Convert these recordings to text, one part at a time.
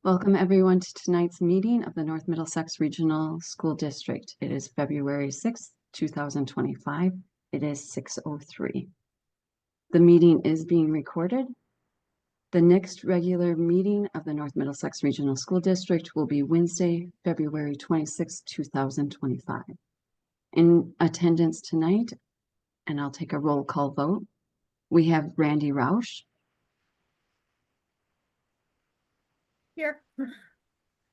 Welcome everyone to tonight's meeting of the North Middlesex Regional School District. It is February 6th, 2025. It is 6:03. The meeting is being recorded. The next regular meeting of the North Middlesex Regional School District will be Wednesday, February 26th, 2025. In attendance tonight, and I'll take a roll call vote, we have Randy Rausch. Here.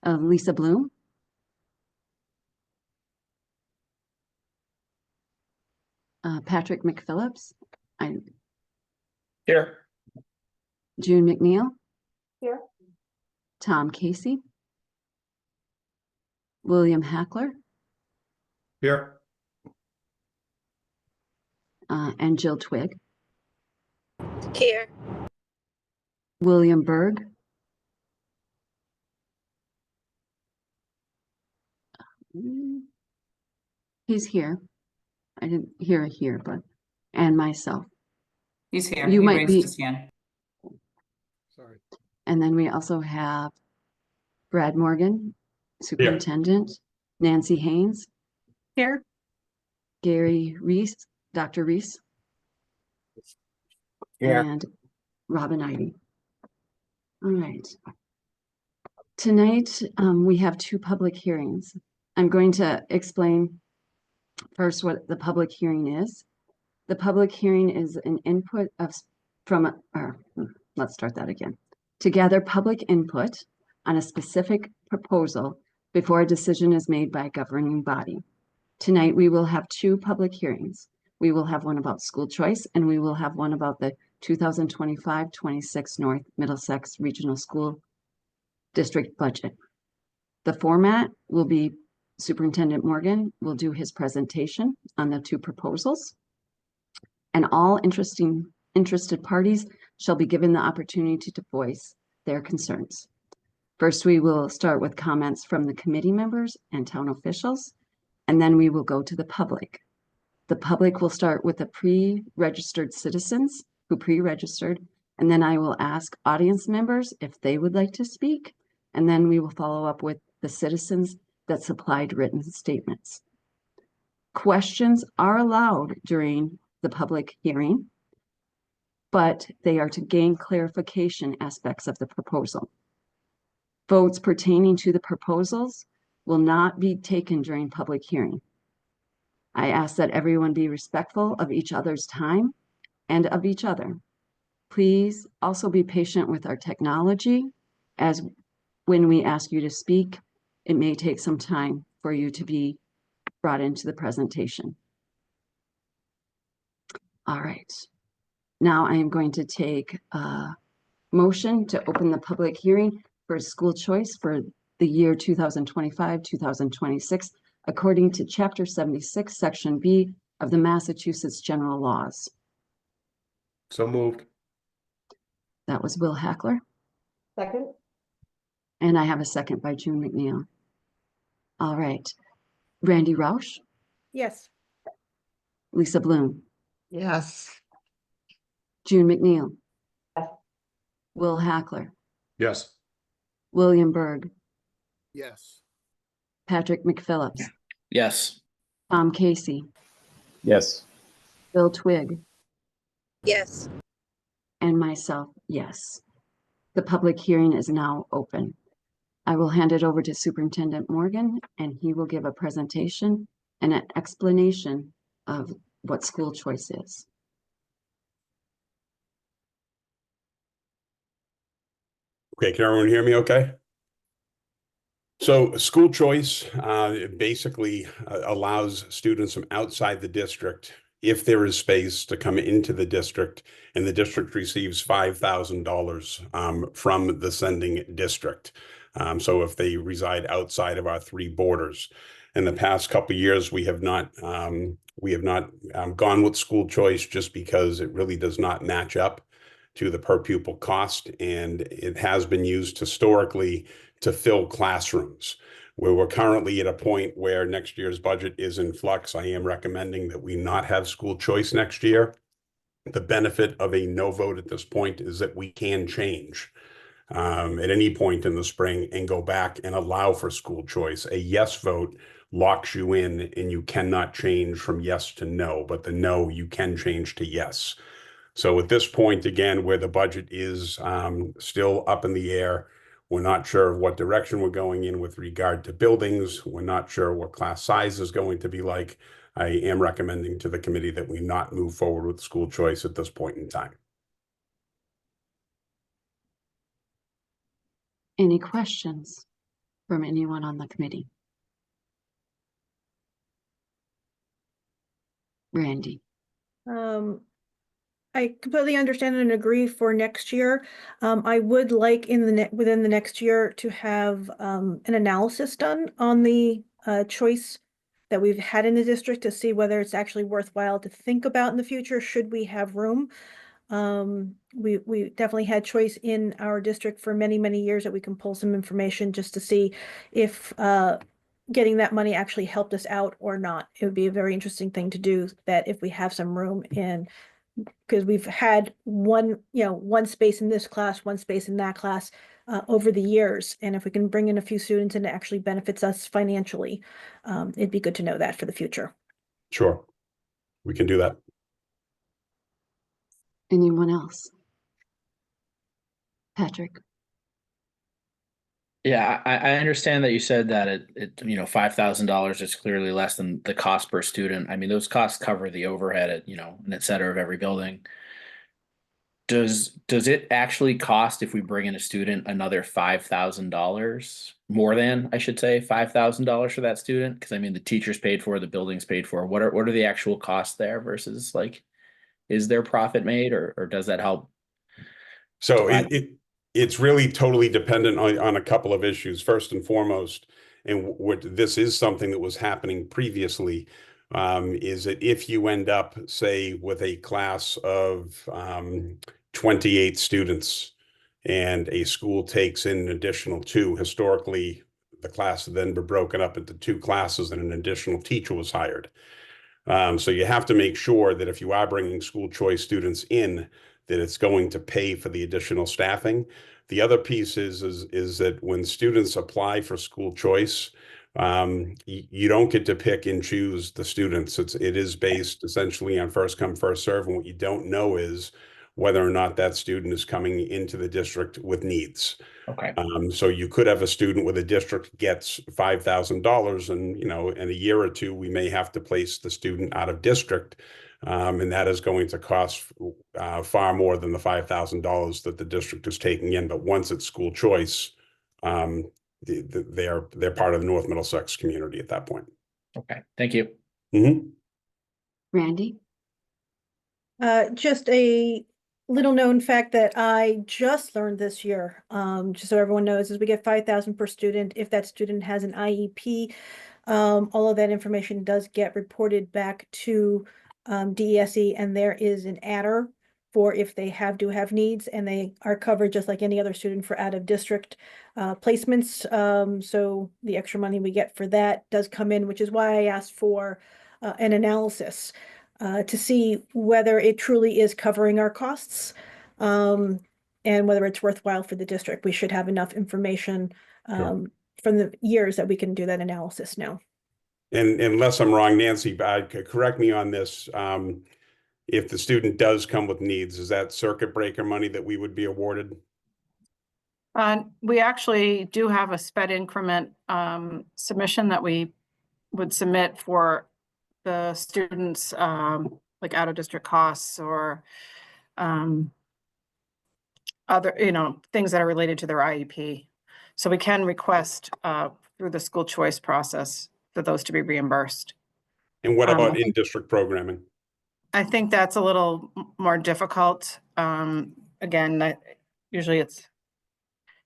Lisa Bloom. Patrick McPhillips. Here. June McNeil. Here. Tom Casey. William Hackler. Here. And Jill Twigg. Here. William Berg. He's here. I didn't hear a here, but, and myself. He's here. You He might raised be. his hand. Sorry. And then we also have Brad Morgan, Superintendent, Nancy Haynes. Here. Gary Reese, Dr. Reese. Here. And Robin Ivy. All right. Tonight, we have two public hearings. I'm going to explain first what the public hearing is. The public hearing is an input let's start that again. To gather public input on a specific proposal before a decision is made by a governing body. Tonight, we will have two public hearings. We will have one about school choice, and we will have one about the 2025-26 North Middlesex Regional School District budget. The format will be Superintendent Morgan will do his presentation on the two proposals, and all interested parties shall be given the opportunity to voice their concerns. First, we will start with comments from the committee members and town officials, and then we will go to the public. The public will start with the pre-registered citizens who pre-registered, and then I will ask audience members if they would like to speak, and then we will follow up with the citizens that supplied written statements. Questions are allowed during the public hearing, but they are to gain clarification aspects of the proposal. Votes pertaining to the proposals will not be taken during public hearing. I ask that everyone be respectful of each other's time and of each other. Please also be patient with our technology, as when we ask you to speak, it may take some time for you to be brought into the presentation. All right. Now I am going to take a motion to open the public hearing for school choice for the year 2025-2026, according to Chapter 76, Section B of the Massachusetts General Laws. So moved. That was Will Hackler. Second. And I have a second by June McNeil. All right. Randy Rausch. Yes. Lisa Bloom. Yes. June McNeil. Yes. Will Hackler. Yes. William Berg. Yes. Patrick McPhillips. Yes. Tom Casey. Yes. Bill Twigg. Yes. And myself, yes. The public hearing is now open. I will hand it over to Superintendent Morgan, and he will give a presentation and an explanation of what school choice is. Okay, can everyone hear me okay? So school choice basically allows students from outside the district, if there is space, to come into the district, and the district receives $5,000 from the sending district. So if they reside outside of our three borders. In the past couple of years, we have not gone with school choice just because it really does not match up to the per pupil cost, and it has been used historically to fill classrooms. Where we're currently at a point where next year's budget is in flux, I am recommending that we not have school choice next year. The benefit of a no vote at this point is that we can change. at any point in the spring and go back and allow for school choice. A yes vote locks you in and you cannot change from yes to no, but the no you can change to yes. So at this point, again, where the budget is still up in the air, we're not sure what direction we're going in with regard to buildings. We're not sure what class size is going to be like. I am recommending to the committee that we not move forward with school choice at this point in time. Any questions from anyone on the committee? Randy? I completely understand and agree for next year. I would like within the next year to have an analysis done on the choice that we've had in the district to see whether it's actually worthwhile to think about in the future, should we have room. We definitely had choice in our district for many, many years that we can pull some information just to see if getting that money actually helped us out or not. It would be a very interesting thing to do, that if we have some room in, because we've had one space in this class, one space in that class over the years. And if we can bring in a few students and it actually benefits us financially, it'd be good to know that for the future. Sure, we can do that. Anyone else? Patrick? Yeah, I understand that you said that it $5,000 is clearly less than the cost per student. I mean, those costs cover the overhead at, and et cetera of every building. Does it actually cost, if we bring in a student, another $5,000 more than, I should say, $5,000 for that student? Because I mean, the teacher's paid for, the building's paid for. What are the actual costs there versus, like, is there profit made, or does that help? So it's really totally dependent on a couple of issues. First and foremost, and what this is something that was happening previously, is that if you end up, say, with a class of 28 students and a school takes in an additional 2, historically, the class had then been broken up into 2 classes and an additional teacher was hired. So you have to make sure that if you are bringing school choice students in, that it's going to pay for the additional staffing. The other piece is that when students apply for school choice, you don't get to pick and choose the students. It is based essentially on first come, first serve. And what you don't know is whether or not that student is coming into the district with needs. Okay. So you could have a student where the district gets $5,000 and, in a year or 2, we may have to place the student out of district. And that is going to cost far more than the $5,000 that the district is taking in. But once it's school choice, they're part of the North Middlesex community at that point. Okay, thank you. Mm-hmm. Randy? Just a little known fact that I just learned this year, just so everyone knows, is we get 5,000 per student. If that student has an IEP, all of that information does get reported back to DESE, and there is an adder for if they do have needs, and they are covered just like any other student for out of district placements. So the extra money we get for that does come in, which is why I asked for an analysis to see whether it truly is covering our costs, and whether it's worthwhile for the district. We should have enough information Sure. from the years that we can do that analysis now. And unless I'm wrong, Nancy, correct me on this. If the student does come with needs, is that circuit breaker money that we would be awarded? We actually do have a sped increment submission that we would submit for the students, like out of district costs or other, things that are related to their IEP. So we can request through the school choice process for those to be reimbursed. And what about in-district programming? I think that's a little more difficult. Again, usually it's,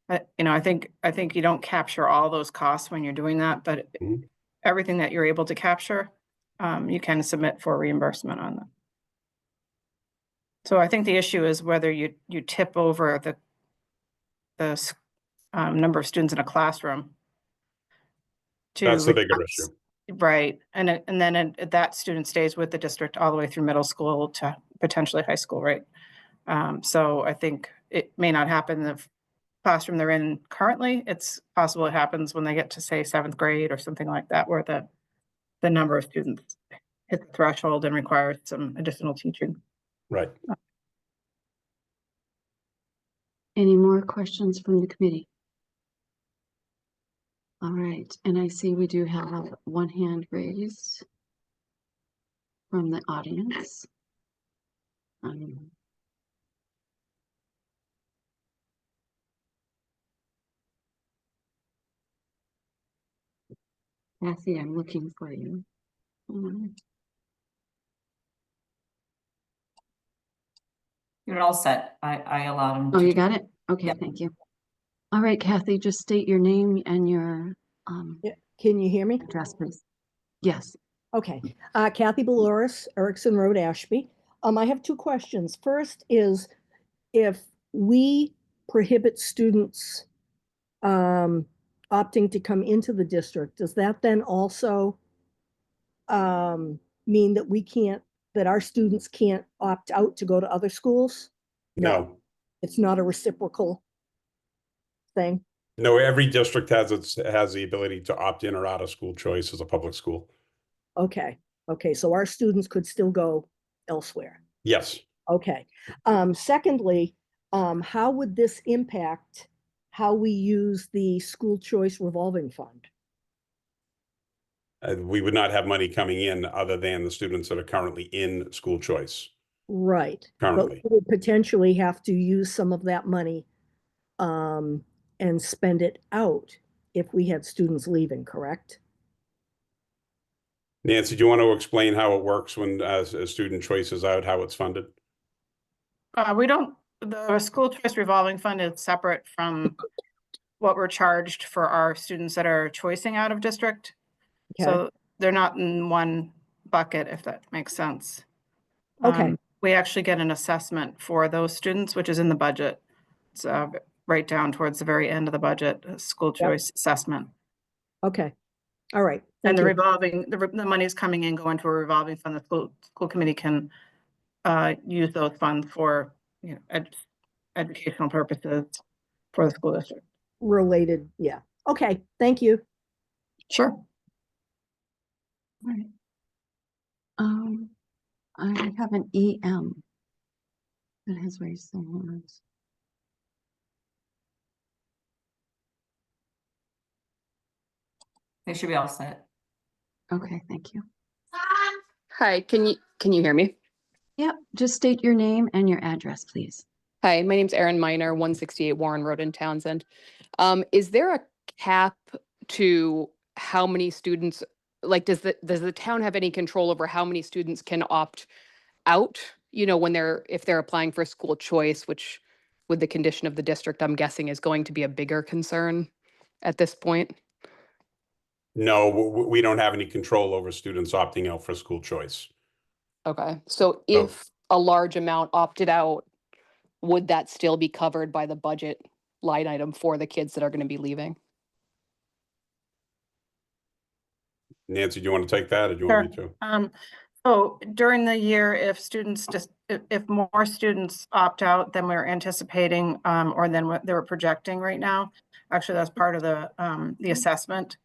I think you don't capture all those costs when you're doing that, but everything that you're able to capture, you can submit for reimbursement on them. So I think the issue is whether you tip over the number of students in a classroom. That's the bigger issue. Right. And then that student stays with the district all the way through middle school to potentially high school, right? So I think it may not happen classroom they're in currently. It's possible it happens when they get to, say, 7th grade or something like that, where the number of students hit the threshold and requires some additional teaching. Right. Any more questions from the committee? All right, and I see we do have one hand raised from the audience. Kathy, I'm looking for you. You're all set. I allowed him. Oh, to you do- got it? Okay, Yep. thank you. All right, Kathy, just state your name and your Yeah, can you hear me? address, please. Yes. Okay, Kathy Baloris, Erickson Road, Ashby. I have two questions. First is if we prohibit students opting to come into the district, does that then also mean that that our students can't opt out to go to other schools? No, It's not a reciprocal thing. no, every district has the ability to opt in or out of school choice as a public school. Okay, so our students could still go elsewhere. Yes. Okay. Secondly, how would this impact how we use the school choice revolving fund? We would not have money coming in other than the students that are currently in school choice. Right. Currently. But we would potentially have to use some of that money and spend it out if we had students leaving, correct? Nancy, do you want to explain how it works when a student choice is out, how it's funded? The school choice revolving fund is separate from what we're charged for our students that are choicing out of district. Okay. So they're not in one bucket, if that makes sense. Okay. We actually get an assessment for those students, which is in the budget. It's right down towards the very end of the budget, a school choice assessment. Okay. All right. And Thank the you. the money's coming in, going to a revolving fund. The school committee can use those funds for, educational purposes for the school district. Related. Yeah. Okay. Thank you. Sure. All right. I have an EM that has raised their hands. They should be all set. Okay, thank you. Hi, can you hear me? Yep, just state your name and your address, please. Hi, my name's Erin Miner, 168 Warren Road in Townsend. Is there a cap to how many students, like does the town have any control over how many students can opt out? When if they're applying for school choice, which with the condition of the district, I'm guessing is going to be a bigger concern at this point. No, we don't have any control over students opting out for school choice. Okay, so if a large amount opted out, would that still be covered by the budget line item for the kids that are going to be leaving? Nancy, do you want to take that or do you want me to? So during the year, if more students opt out than we're anticipating, or than what they were projecting right now, actually that's part of the assessment.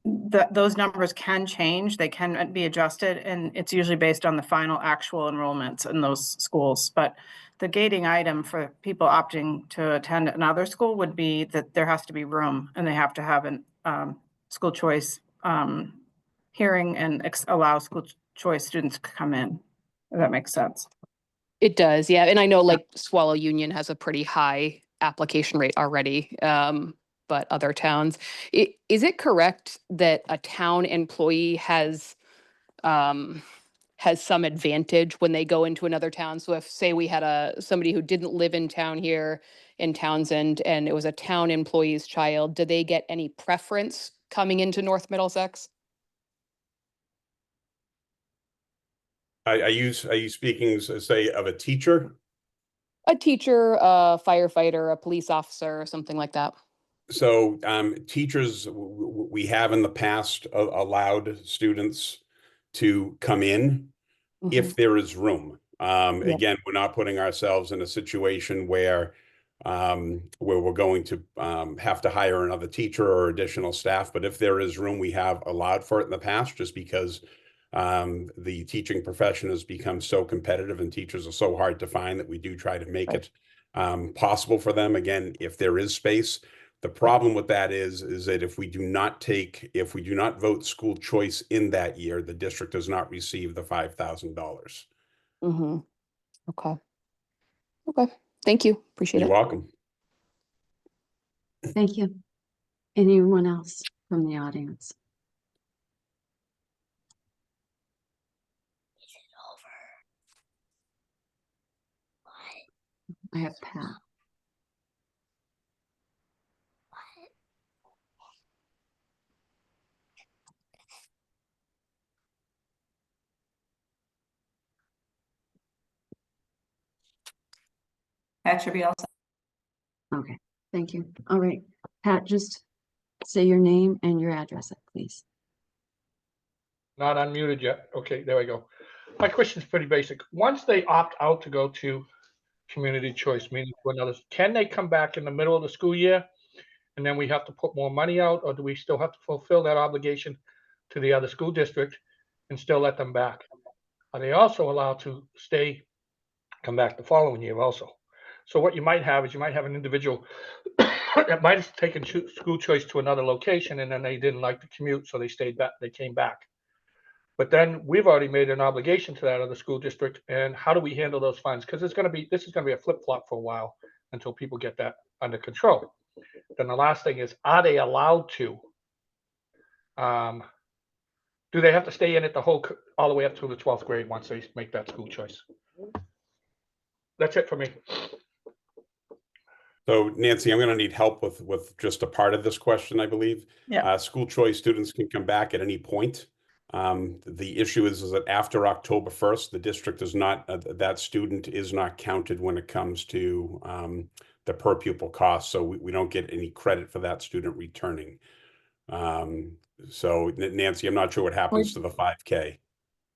Those numbers can change, they can be adjusted, and it's usually based on the final actual enrollments in those schools. But the gating item for people opting to attend another school would be that there has to be room, and they have to have an school choice hearing and allow school choice students to come in, if that makes sense. It does, yeah. And I know like Swallow Union has a pretty high application rate already, but other towns. Is it correct that a town employee has some advantage when they go into another town? So if, say, we had somebody who didn't live in town here in Townsend and it was a town employee's child, do they get any preference coming into North Middlesex? Are you speaking, say, of a teacher? A teacher, a firefighter, a police officer, or something like that. So teachers, we have in the past allowed students to come in if there is room. Again, we're not putting ourselves in a situation where where we're going to have to hire another teacher or additional staff. But if there is room, we have allowed for it in the past, just because the teaching profession has become so competitive and teachers are so hard to find that we do try to make it possible for them. Again, if there is space. The problem with that is that if we do not vote school choice in that year, the district does not receive the $5,000. Mm-hmm. Okay. Okay. Thank you. Appreciate You're it. welcome. Thank you. Anyone else from the audience? I have Pat. That should be all set. Okay, thank you. All right, Pat, just say your name and your address, please. Not unmuted yet. Okay, there we go. My question is pretty basic. Once they opt out to go to community choice, meaning to another, can they come back in the middle of the school year and then we have to put more money out, or do we still have to fulfill that obligation to the other school district and still let them back? Are they also allowed to come back the following year also? So what you might have is an individual that might have taken school choice to another location and then they didn't like the commute, so they stayed back, they came back. But then we've already made an obligation to that other school district, and how do we handle those funds? Because this is going to be a flip-flop for a while until people get that under control. Then the last thing is, are they allowed to? Do they have to stay in it all the way up to the 12th grade once they make that school choice? That's it for me. So Nancy, I'm going to need help with just a part of this question, I believe. Yeah. School choice students can come back at any point. The issue is that after October 1st, the district is not, that student is not counted when it comes to the per pupil cost. So we don't get any credit for that student returning. So Nancy, I'm not sure what happens to the 5K.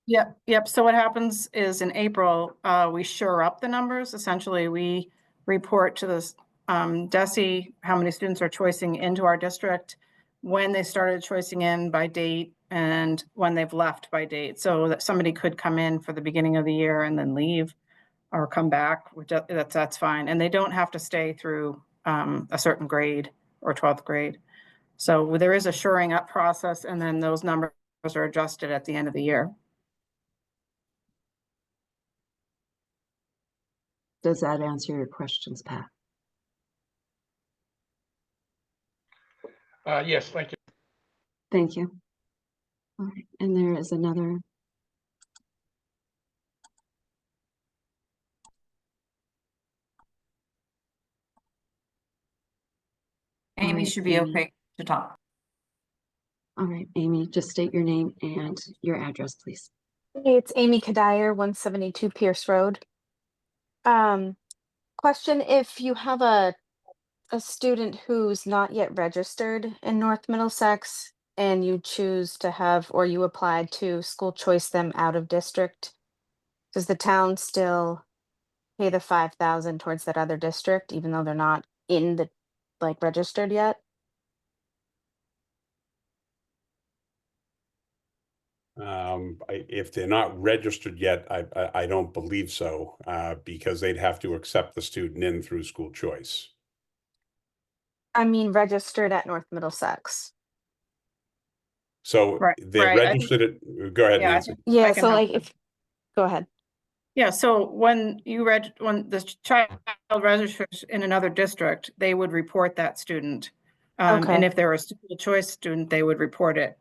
Yep. So what happens is in April, we shore up the numbers. Essentially, we report to this DESE how many students are choicing into our district, when they started choicing in by date, and when they've left by date. So that somebody could come in for the beginning of the year and then leave or come back, that's fine. And they don't have to stay through a certain grade or 12th grade. So there is a shoring up process, and then those numbers are adjusted at the end of the year. Does that answer your questions, Pat? Yes, thank you. Thank you. All right, and there is another. Amy should be okay to talk. All right, Amy, just state your name and your address, please. Hey, it's Amy Kadire, 172 Pierce Road. Question, if you have a student who's not yet registered in North Middlesex and you choose to have, or you applied to school choice them out of district, does the town still pay the 5,000 towards that other district, even though they're not in the, like, registered yet? If they're not registered yet, I don't believe so, because they'd have to accept the student in through school choice. I mean, registered at North Middlesex. So they're registered at, go ahead, Nancy. Yeah, so like go ahead. Yeah, so when the child registers in another district, they would report that student. And if they're a school choice student, they would report it.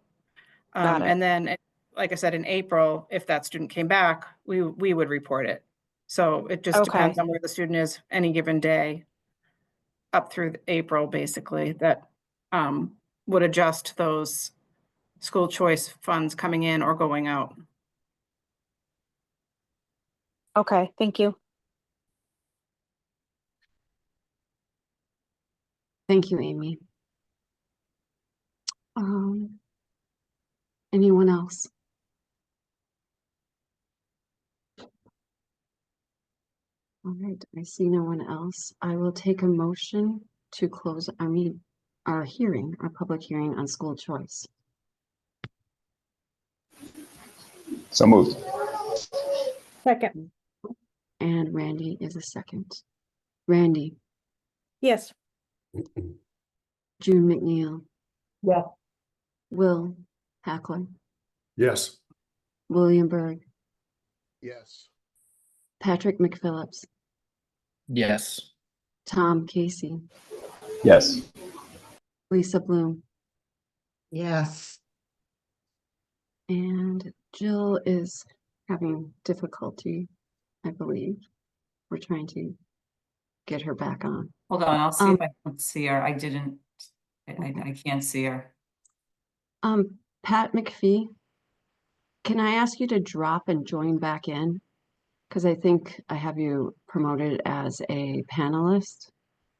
And then, like I said, in April, if that student came back, we would report it. So it just depends on where the student is any given day up through April, basically, that would adjust those school choice funds coming in or going out. Okay, thank you. Thank you, Amy. Anyone else? All right, I see no one else. I will take a motion to close our hearing, our public hearing on school choice. So moved. Second, And Randy is a second. Randy, yes. June McNeil, Yeah. Will Hackler, Yes. William Berg, Yes. Patrick McPhillips, Yes. Tom Casey, Yes. Lisa Bloom, Yes. and Jill is having difficulty, I believe. We're trying to get her back on. Hold on, I'll see if I can see her. I didn't, I can't see her. Pat McPhee, can I ask you to drop and join back in? Because I think I have you promoted as a panelist.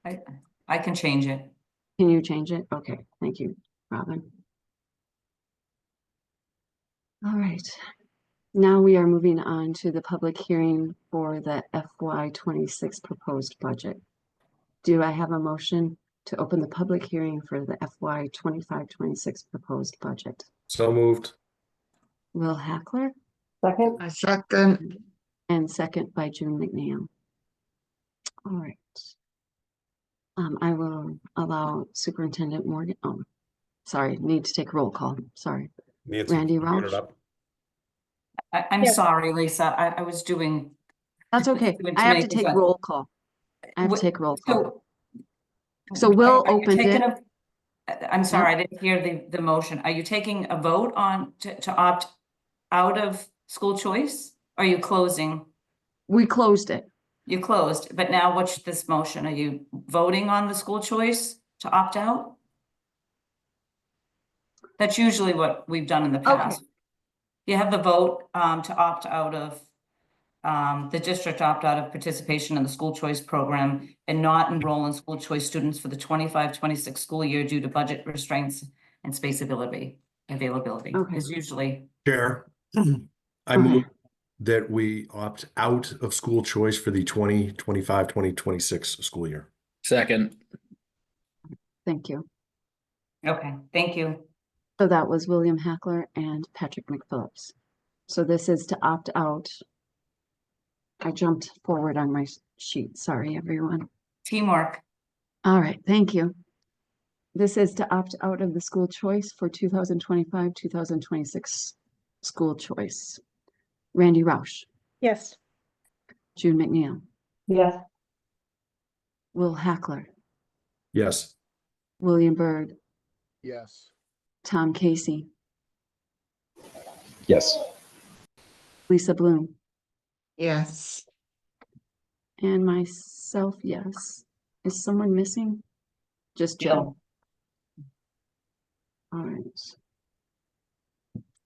I can change it. Can you change it? Okay, thank you, Robin. All right. Now we are moving on to the public hearing for the FY26 proposed budget. Do I have a motion to open the public hearing for the FY25-26 proposed budget? So moved. Will Hackler Second? I second. and second by June McNeil. All right. I will allow Superintendent Morgan. Oh, sorry, need to take roll call. Sorry. Nancy, Randy you brought Rauch? it up. I'm Yes. sorry, Lisa. I was doing. That's okay. doing I too have many to things take at- roll call. I have to Wh- take roll call. So So Will are you opened taking it. I'm sorry, I didn't hear the motion. Are you taking a vote on to opt out of school choice? Are you closing? We closed it. You closed, but now what's this motion? Are you voting on the school choice to opt out? That's usually what we've done in the past. You have the vote to opt out of the district opt out of participation in the school choice program and not enroll in school choice students for the 25-26 school year due to budget restraints and space availability Okay. is usually. Chair, I Go move ahead. that we opt out of school choice for the 2025-2026 school year. Second. Thank you. Okay, thank you. So that was William Hackler and Patrick McPhillips. So this is to opt out. I jumped forward on my sheet. Sorry, everyone. Teamwork. All right, thank you. This is to opt out of the school choice for 2025-2026 school choice. Randy Rauch, Yes. June McNeil, Yes. Will Hackler, Yes. William Berg, Yes. Tom Casey, Yes. Lisa Bloom, Yes. and myself, yes. Is someone missing? Just Jill. All right.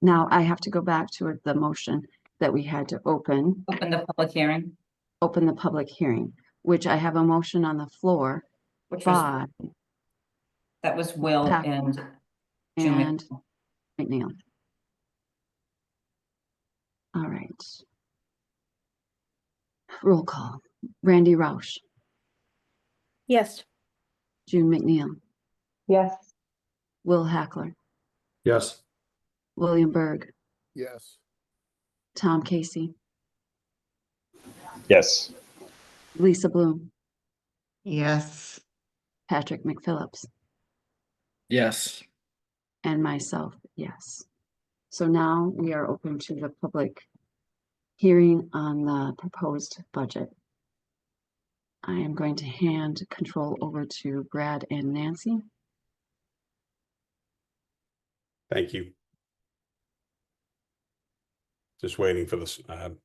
Now I have to go back to the motion that we had to open Open the public hearing, the public hearing, which I have a motion on the floor which was, by that was Will Pack- and June and McNeil. McNeil. All right. Roll call. Randy Rauch, Yes. June McNeil, Yes. Will Hackler, Yes. William Berg, Yes. Tom Casey, Yes. Lisa Bloom, Yes. Patrick McPhillips, Yes. and myself, yes. So now we are open to the public hearing on the proposed budget. I am going to hand control over to Brad and Nancy. Thank you. Just waiting for the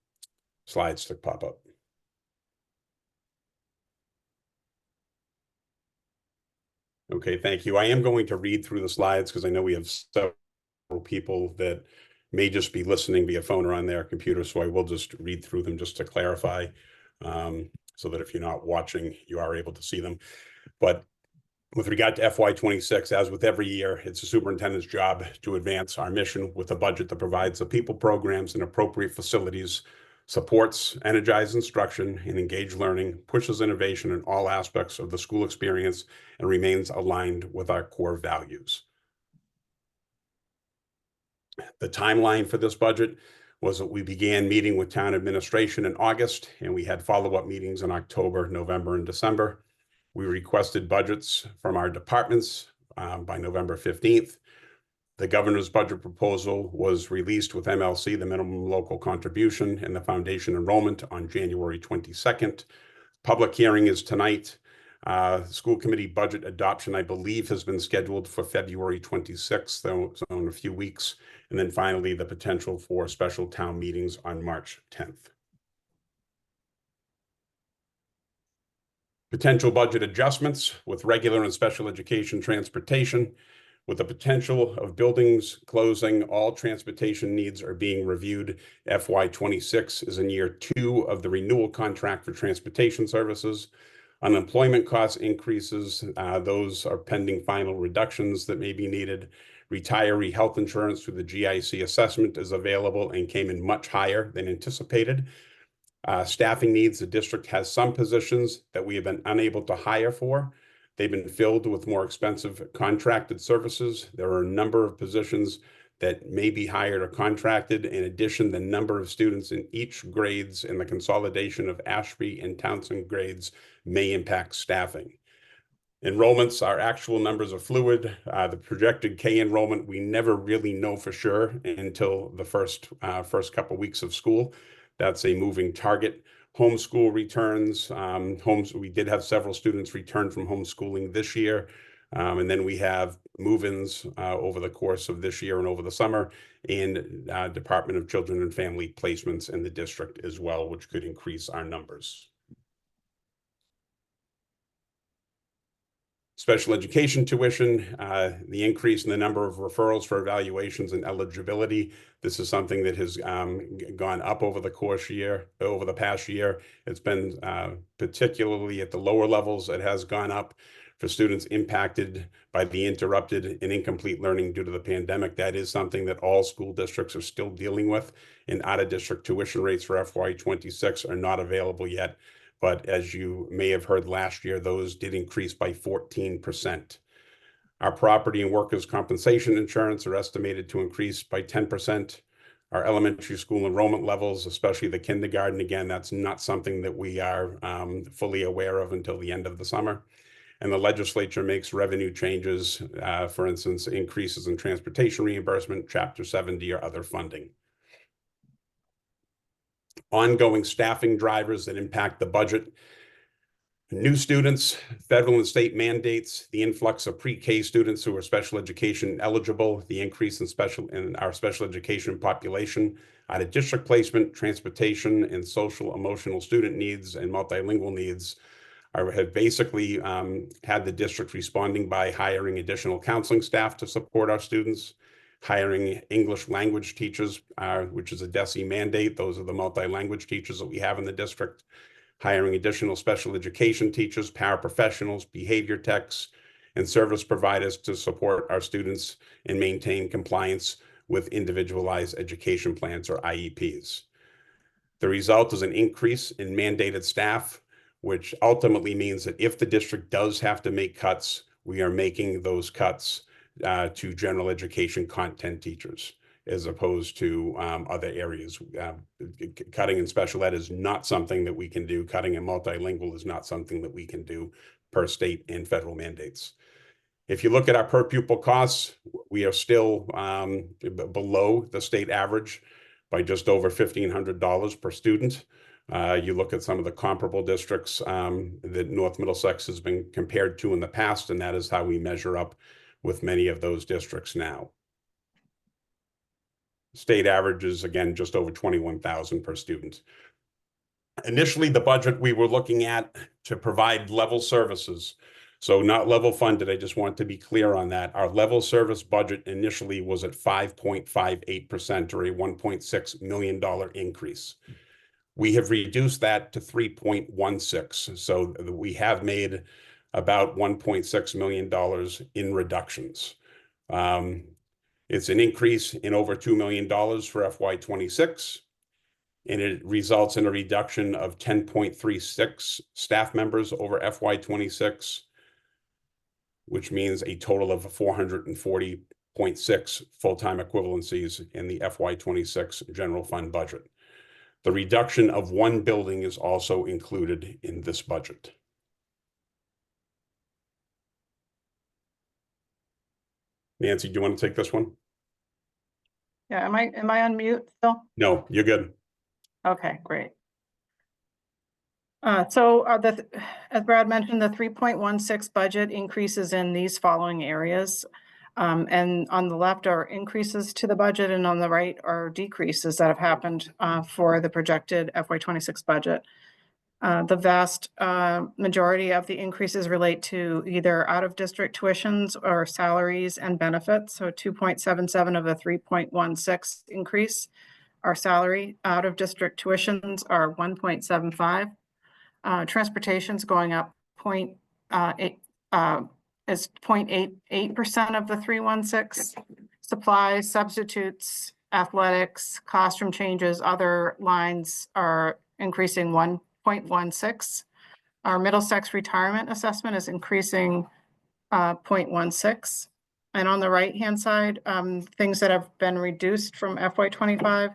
slides to pop up. Okay, thank you. I am going to read through the slides because I know we have several people that may just be listening via phone or on their computer, so I will just read through them just to clarify, so that if you're not watching, you are able to see them. But with regard to FY26, as with every year, it's the superintendent's job to advance our mission with a budget that provides the people, programs, and appropriate facilities supports energized instruction and engaged learning, pushes innovation in all aspects of the school experience, and remains aligned with our core values. The timeline for this budget was that we began meeting with town administration in August, and we had follow-up meetings in October, November, and December. We requested budgets from our departments by November 15th. The governor's budget proposal was released with MLC, the minimum local contribution, and the foundation enrollment on January 22nd. Public hearing is tonight. School committee budget adoption, I believe, has been scheduled for February 26th, so in a few weeks. And then finally, the potential for special town meetings on March 10th. Potential budget adjustments with regular and special education transportation. With the potential of buildings closing, all transportation needs are being reviewed. FY26 is in year 2 of the renewal contract for transportation services. Unemployment cost increases, those are pending final reductions that may be needed. Retiree health insurance through the GIC assessment is available and came in much higher than anticipated. Staffing needs, the district has some positions that we have been unable to hire for. They've been filled with more expensive contracted services. There are a number of positions that may be hired or contracted. In addition, the number of students in each grades and the consolidation of Ashby and Townsend grades may impact staffing. Enrollments, our actual numbers are fluid. The projected K enrollment, we never really know for sure until the first couple weeks of school. That's a moving target. Homeschool returns. We did have several students return from homeschooling this year. And then we have move-ins over the course of this year and over the summer, and Department of Children and Family placements in the district as well, which could increase our numbers. Special education tuition, the increase in the number of referrals for evaluations and eligibility. This is something that has gone up over the past year. It's been particularly at the lower levels, it has gone up for students impacted by the interrupted and incomplete learning due to the pandemic. That is something that all school districts are still dealing with, and out-of-district tuition rates for FY26 are not available yet. But as you may have heard last year, those did increase by 14%. Our property and workers' compensation insurance are estimated to increase by 10%. Our elementary school enrollment levels, especially the kindergarten, again, that's not something that we are fully aware of until the end of the summer. And the legislature makes revenue changes, for instance, increases in transportation reimbursement, Chapter 70, or other funding. Ongoing staffing drivers that impact the budget. New students, federal and state mandates, the influx of pre-K students who are special education eligible, the increase in our special education population, out of district placement, transportation, and social emotional student needs and multilingual needs have basically had the district responding by hiring additional counseling staff to support our students, hiring English language teachers, which is a DESE mandate. Those are the multi-language teachers that we have in the district. Hiring additional special education teachers, paraprofessionals, behavior techs, and service providers to support our students and maintain compliance with individualized education plans, or IEPs. The result is an increase in mandated staff, which ultimately means that if the district does have to make cuts, we are making those cuts to general education content teachers, as opposed to other areas. Cutting in special ed is not something that we can do. Cutting in multilingual is not something that we can do per state and federal mandates. If you look at our per pupil costs, we are still below the state average by just over $1,500 per student. You look at some of the comparable districts that North Middlesex has been compared to in the past, and that is how we measure up with many of those districts now. State average is, again, just over $21,000 per student. Initially, the budget we were looking at to provide level services, so not level funded, I just want to be clear on that. Our level service budget initially was at 5.58%, or a $1.6 million increase. We have reduced that to 3.16, so we have made about $1.6 million in reductions. It's an increase in over $2 million for FY26. and it results in a reduction of 10.36 staff members over FY26, which means a total of 440.6 full-time equivalencies in the FY26 general fund budget. The reduction of one building is also included in this budget. Nancy, do you want to take this one? Yeah, am I on mute still? No, you're good. Okay, great. As Brad mentioned, the 3.16 budget increases in these following areas. And on the left are increases to the budget, and on the right are decreases that have happened for the projected FY26 budget. The vast majority of the increases relate to either out-of-district tuitions or salaries and benefits. So 2.77 of the 3.16 increase are salary. Out-of-district tuitions are 1.75. Transportation's going up 0.88% of the 316. Supplies, substitutes, athletics, classroom changes, other lines are increasing 1.16. Our Middlesex retirement assessment is increasing 0.16. And on the right-hand side, things that have been reduced from FY25,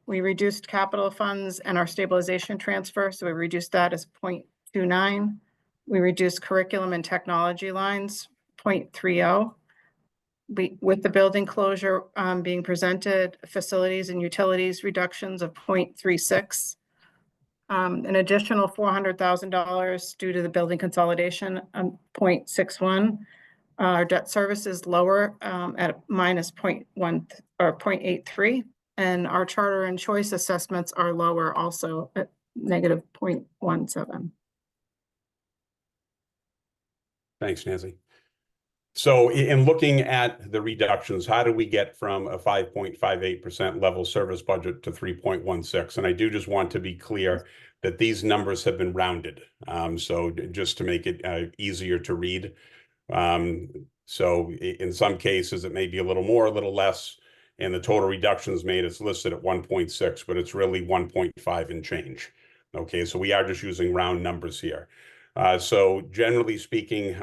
we reduced capital funds and our stabilization transfer, so we reduced that as 0.29. We reduced curriculum and technology lines, 0.30. With the building closure being presented, facilities and utilities reductions of 0.36. An additional $400,000 due to the building consolidation, 0.61. Our debt service is lower at minus 0.1 or 0.83. And our charter and choice assessments are lower also at negative 0.17. Thanks, Nancy. So in looking at the reductions, how do we get from a 5.58% level service budget to 3.16? And I do just want to be clear that these numbers have been rounded. So just to make it easier to read. So in some cases, it may be a little more, a little less. And the total reductions made, it's listed at 1.6, but it's really 1.5 and change. Okay, so we are just using round numbers here. So generally speaking,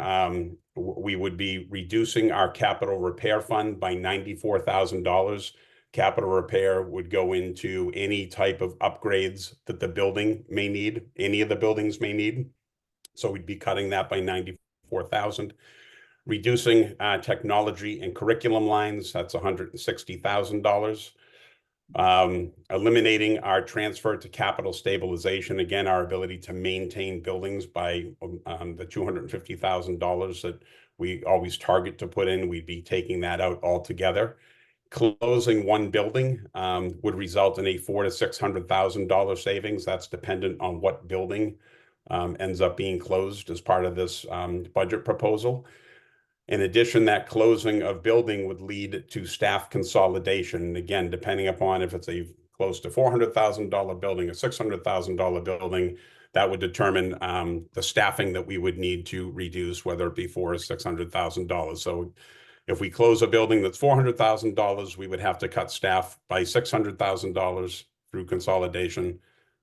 we would be reducing our capital repair fund by $94,000. Capital repair would go into any type of upgrades that the building may need, any of the buildings may need. So we'd be cutting that by $94,000. Reducing technology and curriculum lines, that's $160,000. Eliminating our transfer to capital stabilization, again, our ability to maintain buildings by the $250,000 that we always target to put in, we'd be taking that out altogether. Closing one building would result in a $400,000 to $600,000 savings. That's dependent on what building ends up being closed as part of this budget proposal. In addition, that closing of building would lead to staff consolidation. Again, depending upon if it's a close to $400,000 building, a $600,000 building, that would determine the staffing that we would need to reduce, whether it be $400,000 or $600,000. So if we close a building that's $400,000, we would have to cut staff by $600,000 through consolidation.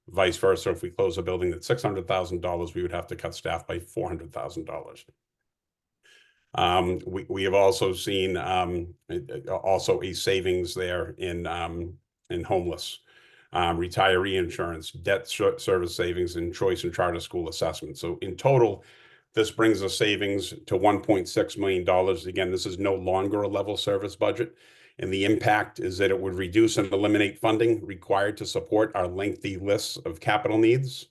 Vice versa, if we close a building that's $600,000, we would have to cut staff by $400,000. We have also seen also a savings there in homeless, retiree insurance, debt service savings, and choice and charter school assessment. So in total, this brings a savings to $1.6 million. Again, this is no longer a level service budget. And the impact is that it would reduce and eliminate funding required to support our lengthy lists of capital needs,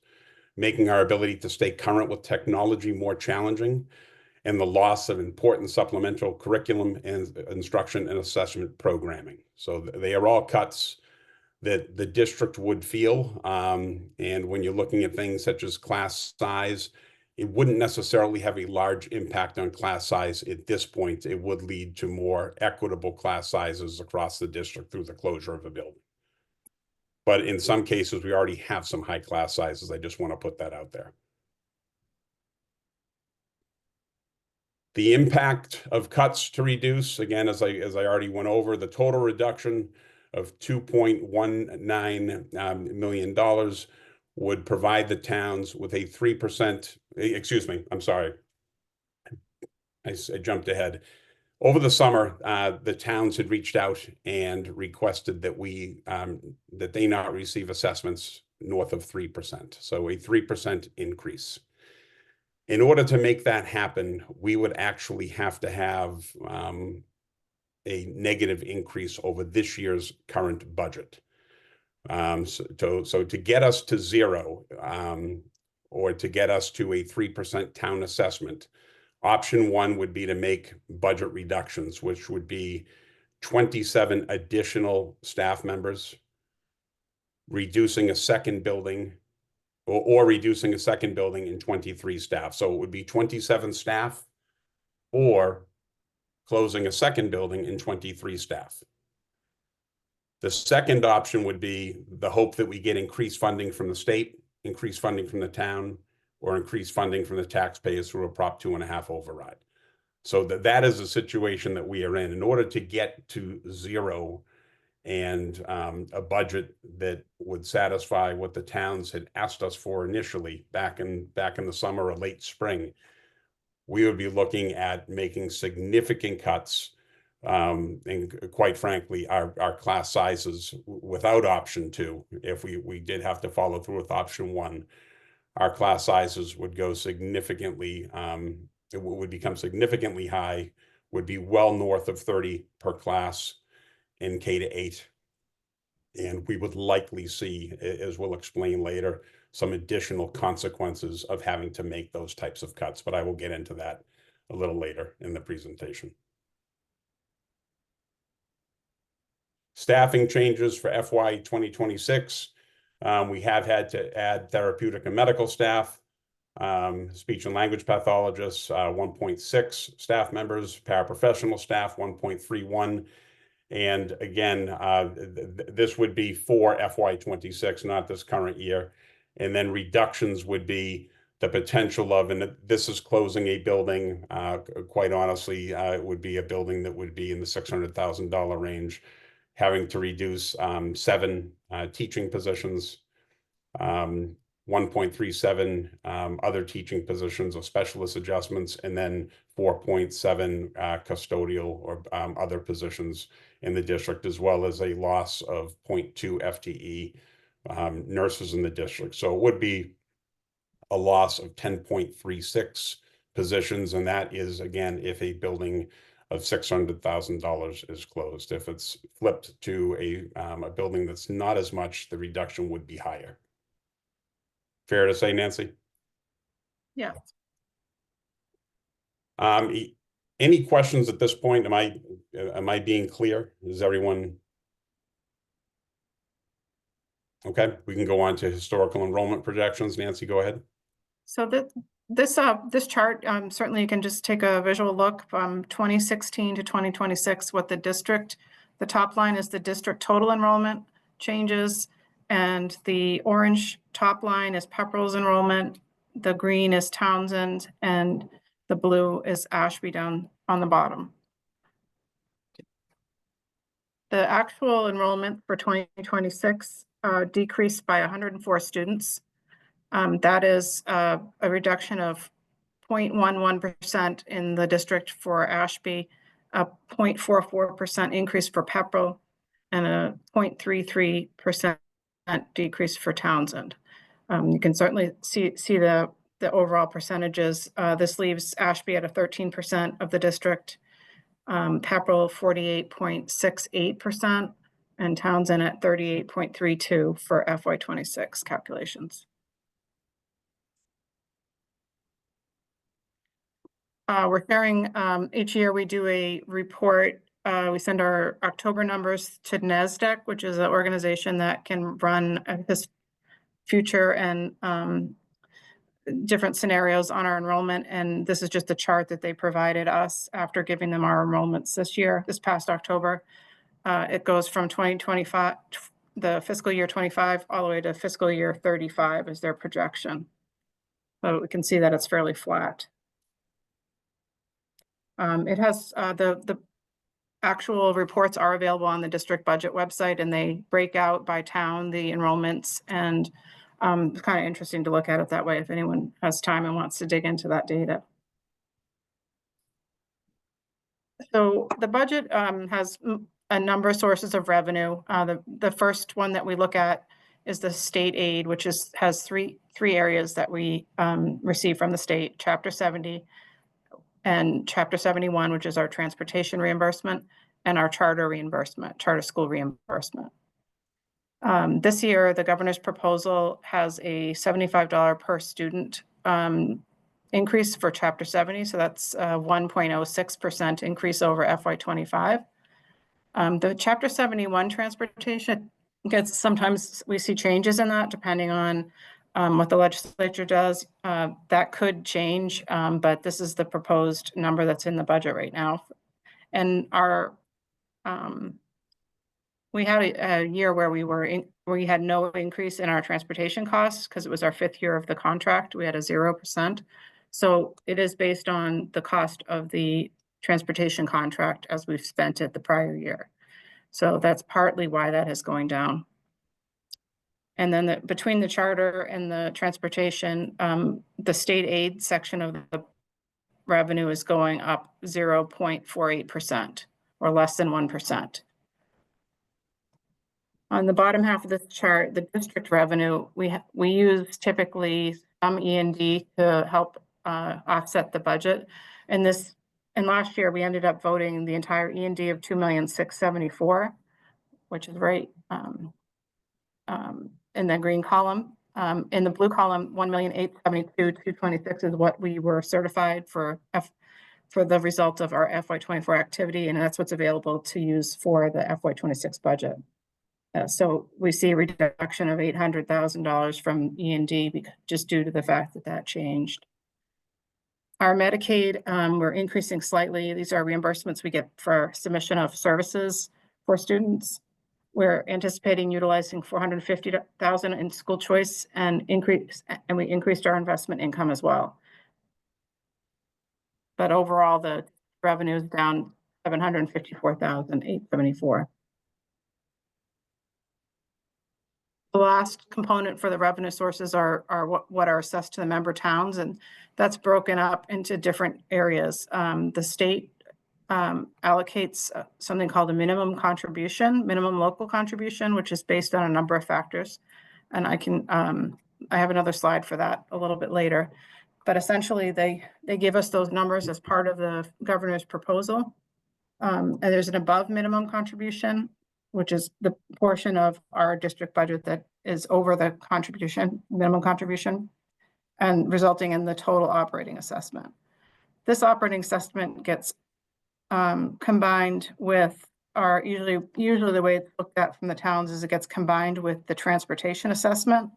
making our ability to stay current with technology more challenging, and the loss of important supplemental curriculum and instruction and assessment programming. So they are all cuts that the district would feel. And when you're looking at things such as class size, it wouldn't necessarily have a large impact on class size at this point. It would lead to more equitable class sizes across the district through the closure of a building. But in some cases, we already have some high class sizes. I just want to put that out there. The impact of cuts to reduce, again, as I already went over, the total reduction of $2.19 million would provide the towns with a 3%, excuse me, I'm sorry. I jumped ahead. Over the summer, the towns had reached out and requested that that they not receive assessments north of 3%, so a 3% increase. In order to make that happen, we would actually have to have a negative increase over this year's current budget. So to get us to zero, or to get us to a 3% town assessment, option one would be to make budget reductions, which would be 27 additional staff members, reducing a second building, or reducing a second building in 23 staff. So it would be 27 staff or closing a second building in 23 staff. The second option would be the hope that we get increased funding from the state, increased funding from the town, or increased funding from the taxpayers through a Prop 2.5 override. So that is a situation that we are in. In order to get to zero and a budget that would satisfy what the towns had asked us for initially back in the summer or late spring, we would be looking at making significant cuts. And quite frankly, our class sizes without option two, if we did have to follow through with option one, our class sizes would go significantly, it would become significantly high, would be well north of 30 per class in K-8. And we would likely see, as we'll explain later, some additional consequences of having to make those types of cuts, but I will get into that a little later in the presentation. Staffing changes for FY 2026. We have had to add therapeutic and medical staff, speech and language pathologists, 1.6 staff members, paraprofessional staff, 1.31. And again, this would be for FY 26, not this current year. And then reductions would be the potential of, and this is closing a building, quite honestly, it would be a building that would be in the $600,000 range, having to reduce 7 teaching positions, 1.37 other teaching positions of specialist adjustments, and then 4.7 custodial or other positions in the district, as well as a loss of 0.2 FTE nurses in the district. So it would be a loss of 10.36 positions, and that is, again, if a building of $600,000 is closed. If it's flipped to a building that's not as much, the reduction would be higher. Fair to say, Nancy? Yeah. Any questions at this point? Am I being clear? Is everyone okay? We can go on to historical enrollment projections. Nancy, go ahead. So this chart, certainly you can just take a visual look from 2016 to 2026, what the top line is the district total enrollment changes, and the orange top line is Pepperell's enrollment, the green is Townsend, and the blue is Ashby down on the bottom. The actual enrollment for 2026 decreased by 104 students. That is a reduction of 0.11% in the district for Ashby, a 0.44% increase for Pepperell, and a 0.33% decrease for Townsend. You can certainly see the overall percentages. This leaves Ashby at a 13% of the district, Pepperell 48.68%, and Townsend at 38.32% for FY26 calculations. We're sharing, each year we do a report. We send our October numbers to NASDAQ, which is an organization that can run this future and different scenarios on our enrollment. And this is just a chart that they provided us after giving them our enrollments this past October. It goes from 2025, the fiscal year 25, all the way to fiscal year 35 is their projection. So we can see that it's fairly flat. It has the actual reports are available on the district budget website, and they break out by town the enrollments, and it's kind of interesting to look at it that way if anyone has time and wants to dig into that data. So the budget has a number of sources of revenue. The first one that we look at is the state aid, which has three areas that we receive from the state: Chapter 70 and Chapter 71, which is our transportation reimbursement, and our charter reimbursement, charter school reimbursement. This year, the governor's proposal has a $75 per student increase for Chapter 70. So that's a 1.06% increase over FY25. The Chapter 71 transportation sometimes we see changes in that depending on what the legislature does. That could change, but this is the proposed number that's in the budget right now. And we had a year where we had no increase in our transportation costs because it was our 5th year of the contract. We had a 0%. So it is based on the cost of the transportation contract as we've spent it the prior year. So that's partly why that is going down. And then between the charter and the transportation, the state aid section of the revenue is going up 0.48% or less than 1%. On the bottom half of this chart, the district revenue, we use typically some E&D to help offset the budget. And last year we ended up voting the entire E&D of $2,674,000, which is right in the green column. In the blue column, $1,872,226 is what we were certified for the result of our FY24 activity, and that's what's available to use for the FY26 budget. So we see a reduction of $800,000 from E&D just due to the fact that that changed. Our Medicaid, we're increasing slightly. These are reimbursements we get for submission of services for students. We're anticipating utilizing $450,000 in school choice and we increased our investment income as well. But overall, the revenue is down $754,874. The last component for the revenue sources are what are assessed to the member towns, and that's broken up into different areas. The state allocates something called a minimum local contribution, which is based on a number of factors. And I have another slide for that a little bit later. But essentially, they give us those numbers as part of the governor's proposal. And there's an above minimum contribution, which is the portion of our district budget that is over the minimum contribution, and resulting in the total operating assessment. This operating assessment gets combined with usually the way it's looked at from the towns is it gets combined with the transportation assessment.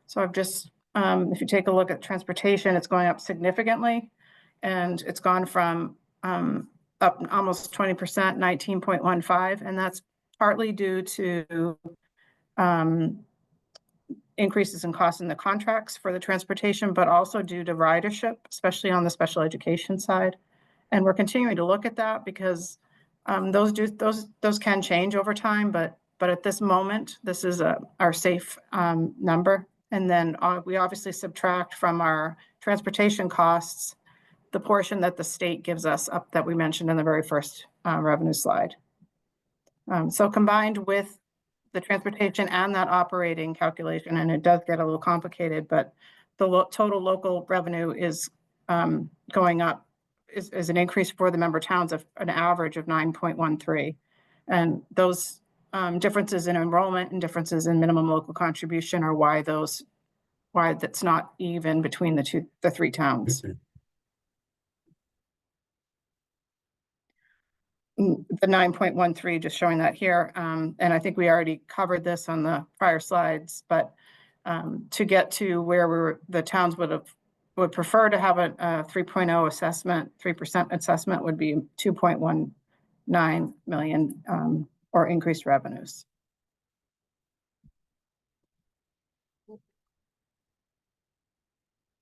So I've just, if you take a look at transportation, it's going up significantly, and it's gone from up almost 20%, 19.15, and that's partly due to increases in costs in the contracts for the transportation, but also due to ridership, especially on the special education side. And we're continuing to look at that because those can change over time, but at this moment, this is our safe number. And then we obviously subtract from our transportation costs the portion that the state gives us up that we mentioned in the very first revenue slide. So combined with the transportation and that operating calculation, and it does get a little complicated, but the total local revenue is going up, is an increase for the member towns of an average of 9.13. And those differences in enrollment and differences in minimum local contribution are why that's not even between the three towns. The 9.13, just showing that here. And I think we already covered this on the prior slides, but to get to where the towns would prefer to have a 3.0 assessment, 3% assessment would be 2.19 million or increased revenues.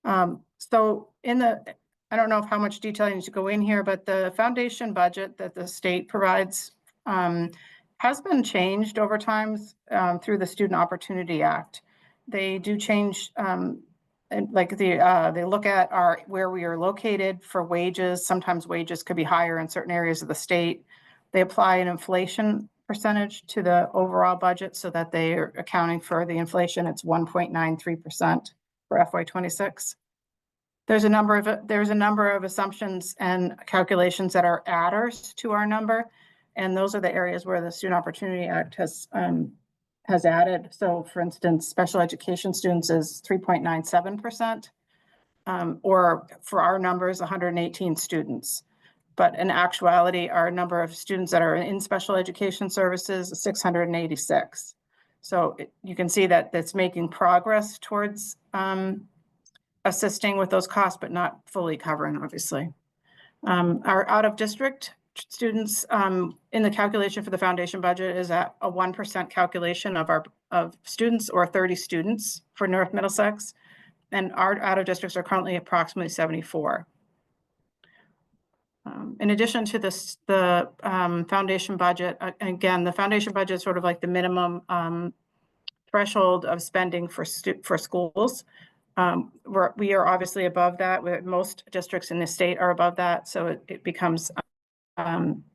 So I don't know how much detail I need to go in here, but the foundation budget that the state provides has been changed over time through the Student Opportunity Act. They do change, and like they look at where we are located for wages. Sometimes wages could be higher in certain areas of the state. They apply an inflation percentage to the overall budget so that they are accounting for the inflation. It's 1.93% for FY26. There's a number of assumptions and calculations that are adders to our number, and those are the areas where the Student Opportunity Act has added. So, for instance, special education students is 3.97%, or for our numbers, 118 students. But in actuality, our number of students that are in special education services is 686. So you can see that that's making progress towards assisting with those costs, but not fully covering, obviously. Our out-of-district students in the calculation for the foundation budget is at a 1% calculation of students, or 30 students for North Middlesex, and our out-of-districts are currently approximately 74. In addition to this, the foundation budget, again, the foundation budget is sort of like the minimum threshold of spending for schools. We are obviously above that. Most districts in the state are above that, so it becomes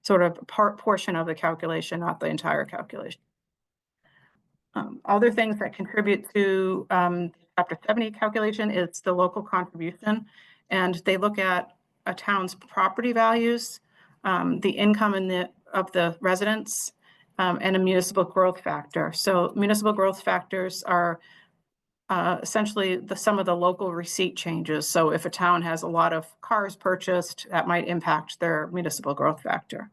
sort of portion of the calculation, not the entire calculation. Other things that contribute to Chapter 70 calculation is the local contribution, and they look at a town's property values, the income of the residents, and a municipal growth factor. So municipal growth factors are essentially the sum of the local receipt changes. So if a town has a lot of cars purchased, that might impact their municipal growth factor.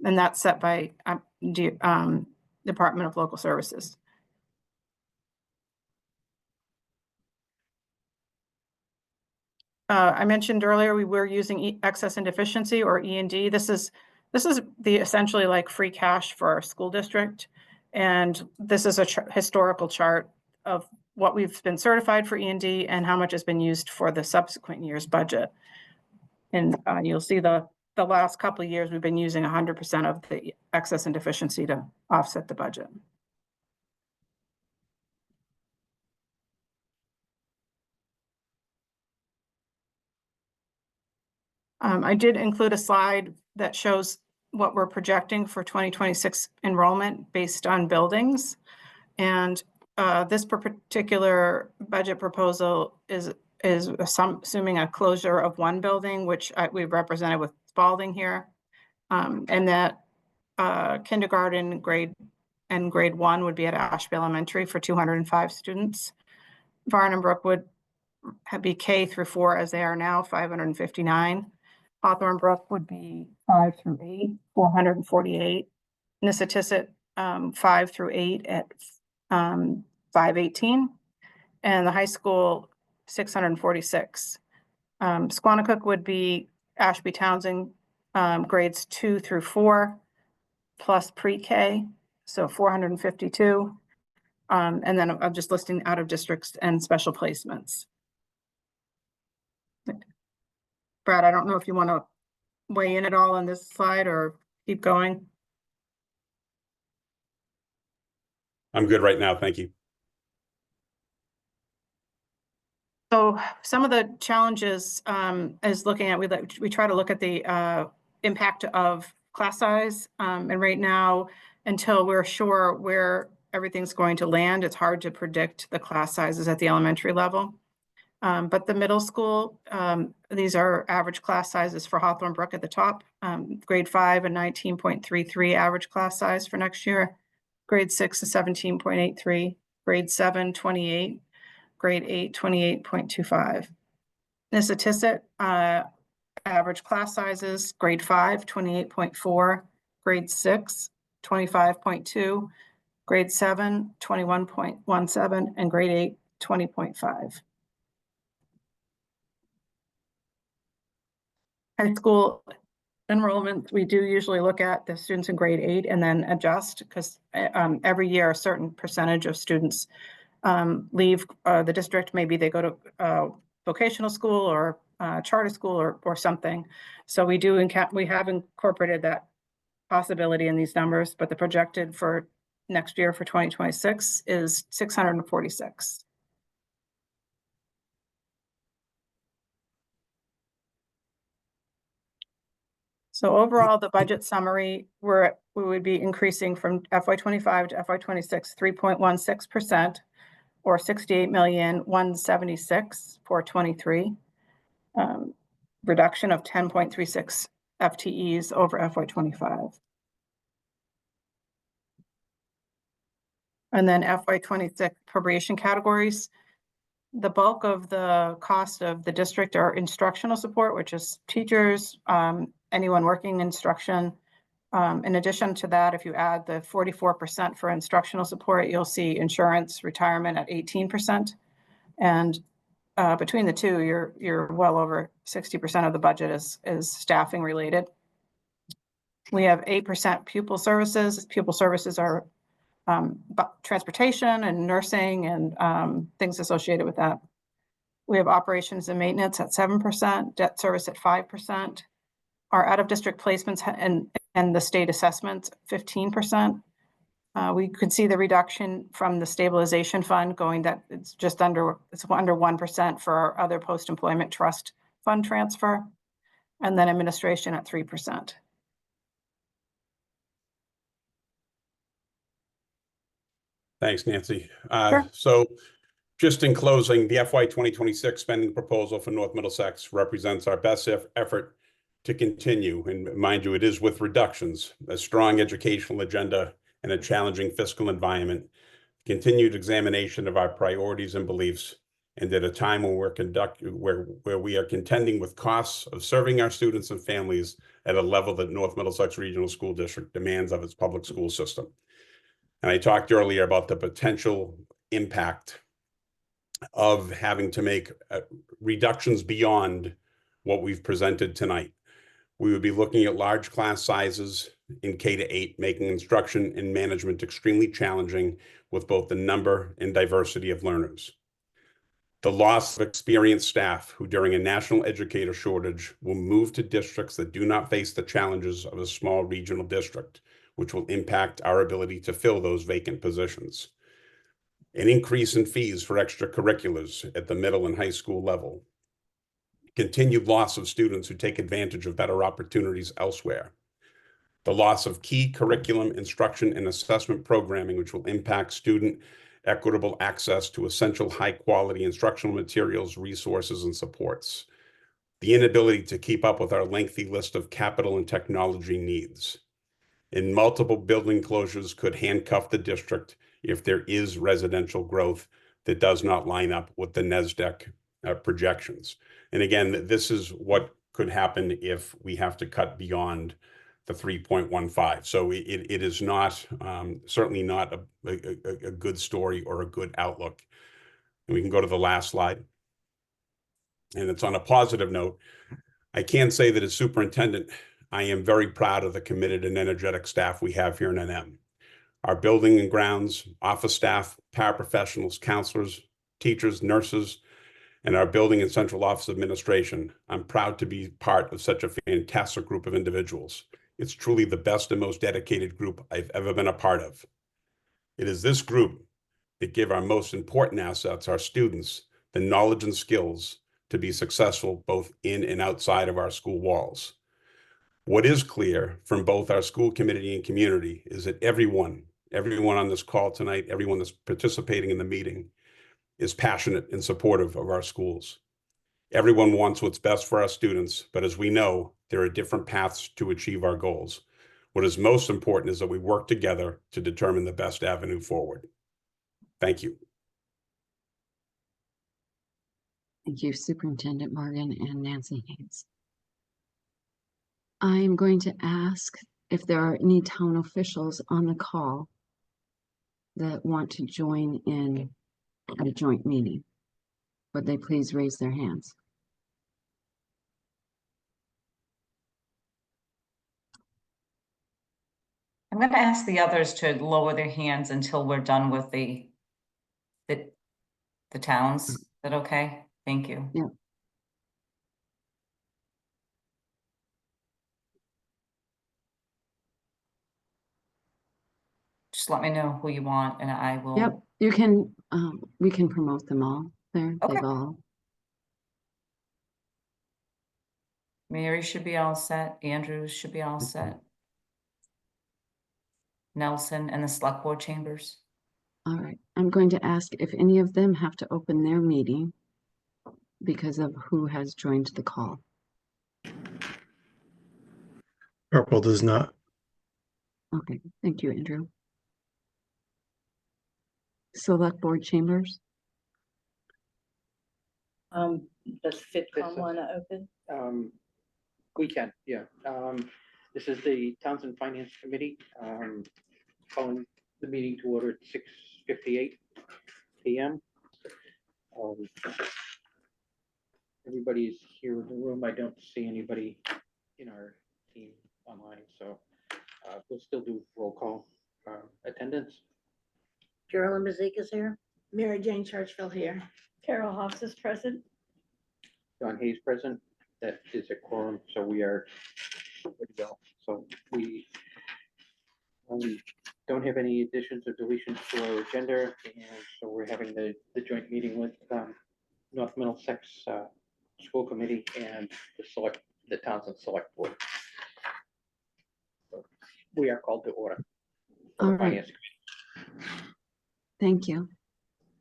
And that's set by Department of Local Services. I mentioned earlier we were using excess and deficiency, or E&D. This is the essentially like free cash for our school district. And this is a historical chart of what we've been certified for E&D and how much has been used for the subsequent year's budget. And you'll see the last couple of years we've been using 100% of the excess and deficiency to offset the budget. I did include a slide that shows what we're projecting for 2026 enrollment based on buildings. And this particular budget proposal is assuming a closure of one building, which we've represented with Spalding here. And that kindergarten grade 1 would be at Ashby Elementary for 205 students. Varnum Brook would be K through 4 as they are now, 559. Hawthorne Brook would be 5 through 8, 448. Nissitissit 5 through 8 at 518, and the high school 646. Squanicook would be Ashby Townsend grades 2 through 4 plus pre-K, so 452. And then I'm just listing out of districts and special placements. Brad, I don't know if you want to weigh in at all on this slide or keep going. I'm good right now. Thank you. So some of the challenges is looking at, we try to look at the impact of class size. And right now, until we're sure where everything's going to land, it's hard to predict the class sizes at the elementary level. But the middle school, these are average class sizes for Hawthorne Brook at the top. Grade 5, a 19.33 average class size for next year. Grade 6 is 17.83. Grade 7, 28. Grade 8, 28.25. Nissitissit, average class sizes. Grade 5, 28.4. Grade 6, 25.2. Grade 7, 21.17. And grade 8, 20.5. High school enrollment, we do usually look at the students in grade 8 and then adjust, because every year a certain percentage of students leave the district. Maybe they go to vocational school or charter school or something. So we have incorporated that possibility in these numbers, but the projected for next year for 2026 is 646. So overall, the budget summary, we would be increasing from FY25 to FY26 3.16%, or 68,176 for 23. Reduction of 10.36 FTEs over FY25. And then FY26 appropriation categories. The bulk of the cost of the district are instructional support, which is teachers, anyone working instruction. In addition to that, if you add the 44% for instructional support, you'll see insurance retirement at 18%. And between the two, you're well over 60% of the budget is staffing related. We have 8% pupil services. Pupil services are transportation and nursing and things associated with that. We have operations and maintenance at 7%, debt service at 5%. Our out-of-district placements and the state assessments, 15%. We could see the reduction from the stabilization fund going that it's under 1% for our other post-employment trust fund transfer, and then administration at 3%. Thanks, Nancy. Sure. So just in closing, the FY 2026 spending proposal for North Middlesex represents our best effort to continue. And mind you, it is with reductions, a strong educational agenda, and a challenging fiscal environment, continued examination of our priorities and beliefs, and at a time when where we are contending with costs of serving our students and families at a level that North Middlesex Regional School District demands of its public school system. And I talked earlier about the potential impact of having to make reductions beyond what we've presented tonight. We would be looking at large class sizes in K-8, making instruction and management extremely challenging with both the number and diversity of learners. The loss of experienced staff who during a national educator shortage will move to districts that do not face the challenges of a small regional district, which will impact our ability to fill those vacant positions. An increase in fees for extracurriculars at the middle and high school level. Continued loss of students who take advantage of better opportunities elsewhere. The loss of key curriculum, instruction, and assessment programming, which will impact student equitable access to essential high-quality instructional materials, resources, and supports. The inability to keep up with our lengthy list of capital and technology needs. And multiple building closures could handcuff the district if there is residential growth that does not line up with the NESDEC projections. And again, this is what could happen if we have to cut beyond the 3.15. So it is not, certainly not a good story or a good outlook. And we can go to the last slide. And it's on a positive note. I can say that as superintendent, I am very proud of the committed and energetic staff we have here in NM. Our building and grounds, office staff, paraprofessionals, counselors, teachers, nurses, and our building and central office administration. I'm proud to be part of such a fantastic group of individuals. It's truly the best and most dedicated group I've ever been a part of. It is this group that give our most important assets, our students, the knowledge and skills to be successful both in and outside of our school walls. What is clear from both our school committee and community is that everyone on this call tonight, everyone that's participating in the meeting is passionate and supportive of our schools. Everyone wants what's best for our students, but as we know, there are different paths to achieve our goals. What is most important is that we work together to determine the best avenue forward. Thank you. Thank you, Superintendent Morgan and Nancy Haynes. I'm going to ask if there are any town officials on the call that want to join in at a joint meeting. Would they please raise their hands? I'm going to ask the others to lower their hands until we're done with the towns. Is that okay? Thank you. Yeah. Just let me know who you want and I will. Yep, you can, we can promote them all there. Okay. They've all, Mary should be all set. Andrews should be all set. Nelson and the select board chambers. all right. I'm going to ask if any of them have to open their meeting because of who has joined the call. Purple does not. Okay, thank you, Andrew. Select board chambers. Does This FitCom is- want to open? We can, yeah. This is the Townsend Finance Committee, calling the meeting to order at 6:58 PM. Everybody's here in the room. I don't see anybody in our team online, so we'll still do roll call attendance. Carolyn Mazik is here. Mary Jane Churchville here. Carol Hobbs is present. John Hayes present. That is a quorum, so we are good to go. So we don't have any additions or deletions to our agenda, and so we're having the joint meeting with North Middlesex School Committee and the Townsend Select Board. So we are called to order. All right. Thank you.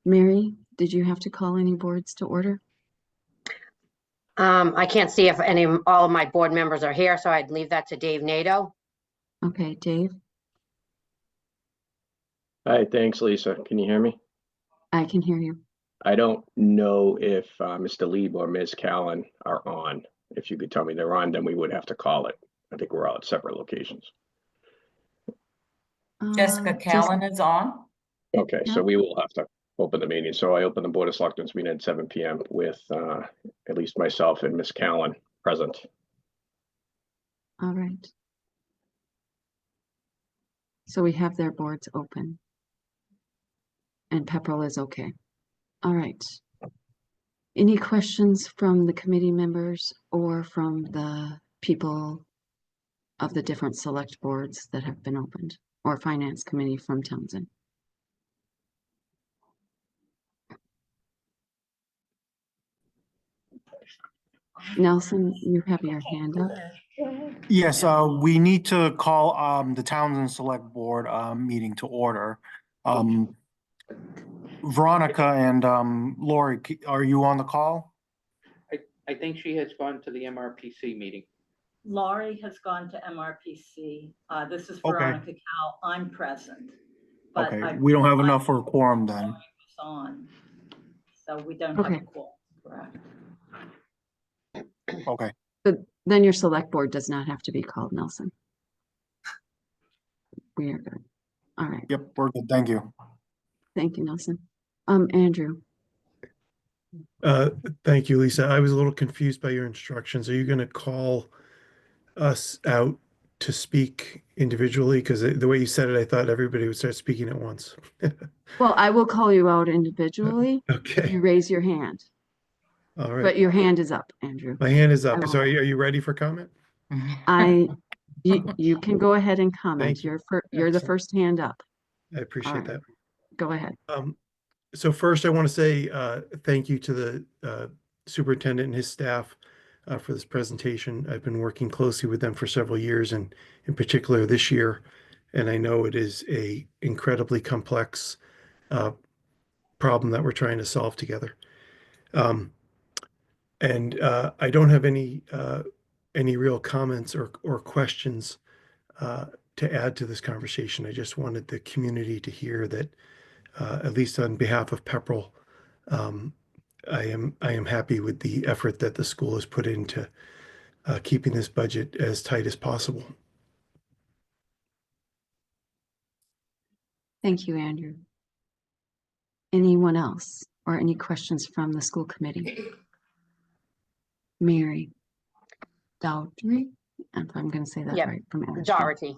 Mary, did you have to call any boards to order? I can't see if all of my board members are here, so I'd leave that to Dave Nato. Okay, Dave, Hi, thanks, Lisa. Can you hear me? I can hear you. I don't know if Mr. Lieb or Ms. Callan are on. If you could tell me they're on, then we would have to call it. I think we're all at separate locations. Jessica Callan is on. Okay, Yeah. so we will have to open the meeting. So I open the Board of Selectmen's meeting at 7 PM with at least myself and Ms. Callan present. All right. So we have their boards open. And Pepperell is okay. All right. Any questions from the committee members or from the people of the different select boards that have been opened, or finance committee from Townsend? Nelson, you have your hand up. Yes, we need to call the Townsend Select Board meeting to order. Veronica and Lori, are you on the call? I think she has gone to the MRPC meeting. Laurie has gone to MRPC. This is Okay. Veronica Cal. I'm present. But Okay, we don't have enough for a quorum then. Laurie was on. So we don't Okay. have a quorum, correct? Okay, But then your select board does not have to be called, Nelson. We are good. All right. yep, we're good, thank you. Thank you, Nelson. Andrew, Thank you, Lisa. I was a little confused by your instructions. Are you going to call us out to speak individually? Because the way you said it, I thought everybody would start speaking at once. well, I will call you out individually. Okay. You raise your hand, All right. but your hand is up, Andrew. My hand is I up. will- So are you ready for comment? You can go ahead and comment. Thank you. You're the Excellent. first hand up. I appreciate right. that. Go ahead. So first, I want to say thank you to the superintendent and his staff for this presentation. I've been working closely with them for several years, and in particular this year. And I know it is a incredibly complex problem that we're trying to solve together. And I don't have any real comments or questions to add to this conversation. I just wanted the community to hear that, at least on behalf of Pepperell, I am happy with the effort that the school has put into keeping this budget as tight as possible. Thank you, Andrew. Anyone else or any questions from the school committee? Mary Dougherty, if I'm going to say that Yep. right, from Ashland. Doherty.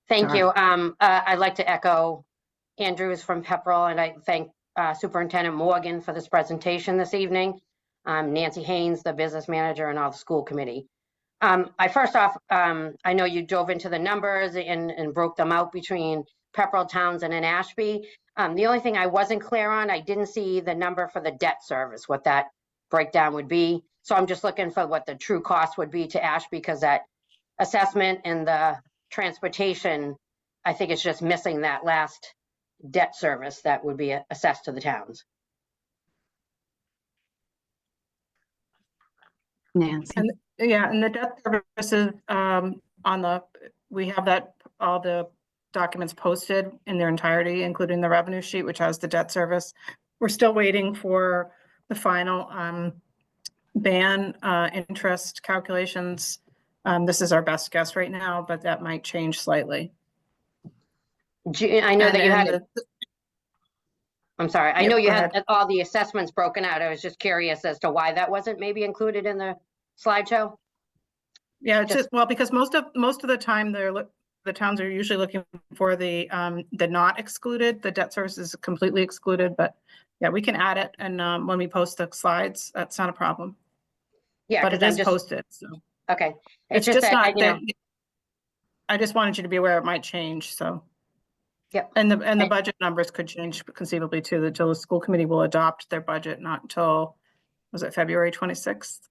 Thank you. I'd like to echo Andrews from Pepperell, and I thank Superintendent Morgan for this presentation this evening. Nancy Haynes, the business manager, and all the school committee. I know you dove into the numbers and broke them out between Pepperell, Townsend, and Ashby. The only thing I wasn't clear on, I didn't see the number for the debt service, what that breakdown would be. So I'm just looking for what the true cost would be to Ashby, because that assessment and the transportation, I think it's just missing that last debt service that would be assessed to the towns. Nancy. And yeah, and the debt services, we have that, all the documents posted in their entirety, including the revenue sheet, which has the debt service. We're still waiting for the final ban interest calculations. This is our best guess right now, but that might change slightly. I know that you had I'm sorry. I Yep, know you go had ahead. all the assessments broken out. I was just curious as to why that wasn't maybe included in the slideshow. Yeah, it's just, well, because most of the time the towns are usually looking for the not excluded. The debt service is completely excluded, but yeah, we can add it. And when we post the slides, that's not a problem. Yeah, but it is posted. So okay. It's just not that. I just wanted you to be aware it might change. So. Yep. And the budget numbers could change conceivably too, until the school committee will adopt their budget, not until, was it February 26th?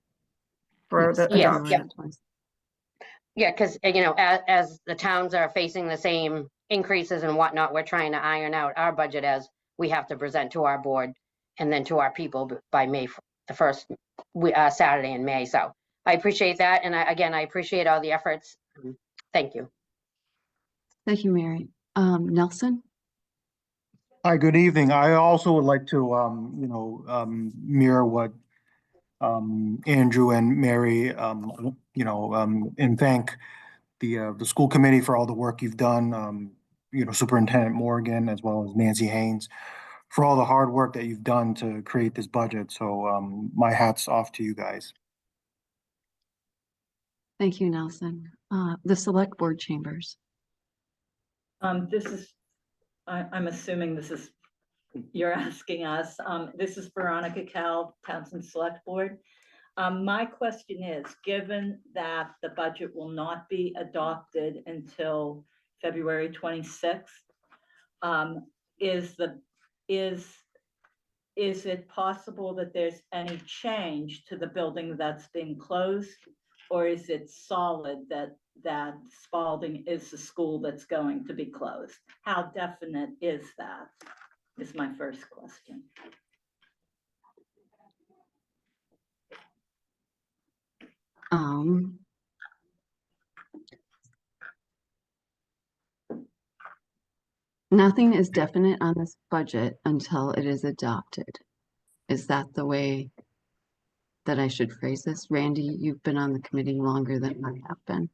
For the adoption. Yeah, because as the towns are facing the same increases and whatnot, we're trying to iron out our budget as we have to present to our board and then to our people by May, the first Saturday in May. So I appreciate that. And I appreciate all the efforts. Thank you. Thank you, Mary. Nelson? Hi, good evening. I also would like to, mirror what Andrew and Mary, and thank the school committee for all the work you've done, Superintendent Morgan, as well as Nancy Haynes, for all the hard work that you've done to create this budget. So my hat's off to you guys. Thank you, Nelson. The select board chambers. This is, I'm assuming this is, you're asking us. This is Veronica Cal, Townsend Select Board. My question is, given that the budget will not be adopted until February 26th, is it possible that there's any change to the building that's being closed? Or is it solid that Spalding is the school that's going to be closed? How definite is that? Is my first question. Nothing is definite on this budget until it is adopted. Is that the way that I should phrase this? Randy, you've been on the committee longer than I have been.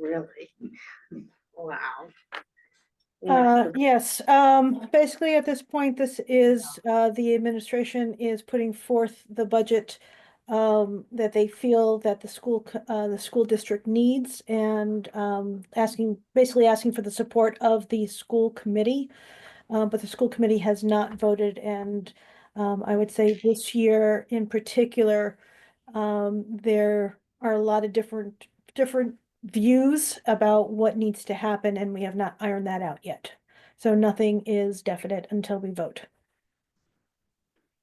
Really? Wow. Yes, basically at this point, this is, the administration is putting forth the budget that they feel that the school district needs, and basically asking for the support of the school committee. But the school committee has not voted, and I would say this year in particular, there are a lot of different views about what needs to happen, and we have not ironed that out yet. So nothing is definite until we vote.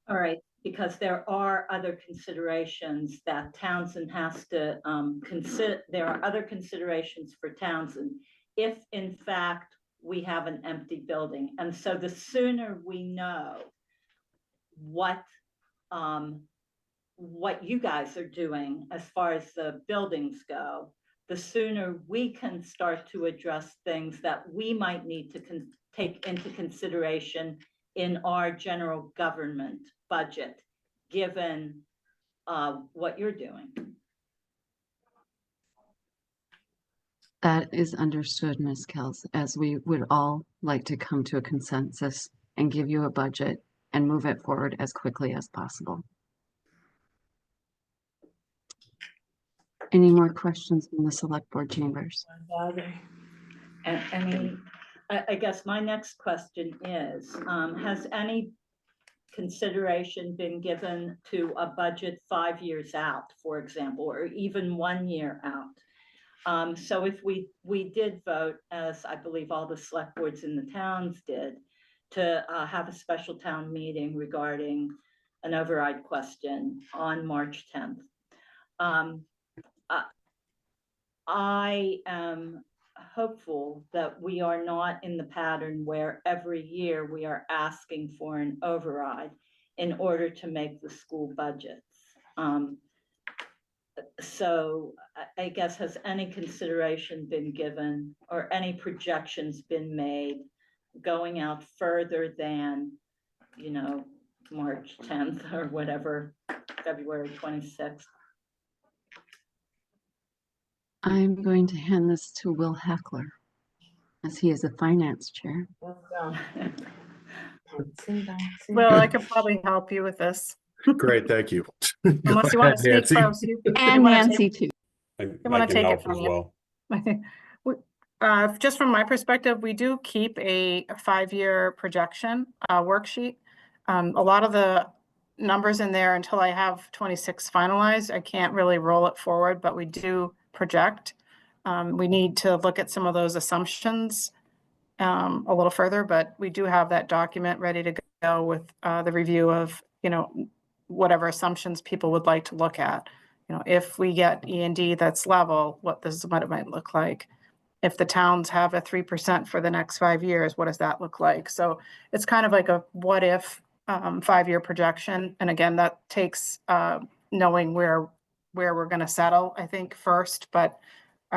All right, because there are other considerations that Townsend has to consider. There are other considerations for Townsend if in fact we have an empty building. And so the sooner we know what you guys are doing as far as the buildings go, the sooner we can start to address things that we might need to take into consideration in our general government budget, given what you're doing. That is understood, Ms. Kells, as we would all like to come to a consensus and give you a budget and move it forward as quickly as possible. Any more questions from the select board chambers? And I guess my next question is, has any consideration been given to a budget 5 years out, for example, or even 1 year out? So if we did vote, as I believe all the select boards in the towns did, to have a special town meeting regarding an override question on March 10th. I am hopeful that we are not in the pattern where every year we are asking for an override in order to make the school budgets. So I guess, has any consideration been given or any projections been made going out further than, you know, March 10th or whatever, February 26th? I'm going to hand this to Will Heckler, as he is the finance chair. Well, I could probably help you with this. Great, thank you. Unless you want to speak Nancy. first. And Nancy too. I wanna can take it help from as you. well. Just from my perspective, we do keep a 5-year projection worksheet. A lot of the numbers in there, until I have 26 finalized, I can't really roll it forward, but we do project. We need to look at some of those assumptions a little further, but we do have that document ready to go with the review of, you know, whatever assumptions people would like to look at. You know, if we get E&D that's level, what it might look like. If the towns have a 3% for the next 5 years, what does that look like? So it's kind of like a what if 5-year projection. And again, that takes knowing where we're going to settle, I think, first, but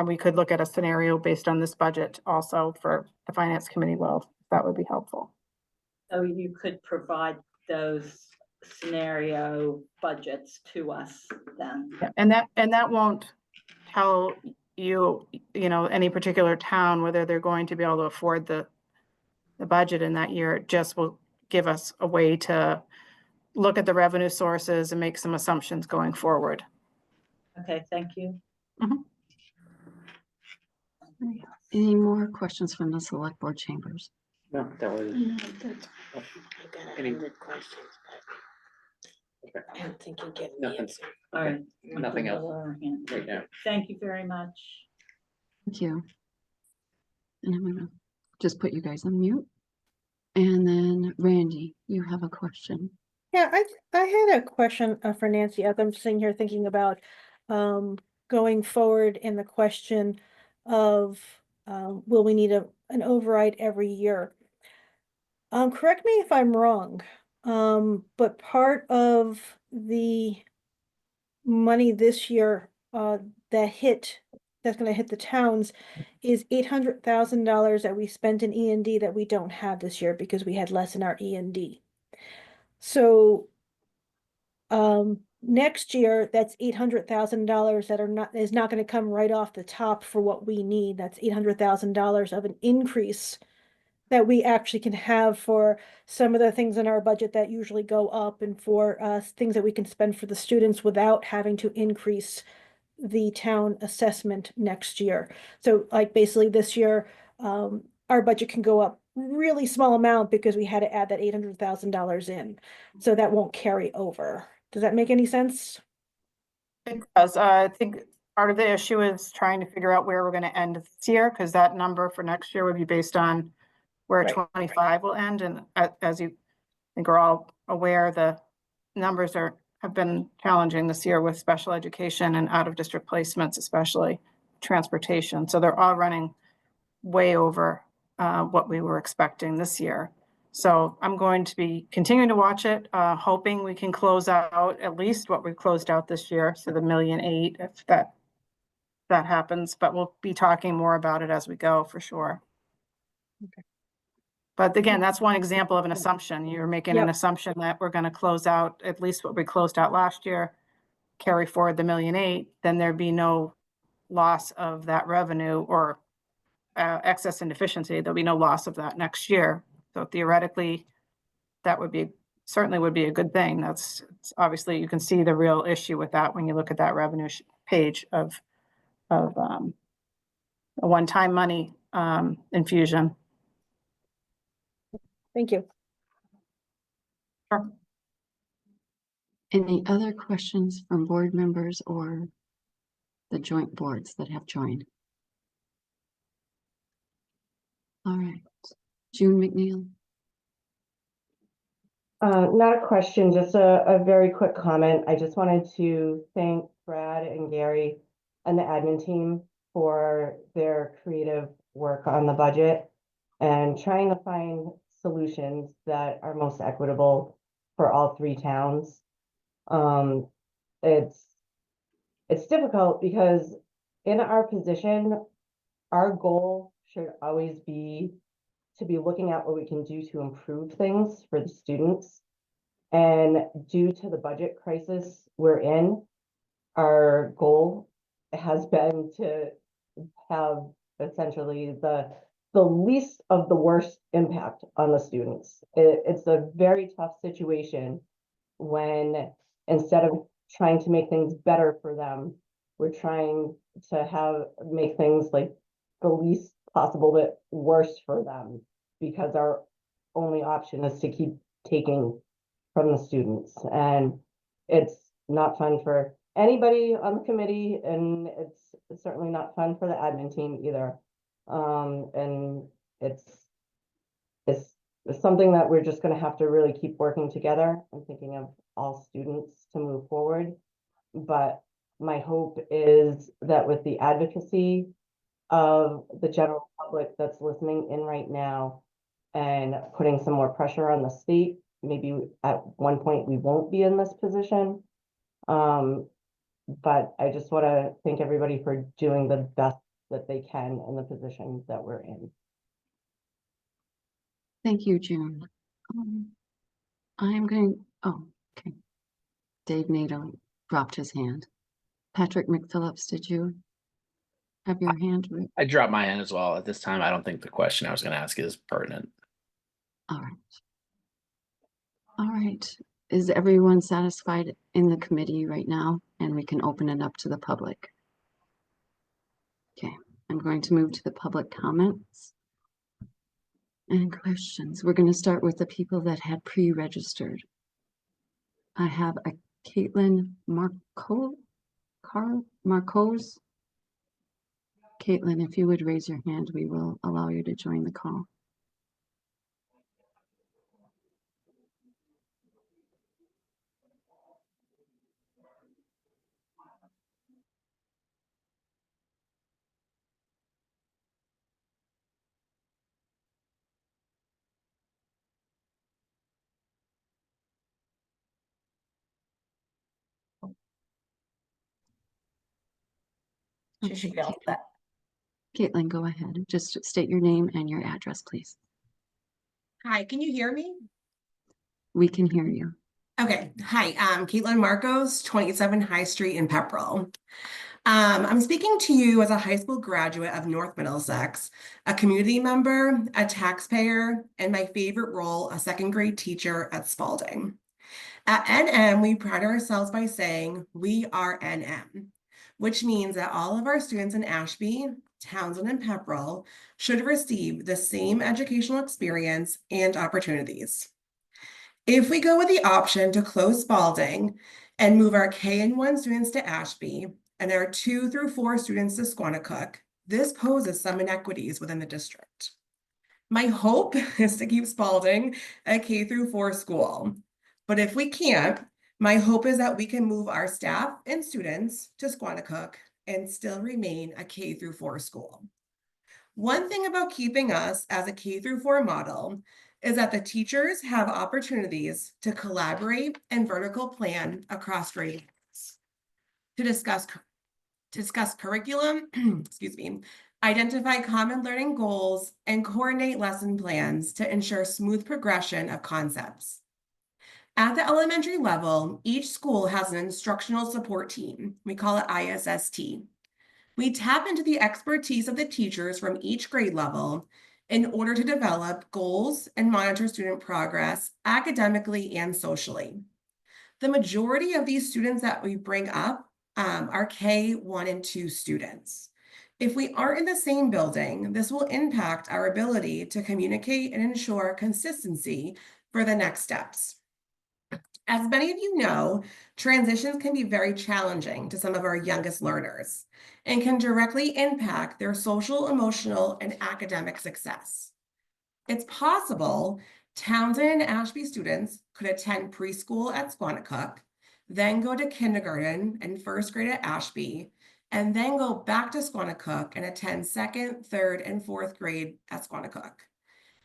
we could look at a scenario based on this budget also for the finance committee. Well, that would be helpful. So you could provide those scenario budgets to us then? Yeah, and that won't tell you, you know, any particular town whether they're going to be able to afford the budget in that year. It just will give us a way to look at the revenue sources and make some assumptions going forward. Okay, thank you. Any more questions from the select board chambers? No, that was. Any questions, okay. I don't think you get Nothing. answer. All right. Nothing else right now. Thank you very much. Thank you. And I'm gonna just put you guys on mute. And then Randy, you have a question. Yeah, I had a question for Nancy as I'm sitting here thinking about going forward in the question of will we need an override every year? Correct me if I'm wrong, but part of the money this year that's going to hit the towns is $800,000 that we spent in E&D that we don't have this year because we had less in our E&D. So next year, that's $800,000 that is not going to come right off the top for what we need. That's $800,000 of an increase that we actually can have for some of the things in our budget that usually go up, and for things that we can spend for the students without having to increase the town assessment next year. So like basically this year, our budget can go up really small amount because we had to add that $800,000 in. So that won't carry over. Does that make any sense? It does. I think part of the issue is trying to figure out where we're going to end this year, because that number for next year would be based on where Right. 25 will end. And as you think we're all aware, the numbers have been challenging this year with special education and out of district placements, especially transportation. So they're all running way over what we were expecting this year. So I'm going to be continuing to watch it, hoping we can close out at least what we closed out this year. So the $1.8 million, if that happens, but we'll be talking more about it as we go for sure. Okay. But again, that's one example of an assumption. You're making an assumption that we're going to close out at least what we closed out last year, carry forward the $1.8 million, then there'd be no loss of that revenue or excess and deficiency. There'll be no loss of that next year. So theoretically, that certainly would be a good thing. It's obviously, you can see the real issue with that when you look at that revenue page of a one-time money infusion. Thank you. Sure. Any other questions from board members or the joint boards that have joined. All right, June McNeil. Not a question, just a very quick comment. I just wanted to thank Brad and Gary and the admin team for their creative work on the budget and trying to find solutions that are most equitable for all three towns. It's difficult because in our position, our goal should always be to be looking at what we can do to improve things for the students. And due to the budget crisis we're in, our goal has been to have essentially the least of the worst impact on the students. It's a very tough situation when instead of trying to make things better for them, we're trying to make things like the least possible bit worse for them, because our only option is to keep taking from the students. And it's not fun for anybody on the committee, and it's certainly not fun for the admin team either. And it's something that we're just going to have to really keep working together and thinking of all students to move forward. But my hope is that with the advocacy of the general public that's listening in right now and putting some more pressure on the state, maybe at one point we won't be in this position. But I just want to thank everybody for doing the best that they can in the position that we're in. Thank you, June. I'm going, oh, okay. Dave Nato dropped his hand. Patrick McPhillips, did you have your hand? I dropped my hand as well. At this time, I don't think the question I was going to ask is pertinent. All right. All right. Is everyone satisfied in the committee right now? And we can open it up to the public. Okay, I'm going to move to the public comments and questions. We're going to start with the people that had pre-registered. I have a Caitlin Marcos. Caitlin, if you would raise your hand, we will allow you to join the call. She should be all set. Caitlin, go ahead. Just state your name and your address, please. Hi, can you hear me? We can hear you. Okay. Hi, I'm Caitlin Marcos, 27 High Street in Pepperell. I'm speaking to you as a high school graduate of North Middlesex, a community member, a taxpayer, and my favorite role, a second grade teacher at Spalding. At NM, we pride ourselves by saying we are NM, which means that all of our students in Ashby, Townsend, and Pepperell should receive the same educational experience and opportunities. If we go with the option to close Spalding and move our K and 1 students to Ashby and our 2 through 4 students to Squanicook, this poses some inequities within the district. My hope is to keep Spalding a K through 4 school, but if we can't, my hope is that we can move our staff and students to Squanicook and still remain a K through 4 school. One thing about keeping us as a K through 4 model is that the teachers have opportunities to collaborate and vertical plan across grades to discuss curriculum, excuse me, identify common learning goals, and coordinate lesson plans to ensure smooth progression of concepts. At the elementary level, each school has an instructional support team. We call it ISST. We tap into the expertise of the teachers from each grade level in order to develop goals and monitor student progress academically and socially. The majority of these students that we bring up are K1 and 2 students. If we aren't in the same building, this will impact our ability to communicate and ensure consistency for the next steps. As many of you know, transitions can be very challenging to some of our youngest learners and can directly impact their social, emotional, and academic success. It's possible Townsend and Ashby students could attend preschool at Squanicook, then go to kindergarten and first grade at Ashby, and then go back to Squanicook and attend second, third, and fourth grade at Squanicook.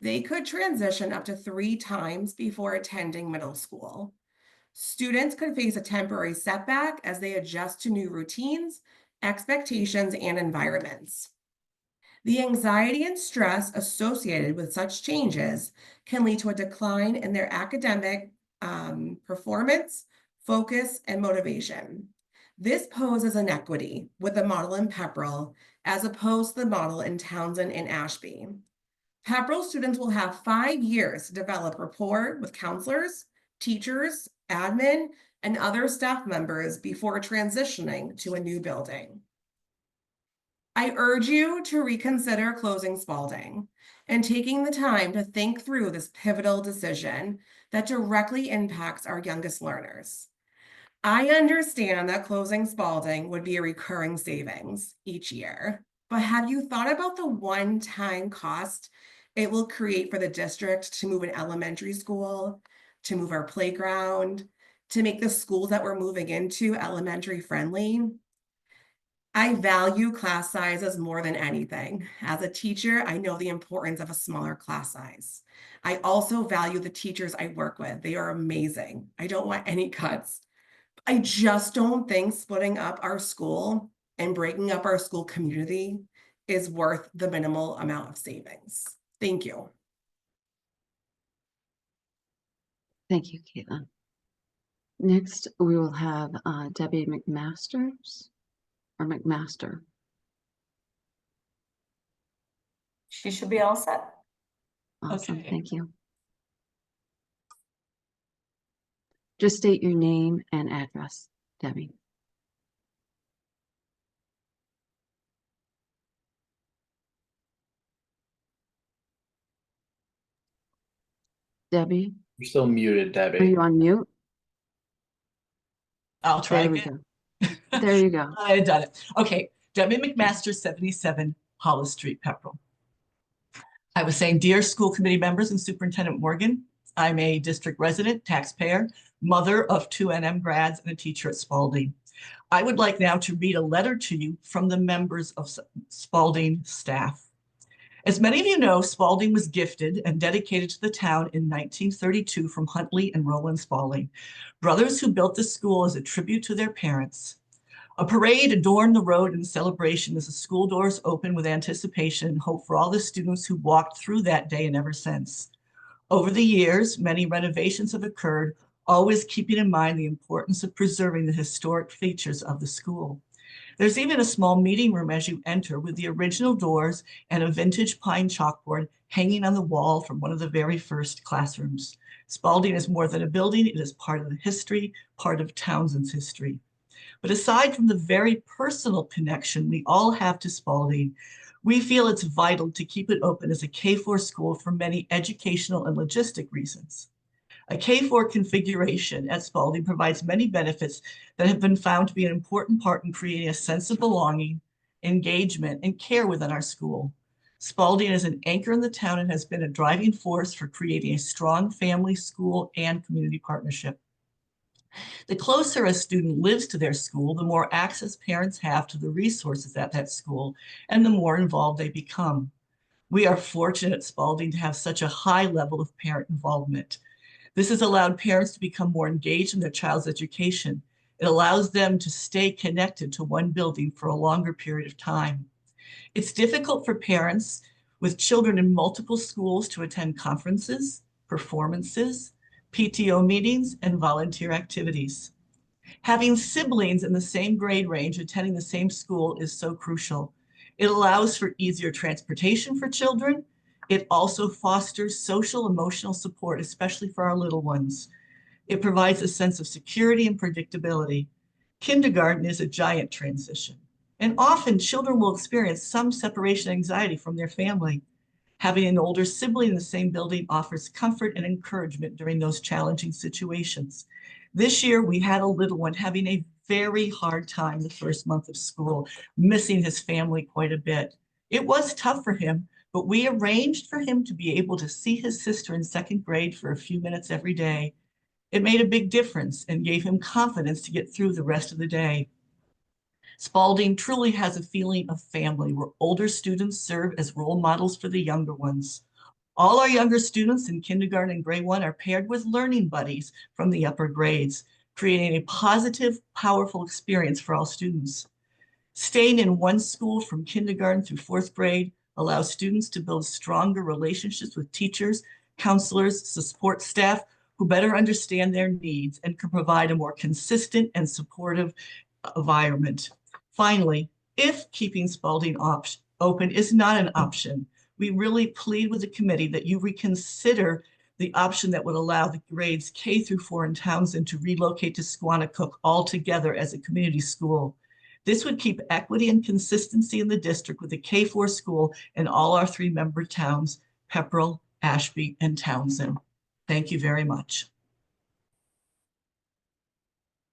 They could transition up to 3 times before attending middle school. Students could face a temporary setback as they adjust to new routines, expectations, and environments. The anxiety and stress associated with such changes can lead to a decline in their academic performance, focus, and motivation. This poses inequity with the model in Pepperell as opposed to the model in Townsend and Ashby. Pepperell students will have 5 years to develop rapport with counselors, teachers, admin, and other staff members before transitioning to a new building. I urge you to reconsider closing Spalding and taking the time to think through this pivotal decision that directly impacts our youngest learners. I understand that closing Spalding would be a recurring savings each year, but have you thought about the one-time cost it will create for the district to move an elementary school, to move our playground, to make the schools that we're moving into elementary friendly? I value class sizes more than anything. As a teacher, I know the importance of a smaller class size. I also value the teachers I work with. They are amazing. I don't want any cuts. I just don't think splitting up our school and breaking up our school community is worth the minimal amount of savings. Thank you. Thank you, Caitlin. Next, we will have Debbie McMaster. She should be all set. Awesome, Okay. thank you. Just state your name and address, Debbie. Debbie, You're still muted, are Debbie. you on mute? I'll try There we again. go. There you go. I had done it. Okay, Debbie McMaster, 77 Hollis Street, Pepperell. I was saying, dear school committee members and Superintendent Morgan, I'm a district resident, taxpayer, mother of 2 NM grads and a teacher at Spalding. I would like now to read a letter to you from the members of Spalding staff. As many of you know, Spalding was gifted and dedicated to the town in 1932 from Huntley and Roland Spalding, brothers who built the school as a tribute to their parents. A parade adorned the road in celebration as the school doors opened with anticipation and hope for all the students who walked through that day and ever since. Over the years, many renovations have occurred, always keeping in mind the importance of preserving the historic features of the school. There's even a small meeting room as you enter with the original doors and a vintage pine chalkboard hanging on the wall from one of the very first classrooms. Spalding is more than a building, it is part of the history, part of Townsend's history. But aside from the very personal connection we all have to Spalding, we feel it's vital to keep it open as a K-4 school for many educational and logistic reasons. A K-4 configuration at Spalding provides many benefits that have been found to be an important part in creating a sense of belonging, engagement, and care within our school. Spalding is an anchor in the town and has been a driving force for creating a strong family, school, and community partnership. The closer a student lives to their school, the more access parents have to the resources at that school, and the more involved they become. We are fortunate at Spalding to have such a high level of parent involvement. This has allowed parents to become more engaged in their child's education. It allows them to stay connected to one building for a longer period of time. It's difficult for parents with children in multiple schools to attend conferences, performances, PTO meetings, and volunteer activities. Having siblings in the same grade range attending the same school is so crucial. It allows for easier transportation for children. It also fosters social emotional support, especially for our little ones. It provides a sense of security and predictability. Kindergarten is a giant transition, and often children will experience some separation anxiety from their family. Having an older sibling in the same building offers comfort and encouragement during those challenging situations. This year, we had a little one having a very hard time the first month of school, missing his family quite a bit. It was tough for him, but we arranged for him to be able to see his sister in second grade for a few minutes every day. It made a big difference and gave him confidence to get through the rest of the day. Spalding truly has a feeling of family where older students serve as role models for the younger ones. All our younger students in kindergarten and grade 1 are paired with learning buddies from the upper grades, creating a positive, powerful experience for all students. Staying in one school from kindergarten through 4th grade allows students to build stronger relationships with teachers, counselors, support staff who better understand their needs and can provide a more consistent and supportive environment. Finally, if keeping Spalding open is not an option, we really plead with the committee that you reconsider the option that would allow the grades K through 4 in Townsend to relocate to Squanicook altogether as a community school. This would keep equity and consistency in the district with the K-4 school in all our 3 member towns, Pepperell, Ashby, and Townsend. Thank you very much.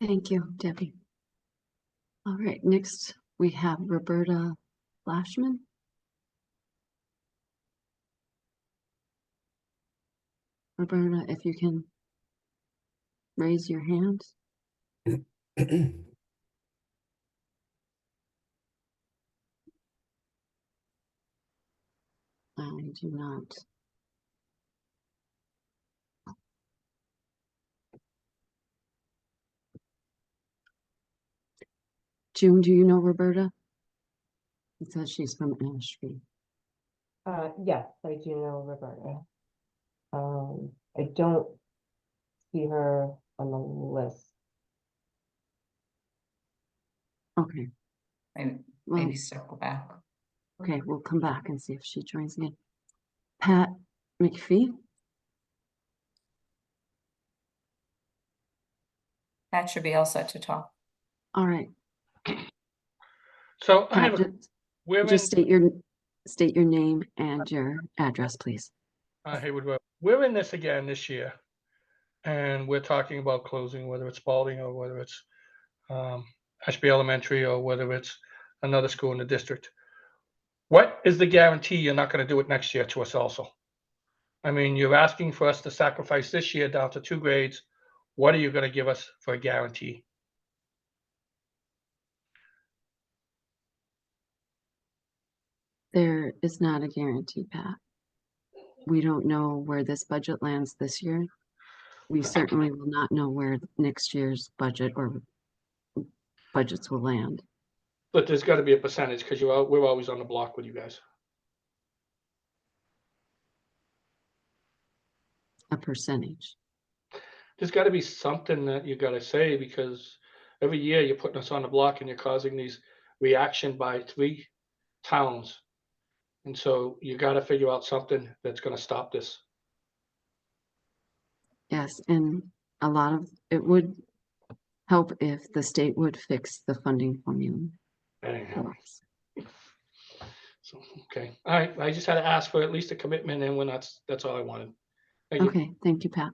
Thank you, Debbie. All right, next we have Roberta Flashman. Roberta, if you can raise your hand. I do not. June, do you know Roberta? It says she's from Ashby. Yes, I do know Roberta. I don't see her on the list. Okay. Maybe circle back. Okay, we'll come back and see if she joins again. Pat McPhee. That should be all set to talk. All right. So I Pat, have just state your name and your address, please. Haywood, we're in this again this year, and we're talking about closing, whether it's Spalding or whether it's Ashby Elementary or whether it's another school in the district. What is the guarantee you're not going to do it next year to us also? I mean, you're asking for us to sacrifice this year down to 2 grades. What are you going to give us for a guarantee? There is not a guarantee, Pat. We don't know where this budget lands this year. We certainly will not know where next year's budget or budgets will land. But there's got to be a percentage because we're always on the block with you guys. A percentage. There's got to be something that you got to say, because every year you're putting us on the block and you're causing these reaction by 3 towns. And so you got to figure out something that's going to stop this. Yes, and a lot of it would help if the state would fix the funding formula. So, okay. All right. I just had to ask for at least a commitment, and when that's all I wanted. Thank you. Okay, thank you, Pat.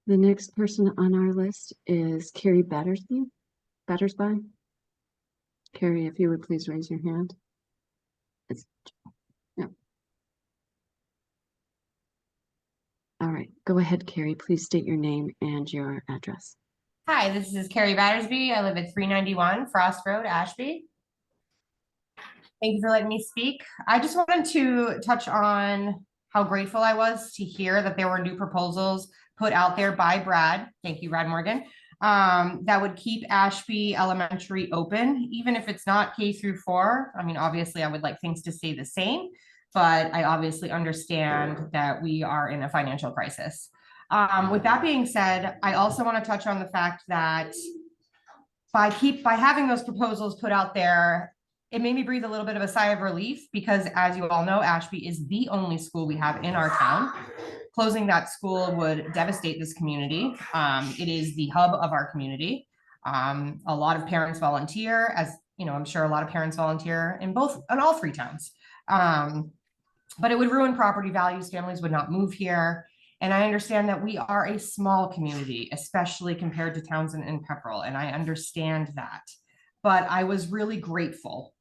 The next person on our list is Carrie Battersby. Carrie, if you would please raise your hand. Yeah. All right, go ahead, Carrie. Please state your name and your address. Hi, this is Carrie Battersby. I live at 391 Frost Road, Ashby. Thank you for letting me speak. I just wanted to touch on how grateful I was to hear that there were new proposals put out there by Brad. Thank you, Brad Morgan. That would keep Ashby Elementary open, even if it's not K through 4. I mean, obviously I would like things to stay the same, but I obviously understand that we are in a financial crisis. With that being said, I also want to touch on the fact that by having those proposals put out there, it made me breathe a little bit of a sigh of relief, because as you all know, Ashby is the only school we have in our town. Closing that school would devastate this community. It is the hub of our community. A lot of parents volunteer, as you know, I'm sure a lot of parents volunteer in all 3 towns. But it would ruin property values. Families would not move here. And I understand that we are a small community, especially compared to Townsend and Pepperell, and I understand that. But I was really grateful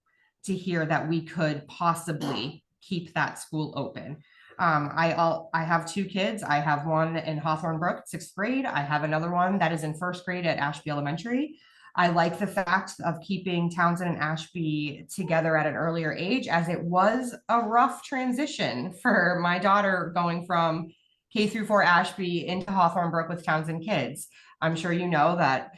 to hear that we could possibly keep that school open. I have two kids. I have one in Hawthorne Brook, 6th grade. I have another one that is in 1st grade at Ashby Elementary. I like the fact of keeping Townsend and Ashby together at an earlier age, as it was a rough transition for my daughter going from K-4 Ashby into Hawthorne Brook with Townsend kids. I'm sure you know that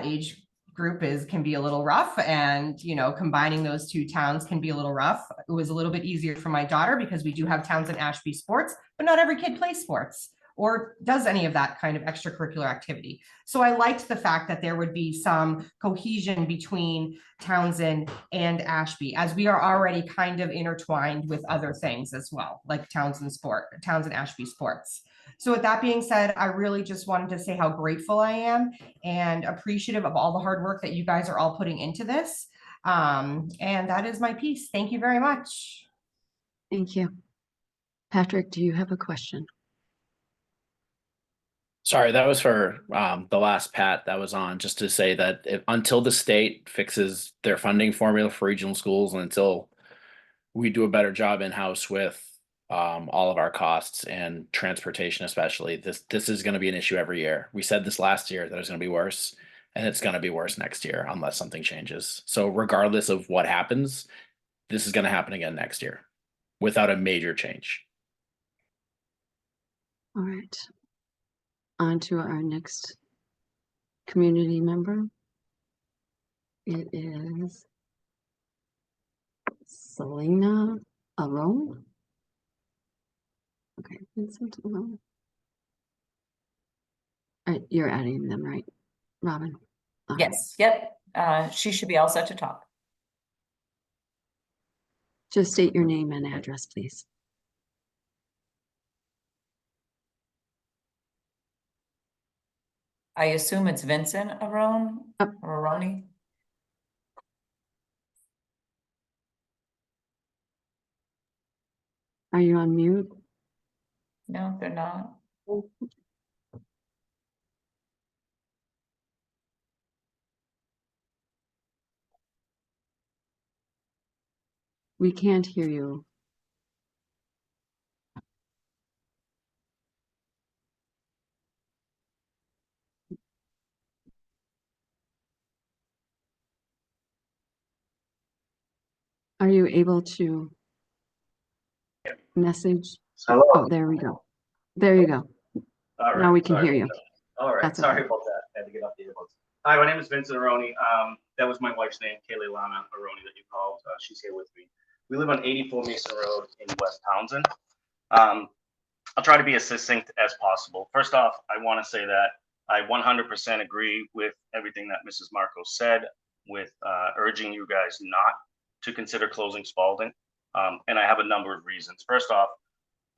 age group can be a little rough, and combining those two towns can be a little rough. It was a little bit easier for my daughter because we do have Townsend Ashby sports, but not every kid plays sports or does any of that kind of extracurricular activity. So I liked the fact that there would be some cohesion between Townsend and Ashby, as we are already kind of intertwined with other things as well, like Townsend Ashby sports. So with that being said, I really just wanted to say how grateful I am and appreciative of all the hard work that you guys are all putting into this. And that is my piece. Thank you very much. Thank you. Patrick, do you have a question? Sorry, that was for the last Pat that was on, just to say that until the state fixes their funding formula for regional schools and until we do a better job in-house with all of our costs and transportation, especially, this is going to be an issue every year. We said this last year that it was going to be worse, and it's going to be worse next year unless something changes. So regardless of what happens, this is going to happen again next year without a major change. All right. On to our next community member. It is Selena Arone. Okay, Vincent Arone. All right, you're adding them, right, Robin? Yes, yep. She should be all set to talk. Just state your name and address, please. I assume it's Vincent Arone or Aroni. Are you on mute? No, they're not. We can't hear you. Are you able to message? Hello. Oh, there we go. There you go. All right. Now we can Sorry hear you. about that. All right. That's Sorry okay. about that. I had to get off the earbuds. Hi, my name is Vincent Aroni. That was my wife's name, Kaylee Lana Aroni, that you called. She's here with me. We live on 84 Mason Road in West Townsend. I'll try to be as succinct as possible. First off, I want to say that I 100% agree with everything that Mrs. Marcos said, with urging you guys not to consider closing Spalding. And I have a number of reasons. First off,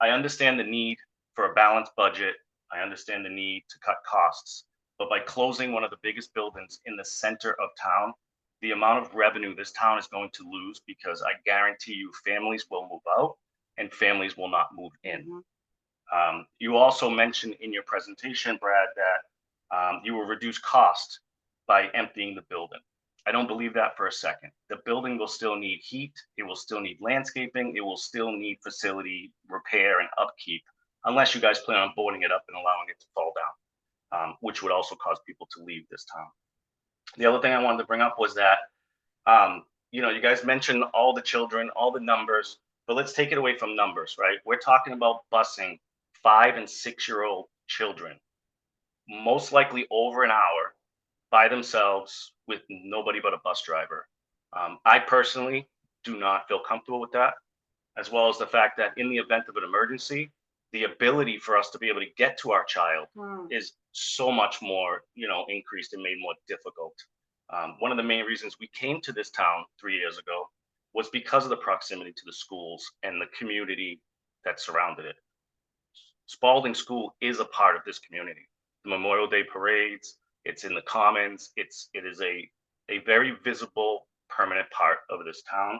I understand the need for a balanced budget. I understand the need to cut costs. But by closing one of the biggest buildings in the center of town, the amount of revenue this town is going to lose, because I guarantee you families will move out and families will not move in. You also mentioned in your presentation, Brad, that you will reduce cost by emptying the building. I don't believe that for a second. The building will still need heat. It will still need landscaping. It will still need facility repair and upkeep, unless you guys plan on boarding it up and allowing it to fall down, which would also cause people to leave this town. The other thing I wanted to bring up was that, you guys mentioned all the children, all the numbers, but let's take it away from numbers, right? We're talking about busing 5- and 6-year-old children, most likely over an hour by themselves with nobody but a bus driver. I personally do not feel comfortable with that, as well as the fact that in the event of an emergency, the ability for us to be able to get to our child is so much more, increased and made more difficult. One of the main reasons we came to this town 3 years ago was because of the proximity to the schools and the community that surrounded it. Spalding School is a part of this community. The Memorial Day parades, it's in the commons, it is a very visible, permanent part of this town.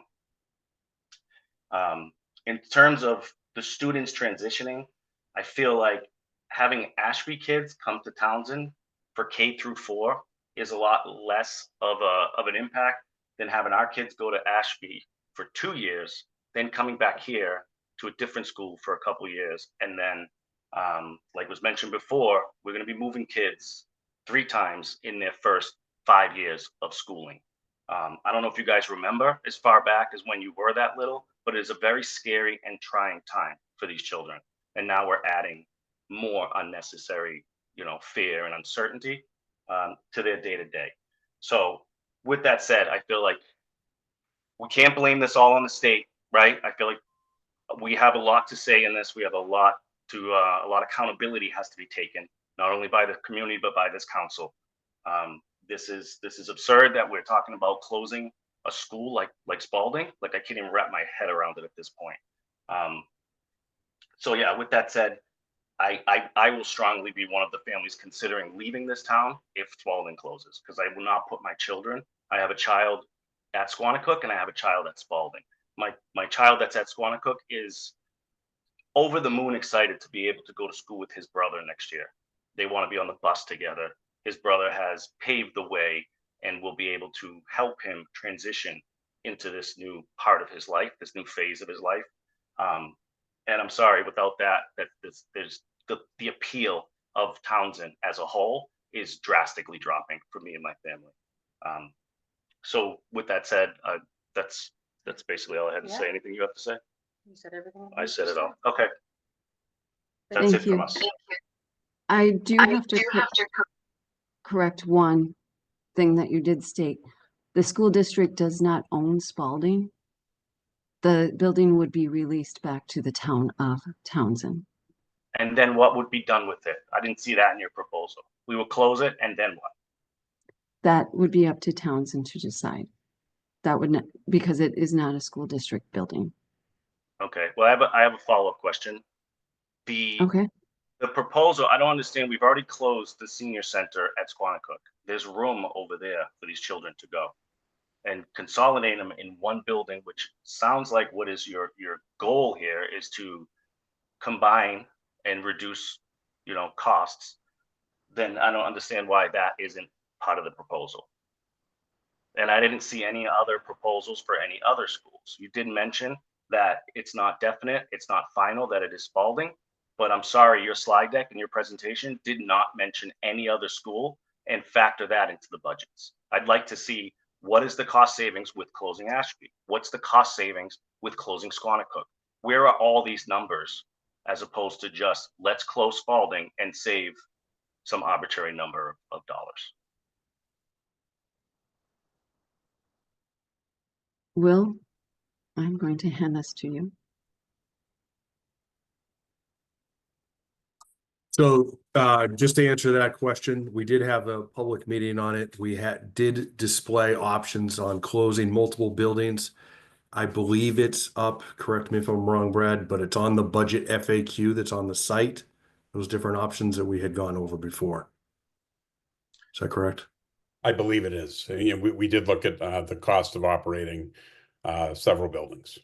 In terms of the students transitioning, I feel like having Ashby kids come to Townsend for K through 4 is a lot less of an impact than having our kids go to Ashby for 2 years, then coming back here to a different school for a couple years. And then, like was mentioned before, we're going to be moving kids 3 times in their first 5 years of schooling. I don't know if you guys remember as far back as when you were that little, but it is a very scary and trying time for these children. And now we're adding more unnecessary, fear and uncertainty to their day-to-day. So with that said, I feel like we can't blame this all on the state, right? I feel like we have a lot to say in this. We have a lot of accountability has to be taken, not only by the community, but by this council. This is absurd that we're talking about closing a school like Spalding. Like, I can't even wrap my head around it at this point. So yeah, with that said, I will strongly be one of the families considering leaving this town if Spalding closes, because I will not put my children. I have a child at Squanicook and I have a child at Spalding. My child that's at Squanicook is over the moon excited to be able to go to school with his brother next year. They want to be on the bus together. His brother has paved the way and will be able to help him transition into this new part of his life, this new phase of his life. And I'm sorry, without that there's the appeal of Townsend as a whole is drastically dropping for me and my family. So with that said, that's basically all I had to say. Anything you have to say? You said everything. I said it all. Okay. That's Thank it from you. us. I do have to correct one thing that you did state. The school district does not own Spalding. The building would be released back to the town of Townsend. And then what would be done with it? I didn't see that in your proposal. We will close it, and then what? That would be up to Townsend to decide. That would not, because it is not a school district building. Okay. Well, I have a follow-up question. The proposal, I don't understand. We've already closed the senior center at Squanicook. There's room over there for these children to go, and consolidate them in one building, which sounds like what is your goal here is to combine and reduce, costs. Then I don't understand why that isn't part of the proposal. And I didn't see any other proposals for any other schools. You did mention that it's not definite, it's not final, that it is Spalding, but I'm sorry, your slide deck and your presentation did not mention any other school and factor that into the budgets. I'd like to see what is the cost savings with closing Ashby? What's the cost savings with closing Squanicook? Where are all these numbers, as opposed to just let's close Spalding and save some arbitrary number of dollars? Will, I'm going to hand this to you. So just to answer that question, we did have a public meeting on it. We did display options on closing multiple buildings. I believe it's up, correct me if I'm wrong, Brad, but it's on the budget FAQ that's on the site. Those different options that we had gone over before. Is that correct? I believe it is. We did look at the cost of operating several buildings.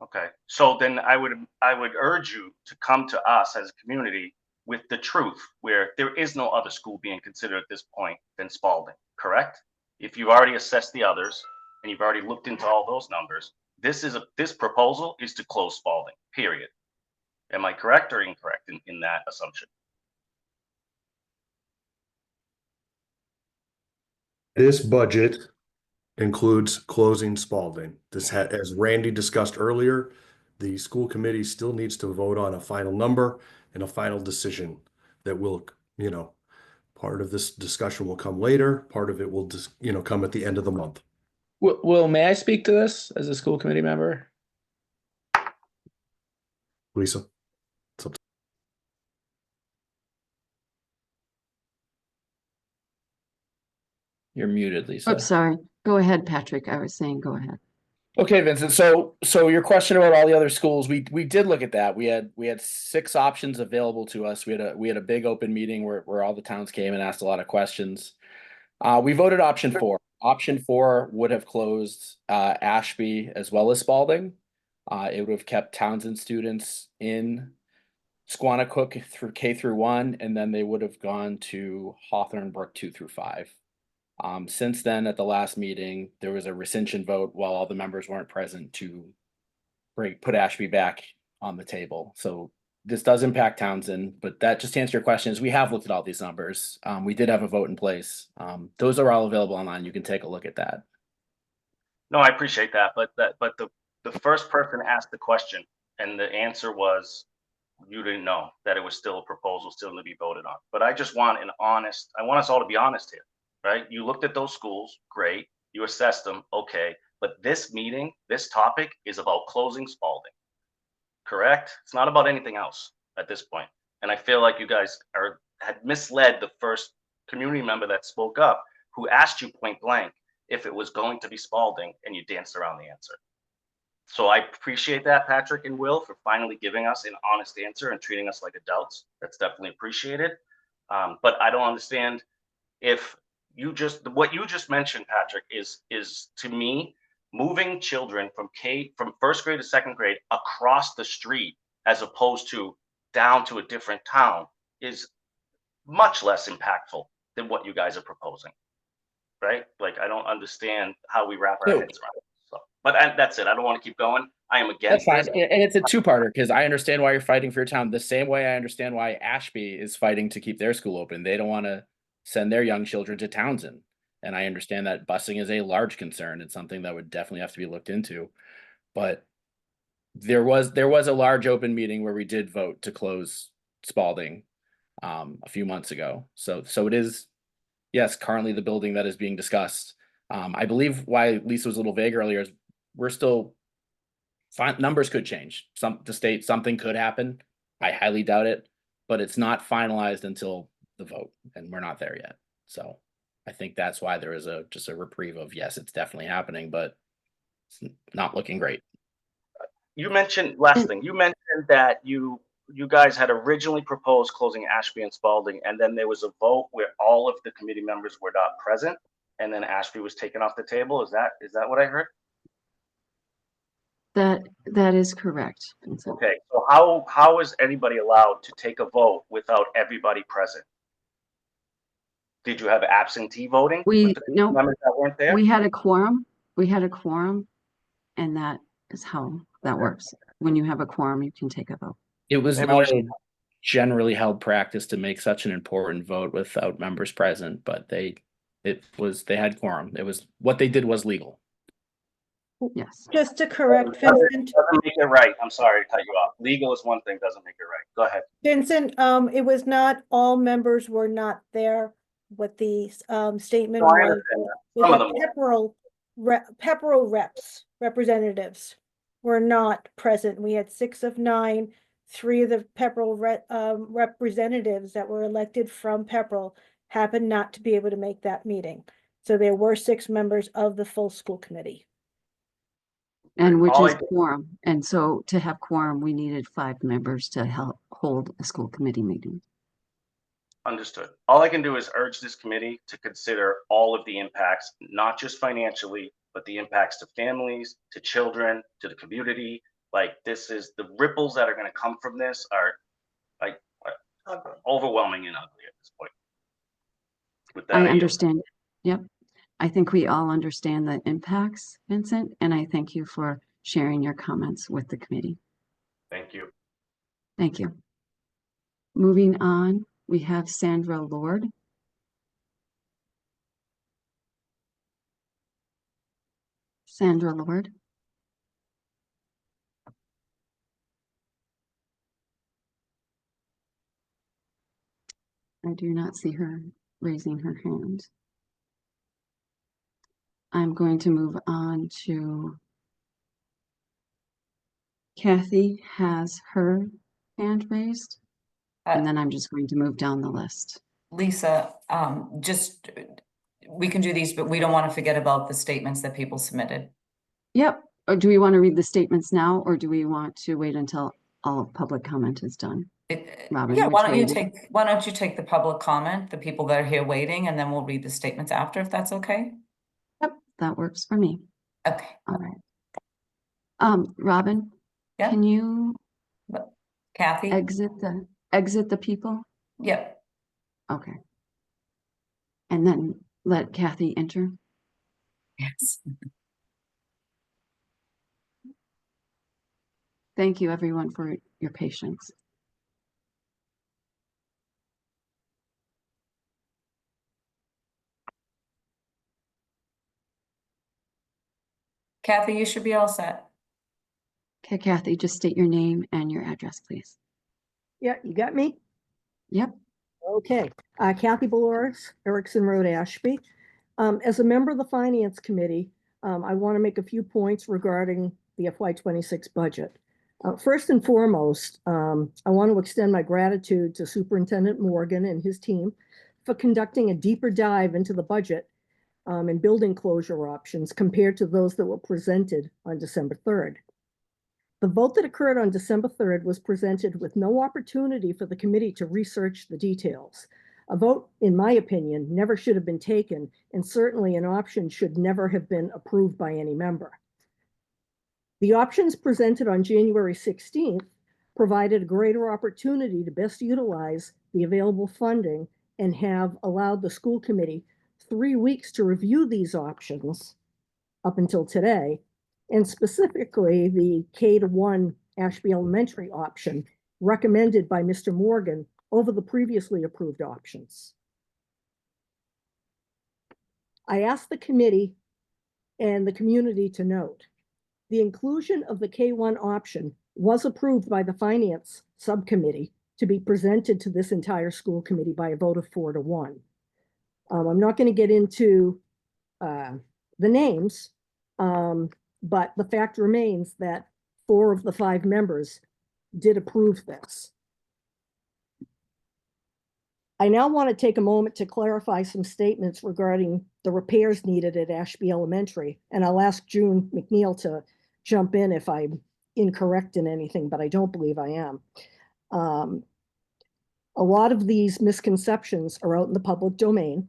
Okay, so then I would urge you to come to us as a community with the truth, where there is no other school being considered at this point than Spalding, correct? If you've already assessed the others and you've already looked into all those numbers, this proposal is to close Spalding, period. Am I correct or incorrect in that assumption? This budget includes closing Spalding. As Randy discussed earlier, the school committee still needs to vote on a final number and a final decision that will, part of this discussion will come later. Part of it will just, come at the end of the month. Will, may I speak to this as a school committee member? Lisa. You're muted, Lisa. Oops, sorry. Go ahead, Patrick. I was saying go ahead. Okay, Vincent. So your question about all the other schools, we did look at that. We had 6 options available to us. We had a big open meeting where all the towns came and asked a lot of questions. We voted option 4. Option 4 would have closed Ashby as well as Spalding. It would have kept Townsend students in Squanicook through K through 1, and then they would have gone to Hawthorne Brook 2 through 5. Since then, at the last meeting, there was a rescission vote while all the members weren't present to put Ashby back on the table. So this does impact Townsend, but that, just to answer your questions, we have looked at all these numbers. We did have a vote in place. Those are all available online. You can take a look at that. No, I appreciate that, but the first person asked the question, and the answer was you didn't know that it was still a proposal, still to be voted on. But I just want I want us all to be honest here, right? You looked at those schools, great. You assessed them, okay. But this meeting, this topic is about closing Spalding, correct? It's not about anything else at this point. And I feel like you guys had misled the first community member that spoke up, who asked you point blank if it was going to be Spalding, and you danced around the answer. So I appreciate that, Patrick and Will, for finally giving us an honest answer and treating us like adults. That's definitely appreciated. But I don't understand if what you just mentioned, Patrick, is to me, moving children from first grade to second grade across the street, as opposed to down to a different town, is much less impactful than what you guys are proposing, right? Like, I don't understand how we wrap our heads around it. So, but that's it. I don't want to keep going. I am against That's this. fine. And it's a two-parter, because I understand why you're fighting for your town the same way I understand why Ashby is fighting to keep their school open. They don't want to send their young children to Townsend. And I understand that busing is a large concern. It's something that would definitely have to be looked into. But there was a large open meeting where we did vote to close Spalding a few months ago. So it is, yes, currently the building that is being discussed. I believe why Lisa was a little vague earlier is we're still numbers could change. To state something could happen. I highly doubt it, but it's not finalized until the vote, and we're not there yet. So I think that's why there is just a reprieve of, yes, it's definitely happening, but it's not looking great. You mentioned, last thing, you mentioned that you guys had originally proposed closing Ashby and Spalding, and then there was a vote where all of the committee members were not present, and then Ashby was taken off the table. Is that what I heard? That is correct. Okay, so how is anybody allowed to take a vote without everybody present? Did you have absentee voting? No, members that weren't there? we had a quorum. And that is how that works. When you have a quorum, you can take a vote. It was not a generally held practice to make such an important vote without members present, but they had quorum. It was, what they did was legal. Yes. Just to correct Vincent. Doesn't make it right. I'm sorry to cut you off. Legal is one thing, doesn't make it right. Go ahead. Vincent, it was not all members were not there. What the statement No, I was. understand that. We Some of had Pepperell representatives were not present. We had 6 of 9. 3 of the Pepperell representatives that were elected from Pepperell happened not to be able to make that meeting. So there were 6 members of the full school committee. And which is quorum. And so to have quorum, we needed 5 members to help hold a school committee meeting. Understood. All I can do is urge this committee to consider all of the impacts, not just financially, but the impacts to families, to children, to the community. Like, this is the ripples that are going to come from this are like overwhelming and ugly at this point. With that, I understand. Yep. I think we all understand the impacts, Vincent, and I thank you for sharing your comments with the committee. Thank you. Thank you. Moving on, we have Sandra Lord. Sandra Lord. I do not see her raising her hand. I'm going to move on to Kathy has her hand raised, and then I'm just going to move down the list. Lisa, we can do these, but we don't want to forget about the statements that people submitted. Yep. Or do we want to read the statements now, or do we want to wait until all public comment is done? Robin, Yeah, why don't you take the public comment, the people that are here waiting, and then we'll read the statements after, if that's okay? Yep, that works for me. Okay. All right. Robin, Yeah. Can you Kathy? exit the people? Yep. Okay. And then let Kathy enter. Yes. Thank you, everyone, for your patience. Kathy, you should be all set. Okay, Kathy, just state your name and your address, please. Yeah, you got me? Yep. Okay. Kathy Belores, Erickson Road, Ashby. As a member of the Finance Committee, I want to make a few points regarding the FY26 budget. First and foremost, I want to extend my gratitude to Superintendent Morgan and his team for conducting a deeper dive into the budget and building closure options compared to those that were presented on December 3rd. The vote that occurred on December 3rd was presented with no opportunity for the committee to research the details. A vote, in my opinion, never should have been taken, and certainly an option should never have been approved by any member. The options presented on January 16th provided a greater opportunity to best utilize the available funding and have allowed the school committee 3 weeks to review these options up until today, and specifically the K-1 Ashby Elementary option recommended by Mr. Morgan over the previously approved options. I asked the committee and the community to note, the inclusion of the K-1 option was approved by the Finance Subcommittee to be presented to this entire school committee by a vote of 4-1. I'm not going to get into the names, but the fact remains that 4 of the 5 members did approve this. I now want to take a moment to clarify some statements regarding the repairs needed at Ashby Elementary, and I'll ask June McNeil to jump in if I'm incorrect in anything, but I don't believe I am. A lot of these misconceptions are out in the public domain.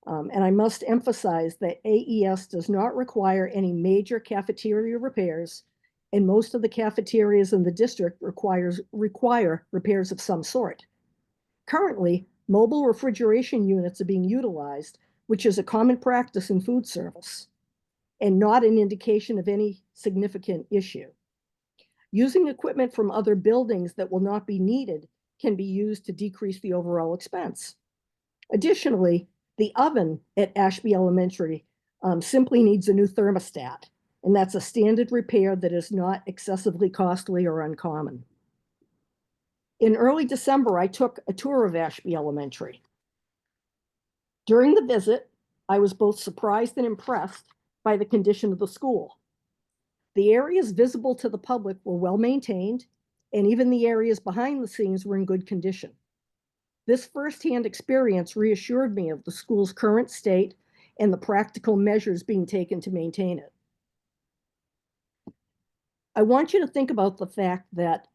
And I must emphasize that AES does not require any major cafeteria repairs, and most of the cafeterias in the district require repairs of some sort. Currently, mobile refrigeration units are being utilized, which is a common practice in food service, and not an indication of any significant issue. Using equipment from other buildings that will not be needed can be used to decrease the overall expense. Additionally, the oven at Ashby Elementary simply needs a new thermostat, and that's a standard repair that is not excessively costly or uncommon. In early December, I took a tour of Ashby Elementary. During the visit, I was both surprised and impressed by the condition of the school. The areas visible to the public were well maintained, and even the areas behind the scenes were in good condition. This firsthand experience reassured me of the school's current state and the practical measures being taken to maintain it. I want you to think about the fact that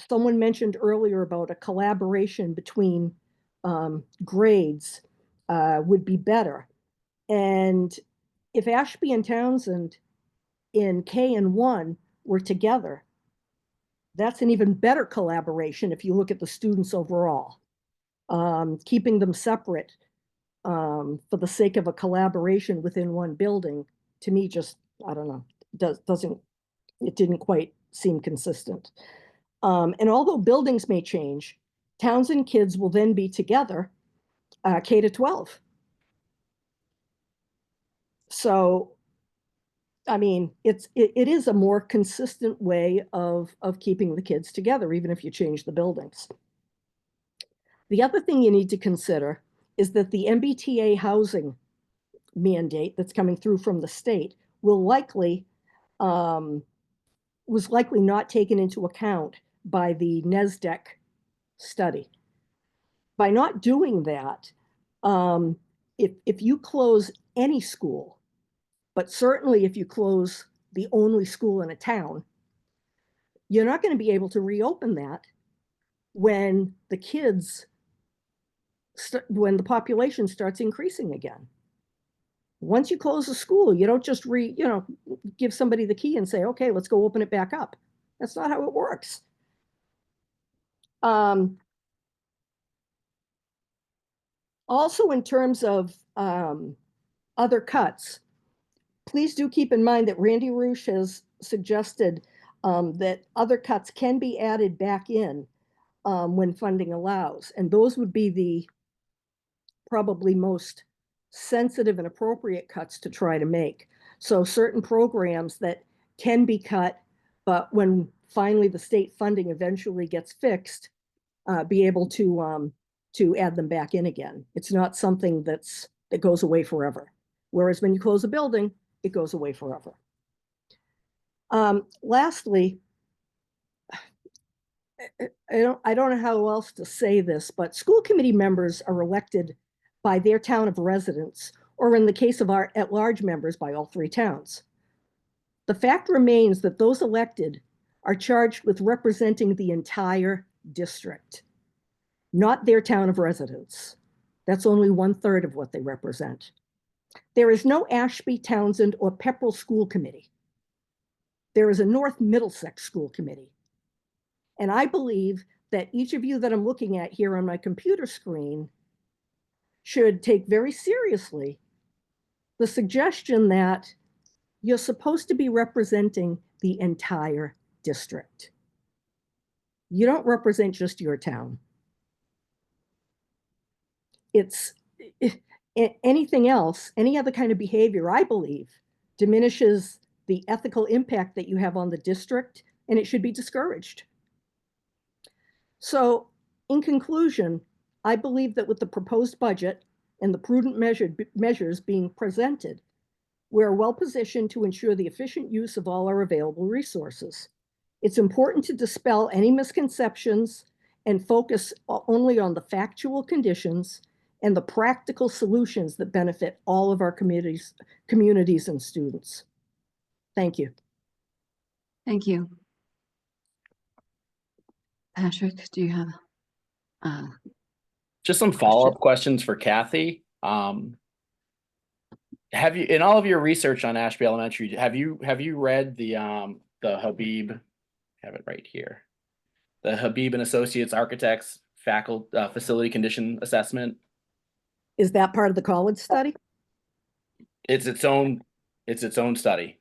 someone mentioned earlier about a collaboration between grades would be better. And if Ashby and Townsend in K and 1 were together, that's an even better collaboration if you look at the students overall. Keeping them separate for the sake of a collaboration within one building, to me, just, I don't know, it didn't quite seem consistent. And although buildings may change, Townsend kids will then be together K-12. So, I mean, it is a more consistent way of keeping the kids together, even if you change the buildings. The other thing you need to consider is that the MBTA housing mandate that's coming through from the state will likely, was likely not taken into account by the NESDEC study. By not doing that, if you close any school, but certainly if you close the only school in a town, you're not going to be able to reopen that when the when the population starts increasing again. Once you close a school, you don't just give somebody the key and say, okay, let's go open it back up. That's not how it works. Also, in terms of other cuts, please do keep in mind that Randy Roosh has suggested that other cuts can be added back in when funding allows. And those would be the probably most sensitive and appropriate cuts to try to make. So certain programs that can be cut, but when finally the state funding eventually gets fixed, be able to add them back in again. It's not something that goes away forever. Whereas when you close a building, it goes away forever. Lastly, I don't know how else to say this, but school committee members are elected by their town of residence, or in the case of our at-large members, by all 3 towns. The fact remains that those elected are charged with representing the entire district, not their town of residence. That's only 1/3 of what they represent. There is no Ashby, Townsend, or Pepperell School Committee. There is a North Middlesex School Committee. And I believe that each of you that I'm looking at here on my computer screen should take very seriously the suggestion that you're supposed to be representing the entire district. You don't represent just your town. It's anything else, any other kind of behavior, I believe, diminishes the ethical impact that you have on the district, and it should be discouraged. So, in conclusion, I believe that with the proposed budget and the prudent measures being presented, we're well positioned to ensure the efficient use of all our available resources. It's important to dispel any misconceptions and focus only on the factual conditions and the practical solutions that benefit all of our communities and students. Thank you. Thank you. Patrick, do you have just some follow-up questions for Kathy? Have you, in all of your research on Ashby Elementary, have you read the Habib? I have it right here. The Habib and Associates Architects Facility Condition Assessment. Is that part of the college study? It's its own study.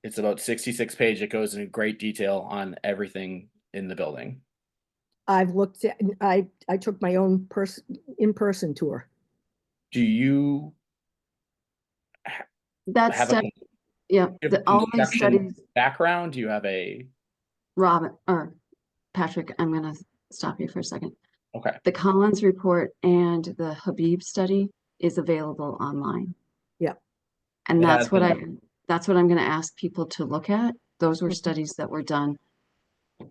It's about 66 pages. It goes into great detail on everything in the building. I've looked at, I took my own in-person tour. Do you that have study? Yeah, all these studies. Background? Do you have a Robin or Patrick? I'm going to stop you for a second. Okay. The Collins report and the Habib study is available online. Yeah. And that's what I'm going to ask people to look at. Those were studies that were done.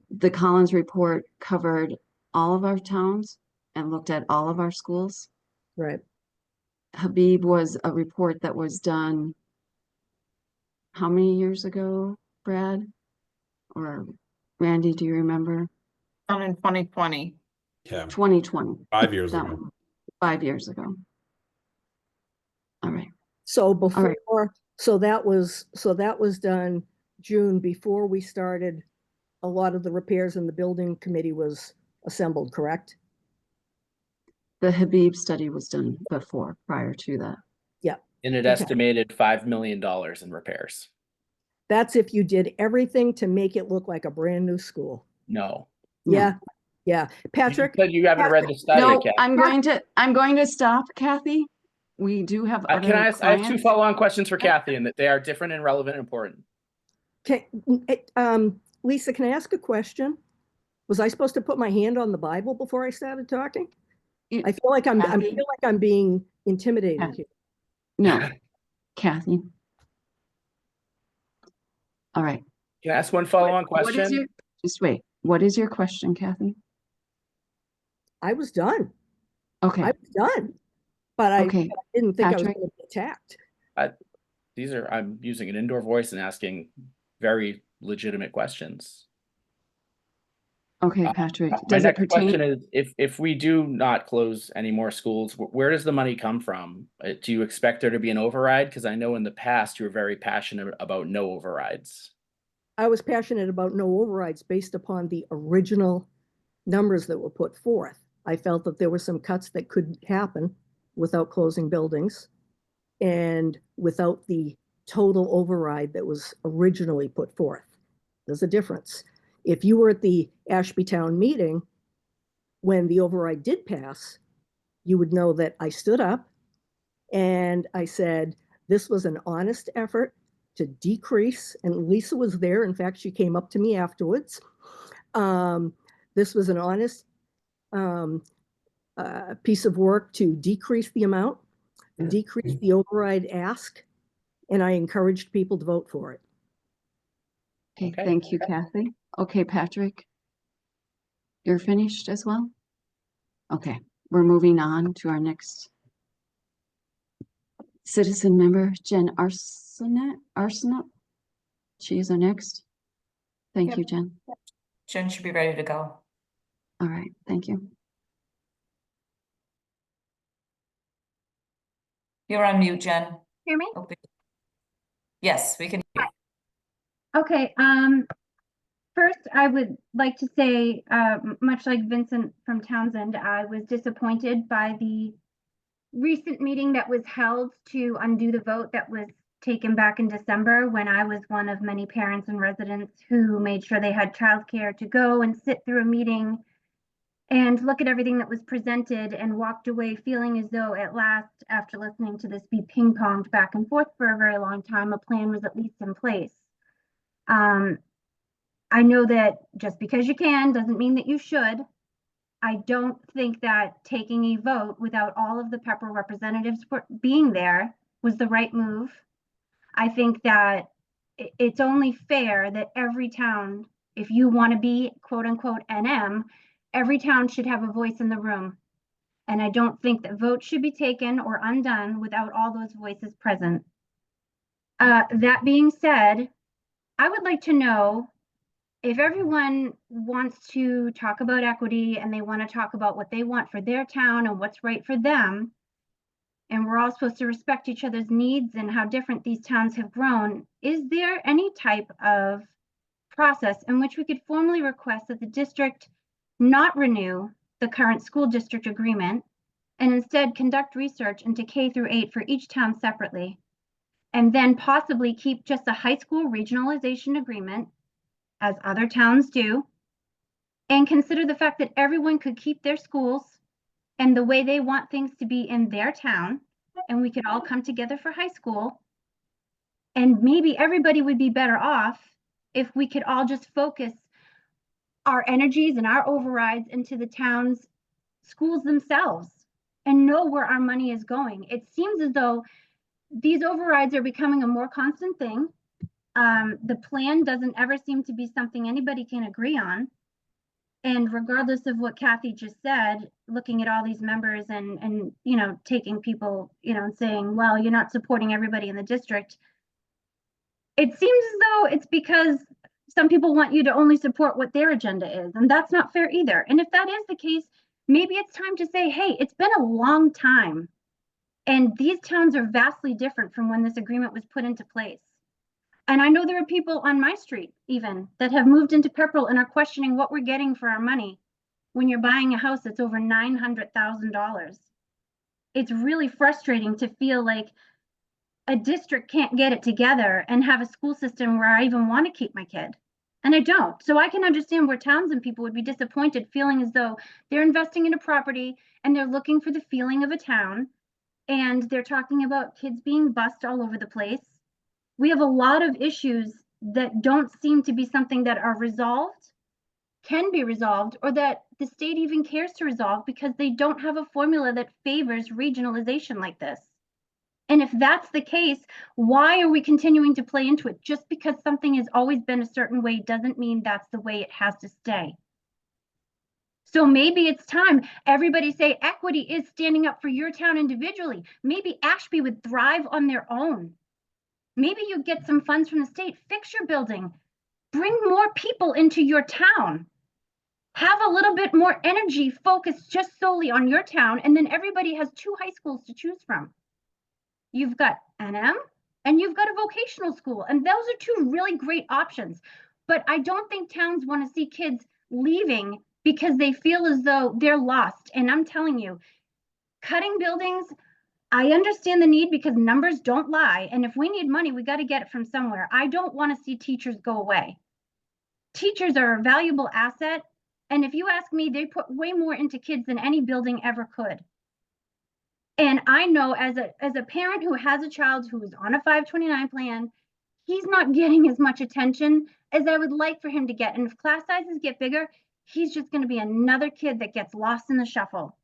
The Collins report covered all of our towns and looked at all of our schools. Right. Habib was a report that was done how many years ago, Brad? Or Randy, do you remember? Done in 2020. Yeah. 2020. 5 years ago. 5 years ago. All right. So before, so that was done June before we started a lot of the repairs and the building committee was assembled, correct? The Habib study was done prior to that. Yeah. And it estimated $5 million in repairs. That's if you did everything to make it look like a brand new school. No. Yeah. Yeah. Patrick. You said you haven't read the study. No, Kathy. I'm going to stop, Kathy. We do have other Can I ask? I have 2 follow-on questions for Oh. Kathy, and that they are different and relevant and important. Okay. Lisa, can I ask a question? Was I supposed to put my hand on the Bible before I started talking? I feel like I'm being intimidated here. No, Kathy. All right. Can I ask one follow-on question? Just wait. What is your question, Kathy? I was done. Okay. I was done. But I didn't think I was going to be attacked. I'm using an indoor voice and asking very legitimate questions. Okay, Patrick. My next question is, if we do not close any more schools, where does the money come from? Do you expect there to be an override? Because I know in the past you were very passionate about no overrides. I was passionate about no overrides based upon the original numbers that were put forth. I felt that there were some cuts that could happen without closing buildings and without the total override that was originally put forth. There's a difference. If you were at the Ashby Town meeting when the override did pass, you would know that I stood up and I said, this was an honest effort to decrease, and Lisa was there. In fact, she came up to me afterwards. This was an honest piece of work to decrease the amount, decrease the override ask, and I encouraged people to vote for it. Okay, thank you, Kathy. Okay, Patrick, you're finished as well? Okay, we're moving on to our next citizen member, Jen Arsenault. She is our next. Thank you, Jen. Jen should be ready to go. All right, thank you. You're on mute, Jen. Hear me? Yes, we can hear you. Okay, first I would like to say, much like Vincent from Townsend, I was disappointed by the recent meeting that was held to undo the vote that was taken back in December, when I was one of many parents and residents who made sure they had childcare to go and sit through a meeting and look at everything that was presented and walked away feeling as though at last, after listening to this be ping-ponged back and forth for a very long time, a plan was at least in place. I know that just because you can doesn't mean that you should. I don't think that taking a vote without all of the Pepperell representatives being there was the right move. I think that it's only fair that every town, if you want to be quote unquote NM, every town should have a voice in the room. And I don't think that votes should be taken or undone without all those voices present. That being said, I would like to know if everyone wants to talk about equity and they want to talk about what they want for their town and what's right for them, and we're all supposed to respect each other's needs and how different these towns have grown, is there any type of process in which we could formally request that the district not renew the current school district agreement and instead conduct research into K through 8 for each town separately, and then possibly keep just a high school regionalization agreement, as other towns do, and consider the fact that everyone could keep their schools and the way they want things to be in their town, and we could all come together for high school, and maybe everybody would be better off if we could all just focus our energies and our overrides into the town's schools themselves and know where our money is going. It seems as though these overrides are becoming a more constant thing. The plan doesn't ever seem to be something anybody can agree on. And regardless of what Kathy just said, looking at all these members and you know, taking people, you know, and saying, well, you're not supporting everybody in the district. It seems as though it's because some people want you to only support what their agenda is, and that's not fair either. And if that is the case, maybe it's time to say, hey, it's been a long time, and these towns are vastly different from when this agreement was put into place. And I know there are people on my street even that have moved into Pepperell and are questioning what we're getting for our money when you're buying a house that's over $900,000. It's really frustrating to feel like a district can't get it together and have a school system where I even want to keep my kid. And I don't. So I can understand where towns and people would be disappointed, feeling as though they're investing in a property and they're looking for the feeling of a town, and they're talking about kids being bused all over the place. We have a lot of issues that don't seem to be something that are resolved, can be resolved, or that the state even cares to resolve because they don't have a formula that favors regionalization like this. And if that's the case, why are we continuing to play into it? Just because something has always been a certain way doesn't mean that's the way it has to stay. So maybe it's time everybody say equity is standing up for your town individually. Maybe Ashby would thrive on their own. Maybe you get some funds from the state, fix your building, bring more people into your town, have a little bit more energy focused just solely on your town, and then everybody has 2 high schools to choose from. You've got NM and you've got a vocational school, and those are two really great options. But I don't think towns want to see kids leaving because they feel as though they're lost. And I'm telling you, cutting buildings, I understand the need because numbers don't lie. And if we need money, we got to get it from somewhere. I don't want to see teachers go away. Teachers are a valuable asset. And if you ask me, they put way more into kids than any building ever could. And I know as a parent who has a child who is on a 529 plan, he's not getting as much attention as I would like for him to get. And if class sizes get bigger, he's just going to be another kid that gets lost in the shuffle.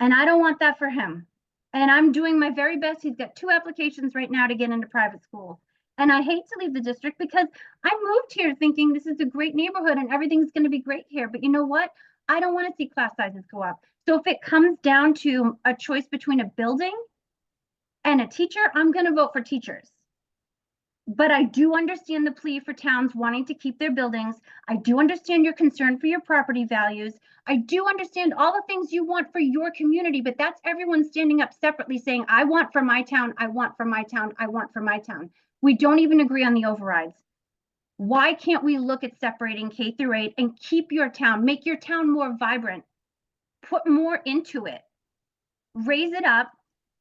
And I don't want that for him. And I'm doing my very best. He's got 2 applications right now to get into private school. And I hate to leave the district because I moved here thinking this is a great neighborhood and everything's going to be great here. But you know what? I don't want to see class sizes go up. So if it comes down to a choice between a building and a teacher, I'm going to vote for teachers. But I do understand the plea for towns wanting to keep their buildings. I do understand your concern for your property values. I do understand all the things you want for your community, but that's everyone standing up separately saying, I want for my town, I want for my town, I want for my town. We don't even agree on the overrides. Why can't we look at separating K through 8 and keep your town, make your town more vibrant, put more into it, raise it up,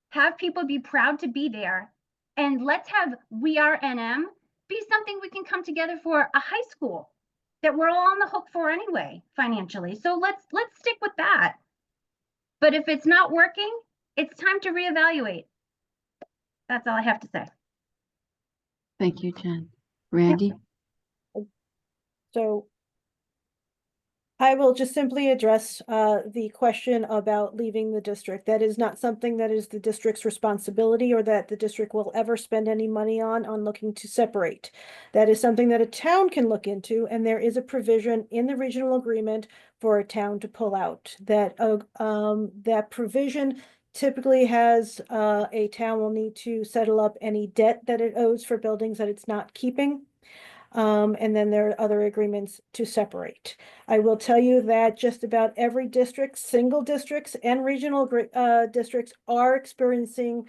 have people be proud to be there, and let's have We Are NM be something we can come together for a high school that we're all on the hook for anyway, financially. So let's stick with that. But if it's not working, it's time to reevaluate. That's all I have to say. Thank you, Jen. Randy? So I will just simply address the question about leaving the district. That is not something that is the district's responsibility or that the district will ever spend any money on looking to separate. That is something that a town can look into, and there is a provision in the regional agreement for a town to pull out. That provision typically has a town will need to settle up any debt that it owes for buildings that it's not keeping. And then there are other agreements to separate. I will tell you that just about every district, single districts and regional districts are experiencing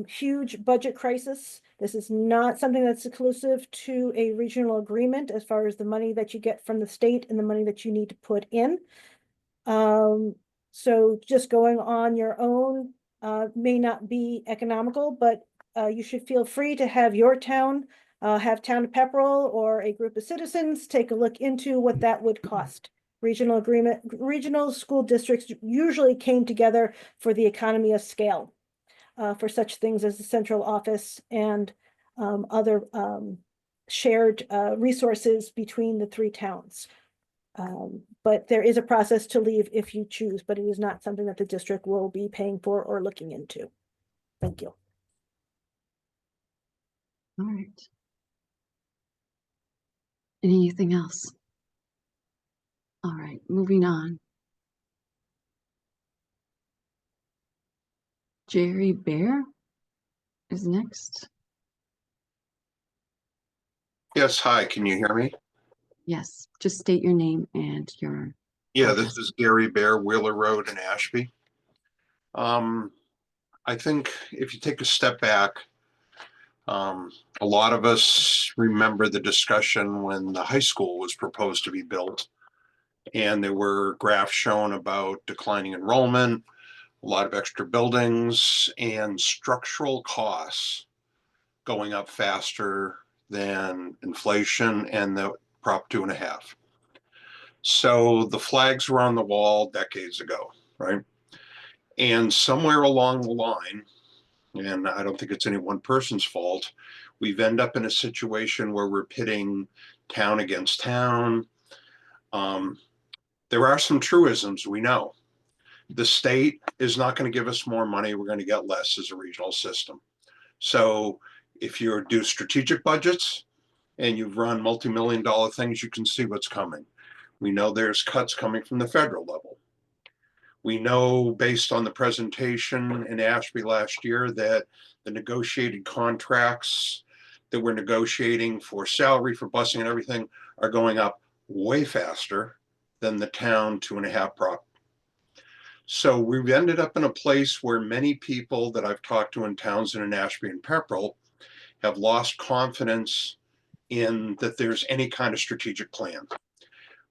huge budget crisis. This is not something that's exclusive to a regional agreement as far as the money that you get from the state and the money that you need to put in. So just going on your own may not be economical, but you should feel free to have your town have Town of Pepperell or a group of citizens take a look into what that would cost. Regional school districts usually came together for the economy of scale for such things as the central office and other shared resources between the 3 towns. But there is a process to leave if you choose, but it is not something that the district will be paying for or looking into. Thank you. All right. Anything else? All right, moving on. Jerry Bear is next. Yes, hi, can you hear me? Yes, just state your name and your. Yeah, this is Gary Bear, Wheeler Road in Ashby. I think if you take a step back, a lot of us remember the discussion when the high school was proposed to be built. And there were graphs shown about declining enrollment, a lot of extra buildings, and structural costs going up faster than inflation and the Prop 2.5. So the flags were on the wall decades ago, right? And somewhere along the line, and I don't think it's any one person's fault, we've ended up in a situation where we're pitting town against town. There are some truisms we know. The state is not going to give us more money. We're going to get less as a regional system. So if you do strategic budgets and you've run multi-million-dollar things, you can see what's coming. We know there's cuts coming from the federal level. We know based on the presentation in Ashby last year that the negotiated contracts that we're negotiating for salary, for busing and everything are going up way faster than the town 2.5 prop. So we've ended up in a place where many people that I've talked to in Townsend and Ashby and Pepperell have lost confidence in that there's any kind of strategic plan.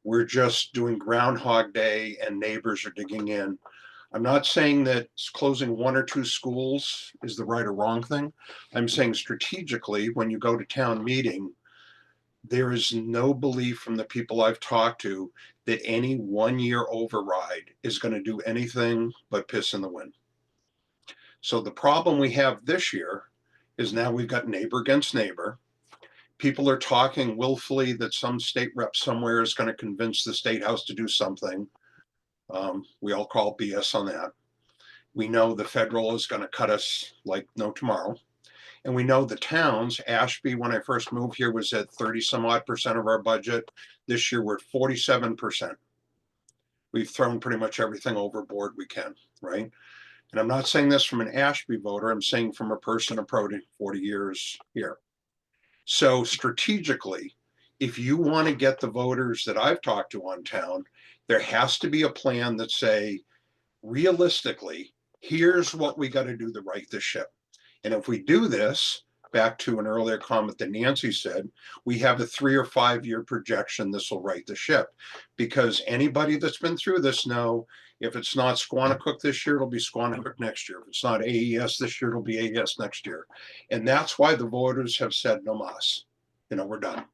We're just doing Groundhog Day and neighbors are digging in. I'm not saying that closing 1 or 2 schools is the right or wrong thing. I'm saying strategically, when you go to town meeting, there is no belief from the people I've talked to that any 1-year override is going to do anything but piss in the wind. So the problem we have this year is now we've got neighbor against neighbor. People are talking willfully that some state rep somewhere is going to convince the state house to do something. We all call BS on that. We know the federal is going to cut us like no tomorrow. And we know the towns, Ashby, when I first moved here, was at 30 some odd percent of our budget. This year we're at 47%. We've thrown pretty much everything overboard we can, right? And I'm not saying this from an Ashby voter, I'm saying from a person approaching 40 years here. So strategically, if you want to get the voters that I've talked to on town, there has to be a plan that say, realistically, here's what we got to do to right the ship. And if we do this, back to an earlier comment that Nancy said, we have a 3 or 5 year projection this will right the ship. Because anybody that's been through this know, if it's not Squanicook this year, it'll be Squanicook next year. If it's not AES this year, it'll be AES next year. And that's why the voters have said no mas. We're done.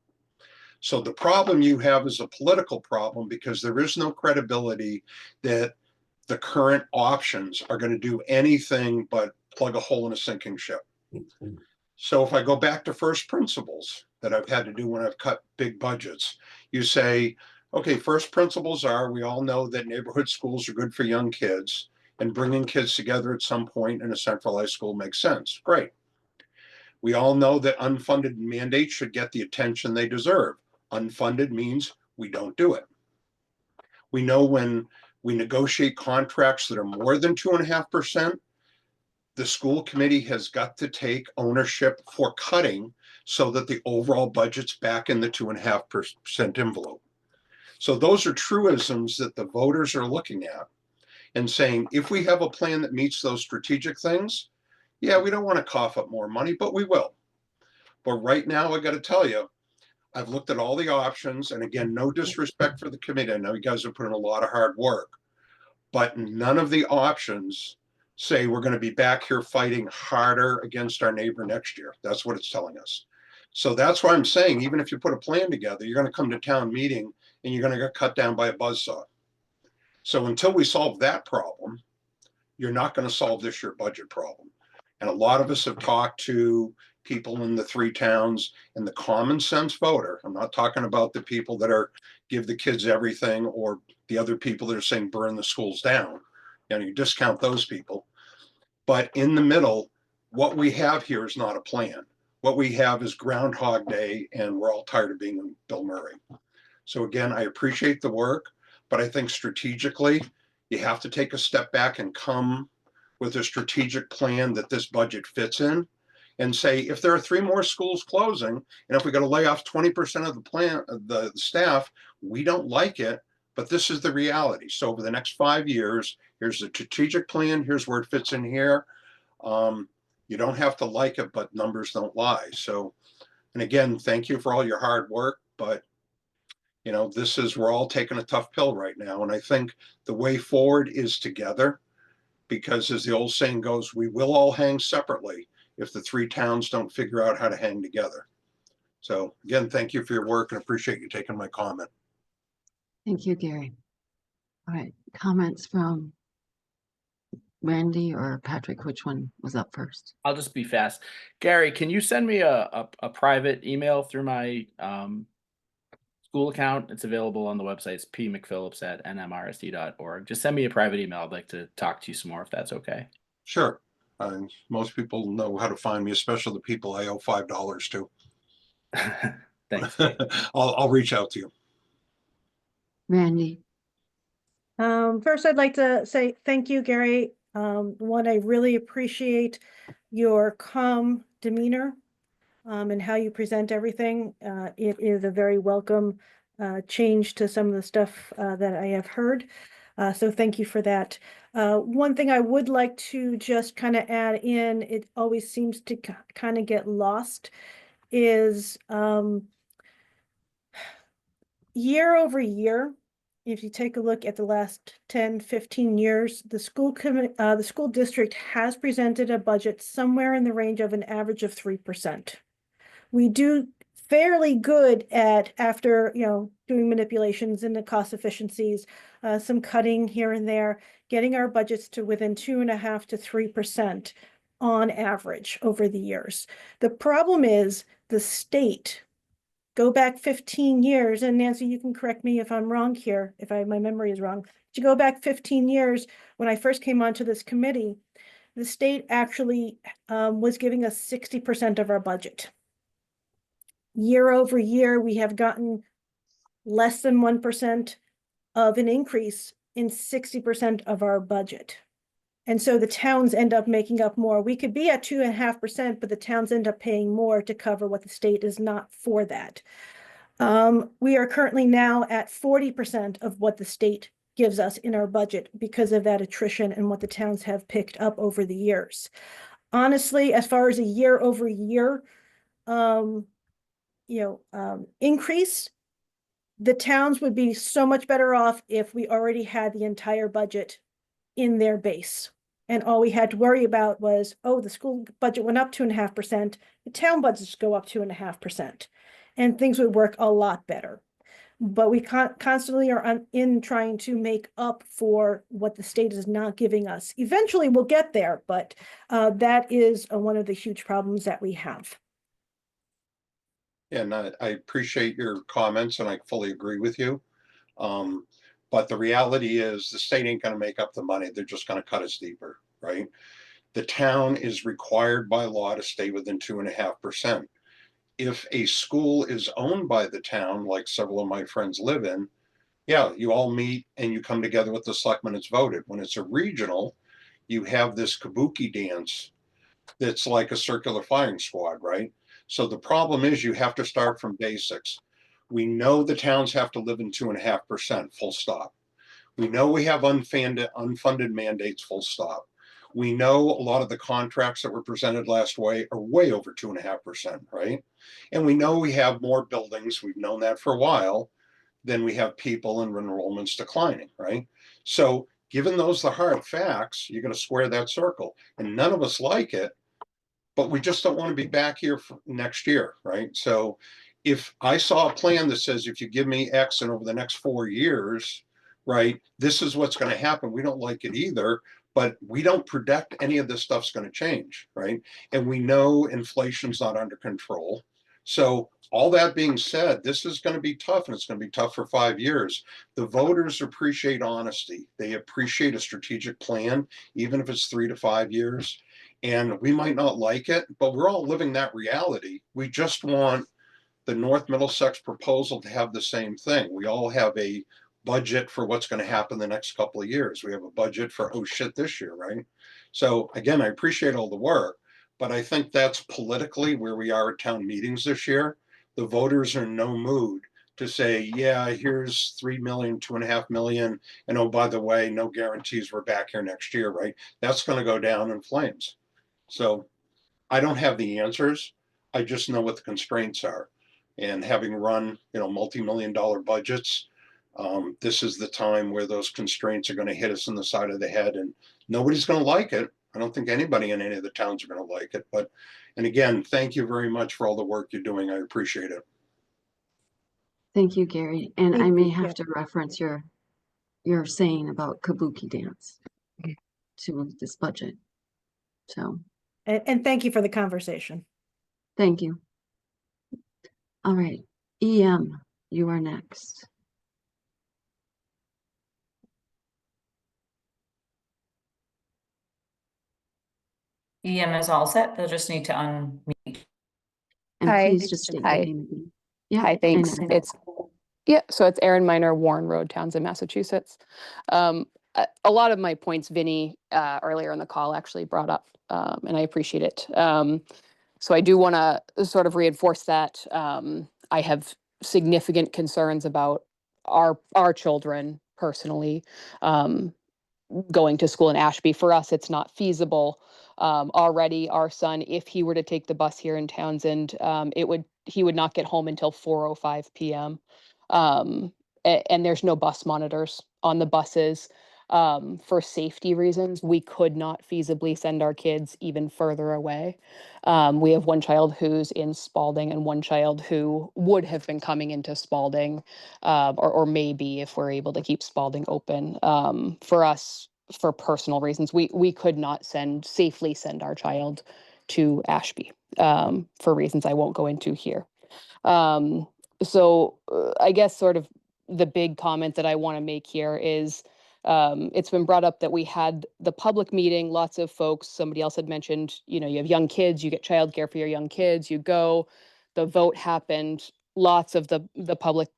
So the problem you have is a political problem because there is no credibility that the current options are going to do anything but plug a hole in a sinking ship. So if I go back to first principles that I've had to do when I've cut big budgets, you say, okay, first principles are, we all know that neighborhood schools are good for young kids and bringing kids together at some point in a centralized school makes sense. Great. We all know that unfunded mandates should get the attention they deserve. Unfunded means we don't do it. We know when we negotiate contracts that are more than 2.5%, the school committee has got to take ownership for cutting so that the overall budget's back in the 2.5% envelope. So those are truisms that the voters are looking at and saying, if we have a plan that meets those strategic things, yeah, we don't want to cough up more money, but we will. But right now, I got to tell you, I've looked at all the options, and again, no disrespect for the committee. I know you guys are putting a lot of hard work, but none of the options say we're going to be back here fighting harder against our neighbor next year. That's what it's telling us. So that's why I'm saying, even if you put a plan together, you're going to come to town meeting and you're going to get cut down by a buzzsaw. So until we solve that problem, you're not going to solve this year budget problem. And a lot of us have talked to people in the 3 towns, and the common sense voter, I'm not talking about the people that are give the kids everything or the other people that are saying burn the schools down. You discount those people. But in the middle, what we have here is not a plan. What we have is Groundhog Day, and we're all tired of being Bill Murray. So again, I appreciate the work, but I think strategically, you have to take a step back and come with a strategic plan that this budget fits in and say, if there are 3 more schools closing, and if we got to lay off 20% of the staff, we don't like it, but this is the reality. So over the next 5 years, here's the strategic plan. Here's where it fits in here. You don't have to like it, but numbers don't lie. So, and again, thank you for all your hard work, but we're all taking a tough pill right now. And I think the way forward is together, because as the old saying goes, we will all hang separately if the 3 towns don't figure out how to hang together. So again, thank you for your work and appreciate you taking my comment. Thank you, Gary. All right, comments from Randy or Patrick, which one was up first? I'll just be fast. Gary, can you send me a private email through my school account? It's available on the website. It's pmcphillips@nmrsd.org. Just send me a private email. I'd like to talk to you some more if that's okay. Sure. Most people know how to find me, especially the people I owe $5 to. Thanks. I'll reach out to you. Randy. First, I'd like to say thank you, Gary. One, I really appreciate your calm demeanor and how you present everything. It is a very welcome change to some of the stuff that I have heard. So thank you for that. One thing I would like to just kind of add in, it always seems to kind of get lost, is year over year, if you take a look at the last 10, 15 years, the school district has presented a budget somewhere in the range of an average of 3%. We do fairly good at, after, doing manipulations in the cost efficiencies, some cutting here and there, getting our budgets to within 2.5% to 3% on average over the years. The problem is the state, go back 15 years, and Nancy, you can correct me if I'm wrong here, if my memory is wrong. But you go back 15 years, when I first came onto this committee, the state actually was giving us 60% of our budget. Year over year, we have gotten less than 1% of an increase in 60% of our budget. And so the towns end up making up more. We could be at 2.5%, but the towns end up paying more to cover what the state is not for that. We are currently now at 40% of what the state gives us in our budget because of that attrition and what the towns have picked up over the years. Honestly, as far as a year over year, increase, the towns would be so much better off if we already had the entire budget in their base. And all we had to worry about was, oh, the school budget went up 2.5%, the town budgets go up 2.5%, and things would work a lot better. But we constantly are in trying to make up for what the state is not giving us. Eventually we'll get there, but that is one of the huge problems that we have. And I appreciate your comments and I fully agree with you. But the reality is the state ain't going to make up the money. They're just going to cut us deeper, right? The town is required by law to stay within 2.5%. If a school is owned by the town, like several of my friends live in, yeah, you all meet and you come together with the selectmen, it's voted. When it's a regional, you have this kabuki dance that's like a circular firing squad, right? So the problem is you have to start from basics. We know the towns have to live in 2.5%, full stop. We know we have unfunded mandates, full stop. We know a lot of the contracts that were presented last way are way over 2.5%, right? And we know we have more buildings, we've known that for a while, than we have people and enrollments declining, right? So given those the hard facts, you're going to square that circle. And none of us like it, but we just don't want to be back here for next year, right? So if I saw a plan that says, if you give me X and over the next 4 years, right, this is what's going to happen. We don't like it either, but we don't predict any of this stuff's going to change, right? And we know inflation's not under control. So all that being said, this is going to be tough, and it's going to be tough for 5 years. The voters appreciate honesty. They appreciate a strategic plan, even if it's 3 to 5 years. And we might not like it, but we're all living that reality. We just want the North Middlesex proposal to have the same thing. We all have a budget for what's going to happen the next couple of years. We have a budget for, oh shit, this year, right? So again, I appreciate all the work, but I think that's politically where we are at town meetings this year. The voters are in no mood to say, yeah, here's 3 million, 2.5 million. And oh, by the way, no guarantees we're back here next year, right? That's going to go down in flames. So I don't have the answers. I just know what the constraints are. And having run, multi-million-dollar budgets, this is the time where those constraints are going to hit us in the side of the head, and nobody's going to like it. I don't think anybody in any of the towns are going to like it. And again, thank you very much for all the work you're doing. I appreciate it. Thank you, Gary. And Thank I may you, have yeah. to reference your saying about kabuki dance to this budget. So And thank you for the conversation. thank you. All right, EM, you are next. EM is all set. They'll just need to unmute. And Hi. please just state your Hi. name again. Yeah. Hi, thanks. And So it's Erin Miner, Warren Road, Townsend, Massachusetts. A lot of my points Vinny earlier in the call actually brought up, and I appreciate it. So I do want to sort of reinforce that. I have significant concerns about our children personally going to school in Ashby. For us, it's not feasible. Already our son, if he were to take the bus here in Townsend, he would not get home until 4:05 p.m. And there's no bus monitors on the buses. For safety reasons, we could not feasibly send our kids even further away. We have one child who's in Spalding and one child who would have been coming into Spalding, or maybe if we're able to keep Spalding open. For us, for personal reasons, we could not safely send our child to Ashby, for reasons I won't go into here. I guess sort of the big comment that I want to make here is, it's been brought up that we had the public meeting, lots of folks, somebody else had mentioned, you have young kids, you get childcare for your young kids, you go, the vote happened, lots of the public,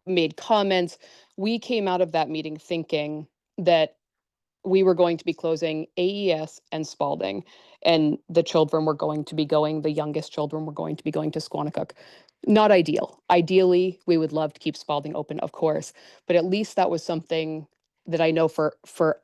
made comments. We came out of that meeting thinking that we were going to be closing AES and Spalding, and the children were going to be the youngest children were going to be going to Squanicook. Not ideal. Ideally, we would love to keep Spalding open, of course, but at least that was something that I know for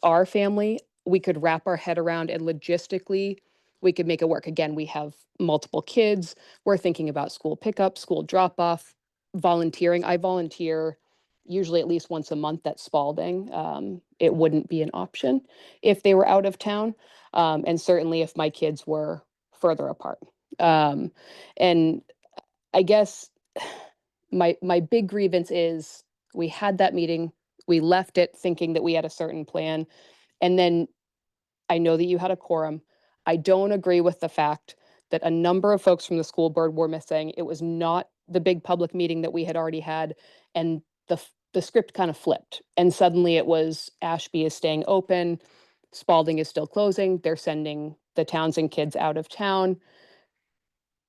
our family, we could wrap our head around, and logistically, we could make it work. Again, we have multiple kids. We're thinking about school pickup, school drop off, volunteering. I volunteer usually at least once a month at Spalding. It wouldn't be an option if they were out of town. And certainly if my kids were further apart. And I guess my big grievance is we had that meeting, we left it thinking that we had a certain plan. And then I know that you had a quorum. I don't agree with the fact that a number of folks from the school board were missing. It was not the big public meeting that we had already had. And the script kind of flipped. And suddenly it was Ashby is staying open, Spalding is still closing. They're sending the Townsend kids out of town.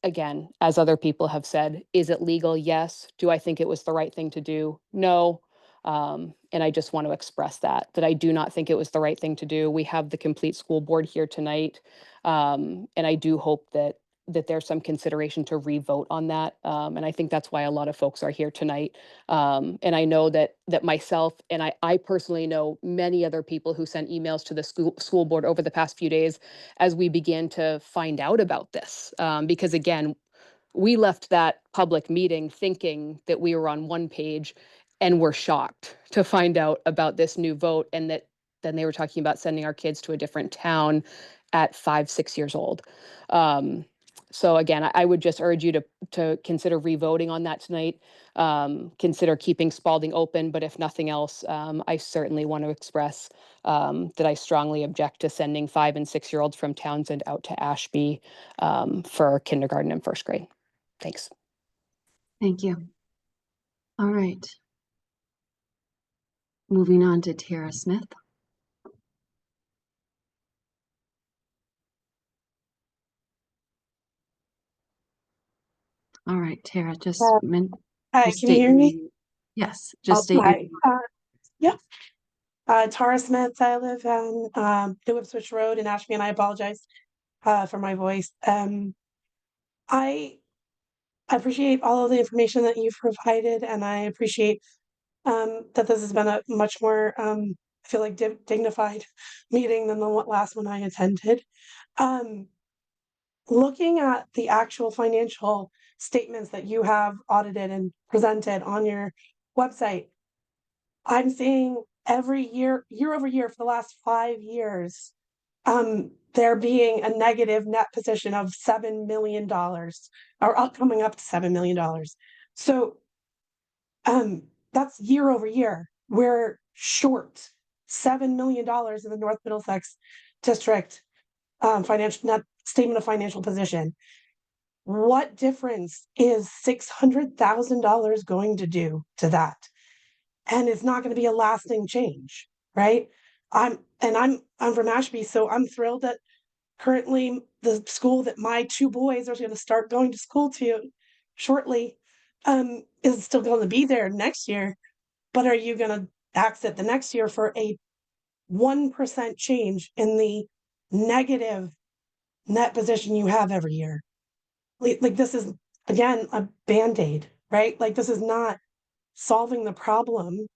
Again, as other people have said, is it legal? Yes. Do I think it was the right thing to do? No. And I just want to express that I do not think it was the right thing to do. We have the complete school board here tonight. And I do hope that there's some consideration to re-vote on that. And I think that's why a lot of folks are here tonight. And I know that myself, and I personally know many other people who sent emails to the school board over the past few days as we began to find out about this. Because again, we left that public meeting thinking that we were on one page, and we're shocked to find out about this new vote, and that then they were talking about sending our kids to a different town at 5, 6 years old. So again, I would just urge you to consider re-voting on that tonight. Consider keeping Spalding open, but if nothing else, I certainly want to express that I strongly object to sending 5 and 6 year olds from Townsend out to Ashby for kindergarten and first grade. Thanks. Thank you. All right. Moving on to Tara Smith. All right, Tara, just hi, can you state hear your me? name. Yes, just Oh, state your hi. name. Yeah. Tara Smith. I live on New Ipswich Road in Ashby, and I apologize for my voice. I appreciate all of the information that you've provided, and I appreciate that this has been a much more I feel like dignified meeting than the last one I attended. Looking at the actual financial statements that you have audited and presented on your website, I'm seeing every year over year for the last 5 years, there being a negative net position of $7 million, or coming up to $7 million. So that's year over year. We're short $7 million in the North Middlesex District financial net statement of financial position. What difference is $600,000 going to do to that? And it's not going to be a lasting change, right? I'm from Ashby, so I'm thrilled that currently the school that my 2 boys are going to start going to school to shortly is still going to be there next year. But are you going to exit the next year for a 1% change in the negative net position you have every year? Like this is, again, a Band-Aid, right? Like this is not solving the problem.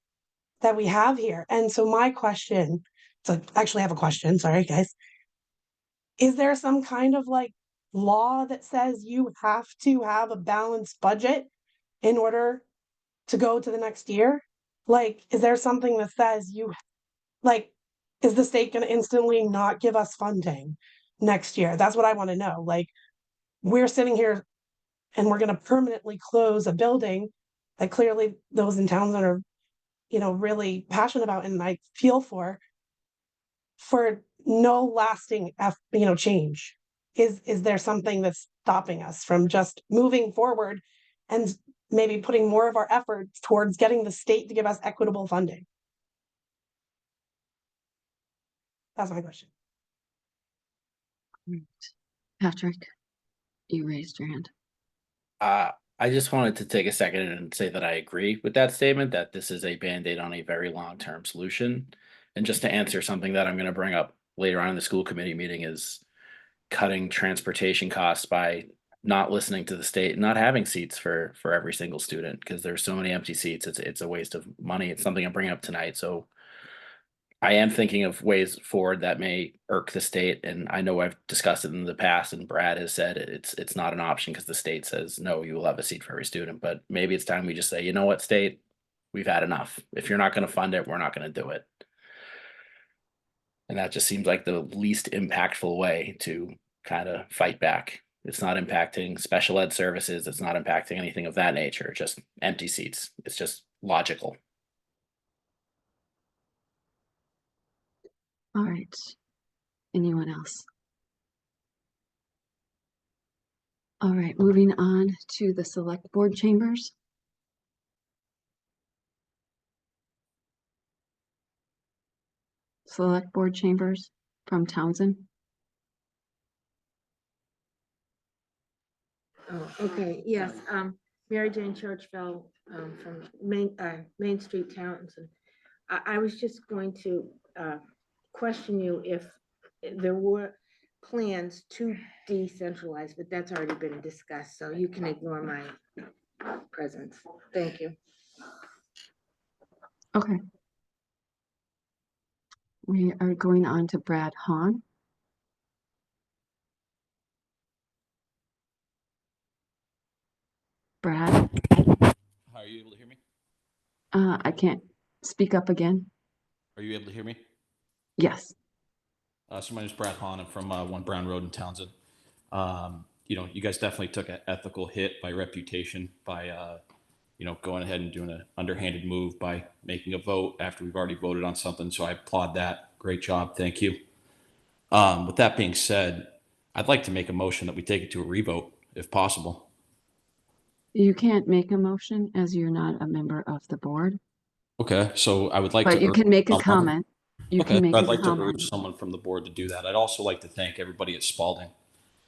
that we have here. And so my question, so actually I have a question, sorry guys. Is there some kind of like law that says you have to have a balanced budget in order to go to the next year? Like, is there something that says you, like, is the state going to instantly not give us funding next year? That's what I want to know. Like, we're sitting here and we're going to permanently close a building that clearly those in Townsend are, you know, really passionate about and I feel for no lasting, you know, change. Is there something that's stopping us from just moving forward and maybe putting more of our efforts towards getting the state to give us equitable funding? That's my question. Patrick, you raised your hand. I just wanted to take a second and say that I agree with that statement, that this is a Band-Aid on a very long-term solution. And just to answer something that I'm going to bring up later on in the school committee meeting is cutting transportation costs by not listening to the state and not having seats for every single student, because there's so many empty seats. It's a waste of money. It's something I'm bringing up tonight. So I am thinking of ways forward that may irk the state, and I know I've discussed it in the past, and Brad has said it's not an option because the state says no, you will have a seat for every student. But maybe it's time we just say, you know what, state, we've had enough. If you're not going to fund it, we're not going to do it. And that just seems like the least impactful way to kind of fight back. It's not impacting special ed services. It's not impacting anything of that nature. Just empty seats. It's just logical. All right. Anyone else? All right, moving on to the select board chambers. Select board chambers from Townsend. Oh, okay, yes, Mary Jane Churchville, from Main Street, Townsend. I was just going to, question you if there were plans to decentralize, but that's already been discussed, so you can ignore my presence. Thank you. Okay. We are going on to Brad Hahn. Brad? Are you able to hear me? I can't speak up again. Are you able to hear me? Yes. So my name is Brad Hahn. I'm from 1 Brown Road in Townsend. You know, you guys definitely took an ethical hit by reputation by, you know, going ahead and doing an underhanded move by making a vote after we've already voted on something. So I applaud that. Great job. Thank you. With that being said, I'd like to make a motion that we take it to a revote if possible. You can't make a motion as you're not a member of the board. Okay, so I would like But to. you can make a someone- comment. You Okay, can make I'd a like to comment. urge someone from the board to do that. I'd also like to thank everybody at Spalding.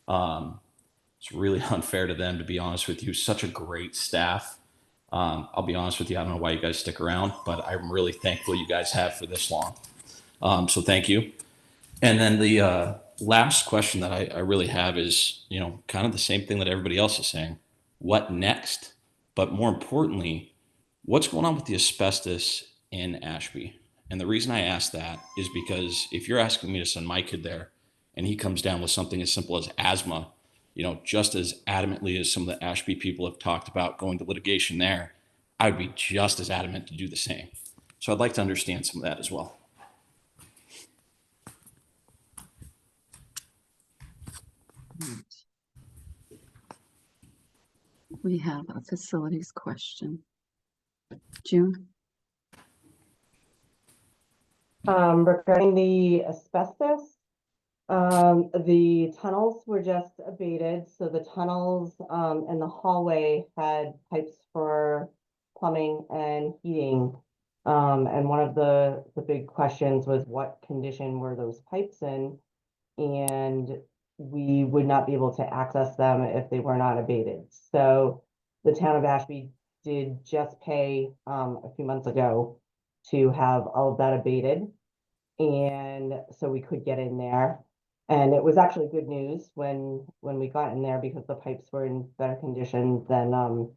It's really unfair to them, to be honest with you. Such a great staff. I'll be honest with you, I don't know why you guys stick around, but I'm really thankful you guys have for this long. So thank you. And then the last question that I really have is, you know, kind of the same thing that everybody else is saying. What next? But more importantly, what's going on with the asbestos in Ashby? And the reason I ask that is because if you're asking me to send my kid there and he comes down with something as simple as asthma, you know, just as adamantly as some of the Ashby people have talked about going to litigation there, I would be just as adamant to do the same. So I'd like to understand some of that as well. We have a facilities question. June? Regarding the asbestos, the tunnels were just abated. So the tunnels and the hallway had pipes for plumbing and heating. And one of the big questions was what condition were those pipes in? And we would not be able to access them if they were not abated. So the town of Ashby did just pay a few months ago to have all of that abated. And so we could get in there. And it was actually good news when we got in there because the pipes were in better condition than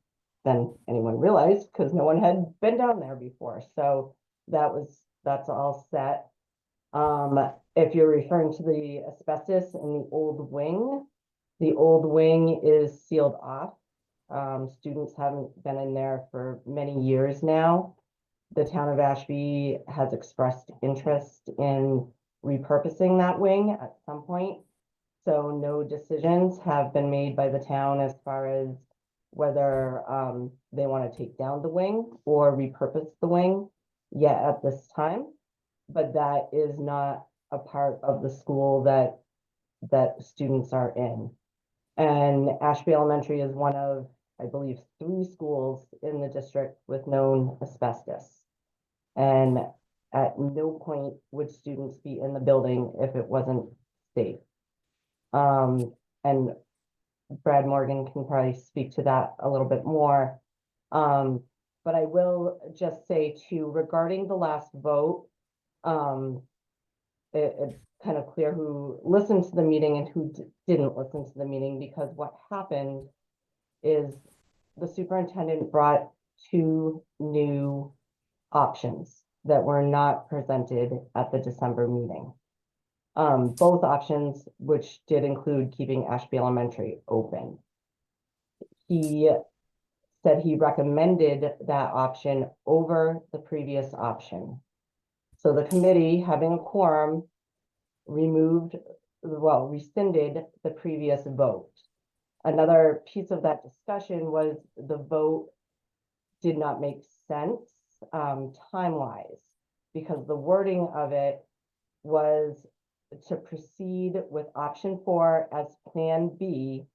anyone realized because no one had been down there before. So That's all set. If you're referring to the asbestos in the old wing is sealed off. Students haven't been in there for many years now. The town of Ashby has expressed interest in repurposing that wing at some point. So no decisions have been made by the town as far as whether they want to take down the wing or repurpose the wing yet at this time. But that is not a part of the school that students are in. And Ashby Elementary is one of, I believe, 3 schools in the district with known asbestos. And at no point would students be in the building if it wasn't safe. And Brad Morgan can probably speak to that a little bit more. But I will just say too, regarding the last vote, it's kind of clear who listened to the meeting and who didn't listen to the meeting, because what happened is the superintendent brought 2 new options that were not presented at the December meeting. Both options, which did include keeping Ashby Elementary open. He said he recommended that option over the previous option. So the committee, having a quorum, rescinded the previous vote. Another piece of that discussion was the vote did not make sense time-wise, because the wording of it was to proceed with option 4 as plan B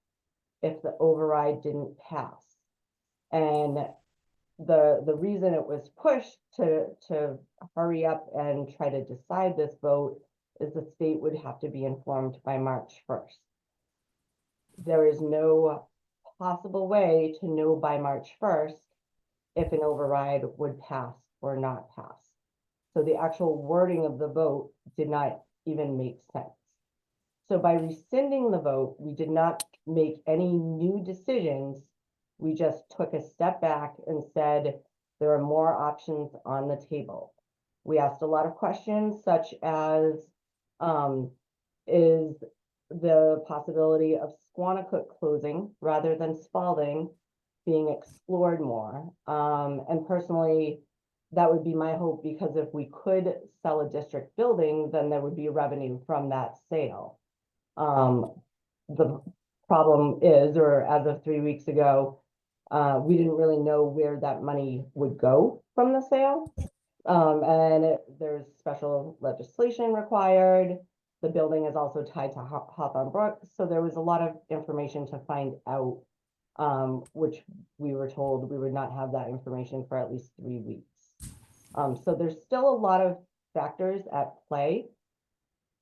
if the override didn't pass. And the reason it was pushed to hurry up and try to decide this vote is the state would have to be informed by March 1st. There is no possible way to know by March 1st if an override would pass or not pass. So the actual wording of the vote did not even make sense. So by rescinding the vote, we did not make any new decisions. We just took a step back and said, there are more options on the table. We asked a lot of questions, such as, is the possibility of Squanicook closing rather than Spalding being explored more? And personally, that would be my hope, because if we could sell a district building, then there would be revenue from that sale. The problem is, or as of 3 weeks ago, we didn't really know where that money would go from the sale. There's special legislation required. The building is also tied to Hawthorne Brook. So there was a lot of information to find out, which we were told we would not have that information for at least 3 weeks. So there's still a lot of factors at play.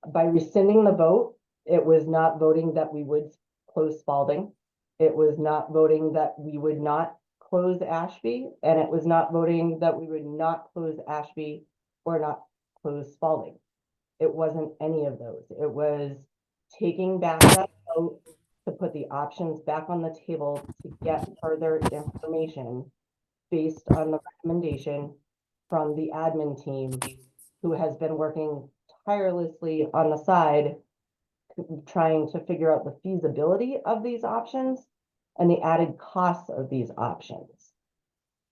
By rescinding the vote, it was not voting that we would close Spalding. It was not voting that we would not close Ashby, and it was not voting that we would not close Ashby or not close Spalding. It wasn't any of those. It was taking back that vote to put the options back on the table to get further information based on the recommendation from the admin team, who has been working tirelessly on the side, trying to figure out the feasibility of these options and the added costs of these options.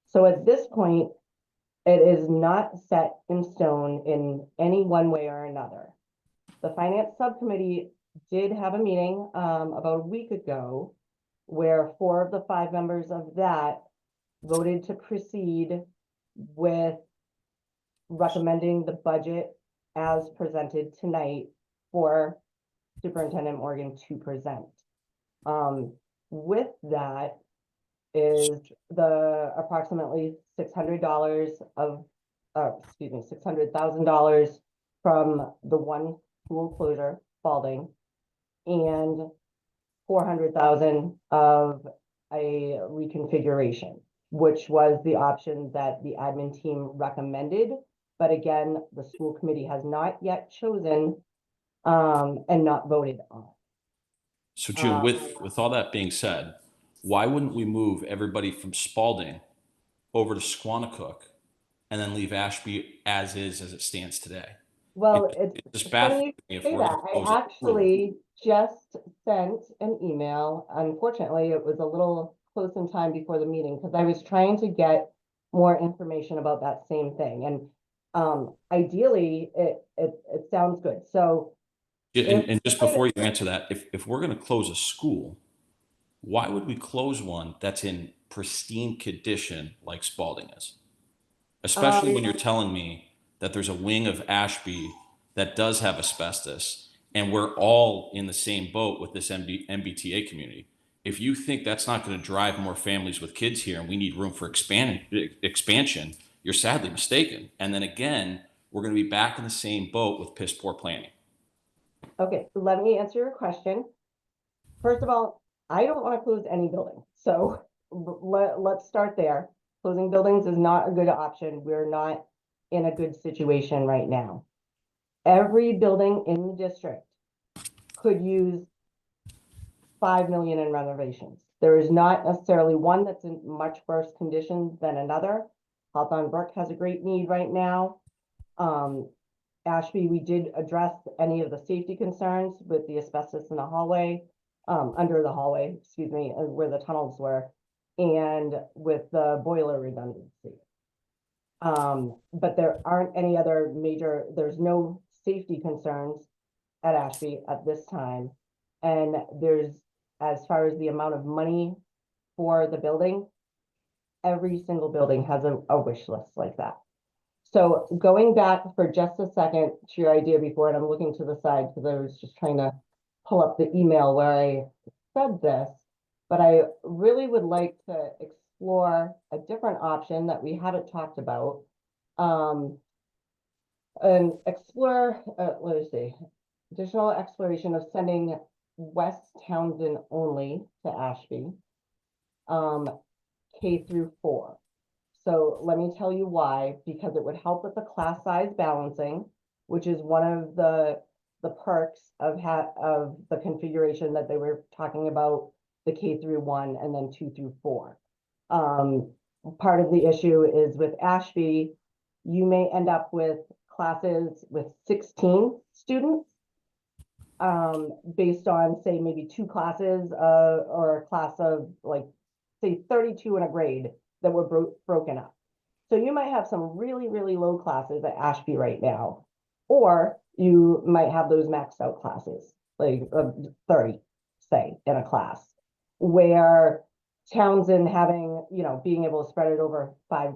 So at this point, it is not set in stone in any one way or another. The finance subcommittee did have a meeting about a week ago where 4 of the 5 members of that voted to proceed with recommending the budget as presented tonight for Superintendent Morgan to present. With that is the approximately $600,000 from the one school closure, Spalding, and $400,000 of a reconfiguration, which was the option that the admin team recommended. But again, the school committee has not yet chosen and not voted on. So June, with all that being said, why wouldn't we move everybody from Spalding over to Squanicook and then leave Ashby as is, as it stands today? Well, It's it's just funny baffling you me if say we're gonna that. close I a school. actually just sent an email. Unfortunately, it was a little close in time before the meeting because I was trying to get more information about that same thing. And ideally, it sounds good. So And just before you answer that, if we're gonna close a school, why would we close one that's in pristine condition like Spalding is? Especially when you're telling me that there's a wing of Ashby that does have asbestos, and we're all in the same boat with this MBTA community. If you think that's not going to drive more families with kids here and we need room for expansion, you're sadly mistaken. And then again, we're going to be back in the same boat with piss poor planning. Okay, let me answer your question. First of all, I don't want to close any building. So let's start there. Closing buildings is not a good option. We're not in a good situation right now. Every building in the district could use 5 million in renovations. There is not necessarily one that's in much worse condition than another. Hawthorne Brook has a great need right now. Ashby, we did address any of the safety concerns with the asbestos in the hallway, under the hallway, excuse me, where the tunnels were, and with the boiler redundancy. But there aren't any other major, there's no safety concerns at Ashby at this time. And there's, as far as the amount of money for the building, every single building has a wish list like that. So going back for just a second to your idea before, and I'm looking to the side because I was just trying to pull up the email where I said this, but I really would like to explore a different option that we haven't talked about. And explore, let me see, additional exploration of sending West Townsend only to Ashby, K through 4. So let me tell you why, because it would help with the class size balancing, which is one of the perks of the configuration that they were talking about, the K through 1 and then 2 through 4. Part of the issue is with Ashby, you may end up with classes with 16 students, based on, say, maybe 2 classes, or a class of like, say, 32 in a grade that were broken up. So you might have some really, really low classes at Ashby right now, or you might have those maxed out classes, like 30, say, in a class, where Townsend having, being able to spread it over 5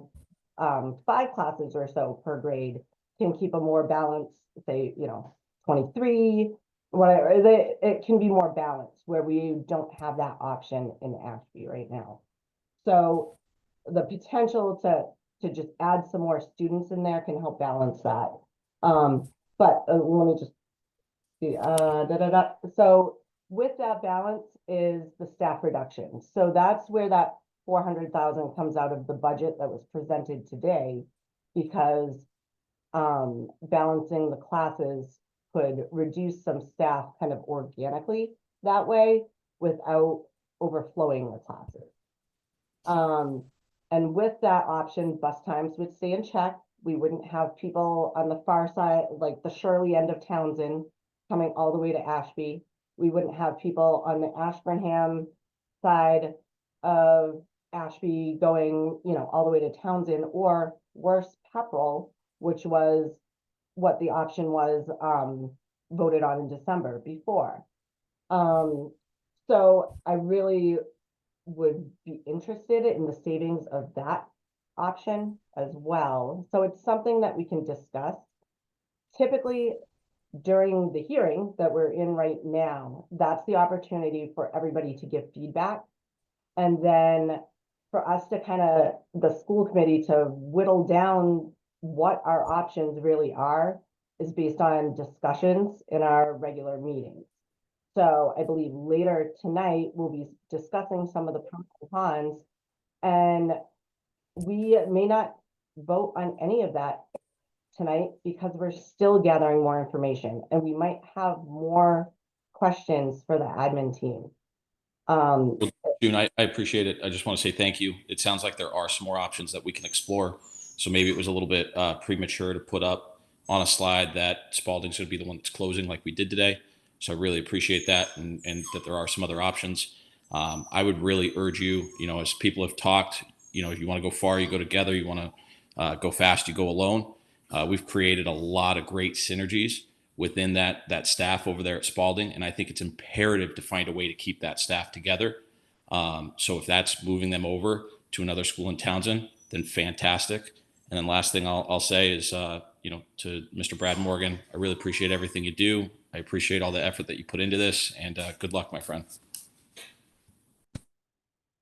classes or so per grade can keep a more balanced, say, 23, whatever. It can be more balanced where we don't have that option in Ashby right now. So the potential to just add some more students in there can help balance that. But let me just see, So with that balance is the staff reduction. So that's where that 400,000 comes out of the budget that was presented today, because balancing the classes could reduce some staff kind of organically that way without overflowing the classes. And with that option, bus times would stay in check. We wouldn't have people on the far side, like the Shirley end of Townsend, coming all the way to Ashby. We wouldn't have people on the Ashburnham side of Ashby going, all the way to Townsend, or worse, Pepperell, which was what the option was voted on in December before. So I really would be interested in the savings of that option as well. So it's something that we can discuss. Typically, during the hearing that we're in right now, that's the opportunity for everybody to give feedback. And then for us to the school committee to whittle down what our options really are is based on discussions in our regular meetings. So I believe later tonight, we'll be discussing some of the pros and cons, and we may not vote on any of that tonight because we're still gathering more information, and we might have more questions for the admin team. June, I appreciate it. I just want to say thank you. It sounds like there are some more options that we can explore. So maybe it was a little bit premature to put up on a slide that Spalding's going to be the one that's closing like we did today. So I really appreciate that, and that there are some other options. I would really urge you, as people have talked, if you want to go far, you go together. You want to go fast, you go alone. We've created a lot of great synergies within that staff over there at Spalding, and I think it's imperative to find a way to keep that staff together. So if that's moving them over to another school in Townsend, then fantastic. And then last thing I'll say is, to Mr. Brad Morgan, I really appreciate everything you do. I appreciate all the effort that you put into this, and good luck, my friend.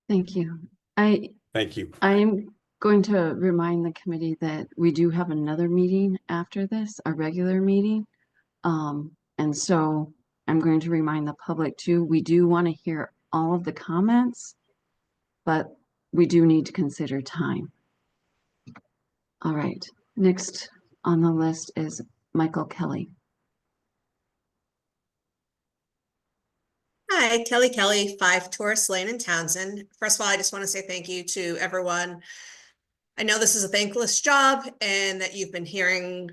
Thank you. Thank you. I am going to remind the committee that we do have another meeting after this, a regular meeting. And so I'm going to remind the public too, we do want to hear all of the comments, but we do need to consider time. All right, next on the list is Michael Kelly. Hi, Kelly, 5 Tourist Lane in Townsend. First of all, I just want to say thank you to everyone. I know this is a thankless job and that you've been hearing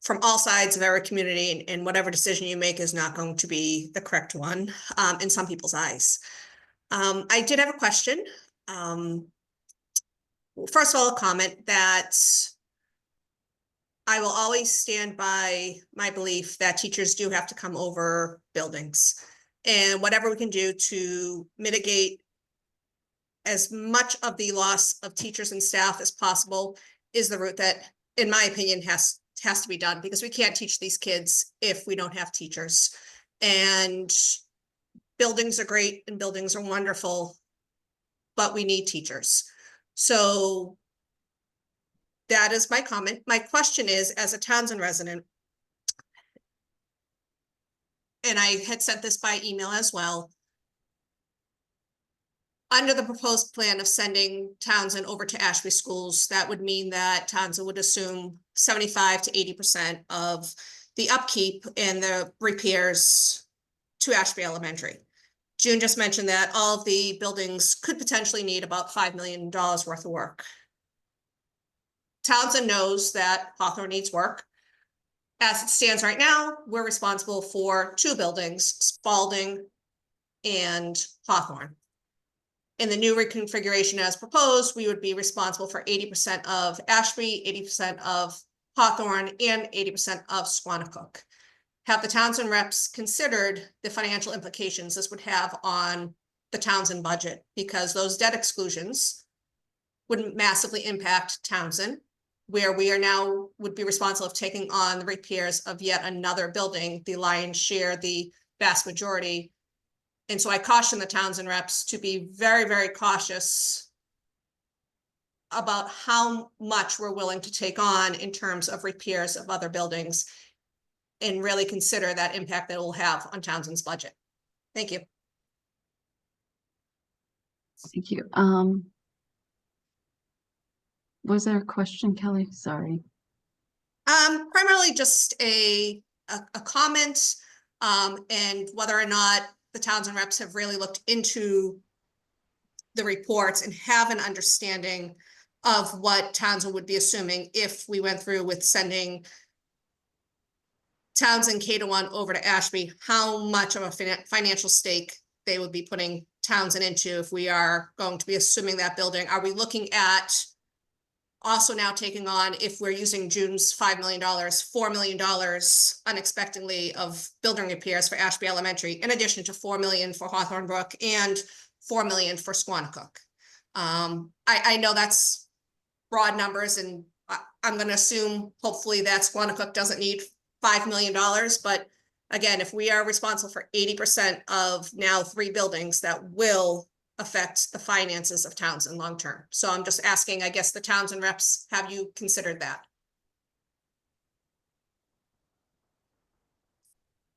from all sides of our community, and whatever decision you make is not going to be the correct one in some people's eyes. I did have a question. First of all, a comment that I will always stand by my belief that teachers do have to come over buildings, and whatever we can do to mitigate as much of the loss of teachers and staff as possible is the route that, in my opinion, has to be done, because we can't teach these kids if we don't have teachers. And buildings are great and buildings are wonderful, but we need teachers. So that is my comment. My question is, as a Townsend resident, and I had sent this by email as well, under the proposed plan of sending Townsend over to Ashby schools, that would mean that Townsend would assume 75 to 80% of the upkeep and the repairs to Ashby Elementary. June just mentioned that all of the buildings could potentially need about $5 million worth of work. Townsend knows that Hawthorne needs work. As it stands right now, we're responsible for 2 buildings, Spalding and Hawthorne. In the new reconfiguration as proposed, we would be responsible for 80% of Ashby, 80% of Hawthorne, and 80% of Squanicook. Have the Townsend reps considered the financial implications this would have on the Townsend budget? Because those debt exclusions would massively impact Townsend, where we are now would be responsible of taking on the repairs of yet another building, the lion's share, the vast majority. And so I caution the Townsend reps to be very, very cautious about how much we're willing to take on in terms of repairs of other buildings, and really consider that impact that it will have on Townsend's budget. Thank you. Thank you. Was there a question, Kelly? Sorry. Primarily just a comment, and whether or not the Townsend reps have really looked into the reports and have an understanding of what Townsend would be assuming if we went through with sending Townsend K-1 over to Ashby, how much of a financial stake they would be putting Townsend into if we are going to be assuming that building. Are we looking at also now taking on, if we're using June's $5 million, $4 million unexpectedly of building repairs for Ashby Elementary, in addition to $4 million for Hawthorne Brook and $4 million for Squanicook? I know that's broad numbers, and I'm going to assume hopefully that Squanicook doesn't need $5 million. But again, if we are responsible for 80% of now 3 buildings, that will affect the finances of Townsend long term. So I'm just asking, I guess, the Townsend reps, have you considered that?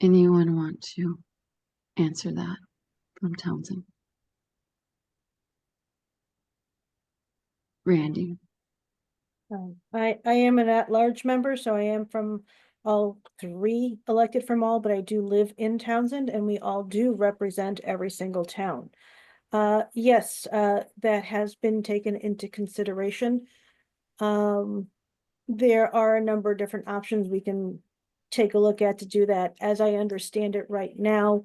Anyone want to answer that from Townsend? Randy. I am an at-large member, so I am from all 3, elected from all, but I do live in Townsend, and we all do represent every single town. Yes, that has been taken into consideration. There are a number of different options we can take a look at to do that. As I understand it right now,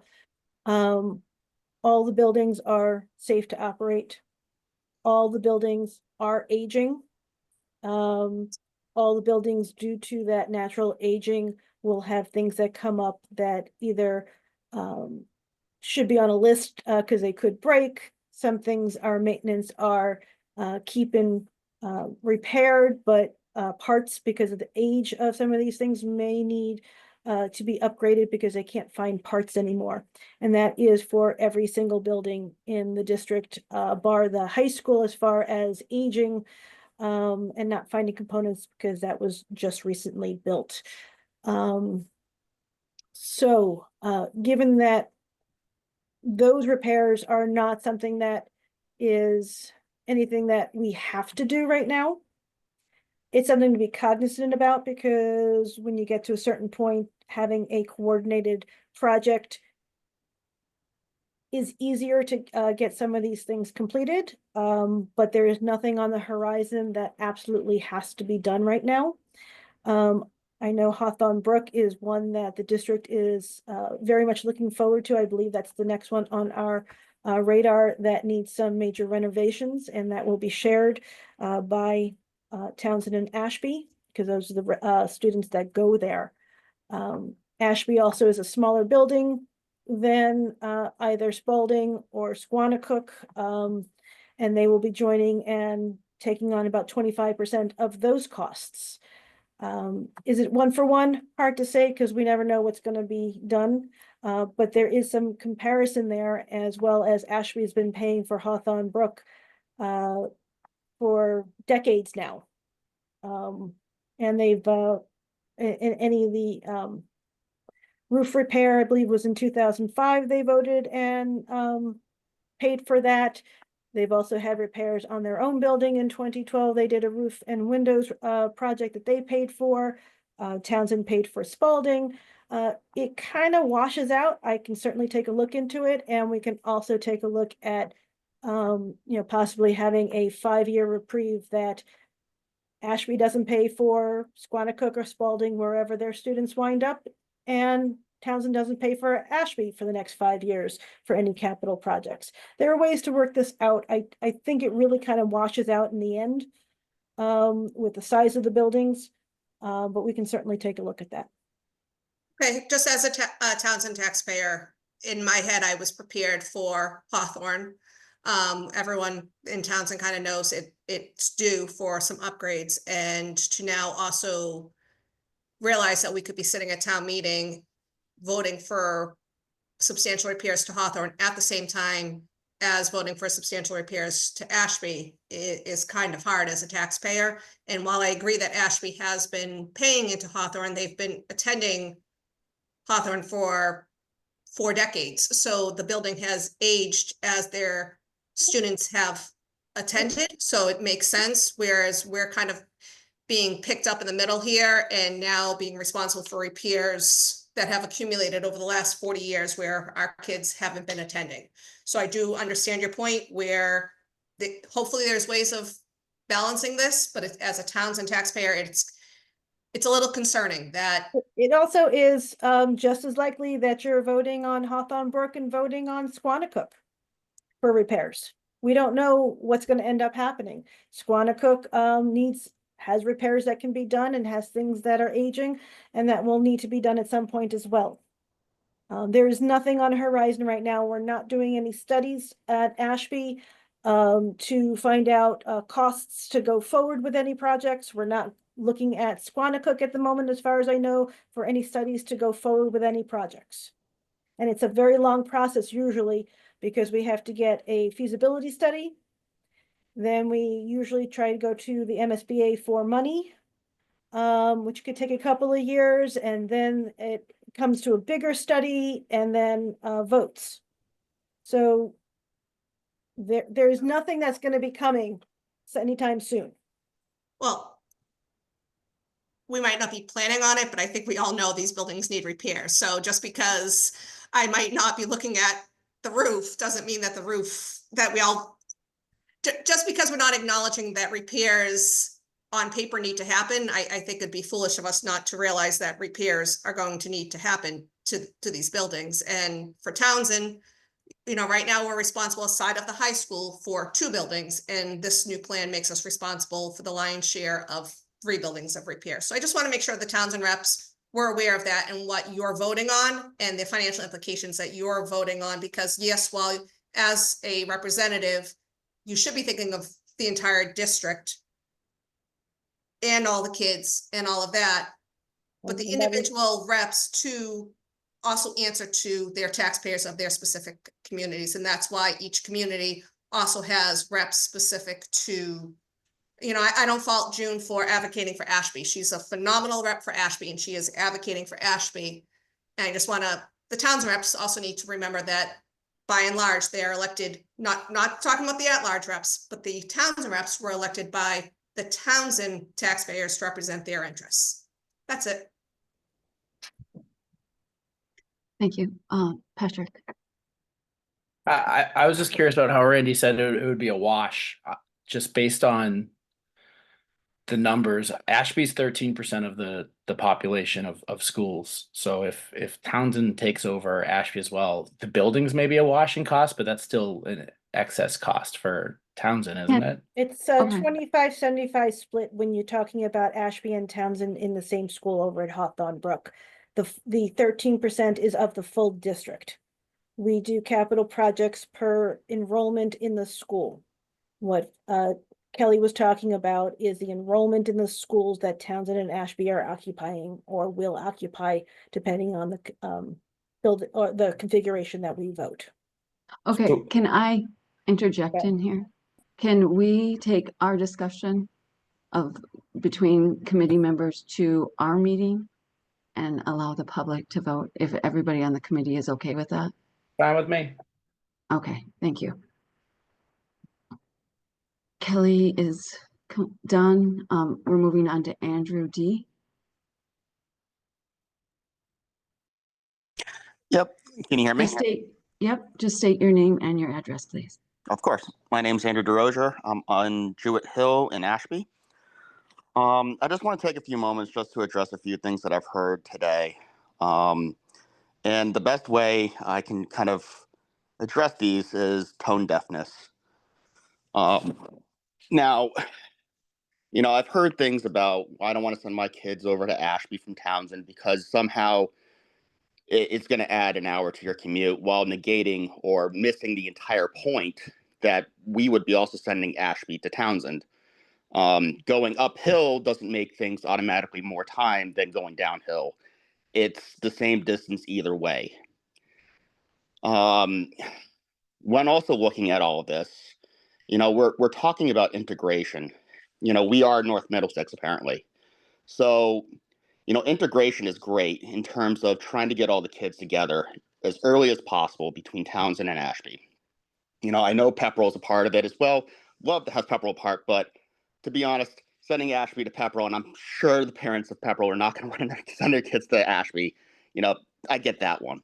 all the buildings are safe to operate. All the buildings are aging. All the buildings, due to that natural aging, will have things that come up that either should be on a list because they could break. Some things our maintenance are keeping repaired, but parts, because of the age of some of these things, may need to be upgraded because they can't find parts anymore. And that is for every single building in the district, bar the high school, as far as aging and not finding components, because that was just recently built. So given that those repairs are not something that is anything that we have to do right now, it's something to be cognizant about, because when you get to a certain point, having a coordinated project is easier to get some of these things completed. But there is nothing on the horizon that absolutely has to be done right now. I know Hawthorne Brook is one that the district is very much looking forward to. I believe that's the next one on our radar that needs some major renovations, and that will be shared by Townsend and Ashby, because those are the students that go there. Ashby also is a smaller building than either Spalding or Squanicook, and they will be joining and taking on about 25% of those costs. Is it one for one? Hard to say, because we never know what's going to be done. But there is some comparison there, as well as Ashby's been paying for Hawthorne Brook for decades now. And they've, in any of the roof repair, I believe was in 2005, they voted and paid for that. They've also had repairs on their own building in 2012. They did a roof and windows project that they paid for. Townsend paid for Spalding. It kind of washes out. I can certainly take a look into it, and we can also take a look at possibly having a 5-year reprieve that Ashby doesn't pay for Squanicook or Spalding, wherever their students wind up, and Townsend doesn't pay for Ashby for the next 5 years for any capital projects. There are ways to work this out. I think it really kind of washes out in the end with the size of the buildings, but we can certainly take a look at that. Okay, just as a Townsend taxpayer, in my head, I was prepared for Hawthorne. Everyone in Townsend kind of knows it's due for some upgrades, and to now also realize that we could be sitting at town meeting voting for substantial repairs to Hawthorne at the same time as voting for substantial repairs to Ashby is kind of hard as a taxpayer. And while I agree that Ashby has been paying into Hawthorne, they've been attending Hawthorne for 4 decades. So the building has aged as their students have attended. So it makes sense, whereas we're kind of being picked up in the middle here and now being responsible for repairs that have accumulated over the last 40 years where our kids haven't been attending. So I do understand your point where hopefully there's ways of balancing this, but as a Townsend taxpayer, it's a little concerning that. It also is just as likely that you're voting on Hawthorne Brook and voting on Squanicook for repairs. We don't know what's going to end up happening. Squanicook has repairs that can be done and has things that are aging and that will need to be done at some point as well. There is nothing on the horizon right now. We're not doing any studies at Ashby to find out costs to go forward with any projects. We're not looking at Squanicook at the moment, as far as I know, for any studies to go forward with any projects. And it's a very long process usually, because we have to get a feasibility study. Then we usually try to go to the MSBA for money, which could take a couple of years, and then it comes to a bigger study and then votes. So there's nothing that's going to be coming anytime soon. Well, we might not be planning on it, but I think we all know these buildings need repair. So just because I might not be looking at the roof doesn't mean that just because we're not acknowledging that repairs on paper need to happen, I think it'd be foolish of us not to realize that repairs are going to need to happen to these buildings. And for Townsend, you know, right now we're responsible aside of the high school for 2 buildings, and this new plan makes us responsible for the lion's share of 3 buildings of repair. So I just want to make sure the Townsend reps were aware of that and what you're voting on and the financial implications that you're voting on, because yes, while as a representative, you should be thinking of the entire district and all the kids and all of that, but the individual reps to also answer to their taxpayers of their specific communities. And that's why each community also has reps specific to, you know, I don't fault June for advocating for Ashby. She's a phenomenal rep for Ashby, and she is advocating for Ashby. And I just want to, the town's reps also need to remember that by and large, they are elected, not talking about the at-large reps, but the Townsend reps were elected by the Townsend taxpayers to represent their interests. That's it. Thank you. Patrick. I was just curious about how Randy said it would be a wash, just based on the numbers. Ashby's 13% of the population of schools. So if Townsend takes over Ashby as well, the buildings may be a wash in cost, but that's still an excess cost for Townsend, isn't it? It's a Okay. 25-75 split when you're talking about Ashby and Townsend in the same school over at Hawthorne Brook. The 13% is of the full district. We do capital projects per enrollment in the school. What Kelly was talking about is the enrollment in the schools that Townsend and Ashby are occupying or will occupy, depending on the build or the configuration that we vote. Okay, So- can I interject Yeah. in here? Can we take our discussion of between committee members to our meeting and allow the public to vote if everybody on the committee is okay with that? Fine with me. Okay, thank you. Kelly is done. We're moving on to Andrew D. Yep. Can you hear me? Just state your name and your address, please. Of course. My name's Andrew DeRozier. I'm on Jewett Hill in Ashby. I just want to take a few moments just to address a few things that I've heard today. And the best way I can kind of address these is tone deafness. Now, you know, I've heard things about, I don't want to send my kids over to Ashby from Townsend because somehow it's going to add an hour to your commute, while negating or missing the entire point that we would be also sending Ashby to Townsend. Going uphill doesn't make things automatically more time than going downhill. It's the same distance either way. When also looking at all of this, you know, we're talking about integration. You know, we are North Middlesex apparently. So, you know, integration is great in terms of trying to get all the kids together as early as possible between Townsend and Ashby. You know, I know Pepperell is a part of it as well. Love to have Pepperell part, but to be honest, sending Ashby to Pepperell, and I'm sure the parents of Pepperell are not going to send their kids to Ashby. You know, I get that one.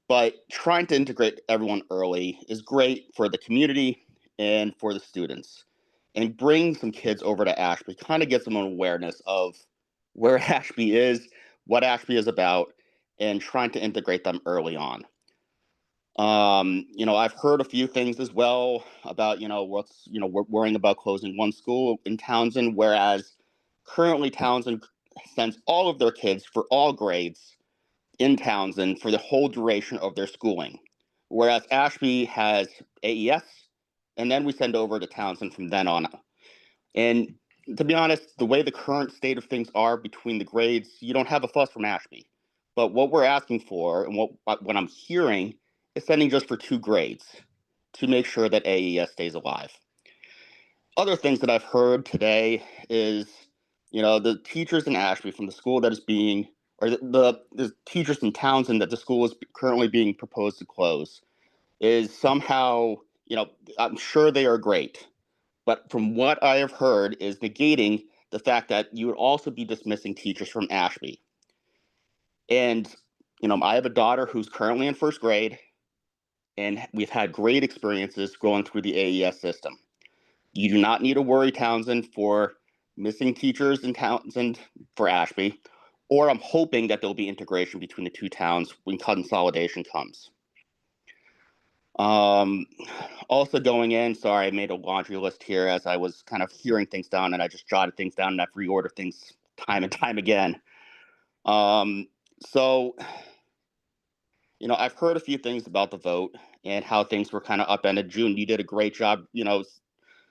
But trying to integrate everyone early is great for the community and for the students. And bring some kids over to Ashby kind of gets them an awareness of where Ashby is, what Ashby is about, and trying to integrate them early on. You know, I've heard a few things as well about, you know, we're worrying about closing one school in Townsend, whereas currently Townsend sends all of their kids for all grades in Townsend for the whole duration of their schooling. Whereas Ashby has AES, and then we send over to Townsend from then on. And to be honest, the way the current state of things are between the grades, you don't have a fuss from Ashby. But what we're asking for, and what I'm hearing, is sending just for 2 grades to make sure that AES stays alive. Other things that I've heard today is, you know, the teachers in Ashby from the school that is being, or the teachers in Townsend that the school is currently being proposed to close, is somehow, you know, I'm sure they are great. But from what I have heard is negating the fact that you would also be dismissing teachers from Ashby. And, you know, I have a daughter who's currently in 1st grade, and we've had great experiences going through the AES system. You do not need to worry, Townsend, for missing teachers in Townsend for Ashby, or I'm hoping that there'll be integration between the two towns when consolidation comes. Also going in, sorry, I made a laundry list here as I was kind of hearing things down, and I just jotted things down and I've reordered things time and time again. So, you know, I've heard a few things about the vote and how things were kind of upended. June, you did a great job, you know,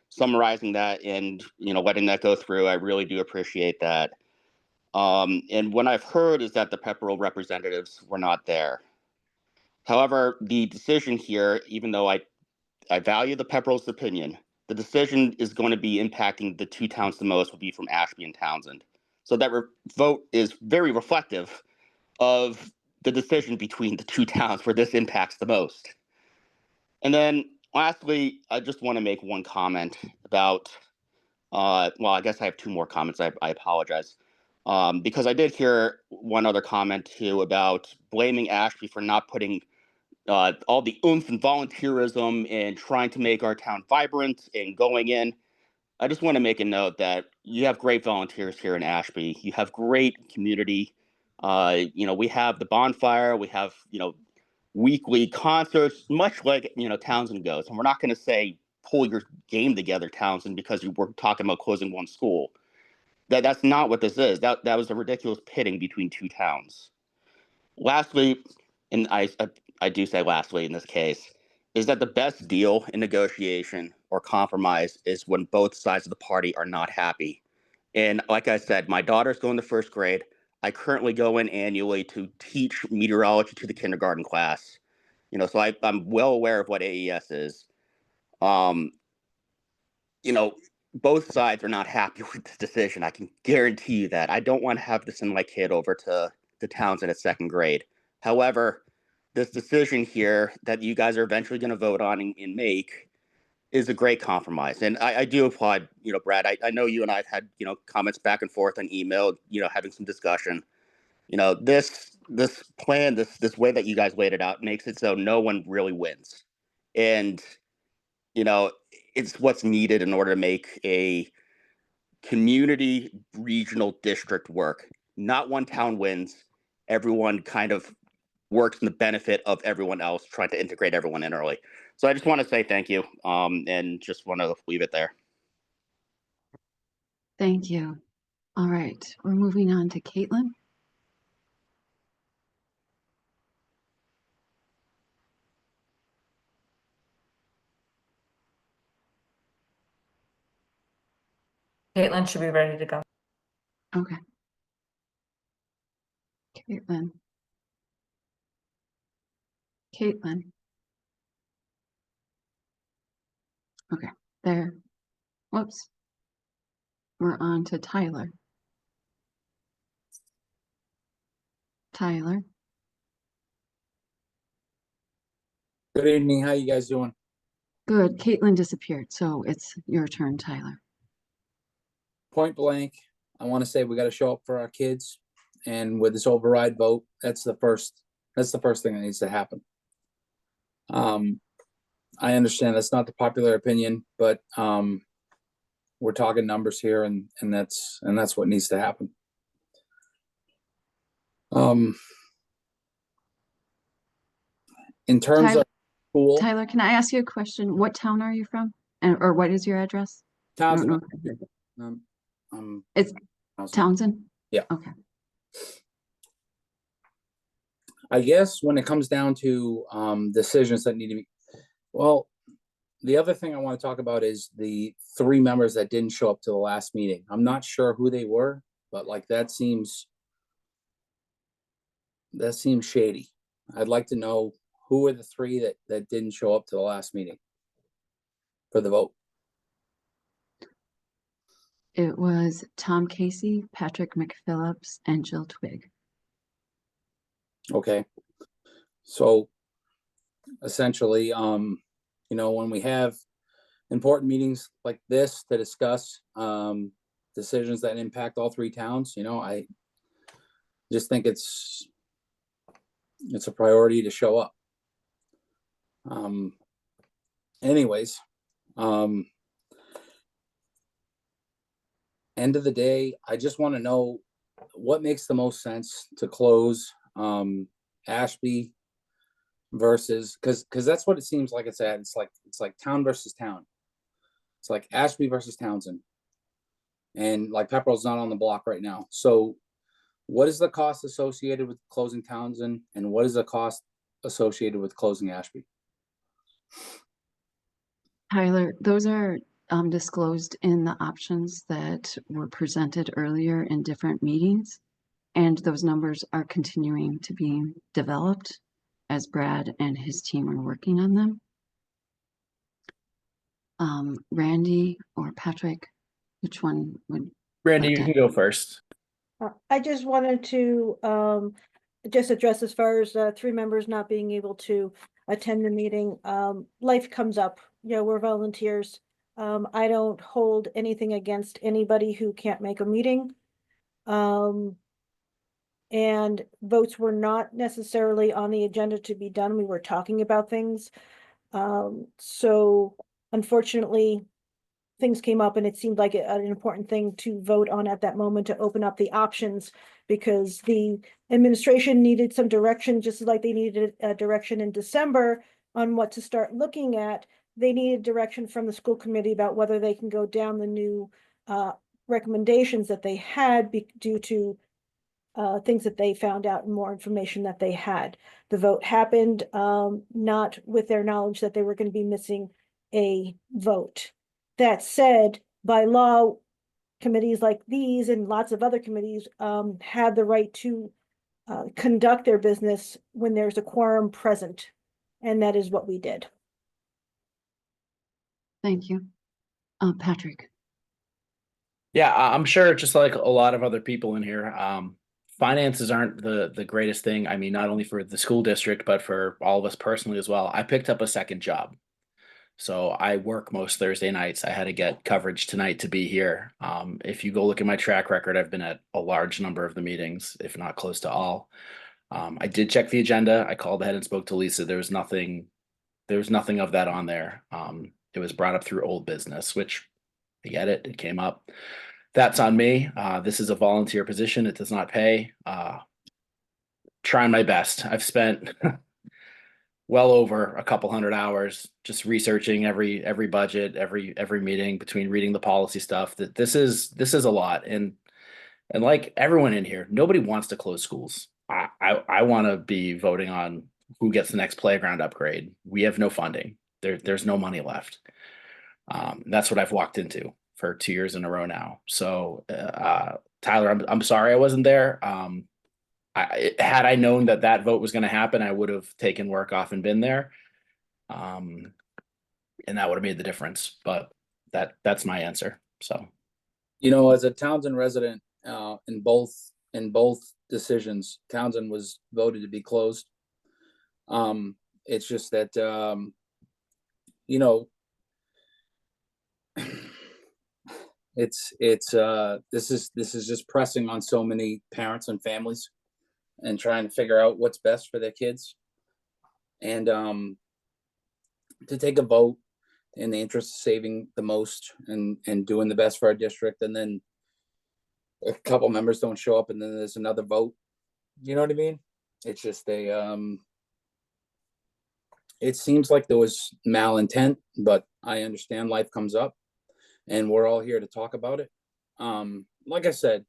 summarizing that and, you know, letting that go through. I really do appreciate that. And what I've heard is that the Pepperell representatives were not there. However, the decision here, even though I value the Pepperell's opinion, the decision is going to be impacting the two towns the most will be from Ashby and Townsend. So that vote is very reflective of the decision between the two towns where this impacts the most. And then lastly, I just want to make one comment about, well, I guess I have two more comments. I apologize. Because I did hear one other comment too about blaming Ashby for not putting all the oomph and volunteerism and trying to make our town vibrant and going in. I just want to make a note that you have great volunteers here in Ashby. You have great community. You know, we have the bonfire. We have, you know, weekly concerts, much like, you know, Townsend goes. And we're not going to say pull your game together, Townsend, because you were talking about closing one school. That's not what this is. That was a ridiculous pitting between two towns. Lastly, and I do say lastly in this case, is that the best deal in negotiation or compromise is when both sides of the party are not happy. And like I said, my daughter's going to first grade. I currently go in annually to teach meteorology to the kindergarten class. You know, so I'm well aware of what AES is. You know, both sides are not happy with the decision. I can guarantee you that. I don't want to have to send my kid over to Townsend at second grade. However, this decision here that you guys are eventually going to vote on and make is a great compromise. And I do applaud, you know, Brad. I know you and I've had, you know, comments back and forth on email, you know, having some discussion. You know, this plan, this way that you guys laid it out makes it so no one really wins. And, you know, it's what's needed in order to make a community regional district work. Not one town wins. Everyone kind of works in the benefit of everyone else, trying to integrate everyone in early. So I just want to say thank you, and just want to leave it there. Thank you. All right, we're moving on to Caitlin. Caitlin should be ready to go. Okay. Caitlin. Caitlin. Okay, there. Whoops. We're on to Tyler. Tyler. Good evening. How you guys doing? Good. Caitlin disappeared, so it's your turn, Tyler. Point blank, I want to say we got to show up for our kids, and with this override vote, that's the first thing that needs to happen. I understand that's not the popular opinion, but we're talking numbers here, and that's what needs to happen. In terms Tyler, of school, Tyler, can I ask you a question? What town are you from? And or what is your address? Townsend. It's Townsend? Yeah. Okay. I guess when it comes down to decisions that need to be, well, the other thing I want to talk about is the 3 members that didn't show up to the last meeting. I'm not sure who they were, but like that seems shady. I'd like to know who were the 3 that didn't show up to the last meeting for the vote. It was Tom Casey, Patrick McPhillips, and Jill Twig. Okay. So essentially, you know, when we have important meetings like this to discuss decisions that impact all 3 towns, you know, I just think it's a priority to show up. Anyways, end of the day, I just want to know what makes the most sense to close Ashby versus, because that's what it seems like it's at. It's like town versus town. It's like Ashby versus Townsend. And like Pepperell's not on the block right now. So what is the cost associated with closing Townsend, and what is the cost associated with closing Ashby? Tyler, those are disclosed in the options that were presented earlier in different meetings. And those numbers are continuing to be developed as Brad and his team are working on them. Randy or Patrick, which one would? Randy, like you to- can go first. I just wanted to just address as far as 3 members not being able to attend the meeting. Life comes up, we're volunteers. I don't hold anything against anybody who can't make a meeting. And votes were not necessarily on the agenda to be done. We were talking about things. So unfortunately, things came up and it seemed like an important thing to vote on at that moment to open up the options, because the administration needed some direction, just like they needed a direction in December on what to start looking at. They needed direction from the school committee about whether they can go down the new recommendations that they had due to things that they found out and more information that they had. The vote happened not with their knowledge that they were going to be missing a vote. That said, by law, committees like these and lots of other committees have the right to conduct their business when there's a quorum present. And that is what we did. Thank you. Patrick. Yeah, I'm sure just like a lot of other people in here, finances aren't the greatest thing. I mean, not only for the school district, but for all of us personally as well. I picked up a second job. So I work most Thursday nights. I had to get coverage tonight to be here. If you go look at my track record, I've been at a large number of the meetings, if not close to all. I did check the agenda. I called ahead and spoke to Lisa. There was nothing of that on there. It was brought up through old business, which I get it. It came up. That's on me. This is a volunteer position. It does not pay. Trying my best. I've spent well over a couple hundred hours just researching every budget, every meeting, between reading the policy stuff. That this is a lot. And like everyone in here, nobody wants to close schools. I want to be voting on who gets the next playground upgrade. We have no funding. There's no money left. That's what I've walked into for 2 years in a row now. So, Tyler, I'm sorry I wasn't there. Had I known that vote was going to happen, I would have taken work off and been there. And that would have made the difference. But that's my answer. So, As a Townsend resident, in both decisions, Townsend was voted to be closed. It's just that this is just pressing on so many parents and families, and trying to figure out what's best for their kids, and to take a vote in the interest of saving the most and doing the best for our district, and then a couple members don't show up, and then there's another vote. You know what I mean? It's just it seems like there was malintent, but I understand life comes up and we're all here to talk about it. Like I said,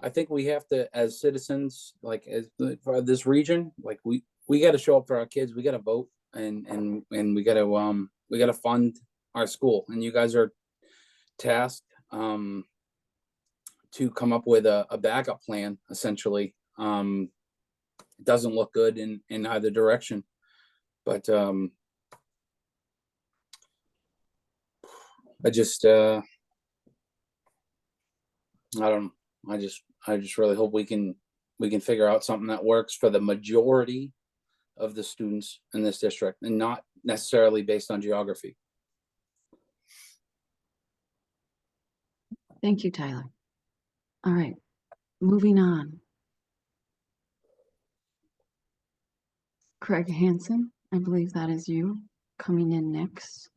I think we have to, as citizens, like as for this region, like we got to show up for our kids. We got to vote, and we got to fund our school. And you guys are tasked to come up with a backup plan. Essentially, it doesn't look good in either direction, but I just I don't know. I just really hope we can figure out something that works for the majority of the students in this district, and not necessarily based on geography. Thank you, Tyler. All right, moving on. Craig Hansen, I believe that is you coming in next.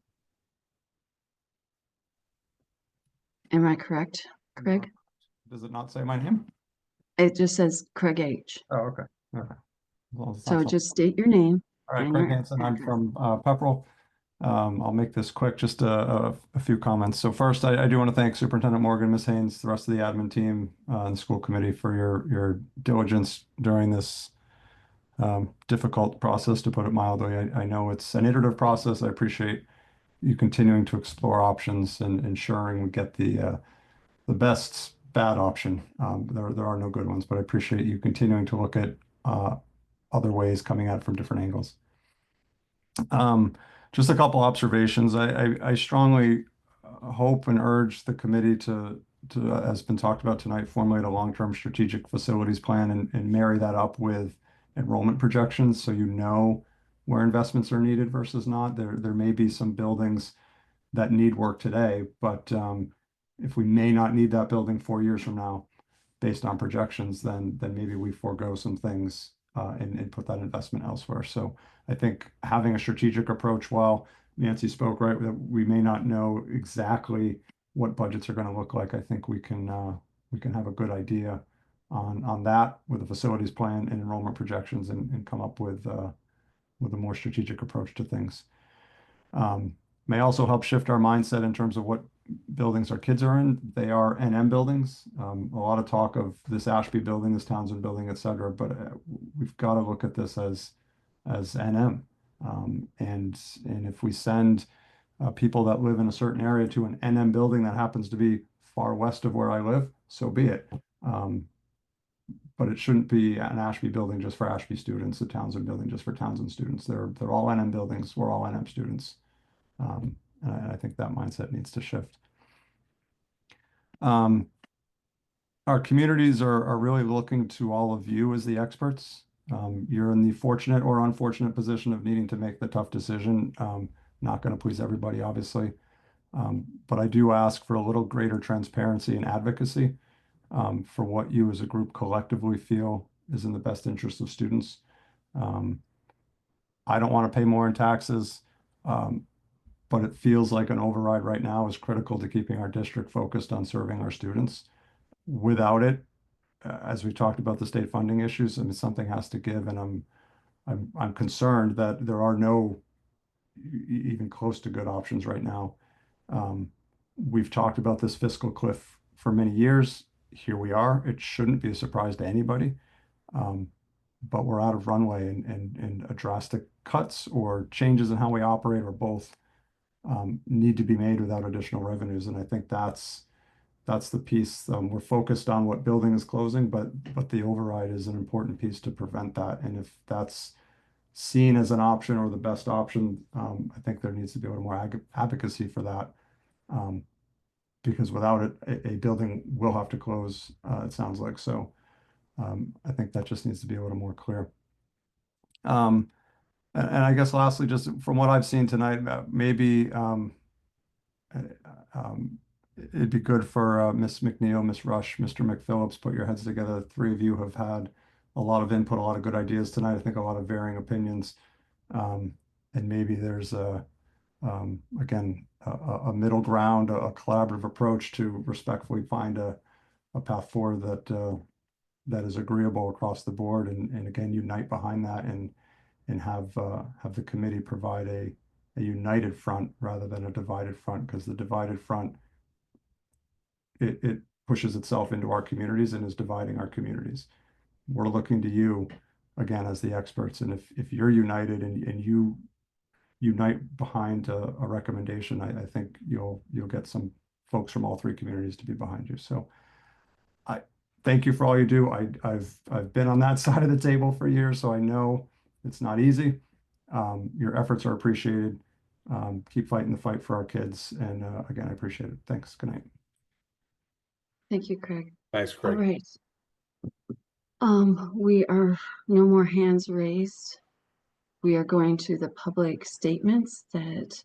Am I correct, Craig? Does it not say my name? It just says Craig H. Oh, okay. Okay. As long as it's not So something- just state your name. All right, and Craig your Hansen, I'm address. from Pepperell. I'll make this quick, just a few comments. So first, I do want to thank Superintendent Morgan, Ms. Haynes, the rest of the admin team, and the school committee for your diligence during this difficult process, to put it mildly. I know it's an iterative process. I appreciate you continuing to explore options and ensuring we get the best bad option. There are no good ones, but I appreciate you continuing to look at other ways coming at it from different angles. Just a couple observations. I strongly hope and urge the committee to, as been talked about tonight, formulate a long-term strategic facilities plan and marry that up with enrollment projections, so you know where investments are needed versus not. There may be some buildings that need work today, but if we may not need that building 4 years from now, based on projections, then maybe we forego some things and put that investment elsewhere. So I think having a strategic approach, while Nancy spoke, right, that we may not know exactly what budgets are going to look like, I think we can have a good idea on that with a facilities plan and enrollment projections, and come up with a more strategic approach to things. May also help shift our mindset in terms of what buildings our kids are in. They are NM buildings. A lot of talk of this Ashby building, this Townsend building, et cetera, but we've got to look at this as NM. And if we send people that live in a certain area to an NM building that happens to be far west of where I live, so be it. But it shouldn't be an Ashby building just for Ashby students, a Townsend building just for Townsend students. They're all NM buildings. We're all NM students. And I think that mindset needs to shift. Our communities are really looking to all of you as the experts. You're in the fortunate or unfortunate position of needing to make the tough decision. Not going to please everybody, obviously. But I do ask for a little greater transparency and advocacy for what you as a group collectively feel is in the best interest of students. I don't want to pay more in taxes, but it feels like an override right now is critical to keeping our district focused on serving our students. Without it, as we talked about the state funding issues, I mean, something has to give, and I'm concerned that there are no even close to good options right now. We've talked about this fiscal cliff for many years. Here we are. It shouldn't be a surprise to anybody, but we're out of runway, and drastic cuts or changes in how we operate, or both, need to be made without additional revenues. And I think that's the piece. We're focused on what building is closing, but the override is an important piece to prevent that. And if that's seen as an option or the best option, I think there needs to be a little more advocacy for that. Because without it, a building will have to close, it sounds like. So I think that just needs to be a little more clear. And I guess lastly, just from what I've seen tonight, maybe it'd be good for Ms. McNeil, Ms. Rush, Mr. McPhillips, put your heads together. The three of you have had a lot of input, a lot of good ideas tonight. I think a lot of varying opinions. And maybe there's again, a middle ground, a collaborative approach to respectfully find a path forward that is agreeable across the board, and again, unite behind that, and have the committee provide a united front rather than a divided front, because the divided front, it pushes itself into our communities and is dividing our communities. We're looking to you again as the experts, and if you're united and you unite behind a recommendation, I think you'll get some folks from all three communities to be behind you. So I thank you for all you do. I've been on that side of the table for years, so I know it's not easy. Your efforts are appreciated. Keep fighting the fight for our kids. And again, I appreciate it. Thanks. Good night. Thank you, Craig. Thanks, All Craig. right. We are no more hands raised. We are going to the public statements that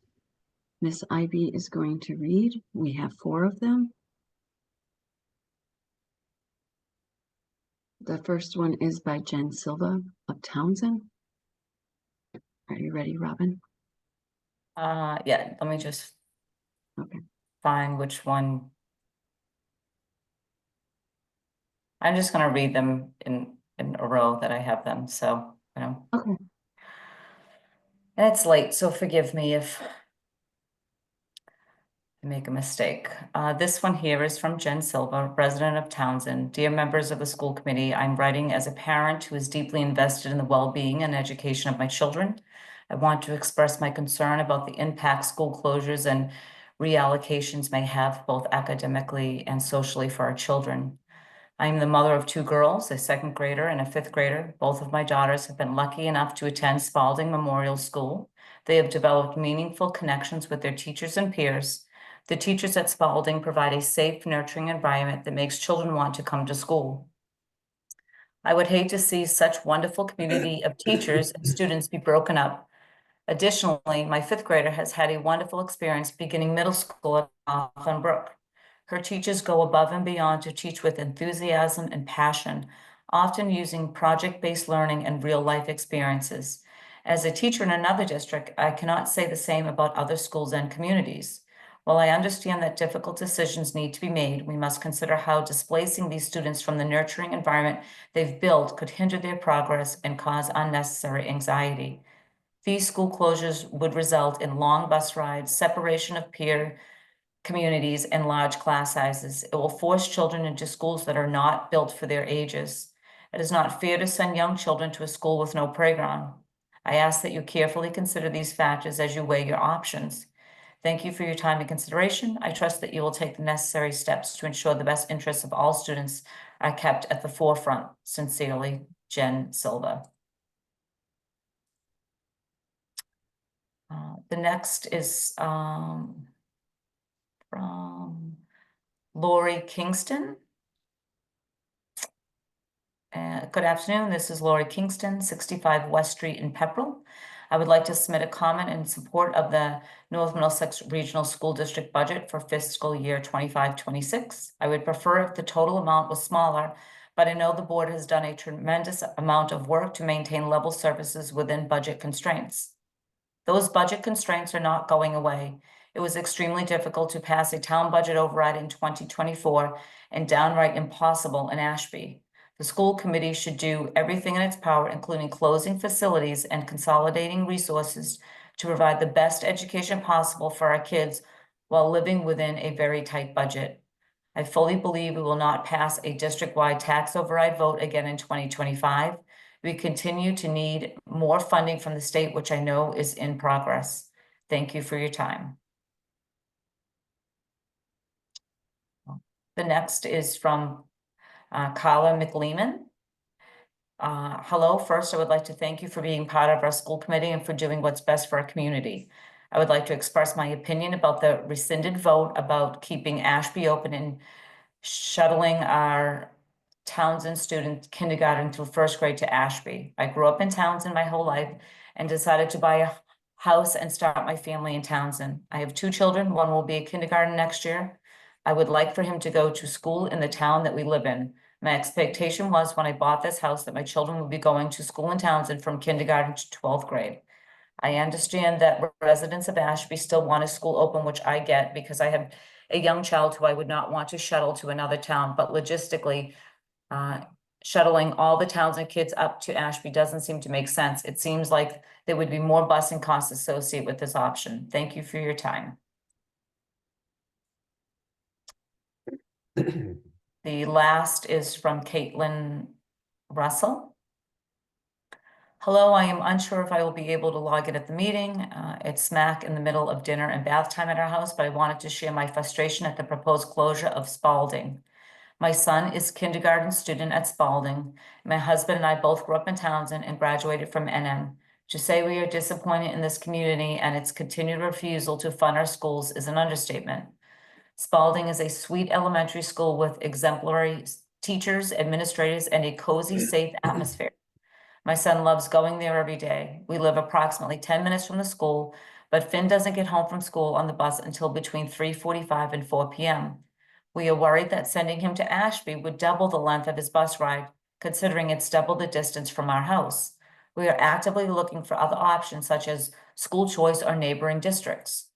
Miss Ivy is going to read. We have 4 of them. The first one is by Jen Silva of Townsend. Are you ready, Robin? Yeah, let me just find which one. I'm just gonna read them in a row that I have them, so, Okay. And it's late, so forgive me if I make a mistake. This one here is from Jen Silva, resident of Townsend. Dear members of the school committee, I'm writing as a parent who is deeply invested in the well-being and education of my children. I want to express my concern about the impact school closures and reallocations may have both academically and socially for our children. I am the mother of 2 girls, a 2nd grader and a 5th grader. Both of my daughters have been lucky enough to attend Spalding Memorial School. They have developed meaningful connections with their teachers and peers. The teachers at Spalding provide a safe, nurturing environment that makes children want to come to school. I would hate to see such wonderful community of teachers and students be broken up. Additionally, my 5th grader has had a wonderful experience beginning middle school at Hawthorne Brook. Her teachers go above and beyond to teach with enthusiasm and passion, often using project-based learning and real-life experiences. As a teacher in another district, I cannot say the same about other schools and communities. While I understand that difficult decisions need to be made, we must consider how displacing these students from the nurturing environment they've built could hinder their progress and cause unnecessary anxiety. These school closures would result in long bus rides, separation of peer communities, and large class sizes. It will force children into schools that are not built for their ages. It is not fair to send young children to a school with no playground. I ask that you carefully consider these factors as you weigh your options. Thank you for your time and consideration. I trust that you will take the necessary steps to ensure the best interests of all students are kept at the forefront. Sincerely, Jen Silva. The next is from Lori Kingston. Good afternoon, this is Lori Kingston, 65 West Street in Pepperell. I would like to submit a comment in support of the North Middlesex Regional School District budget for fiscal year 25-26. I would prefer if the total amount was smaller, but I know the board has done a tremendous amount of work to maintain level services within budget constraints. Those budget constraints are not going away. It was extremely difficult to pass a town budget override in 2024 and downright impossible in Ashby. The school committee should do everything in its power, including closing facilities and consolidating resources to provide the best education possible for our kids while living within a very tight budget. I fully believe we will not pass a district-wide tax override vote again in 2025. We continue to need more funding from the state, which I know is in progress. Thank you for your time. The next is from Carla McLeeman. Hello, first I would like to thank you for being part of our school committee and for doing what's best for our community. I would like to express my opinion about the rescinded vote about keeping Ashby open and shuttling our Townsend student kindergarten through 1st grade to Ashby. I grew up in Townsend my whole life and decided to buy a house and start my family in Townsend. I have 2 children. One will be a kindergarten next year. I would like for him to go to school in the town that we live in. My expectation was when I bought this house that my children would be going to school in Townsend from kindergarten to 12th grade. I understand that residents of Ashby still want a school open, which I get because I have a young child who I would not want to shuttle to another town, but logistically, shuttling all the Townsend kids up to Ashby doesn't seem to make sense. It seems like there would be more busing costs associated with this option. Thank you for your time. The last is from Caitlin Russell. Hello, I am unsure if I will be able to log in at the meeting. It's smack in the middle of dinner and bath time at our house, but I wanted to share my frustration at the proposed closure of Spalding. My son is a kindergarten student at Spalding. My husband and I both grew up in Townsend and graduated from NM. To say we are disappointed in this community and its continued refusal to fund our schools is an understatement. Spalding is a sweet elementary school with exemplary teachers, administrators, and a cozy, safe atmosphere. My son loves going there every day. We live approximately 10 minutes from the school, but Finn doesn't get home from school on the bus until between 3:45 and 4 p.m. We are worried that sending him to Ashby would double the length of his bus ride, considering it's double the distance from our house. We are actively looking for other options such as school choice or neighboring districts.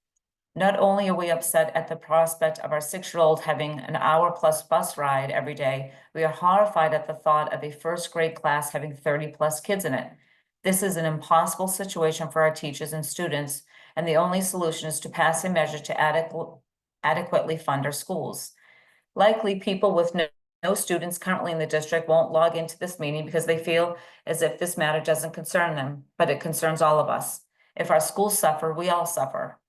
Not only are we upset at the prospect of our 6-year-old having an hour-plus bus ride every day, we are horrified at the thought of a first-grade class having 30-plus kids in it. This is an impossible situation for our teachers and students, and the only solution is to pass a measure to adequately fund our schools. Likely, people with no students currently in the district won't log into this meeting because they feel as if this matter doesn't concern them, but it concerns all of us. If our schools suffer, we all suffer.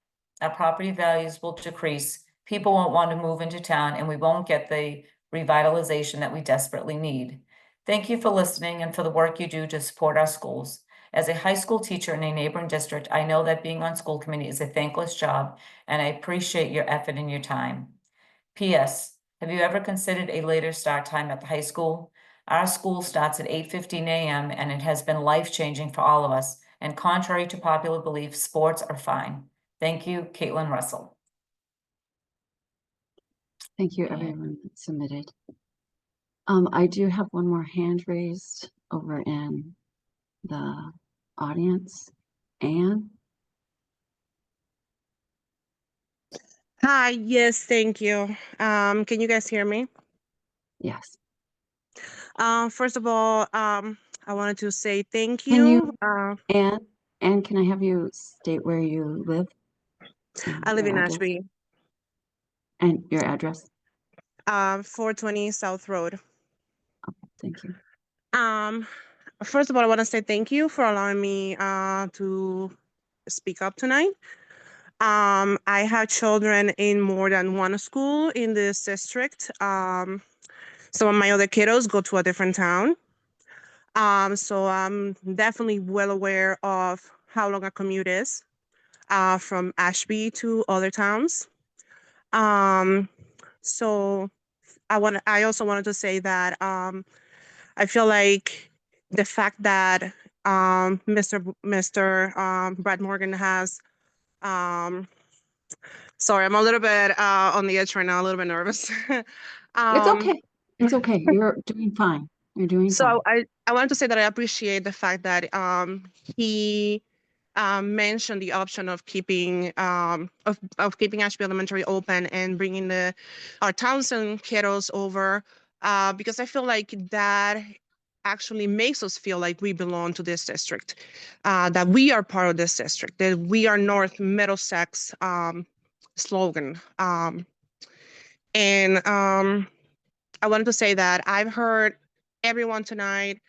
Our property values will decrease, people won't want to move into town, and we won't get the revitalization that we desperately need. Thank you for listening and for the work you do to support our schools. As a high school teacher in a neighboring district, I know that being on school committee is a thankless job, and I appreciate your effort and your time. P.S. Have you ever considered a later start time at the high school? Our school starts at 8:15 a.m. and it has been life-changing for all of us. And contrary to popular belief, sports are fine. Thank you, Caitlin Russell. Thank you, everyone that submitted. I do have one more hand raised over in the audience. Anne? Hi, yes, thank you. Can you guys hear me? Yes. First of all, I wanted to say thank Can you. Anne, can I have you state where you live? I live Your in address? Ashby, And your address? 420 South Road. Thank you. First of all, I want to say thank you for allowing me to speak up tonight. I have children in more than one school in this district. Some of my other kiddos go to a different town. So I'm definitely well aware of how long a commute is from Ashby to other towns. So I also wanted to say that I feel like the fact that Mr. Brad Morgan has sorry, I'm a little bit on the edge right now, a little bit nervous. It's okay. It's okay. You're doing fine. You're doing fine. So I wanted to say that I appreciate the fact that he mentioned the option of keeping keeping Ashby Elementary open and bringing our Townsend kiddos over because I feel like that actually makes us feel like we belong to this district, that we are part of this district, that we are North Middlesex slogan. And I wanted to say that I've heard everyone tonight,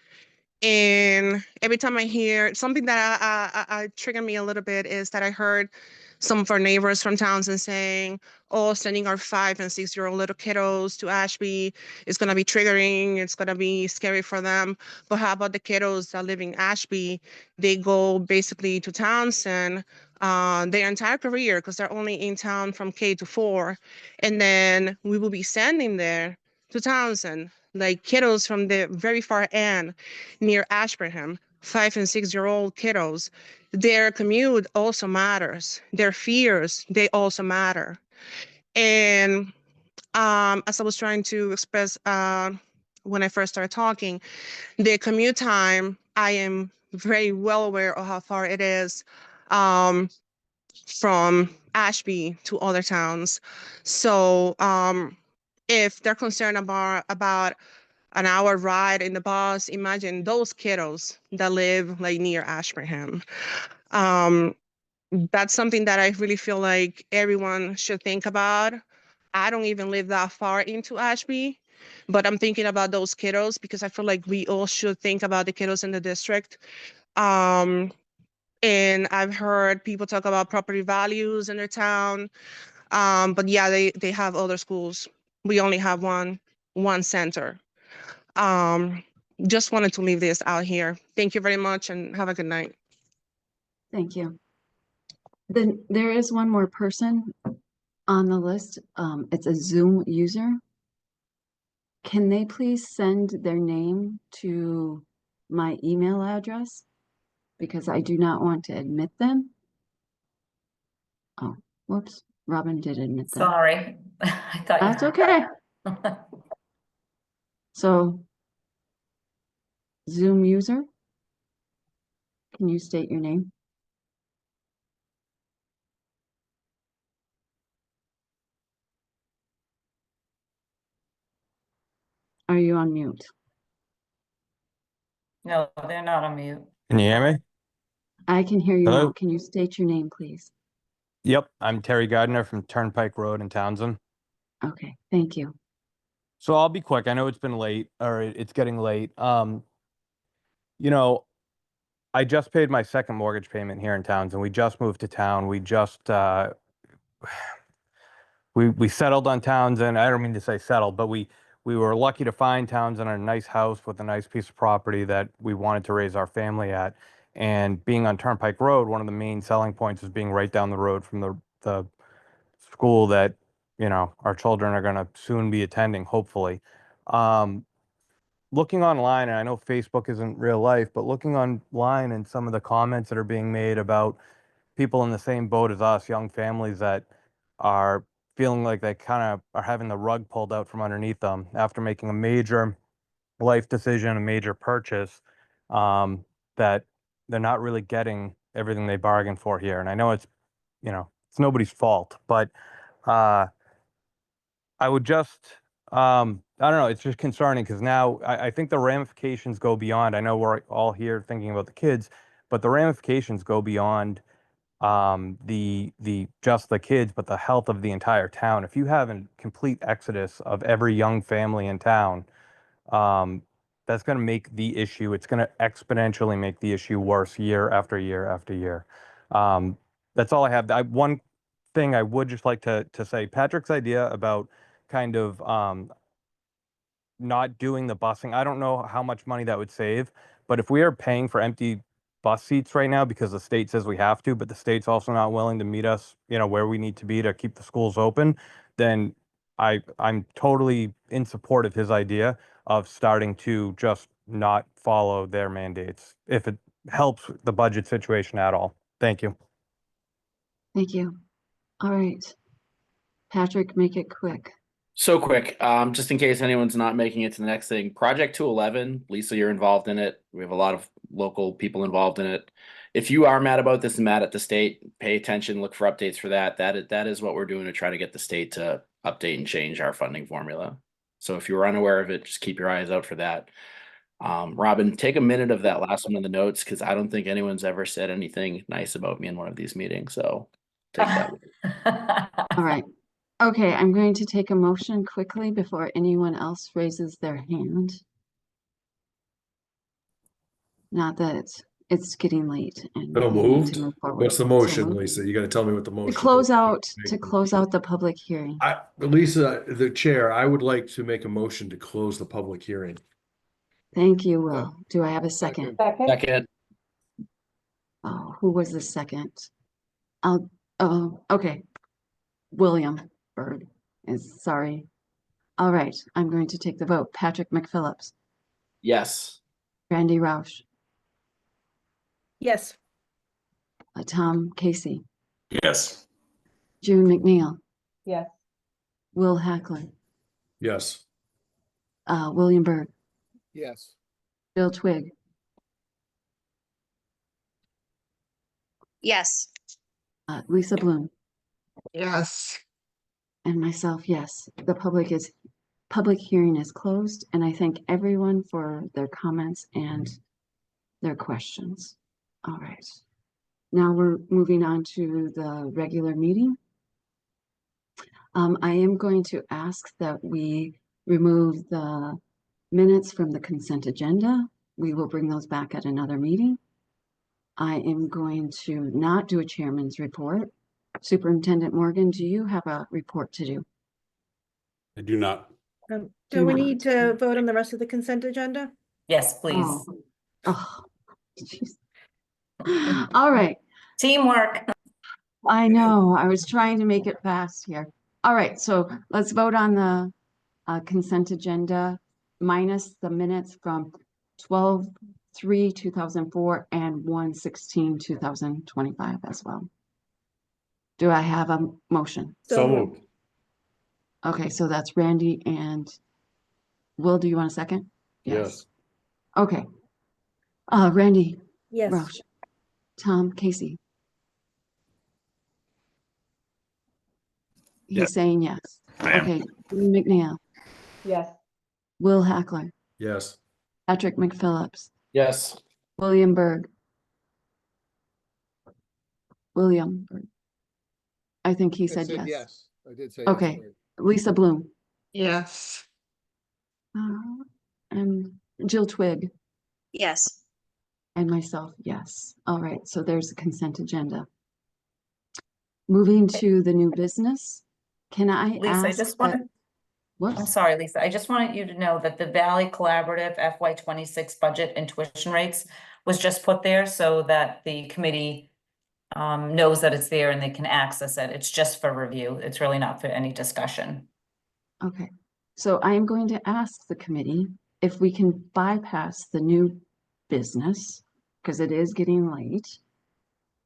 and every time I hear something that I triggered me a little bit is that I heard some of our neighbors from Townsend saying, oh, sending our 5 and 6-year-old little kiddos to Ashby is going to be triggering. It's going to be scary for them. But how about the kiddos that live in Ashby? They go basically to Townsend their entire career because they're only in town from K to 4. And then we will be sending there to Townsend, like kiddos from the very far end near Ashburnham, 5 and 6-year-old kiddos. Their commute also matters. Their fears, they also matter. And as I was trying to express when I first started talking, the commute time, I am very well aware of how far it is from Ashby to other towns. So if they're concerned about an hour ride in the bus, imagine those kiddos that live like near Ashburnham. That's something that I really feel like everyone should think about. I don't even live that far into Ashby, but I'm thinking about those kiddos because I feel like we all should think about the kiddos in the district. And I've heard people talk about property values in their town. But yeah, they have other schools. We only have one center. Just wanted to leave this out here. Thank you very much and have a good night. Thank you. Then there is one more person on the list. It's a Zoom user. Can they please send their name to my email address? Because I do not want to admit them. Oh, whoops. Robin did admit them. Sorry. I thought That's okay. So, Zoom user, can you state your name? Are you on mute? No, they're not on mute. Can you hear me? I can hear you now. Hello? Can you state your name, please? Yep, I'm Terry Gardner from Turnpike Road in Townsend. Okay, thank you. So I'll be quick. I know it's been late, or it's getting late. You know, I just paid my second mortgage payment here in Townsend. We just moved to town. We just we settled on Townsend. I don't mean to say settled, but we were lucky to find Townsend, a nice house with a nice piece of property that we wanted to raise our family at. And being on Turnpike Road, one of the main selling points is being right down the road from the school that, you know, our children are going to soon be attending, hopefully. Looking online, and I know Facebook isn't real life, but looking online and some of the comments that are being made about people in the same boat as us, young families that are feeling like they kind of are having the rug pulled out from underneath them after making a major life decision, a major purchase, that they're not really getting everything they bargained for here. And I know it's, you know, it's nobody's fault, but I would just, I don't know, it's just concerning because now I think the ramifications go beyond. I know we're all here thinking about the kids, but the ramifications go beyond the just the kids, but the health of the entire town. If you have a complete exodus of every young family in town, that's going to make the issue, it's going to exponentially make the issue worse year after year after year. That's all I have. One thing I would just like to say, Patrick's idea about kind of not doing the busing, I don't know how much money that would save, but if we are paying for empty bus seats right now because the state says we have to, but the state's also not willing to meet us, you know, where we need to be to keep the schools open, then I'm totally in support of his idea of starting to just not follow their mandates if it helps the budget situation at all. Thank you. Thank you. All right. Patrick, make it quick. So quick, just in case anyone's not making it to the next thing, Project 211, Lisa, you're involved in it. We have a lot of local people involved in it. If you are mad about this and mad at the state, pay attention, look for updates for that. That is what we're doing to try to get the state to update and change our funding formula. So if you're unaware of it, just keep your eyes out for that. Robin, take a minute of that last one in the notes because I don't think anyone's ever said anything nice about me in one of these meetings. So take that. All right. Okay, I'm going to take a motion quickly before anyone else raises their hand. Not that it's getting late and So we need moved. to move forward. What's the So motion, moved. Lisa? You got to tell me what the motion To is. close out the public hearing. Lisa, the chair, I would like to make a motion to close the public hearing. Thank you, Will. Do I have a second? Second. Oh, who was the second? Okay. William Bird is sorry. All right, I'm going to take the vote. Patrick McPhillips, Yes. Randy Roush, Yes. Tom Casey, Yes. June McNeil, Yes. Will Hackler, Yes. William Bird, Yes. Bill Twig, Yes. Lisa Bloom, Yes. and myself, yes. The public hearing is closed, and I thank everyone for their comments and their questions. All right. Now we're moving on to the regular meeting. I am going to ask that we remove the minutes from the consent agenda. We will bring those back at another meeting. I am going to not do a chairman's report. Superintendent Morgan, do you have a report to do? I do not. Do we need to vote on the rest of the consent agenda? Yes, please. Oh, geez. All right. Teamwork. I know, I was trying to make it fast here. All right, so let's vote on the consent agenda minus the minutes from 12/3/2004 and 1/16/2025 as well. Do I have a motion? So moved. Okay, so that's Randy and Will, do you want a second? Yes. Okay. Randy. Yes. Roush. Tom Casey. He's Yes. saying yes. I am. Okay, McNeil, Yes. Will Hackler, Yes. Patrick McPhillips, Yes. William Berg. Berg. I think he said yes. I did say Okay, yes. Lisa Bloom, Yes. and Jill Twig, Yes. and myself, yes. All right, so there's a consent agenda. Moving to the new business, can I Lisa, I ask just that? wanted, I'm Whoops, sorry, Lisa, I just wanted you to know that the Valley Collaborative FY 26 budget and tuition rates was just put there so that the committee knows that it's there and they can access it. It's just for review. It's really not for any discussion. okay. So I am going to ask the committee if we can bypass the new business, because it is getting late,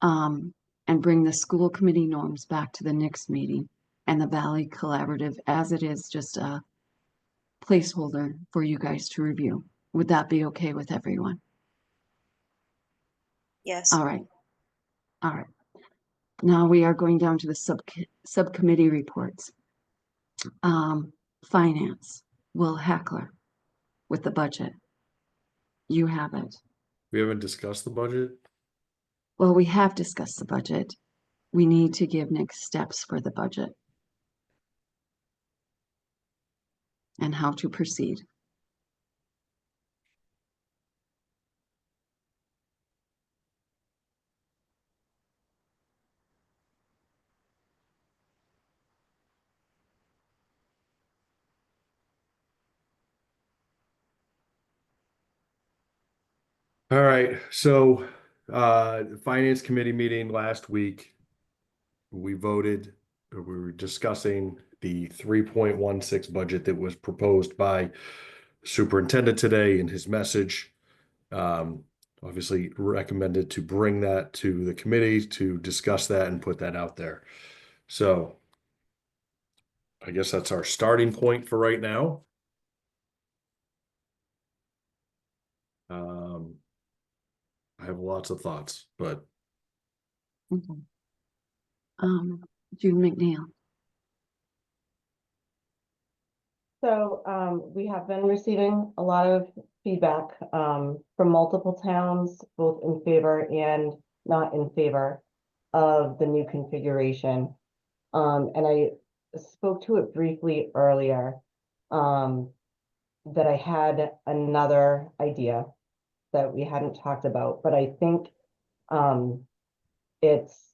and bring the school committee norms back to the next meeting and the Valley Collaborative as it is just a placeholder for you guys to review. Would that be okay with everyone? Yes. All right. All right. Now we are going down to the subcommittee reports. Finance, Will Hackler with the budget. You have it. We haven't discussed the budget. Well, we have discussed the budget. We need to give next steps for the budget and how to proceed. All right, so the Finance Committee meeting last week, we were discussing the 3.16 budget that was proposed by superintendent today in his message. Obviously recommended to bring that to the committee to discuss that and put that out there. So I guess that's our starting point for right now. I have lots of thoughts, but Okay. June McNeil. So we have been receiving a lot of feedback from multiple towns, both in favor and not in favor of the new configuration. And I spoke to it briefly earlier, that I had another idea that we hadn't talked about, but I think it's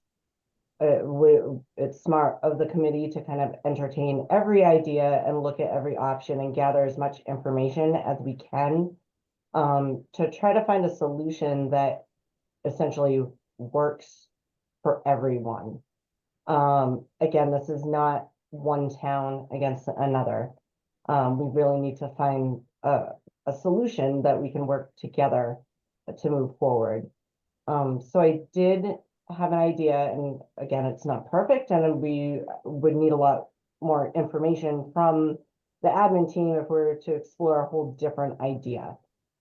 it's smart of the committee to kind of entertain every idea and look at every option and gather as much information as we can to try to find a solution that essentially works for everyone. Again, this is not one town against another. We really need to find a solution that we can work together to move forward. So I did have an idea, and again, it's not perfect, and we would need a lot more information from the admin team if we were to explore a whole different idea.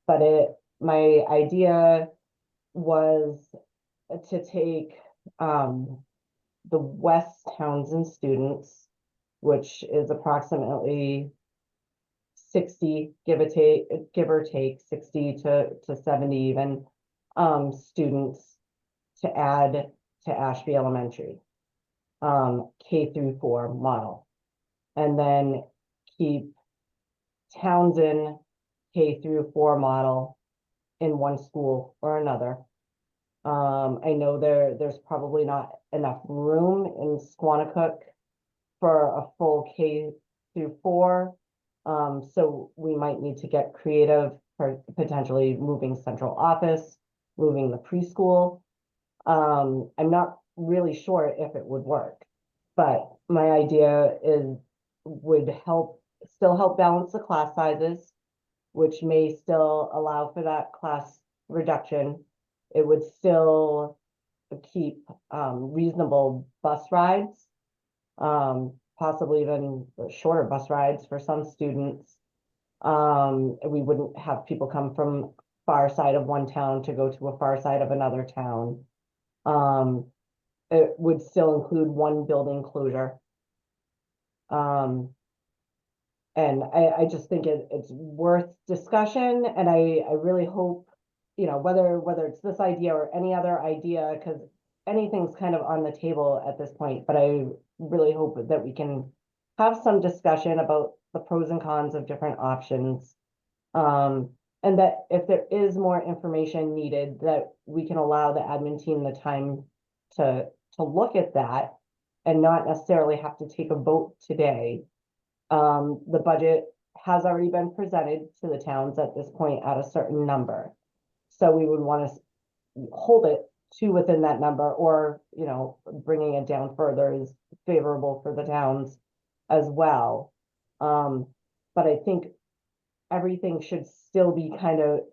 But my idea was to take the West Townsend students, which is approximately 60, give or take 60 to 70 even students to add to Ashby Elementary, K through 4 model, and then keep Townsend K through 4 model in one school or another. I know there's probably not enough room in Squanicook for a full K through 4. So we might need to get creative for potentially moving central office, moving the preschool. I'm not really sure if it would work, but my idea would still help balance the class sizes, which may still allow for that class reduction. It would still keep reasonable bus rides, possibly even shorter bus rides for some students. We wouldn't have people come from far side of one town to go to a far side of another town. It would still include one building closure. And I just think it's worth discussion, and I really hope, you know, whether it's this idea or any other idea, because anything's kind of on the table at this point, but I really hope that we can have some discussion about the pros and cons of different options. And that if there is more information needed, that we can allow the admin team the time to look at that and not necessarily have to take a vote today. The budget has already been presented to the towns at this point at a certain number. So we would want to hold it to within that number, or, you know, bringing it down further is favorable for the towns as well. But I think everything should still be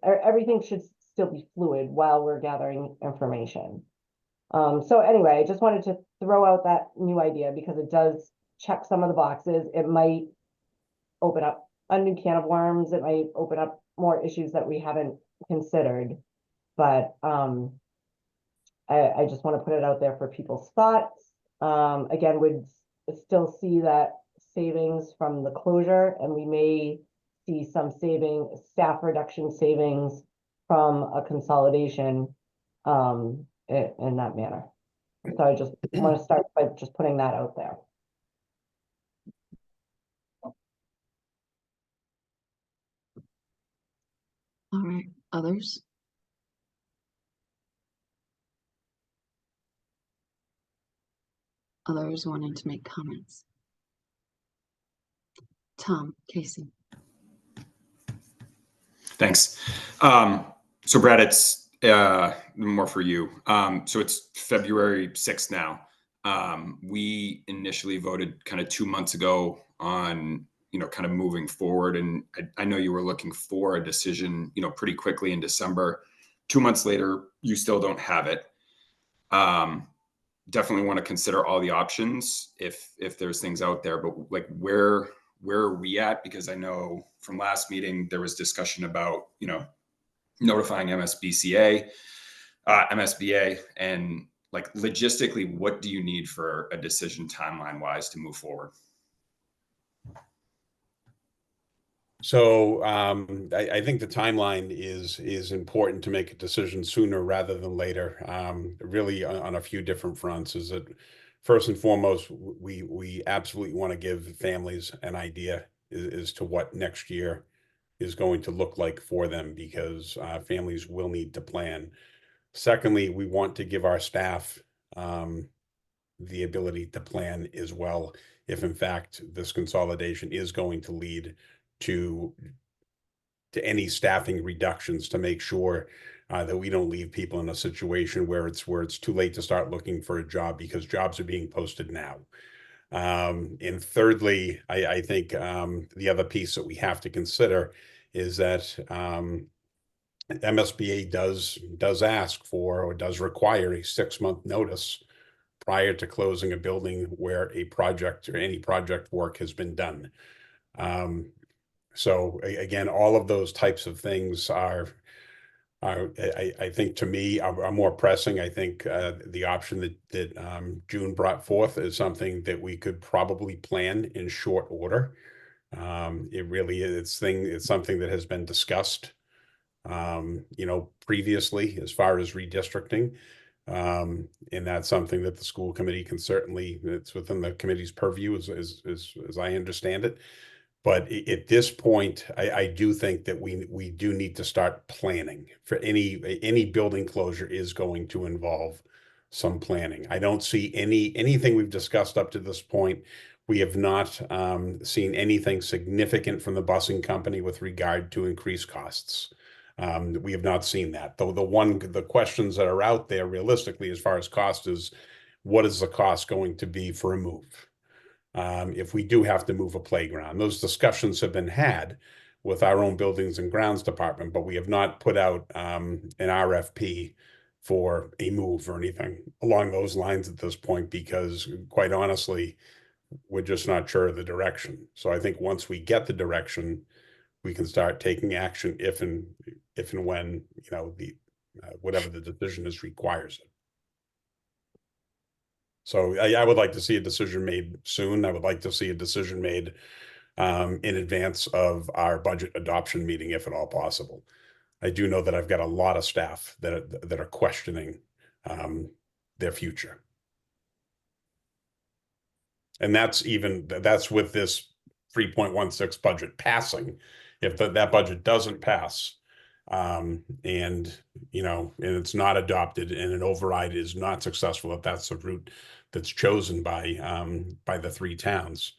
everything should still be fluid while we're gathering information. So anyway, I just wanted to throw out that new idea because it does check some of the boxes. It might open up a new can of worms. It might open up more issues that we haven't considered. But I just want to put it out there for people's thoughts. Again, would still see that savings from the closure, and we may see some staff reduction savings from a consolidation in that manner. So I just want to start by just putting that out there. All right, others? Others wanting to make comments? Tom, Casey. Thanks. So Brad, it's more for you. So it's February 6th now. We initially voted kind of 2 months ago on, you know, kind of moving forward. And I know you were looking for a decision, you know, pretty quickly in December. 2 months later, you still don't have it. Definitely want to consider all the options if there's things out there, but like where are we at? Because I know from last meeting, there was discussion about, you know, notifying MSBA, and like logistically, what do you need for a decision timeline wise to move forward? So I think the timeline is important to make a decision sooner rather than later. Really on a few different fronts. Is that first and foremost, we absolutely want to give families an idea as to what next year is going to look like for them, because families will need to plan. Secondly, we want to give our staff the ability to plan as well, if in fact this consolidation is going to lead to any staffing reductions, to make sure that we don't leave people in a situation where it's too late to start looking for a job, because jobs are being posted now. And thirdly, I think the other piece that we have to consider is that MSBA does ask for, or does require, a 6-month notice prior to closing a building where a project or any project work has been done. So again, all of those types of things are I think to me are more pressing. I think the option that June brought forth is something that we could probably plan in short order. It really is it's something that has been discussed, you know, previously as far as redistricting. And that's something that the school committee can certainly, it's within the committee's purview as I understand it. But at this point, I do think that we do need to start planning for any building closure is going to involve some planning. I don't see anything we've discussed up to this point. We have not seen anything significant from the busing company with regard to increased costs. We have not seen that. Though the questions that are out there realistically as far as cost is, what is the cost going to be for a move? If we do have to move a playground, those discussions have been had with our own buildings and grounds department, but we have not put out an RFP for a move or anything along those lines at this point, because quite honestly, we're just not sure of the direction. So I think once we get the direction, we can start taking action if and when, you know, the whatever the decision is requires it. So I would like to see a decision made soon. I would like to see a decision made in advance of our budget adoption meeting, if at all possible. I do know that I've got a lot of staff that are questioning their future. And that's with this 3.16 budget passing. If that budget doesn't pass, and it's not adopted and an override is not successful, if that's the route that's chosen by the three towns,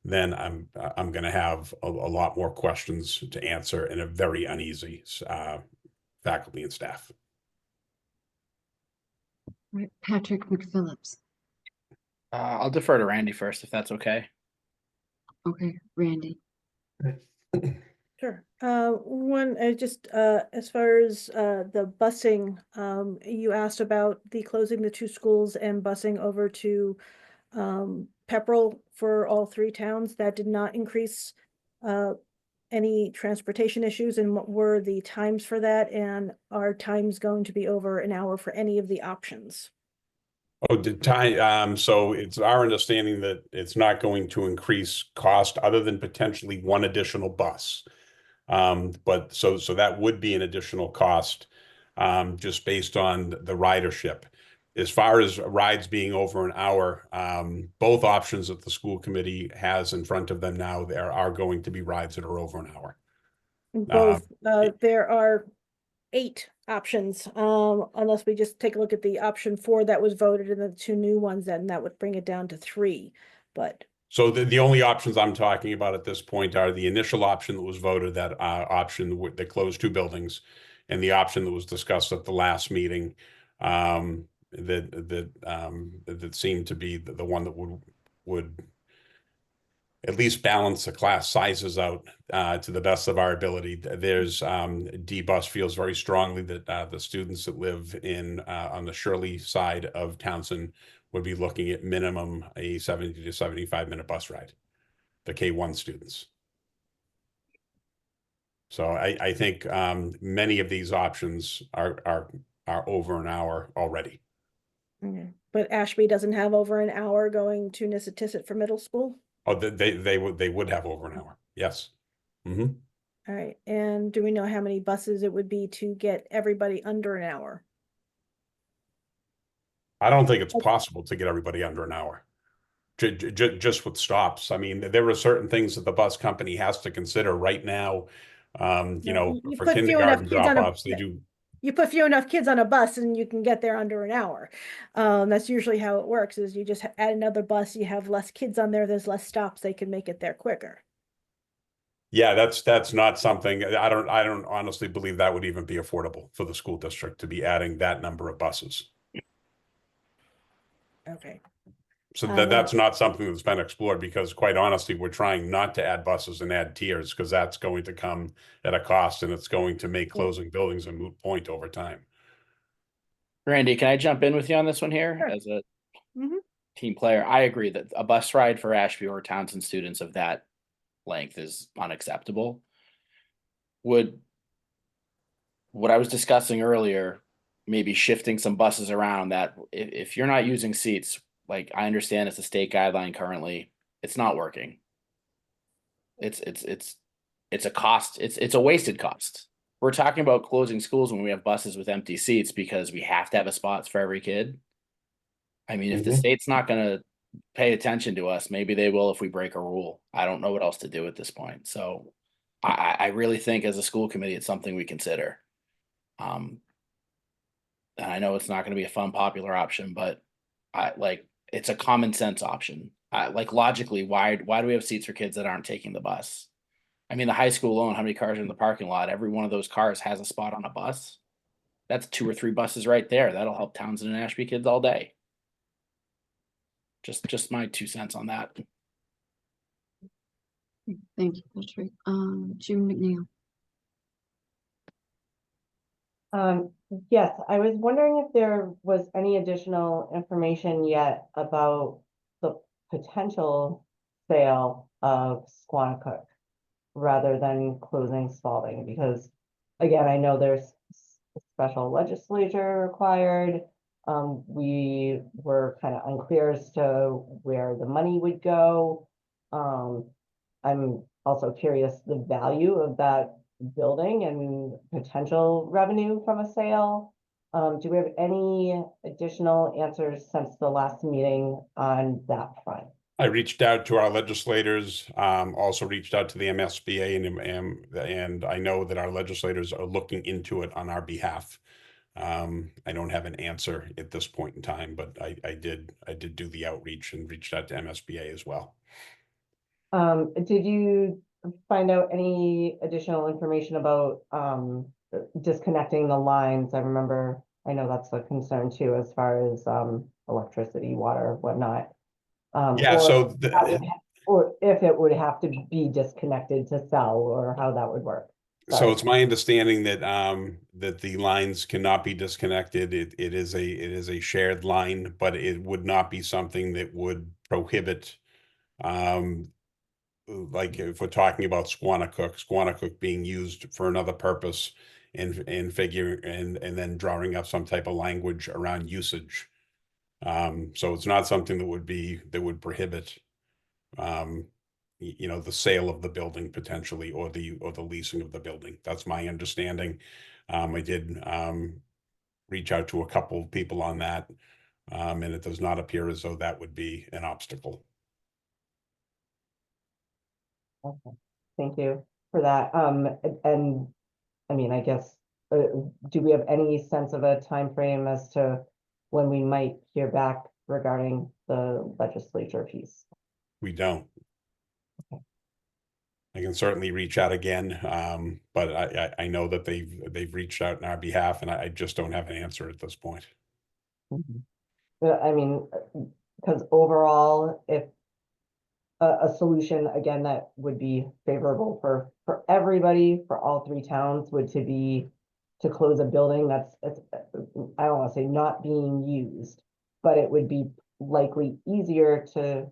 then I'm going to have a lot more questions to answer and a very uneasy faculty and staff. Right, Patrick McPhillips. I'll defer to Randy first, if that's okay. Okay, Randy. Sure. As far as the busing, you asked about the closing the two schools and busing over to Pepperell for all three towns. That did not increase any transportation issues. And what were the times for that? And are times going to be over an hour for any of the options? Oh, so it's our understanding that it's not going to increase cost other than potentially one additional bus. But so that would be an additional cost, just based on the ridership. As far as rides being over an hour, both options that the school committee has in front of them now, there are going to be rides that are over an hour. Both, there are 8 options, unless we just take a look at the option 4 that was voted and the 2 new ones, then that would bring it down to 3, but. So the only options I'm talking about at this point are the initial option that was voted, that option that closed 2 buildings, and the option that was discussed at the last meeting, that seemed to be the one that would at least balance the class sizes out to the best of our ability. There's D-Bus feels very strongly that the students that live on the Shirley side of Townsend would be looking at minimum a 70 to 75-minute bus ride, the K1 students. So I think many of these options are over an hour already. Okay. But Ashby doesn't have over an hour going to Nissitissit for middle school? Oh, they would have over an hour. Yes. Mm-hmm. All right, and do we know how many buses it would be to get everybody under an hour? I don't think it's possible to get everybody under an hour. Just with stops. I mean, there are certain things that the bus company has to consider right now. You For put few enough kindergarten kids on a- drop-offs, they do. You put few enough kids on a bus and you can get there under an hour. That's usually how it works, is you just add another bus, you have less kids on there, there's less stops, they can make it there quicker. Yeah, that's not something, I don't honestly believe that would even be affordable for the school district to be adding that number of buses. Okay. So that's not something that's been explored, because quite honestly, we're trying not to add buses and add tiers, because that's going to come at a cost, and it's going to make closing buildings a moot point over time. Randy, can I jump in with you on this one here? Sure. As a team player? I agree that a bus ride for Ashby or Townsend students of that length is unacceptable. What I was discussing earlier, maybe shifting some buses around, that if you're not using seats, like, I understand it's a state guideline currently, it's not working. It's a cost. It's a wasted cost. We're talking about closing schools when we have buses with empty seats because we have to have a spots for every kid. I mean, if the state's not going to pay attention to us, maybe they will if we break a rule. I don't know what else to do at this point. So I really think as a school committee, it's something we consider. And I know it's not going to be a fun, popular option, but it's a common sense option. Logically, why do we have seats for kids that aren't taking the bus? I mean, the high school alone, how many cars are in the parking lot? Every one of those cars has a spot on a bus. That's 2 or 3 buses right there. That'll help Townsend and Ashby kids all day. Just my 2 cents on that. Thank you, Patrick. June McNeil. Yes, I was wondering if there was any additional information yet about the potential sale of Squanicook rather than closing Spalding, because again, I know there's special legislature required. We were kind of unclear as to where the money would go. I'm also curious the value of that building and potential revenue from a sale. Do we have any additional answers since the last meeting on that front? I reached out to our legislators, also reached out to the MSBA, and I know that our legislators are looking into it on our behalf. I don't have an answer at this point in time, but I did do the outreach and reached out to MSBA as well. Did you find out any additional information about disconnecting the lines? I know that's a concern too, as far as electricity, water, whatnot. Yeah, so or if it would have to be disconnected to sell, or how that would work. So it's my understanding that that the lines cannot be disconnected. It is a shared line, but it would not be something that would prohibit, like if we're talking about Squanicook being used for another purpose, and then drawing up some type of language around usage. So it's not something that would prohibit, you know, the sale of the building potentially, or the leasing of the building. That's my understanding. I did reach out to a couple of people on that, and it does not appear as though that would be an obstacle. Okay, thank you for that. And I mean, I guess, do we have any sense of a time frame as to when we might hear back regarding the legislature piece? We don't. I can certainly reach out again, but I know that they've reached out on our behalf, and I just don't have an answer at this point. I mean, because overall, if a solution, again, that would be favorable for everybody, for all three towns, would to close a building that's, I don't want to say not being used, but it would be likely easier to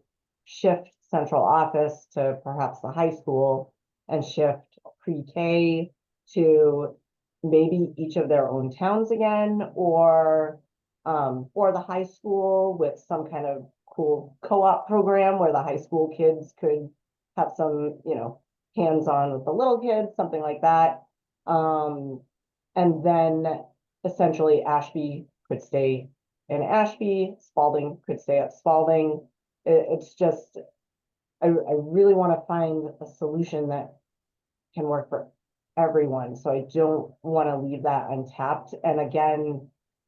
shift central office to perhaps the high school, and shift pre-K to maybe each of their own towns again, or the high school with some kind of cool co-op program where the high school kids could have some, you know, hands-on with the little kids, something like that. And then essentially Ashby could stay in Ashby, Spalding could stay at Spalding. It's just, I really want to find a solution that can work for everyone. So I don't want to leave that untapped. And again,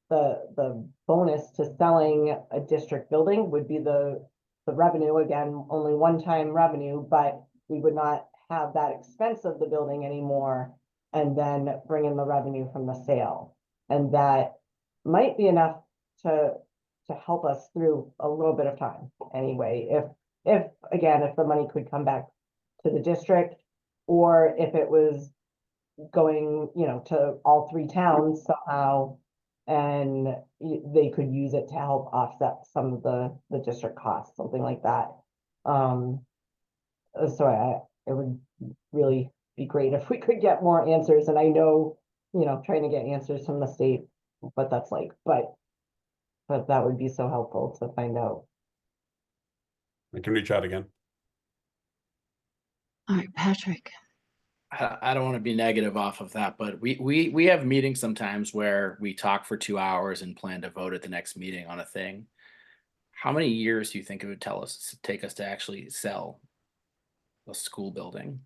the bonus to selling a district building would be the revenue, again, only one-time revenue, but we would not have that expense of the building anymore, and then bring in the revenue from the sale. And that might be enough to help us through a little bit of time anyway, if again, if the money could come back to the district, or if it was going, you know, to all three towns somehow, and they could use it to help offset some of the district costs, something like that. So it would really be great if we could get more answers. And I know, you know, trying to get answers from the state, but that's like, but that would be so helpful to find out. I can reach out again. All right, Patrick. I don't want to be negative off of that, but we have meetings sometimes where we talk for 2 hours and plan to vote at the next meeting on a thing. How many years do you think it would take us to actually sell a school building?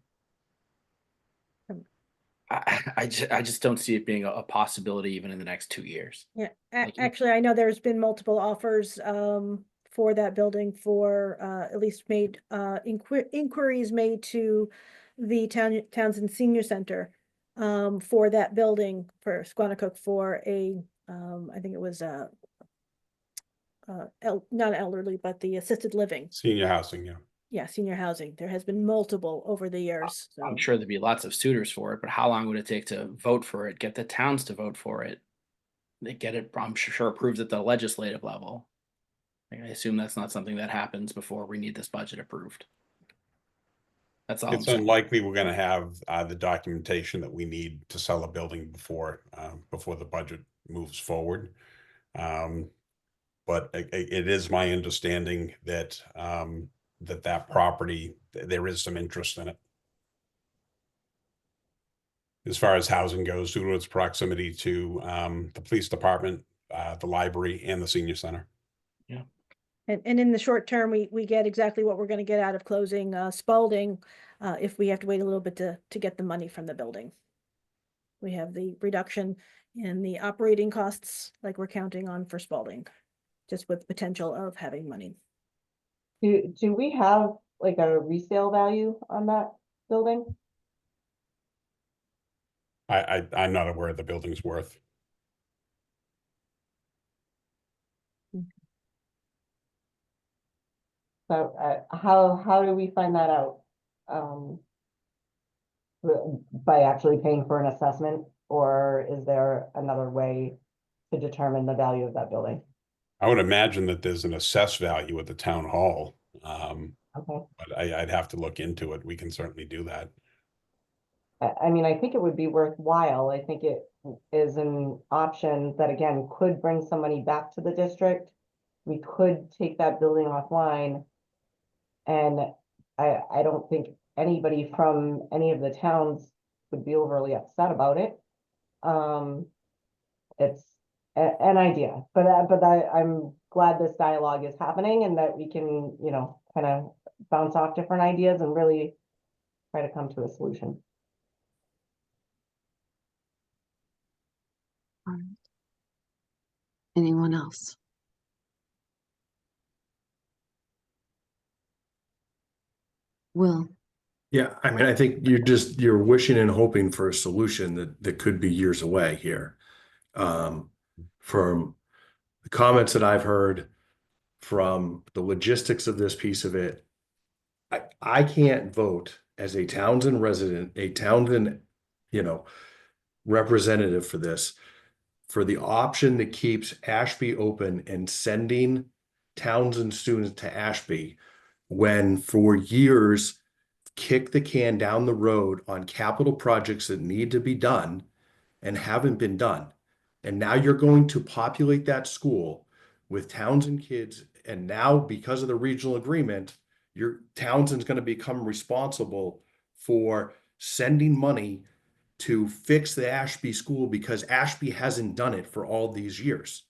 I just don't see it being a possibility even in the next 2 years. Yeah, actually, I know there's been multiple offers for that building, for at least made inquiries made to the Townsend Senior Center for that building for Squanicook, for a I think it was not elderly, but the assisted living. Senior housing, yeah. Yeah, senior housing. There has been multiple over the years. So. I'm sure there'd be lots of suitors for it, but how long would it take to vote for it, get the towns to vote for it? They get it, I'm sure, approved at the legislative level. I assume that's not something that happens before we need this budget approved. That's all. It's unlikely we're going to have the documentation that we need to sell a building before the budget moves forward. But it is my understanding that that property, there is some interest in it. As far as housing goes, due to its proximity to the police department, the library, and the senior center. And in the short term, we get exactly what we're going to get out of closing Spalding if we have to wait a little bit to get the money from the building. We have the reduction in the operating costs like we're counting on for Spalding, just with potential of having money. Do we have like a resale value on that building? I'm not aware of the building's worth. So how do we find that out? By actually paying for an assessment, or is there another way to determine the value of that building? I would imagine that there's an assessed value at the town hall. Okay. But I'd have to look into it. We can certainly do that. I mean, I think it would be worthwhile. I think it is an option that, again, could bring some money back to the district. We could take that building offline. And I don't think anybody from any of the towns would be overly upset about it. It's an idea, but I'm glad this dialogue is happening and that we can, you know, kind of bounce off different ideas and really try to come to a solution. All right. Anyone else? Will. Yeah, I mean, I think you're wishing and hoping for a solution that could be years away here. From the comments that I've heard, from the logistics of this piece of it, I can't vote as a Townsend resident, a Townsend, you know, representative for this, for the option that keeps Ashby open and sending Townsend students to Ashby, when for years kick the can down the road on capital projects that need to be done and haven't been done. And now you're going to populate that school with Townsend kids. And now, because of the regional agreement, your Townsend's going to become responsible for sending money to fix the Ashby school because Ashby hasn't done it for all these years.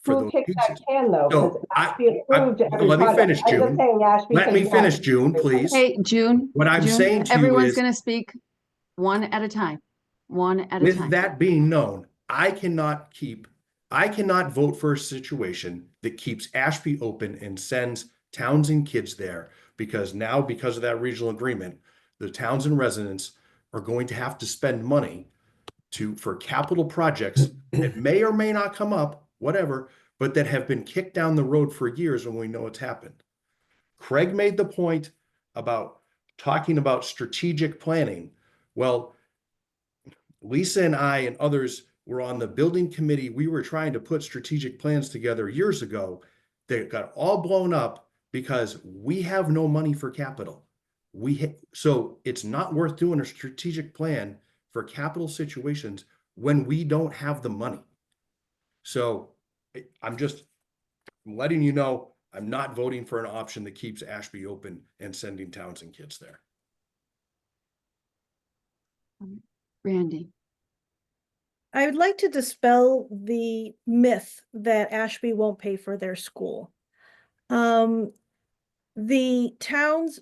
Who kicked that can though? Because Ashby approved every let me project. finish, I'm just June. saying Ashby Let said me yes. finish, June, please. Hey, June. What I'm June, saying to you everyone's is, going to speak one at a time. One at a with time. that being known, I cannot vote for a situation that keeps Ashby open and sends Townsend kids there, because now, because of that regional agreement, the Townsend residents are going to have to spend money for capital projects that may or may not come up, whatever, but that have been kicked down the road for years when we know it's happened. Craig made the point about talking about strategic planning. Well, Lisa and I and others were on the building committee. We were trying to put strategic plans together years ago that got all blown up because we have no money for capital. So it's not worth doing a strategic plan for capital situations when we don't have the money. So I'm just letting you know, I'm not voting for an option that keeps Ashby open and sending Townsend kids there. Randy. I would like to dispel the myth that Ashby won't pay for their school. The towns,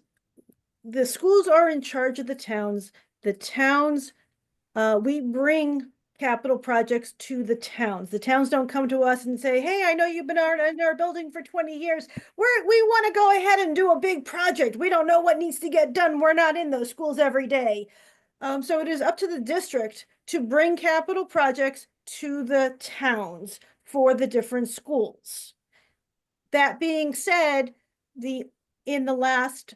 the schools are in charge of the towns. The towns, we bring capital projects to the towns. The towns don't come to us and say, hey, I know you've been in our building for 20 years. We want to go ahead and do a big project. We don't know what needs to get done. We're not in those schools every day. So it is up to the district to bring capital projects to the towns for the different schools. That being said, in the last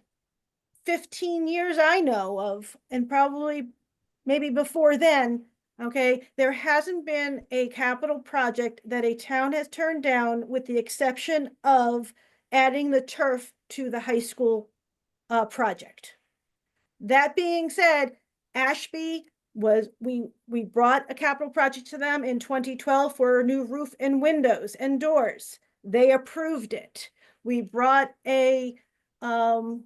15 years I know of, and probably maybe before then, okay, there hasn't been a capital project that a town has turned down with the exception of adding the turf to the high school project. That being said, Ashby we brought a capital project to them in 2012 for a new roof and windows and doors. They approved it. We brought a project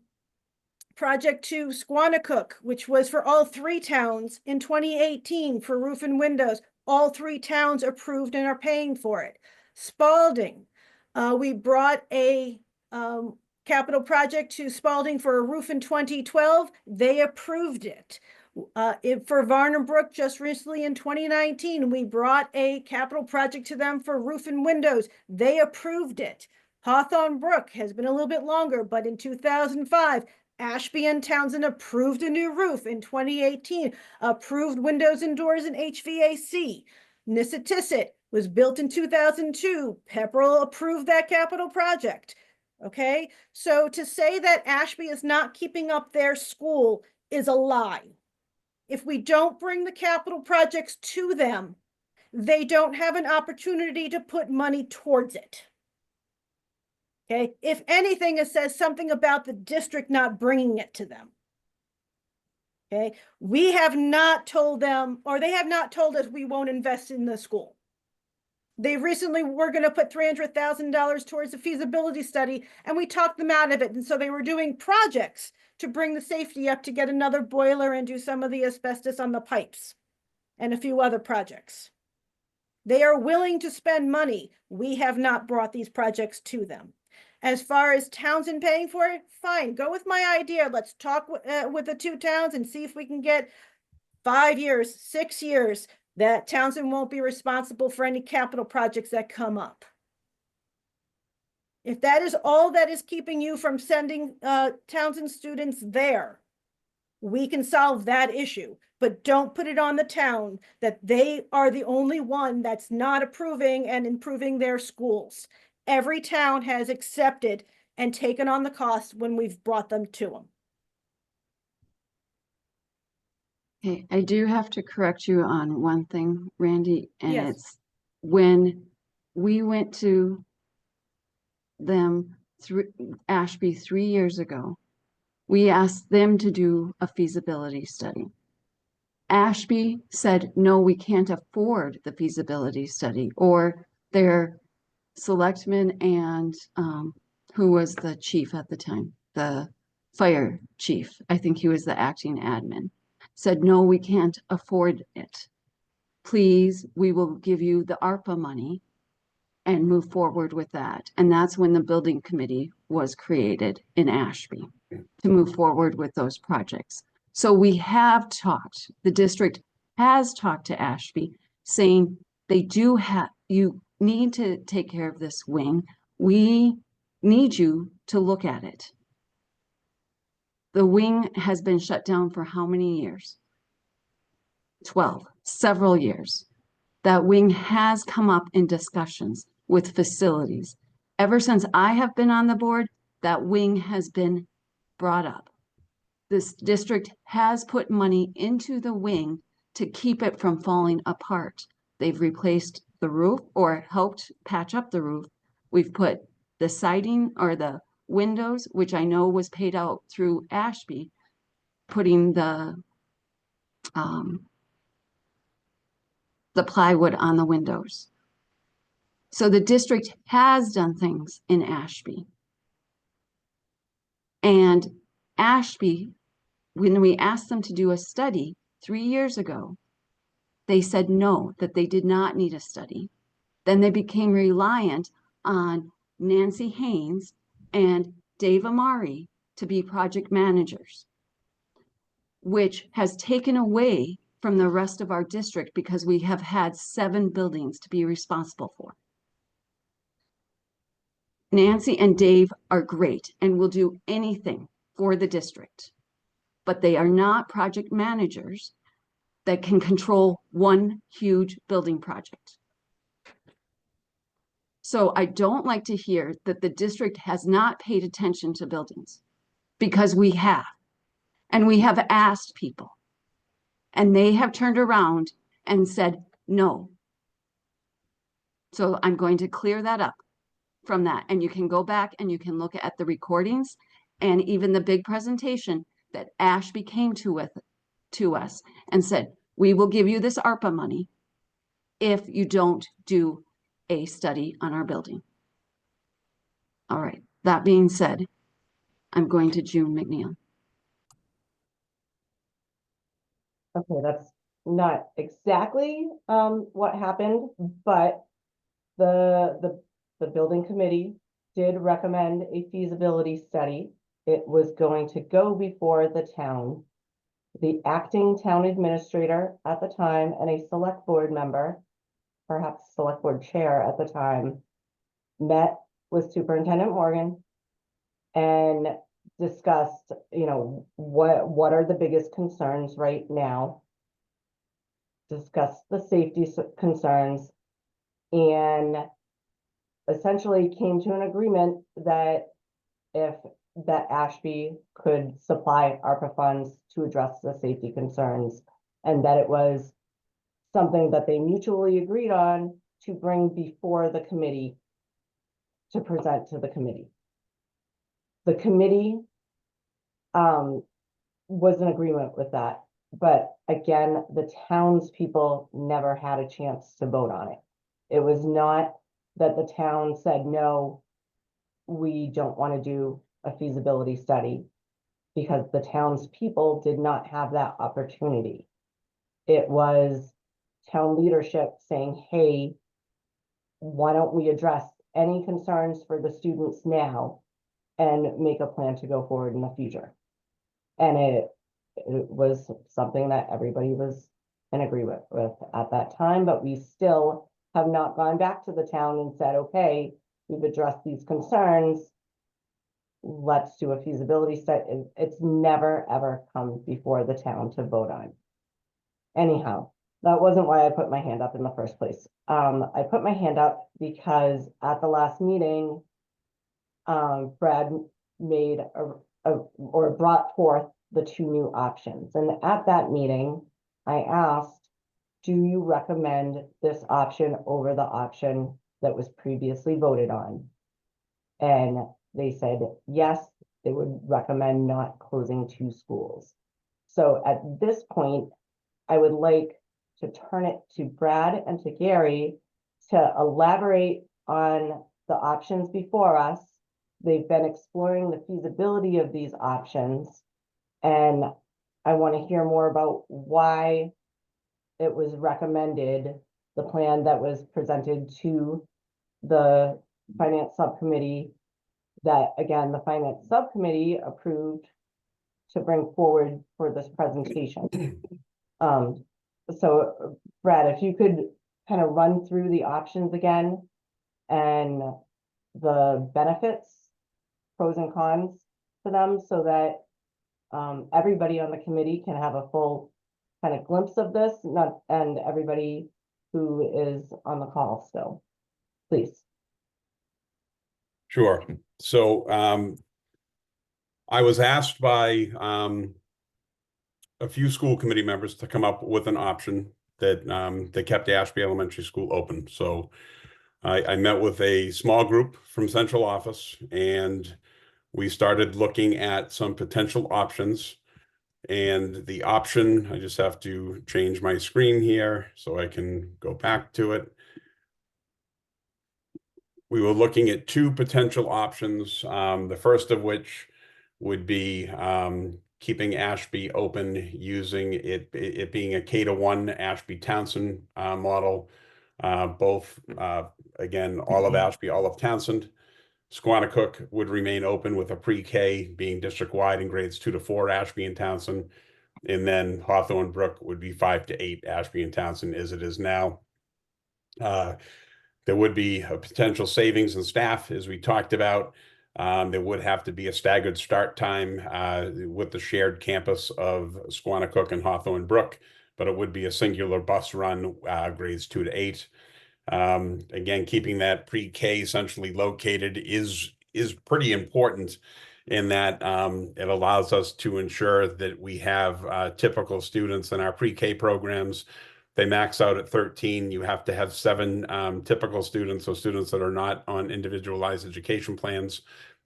to Squanicook, which was for all 3 towns in 2018 for roof and windows. All 3 towns approved and are paying for it. Spalding, we brought a capital project to Spalding for a roof in 2012. They approved it. For Varnum Brook, just recently in 2019, we brought a capital project to them for roof and windows. They approved it. Hawthorne Brook has been a little bit longer, but in 2005, Ashby and Townsend approved a new roof. In 2018, approved windows and doors and HVAC. Nissitissit was built in 2002. Pepperell approved that capital project. Okay, so to say that Ashby is not keeping up their school is a lie. If we don't bring the capital projects to them, they don't have an opportunity to put money towards it. Okay, if anything, it says something about the district not bringing it to them. Okay, we have not told them, or they have not told us we won't invest in the school. They recently were going to put $300,000 towards a feasibility study, and we talked them out of it. And so they were doing projects to bring the safety up, to get another boiler and do some of the asbestos on the pipes and a few other projects. They are willing to spend money. We have not brought these projects to them. As far as Townsend paying for it, fine, go with my idea. Let's talk with the 2 towns and see if we can get 5 years, 6 years that Townsend won't be responsible for any capital projects that come up. If that is all that is keeping you from sending Townsend students there, we can solve that issue, but don't put it on the town that they are the only one that's not approving and improving their schools. Every town has accepted and taken on the cost when we've brought them to them. Okay, I do have to correct you on one thing, Randy, and Yes. it's when we went to them through Ashby 3 years ago, we asked them to do a feasibility study. Ashby said, no, we can't afford the feasibility study, or their selectman and who was the chief at the time, the fire chief, I think he was the acting admin, said, no, we can't afford it. Please, we will give you the ARPA money and move forward with that. And that's when the building committee was created in Ashby to move forward with those projects. So we have talked, the district has talked to Ashby saying they do have, you need to take care of this wing. We need you to look at it. The wing has been shut down for how many years? 12, several years. That wing has come up in discussions with facilities. Ever since I have been on the board, that wing has been brought up. This district has put money into the wing to keep it from falling apart. They've replaced the roof or helped patch up the roof. We've put the siding or the windows, which I know was paid out through Ashby, putting the plywood on the windows. So the district has done things in Ashby. And Ashby, when we asked them to do a study 3 years ago, they said no, that they did not need a study. Then they became reliant on Nancy Haynes and Dave Amari to be project managers, which has taken away from the rest of our district because we have had 7 buildings to be responsible for. Nancy and Dave are great and will do anything for the district, but they are not project managers that can control one huge building project. So I don't like to hear that the district has not paid attention to buildings, because we have, and we have asked people, and they have turned around and said no. So I'm going to clear that up from that, and you can go back and you can look at the recordings and even the big presentation that Ashby came to us and said, we will give you this ARPA money if you don't do a study on our building. All right, that being said, I'm going to June McNeil. Okay, that's not exactly what happened, but the building committee did recommend a feasibility study. It was going to go before the town. The acting town administrator at the time and a select board member, perhaps select board chair at the time, met with Superintendent Morgan and discussed, you know, what are the biggest concerns right now, discussed the safety concerns, and essentially came to an agreement that Ashby could supply ARPA funds to address the safety concerns, and that it was something that they mutually agreed on to bring before the committee to present to the committee. The committee was in agreement with that, but again, the townspeople never had a chance to vote on it. It was not that the town said, no, we don't want to do a feasibility study, because the townspeople did not have that opportunity. It was town leadership saying, hey, why don't we address any concerns for the students now and make a plan to go forward in the future? And it was something that everybody was in agreement with at that time, but we still have not gone back to the town and said, okay, we've addressed these concerns, let's do a feasibility study. It's never, ever come before the town to vote on. Anyhow, that wasn't why I put my hand up in the first place. I put my hand up because at the last meeting, Brad made or brought forth the two new options. And at that meeting, I asked, do you recommend this option over the option that was previously voted on? And they said, yes, they would recommend not closing two schools. So at this point, I would like to turn it to Brad and to Gary to elaborate on the options before us. They've been exploring the feasibility of these options, and I want to hear more about why it was recommended, the plan that was presented to the finance subcommittee, that again, the finance subcommittee approved to bring forward for this presentation. So Brad, if you could kind of run through the options again and the benefits, pros and cons to them, so that everybody on the committee can have a full kind of glimpse of this, and everybody who is on the call still, please. Sure. So I was asked by a few school committee members to come up with an option that that kept Ashby Elementary School open. So I met with a small group from central office, and we started looking at some potential options. And the option, I just have to change my screen here so I can go back to it. We were looking at two potential options, the first of which would be keeping Ashby open using it being a K-1 Ashby Townsend model. Both, again, all of Ashby, all of Townsend. Squannacook would remain open with a pre-K being district-wide in grades 2 to 4, Ashby and Townsend. And then Hawthorne Brook would be 5 to 8, Ashby and Townsend, as it is now. There would be a potential savings in staff, as we talked about. There would have to be a staggered start time with the shared campus of Squannacook and Hawthorne Brook, but it would be a singular bus run, grades 2 to 8. Again, keeping that pre-K essentially located is pretty important in that it allows us to ensure that we have typical students in our pre-K programs. They max out at 13. You have to have 7 typical students, so students that are not on individualized education plans,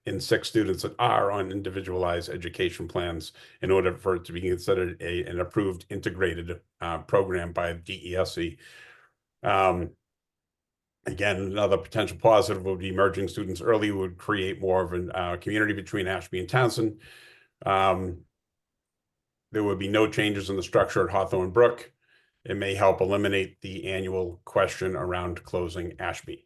and 6 students that are on individualized education plans in order for it to be considered an approved integrated program by DESE. Again, another potential positive would be merging students early would create more of a community between Ashby and Townsend. There would be no changes in the structure at Hawthorne Brook. It may help eliminate the annual question around closing Ashby.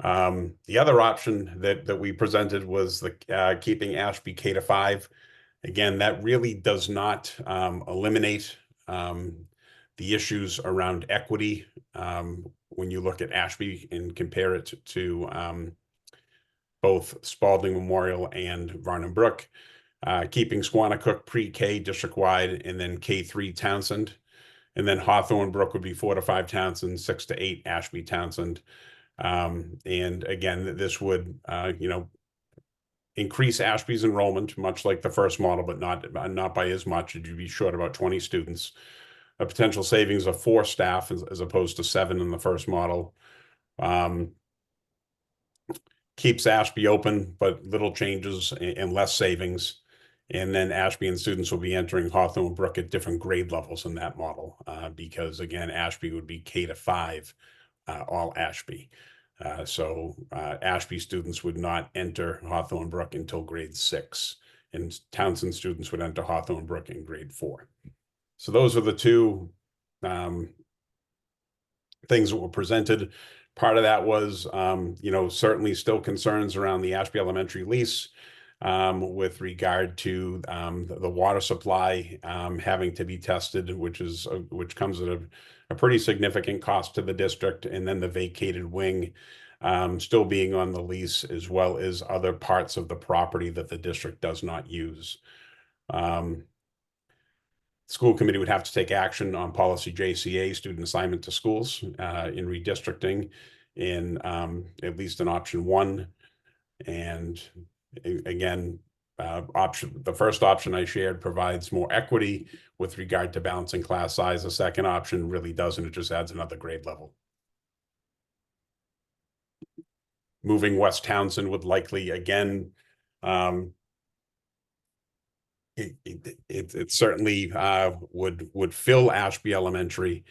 The other option that we presented was the keeping Ashby K-5. Again, that really does not eliminate the issues around equity when you look at Ashby and compare it to both Spalding Memorial and Varnum Brook. Keeping Squanicook pre-K district-wide, and then K3 Townsend. And then Hawthorne Brook would be 4 to 5 Townsend, 6 to 8 Ashby Townsend. And again, this would, increase Ashby's enrollment, much like the first model, but not by as much. You'd be short about 20 students. A potential savings of 4 staff as opposed to 7 in the first model. Keeps Ashby open, but little changes and less savings. And then Ashby and students will be entering Hawthorne Brook at different grade levels in that model, because again, Ashby would be K-5, all Ashby. So Ashby students would not enter Hawthorne Brook until grade 6, and Townsend students would enter Hawthorne Brook in grade 4. So those are the two things that were presented. Part of that was, certainly still concerns around the Ashby Elementary lease with regard to the water supply having to be tested, which comes at a pretty significant cost to the district, and then the vacated wing still being on the lease, as well as other parts of the property that the district does not use. School committee would have to take action on policy JCA, student assignment to schools, in redistricting in at least an option 1. And again, the first option I shared provides more equity with regard to balancing class size. The second option really doesn't. It just adds another grade level. Moving West Townsend would likely, again, it certainly would fill Ashby Elementary,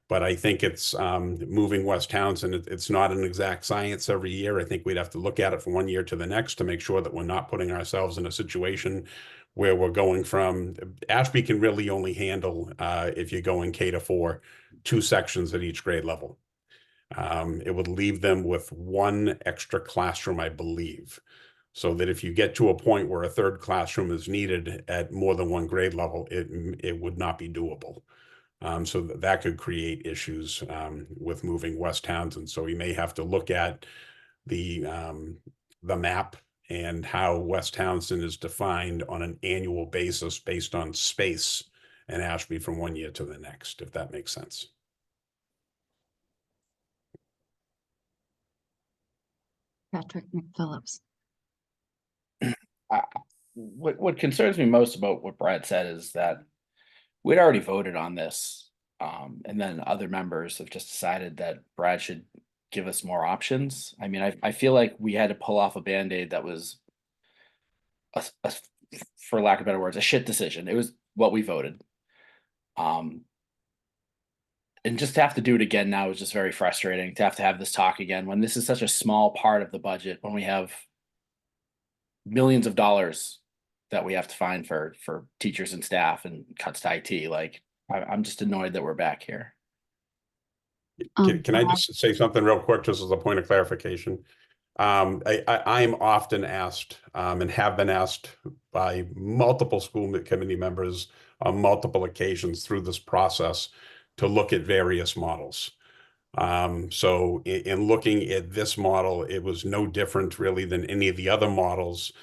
but I think it's moving West Townsend. It's not an exact science every year. I think we'd have to look at it from one year to the next to make sure that we're not putting ourselves in a situation where we're going from Ashby can really only handle if you're going K-4, 2 sections at each grade level. It would leave them with 1 extra classroom, I believe. So that if you get to a point where a 3rd classroom is needed at more than 1 grade level, it would not be doable. So that could create issues with moving West Townsend. So we may have to look at the map and how West Townsend is defined on an annual basis based on space and Ashby from one year to the next, if that makes sense. Patrick McPhillips. What concerns me most about what Brad said is that we'd already voted on this, and then other members have just decided that Brad should give us more options. I mean, I feel like we had to pull off a Band-Aid that was, for lack of better words, a shit decision. It was what we voted. And just to have to do it again now is just very frustrating, to have this talk again when this is such a small part of the budget, when we have millions of dollars that we have to find for teachers and staff and cuts to IT. Like, I'm just annoyed that we're back here. Can I just say something real quick, just as a point of clarification? I'm often asked and have been asked by multiple school committee members on multiple occasions through this process to look at various models. So in looking at this model, it was no different really than any of the other models,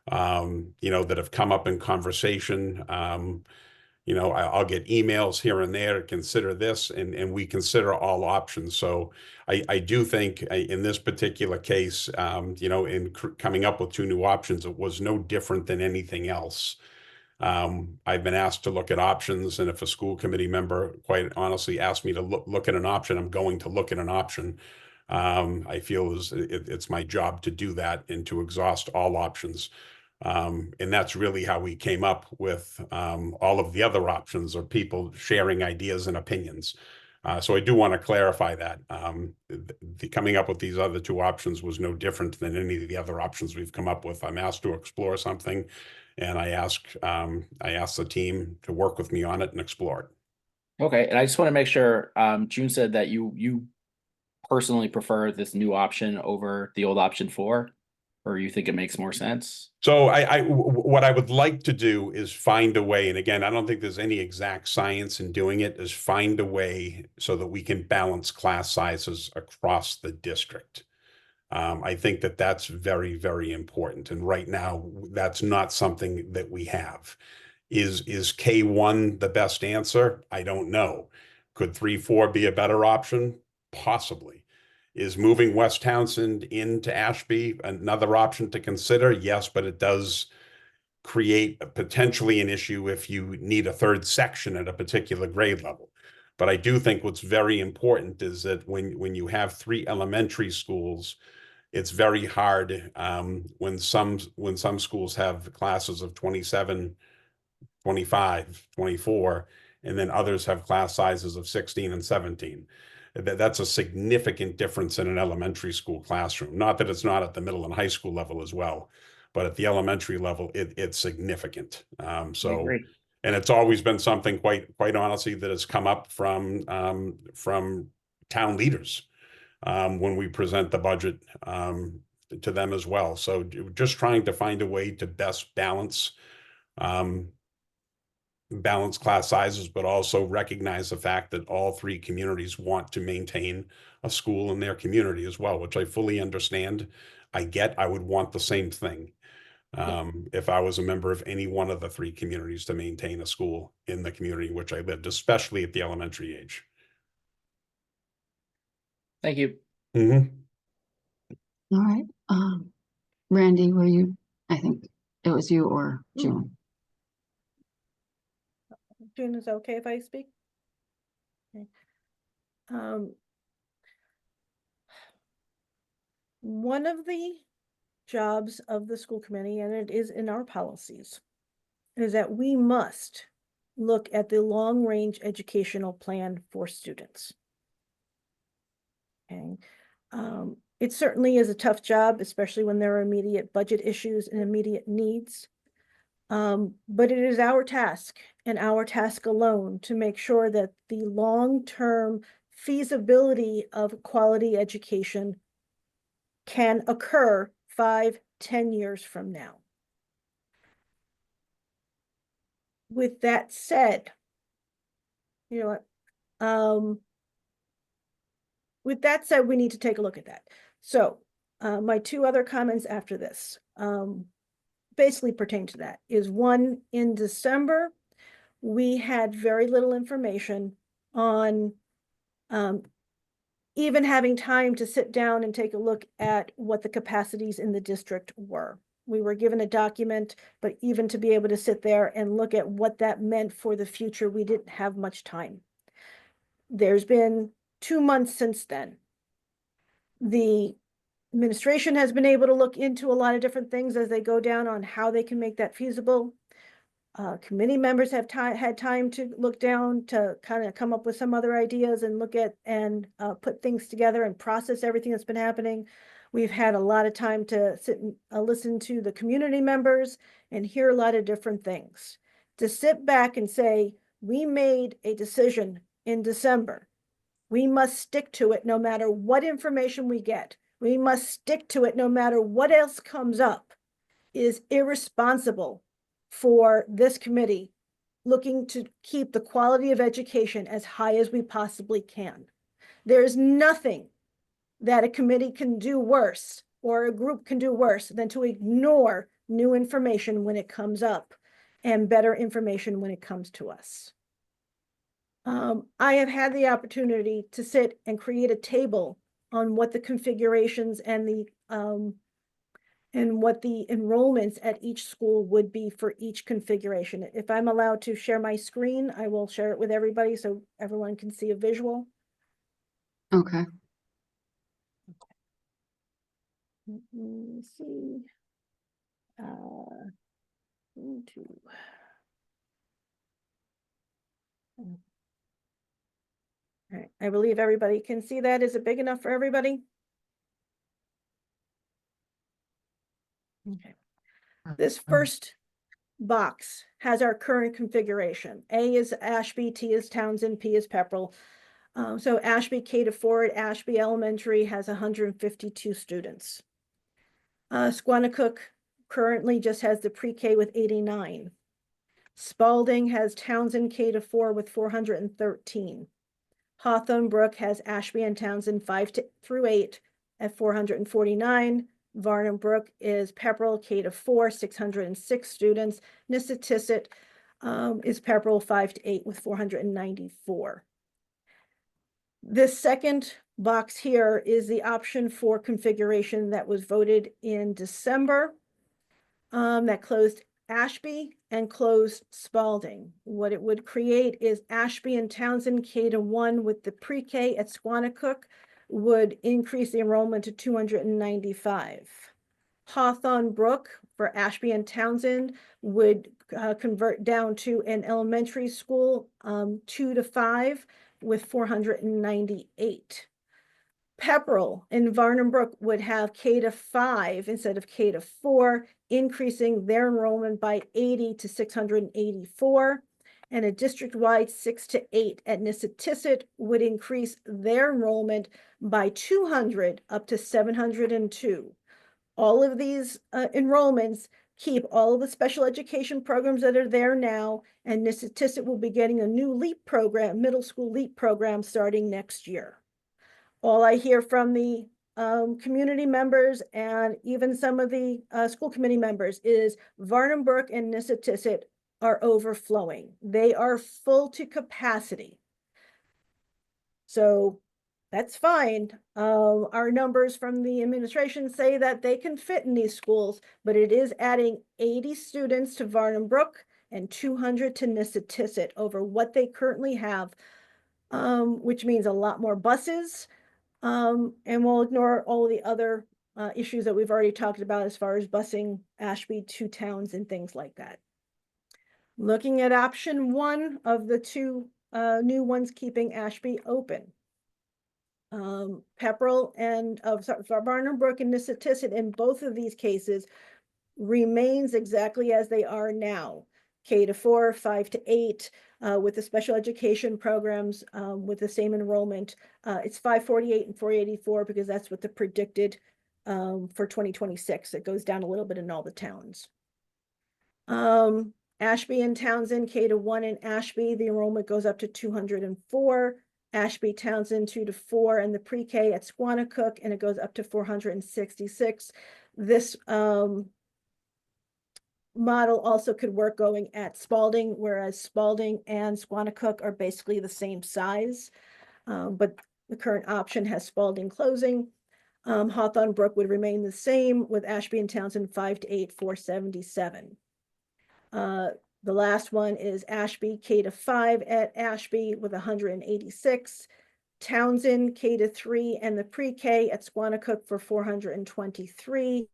that have come up in conversation. I'll get emails here and there to consider this, and we consider all options. So I do think in this particular case, in coming up with 2 new options, it was no different than anything else. I've been asked to look at options, and if a school committee member, quite honestly, asked me to look at an option, I'm going to look at an option. I feel it's my job to do that and to exhaust all options. And that's really how we came up with all of the other options, or people sharing ideas and opinions. So I do want to clarify that. The coming up with these other two options was no different than any of the other options we've come up with. I'm asked to explore something, and I asked the team to work with me on it and explore it. Okay, and I just want to make sure, June said that you personally prefer this new option over the old option 4, or you think it makes more sense? So what I would like to do is find a way, and again, I don't think there's any exact science in doing it, is find a way so that we can balance class sizes across the district. I think that that's very, very important. And right now, that's not something that we have. Is K1 the best answer? I don't know. Could 3-4 be a better option? Possibly. Is moving West Townsend into Ashby another option to consider? Yes, but it does create potentially an issue if you need a third section at a particular grade level. But I do think what's very important is that when you have 3 elementary schools, it's very hard when some schools have classes of 27, 25, 24, and then others have class sizes of 16 and 17. That's a significant difference in an elementary school classroom. Not that it's not at the middle and high school level as well, but at the elementary level, it's significant. I agree. And it's always been something quite honestly that has come up from town leaders when we present the budget to them as well. So just trying to find a way to best balance class sizes, but also recognize the fact that all 3 communities want to maintain a school in their community as well, which I fully understand. I would want the same thing if I was a member of any one of the 3 communities to maintain a school in the community in which I lived, especially at the elementary age. Thank you. All right. Randy, were you? I think it was you or June. June, is it okay if I speak? Okay. One of the jobs of the school committee, and it is in our policies, is that we must look at the long-range educational plan for students. Okay. It certainly is a tough job, especially when there are immediate budget issues and immediate needs. But it is our task and our task alone to make sure that the long-term feasibility of quality education can occur 5-10 years from now. With that said, you know what? With that said, we need to take a look at that. So my 2 other comments after this basically pertain to that. Is one, in December, we had very little information on even having time to sit down and take a look at what the capacities in the district were. We were given a document, but even to be able to sit there and look at what that meant for the future, we didn't have much time. There's been 2 months since then. The administration has been able to look into a lot of different things as they go down on how they can make that feasible. Committee members have had time to look down to kind of come up with some other ideas and look at and put things together and process everything that's been happening. We've had a lot of time to sit and listen to the community members and hear a lot of different things. To sit back and say, we made a decision in December. We must stick to it no matter what information we get. We must stick to it no matter what else comes up, is irresponsible for this committee looking to keep the quality of education as high as we possibly can. There's nothing that a committee can do worse or a group can do worse than to ignore new information when it comes up and better information when it comes to us. I have had the opportunity to sit and create a table on what the configurations and what the enrollments at each school would be for each configuration. If I'm allowed to share my screen, I will share it with everybody so everyone can see a visual. Okay. Let me see. All right, I believe everybody can see that. Is it big enough for everybody? Okay. This first box has our current configuration. A is Ashby, T is Townsend, P is Pepperell. So Ashby K-4 at Ashby Elementary has 152 students. Squanicook currently just has the pre-K with 89. Spalding has Townsend K-4 with 413. Hawthorne Brook has Ashby and Townsend 5 through 8 at 449. Varnum Brook is Pepperell K-4, 606 students. Nissitissit is Pepperell 5 to 8 with 494. This second box here is the option for configuration that was voted in December that closed Ashby and closed Spalding. What it would create is Ashby and Townsend K-1 with the pre-K at Squanicook would increase the enrollment to 295. Hawthorne Brook for Ashby and Townsend would convert down to an elementary school 2 to 5 with 498. Pepperell and Varnum Brook would have K-5 instead of K-4, increasing their enrollment by 80 to 684. And a district-wide 6 to 8 at Nissitissit would increase their enrollment by 200 up to 702. All of these enrollments keep all of the special education programs that are there now, and Nissitissit will be getting a new LEAP program, middle school LEAP program starting next year. All I hear from the community members and even some of the school committee members is Varnum Brook and Nissitissit are overflowing. They are full to capacity. So that's fine. Our numbers from the administration say that they can fit in these schools, but it is adding 80 students to Varnum Brook and 200 to Nissitissit over what they currently have, which means a lot more buses. And we'll ignore all the other issues that we've already talked about as far as busing Ashby to towns and things like that. Looking at option 1 of the 2 new ones keeping Ashby open. Pepperell and Varnum Brook and Nissitissit in both of these cases remains exactly as they are now. K-4, 5 to 8, with the special education programs with the same enrollment. It's 548 and 484 because that's what the predicted for 2026. It goes down a little bit in all the towns. Ashby and Townsend, K-1 in Ashby, the enrollment goes up to 204. Ashby, Townsend, 2 to 4, and the pre-K at Squanicook, and it goes up to 466. This model also could work going at Spalding, whereas Spalding and Squanicook are basically the same size, but the current option has Spalding closing. Hawthorne Brook would remain the same with Ashby and Townsend 5 to 8, 477. The last one is Ashby K-5 at Ashby with 186. Townsend K-3 and the pre-K at Squanicook for 423.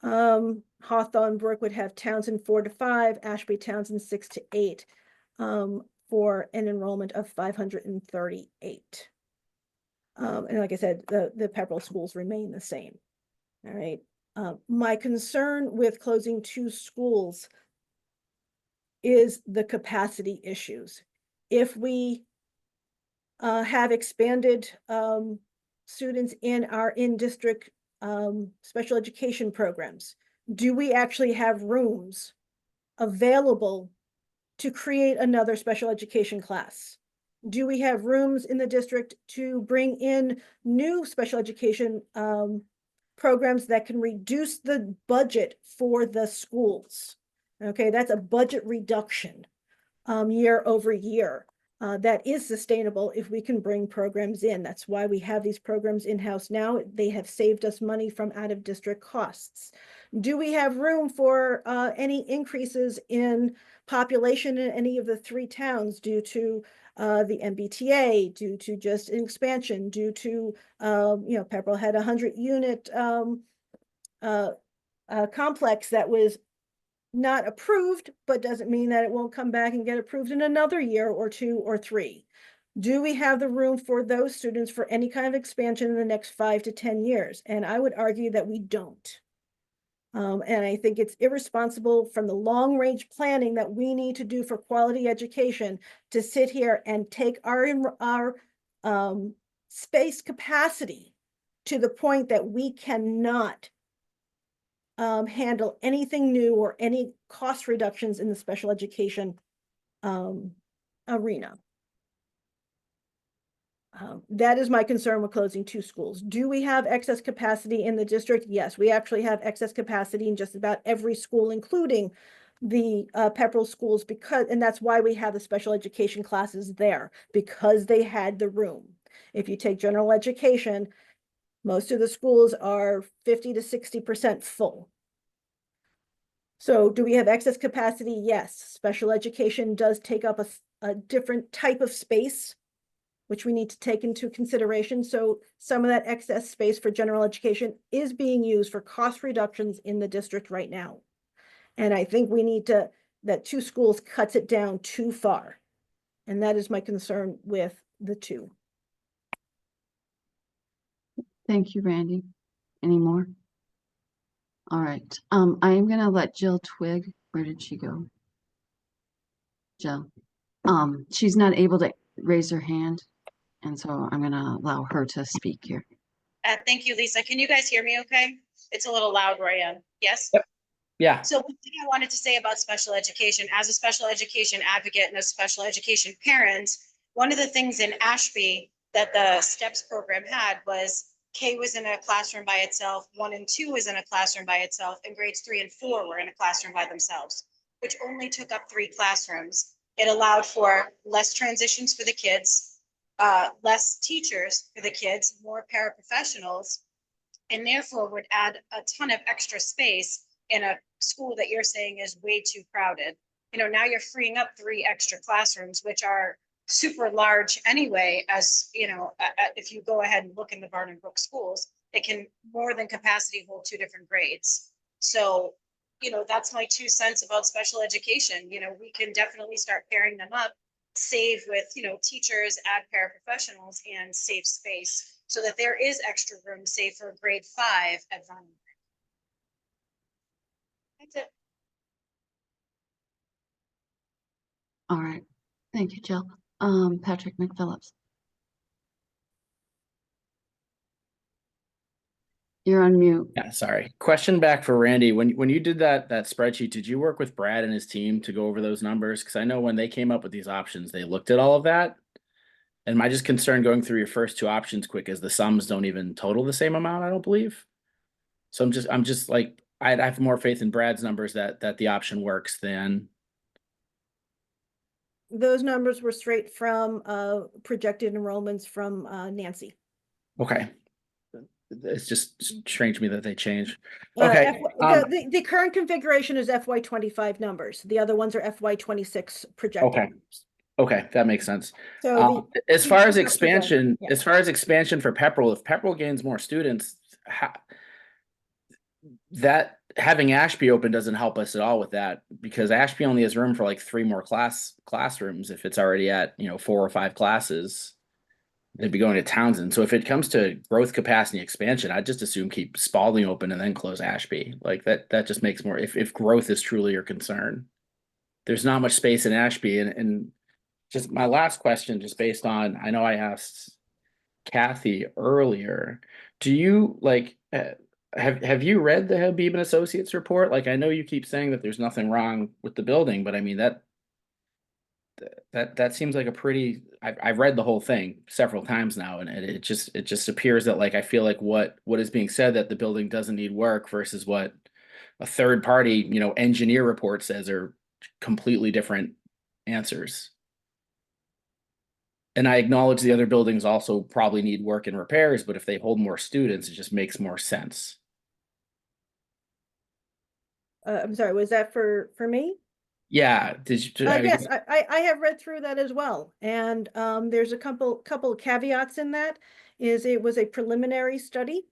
Hawthorne Brook would have Townsend 4 to 5, Ashby Townsend 6 to 8 for an enrollment of 538. And like I said, the Pepperell schools remain the same. All right. My concern with closing 2 schools is the capacity issues. If we have expanded students in our in-district special education programs, do we actually have rooms available to create another special education class? Do we have rooms in the district to bring in new special education programs that can reduce the budget for the schools? Okay, that's a budget reduction year over year. That is sustainable if we can bring programs in. That's why we have these programs in-house now. They have saved us money from out-of-district costs. Do we have room for any increases in population in any of the 3 towns due to the MBTA, due to just an expansion, due to, Pepperell had a 100-unit complex that was not approved, but doesn't mean that it won't come back and get approved in another year or 2 or 3. Do we have the room for those students for any kind of expansion in the next 5 to 10 years? And I would argue that we don't. And I think it's irresponsible from the long range planning that we need to do for quality education to sit here and take our space capacity to the point that we cannot handle anything new or any cost reductions in the special education arena. That is my concern with closing 2 schools. Do we have excess capacity in the district? Yes, we actually have excess capacity in just about every school, including the Pepperell schools, and that's why we have the special education classes there, because they had the room. If you take general education, most of the schools are 50 to 60% full. So do we have excess capacity? Yes. Special education does take up a different type of space, which we need to take into consideration. So some of that excess space for general education is being used for cost reductions in the district right now. And I think we need to, that 2 schools cuts it down too far. And that is my concern with the 2. Thank you, Randy. Any more? All right. I am gonna let Jill Twig. Where did she go? Jill. She's not able to raise her hand, and so I'm gonna allow her to speak here. Thank you, Lisa. Can you guys hear me okay? It's a little loud where I am. Yes? Yep. Yeah. So one thing I wanted to say about special education, as a special education advocate and a special education parent, one of the things in Ashby that the STEPS program had was K was in a classroom by itself, 1 and 2 was in a classroom by itself, and grades 3 and 4 were in a classroom by themselves, which only took up 3 classrooms. It allowed for less transitions for the kids, less teachers for the kids, more paraprofessionals, and therefore would add a ton of extra space in a school that you're saying is way too crowded. You know, now you're freeing up 3 extra classrooms, which are super large anyway, as you know, if you go ahead and look in the Barton Brook schools, it can more than capacity hold 2 different grades. So, you know, that's my 2 cents about special education. You know, we can definitely start pairing them up, save with, you know, teachers, add paraprofessionals, and save space so that there is extra room, say for grade 5 at Vandenberg. That's it. All right. Thank you, Jill. Patrick McPhillips. You're on mute. Yeah, sorry. Question back for Randy. When you did that spreadsheet, did you work with Brad and his team to go over those numbers? Because I know when they came up with these options, they looked at all of that. And my just concern going through your first 2 options quick is the sums don't even total the same amount, I don't believe. So I'm just like, I have more faith in Brad's numbers that the option works than. Those numbers were straight from projected enrollments from Nancy. Okay. It's just strange to me that they change. Okay. The current configuration is FY25 numbers. The other ones are FY26 projected. Okay. Okay, that makes sense. So as far as expansion, as far as expansion for Pepperell, if Pepperell gains more students, that having Ashby open doesn't help us at all with that, because Ashby only has room for like 3 more classrooms if it's already at, you know, 4 or 5 classes. They'd be going to Townsend. So if it comes to growth capacity expansion, I'd just assume keep Spalding open and then close Ashby. Like that just makes more, if growth is truly your concern. There's not much space in Ashby. And just my last question, just based on, I know I asked Kathy earlier, do you like, have you read the Habib and Associates report? Like, I know you keep saying that there's nothing wrong with the building, but I mean, that seems like a pretty, I've read the whole thing several times now, and it just appears that, like, I feel like what is being said, that the building doesn't need work, versus what a third party, you know, engineer report says, are completely different answers. And I acknowledge the other buildings also probably need work and repairs, but if they hold more students, it just makes more sense. I'm sorry, was that for me? Yeah. Did you? Yes, I have read through that as well. And there's a couple of caveats in that. It was a preliminary study.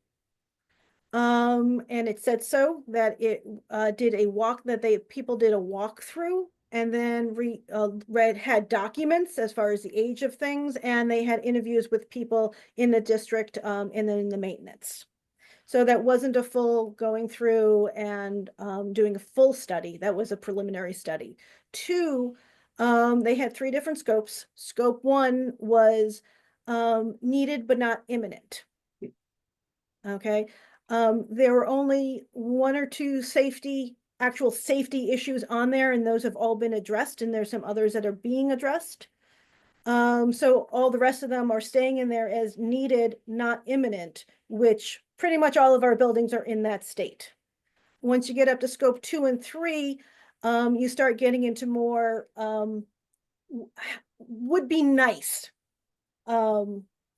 And it said so that it people did a walkthrough and then had documents as far as the age of things, and they had interviews with people in the district, and then in the maintenance. So that wasn't a full going through and doing a full study. That was a preliminary study. Two, they had 3 different scopes. Scope 1 was needed but not imminent. Okay. There were only 1 or 2 actual safety issues on there, and those have all been addressed, and there's some others that are being addressed. So all the rest of them are staying in there as needed, not imminent, which pretty much all of our buildings are in that state. Once you get up to scope 2 and 3, you start getting into more would be nice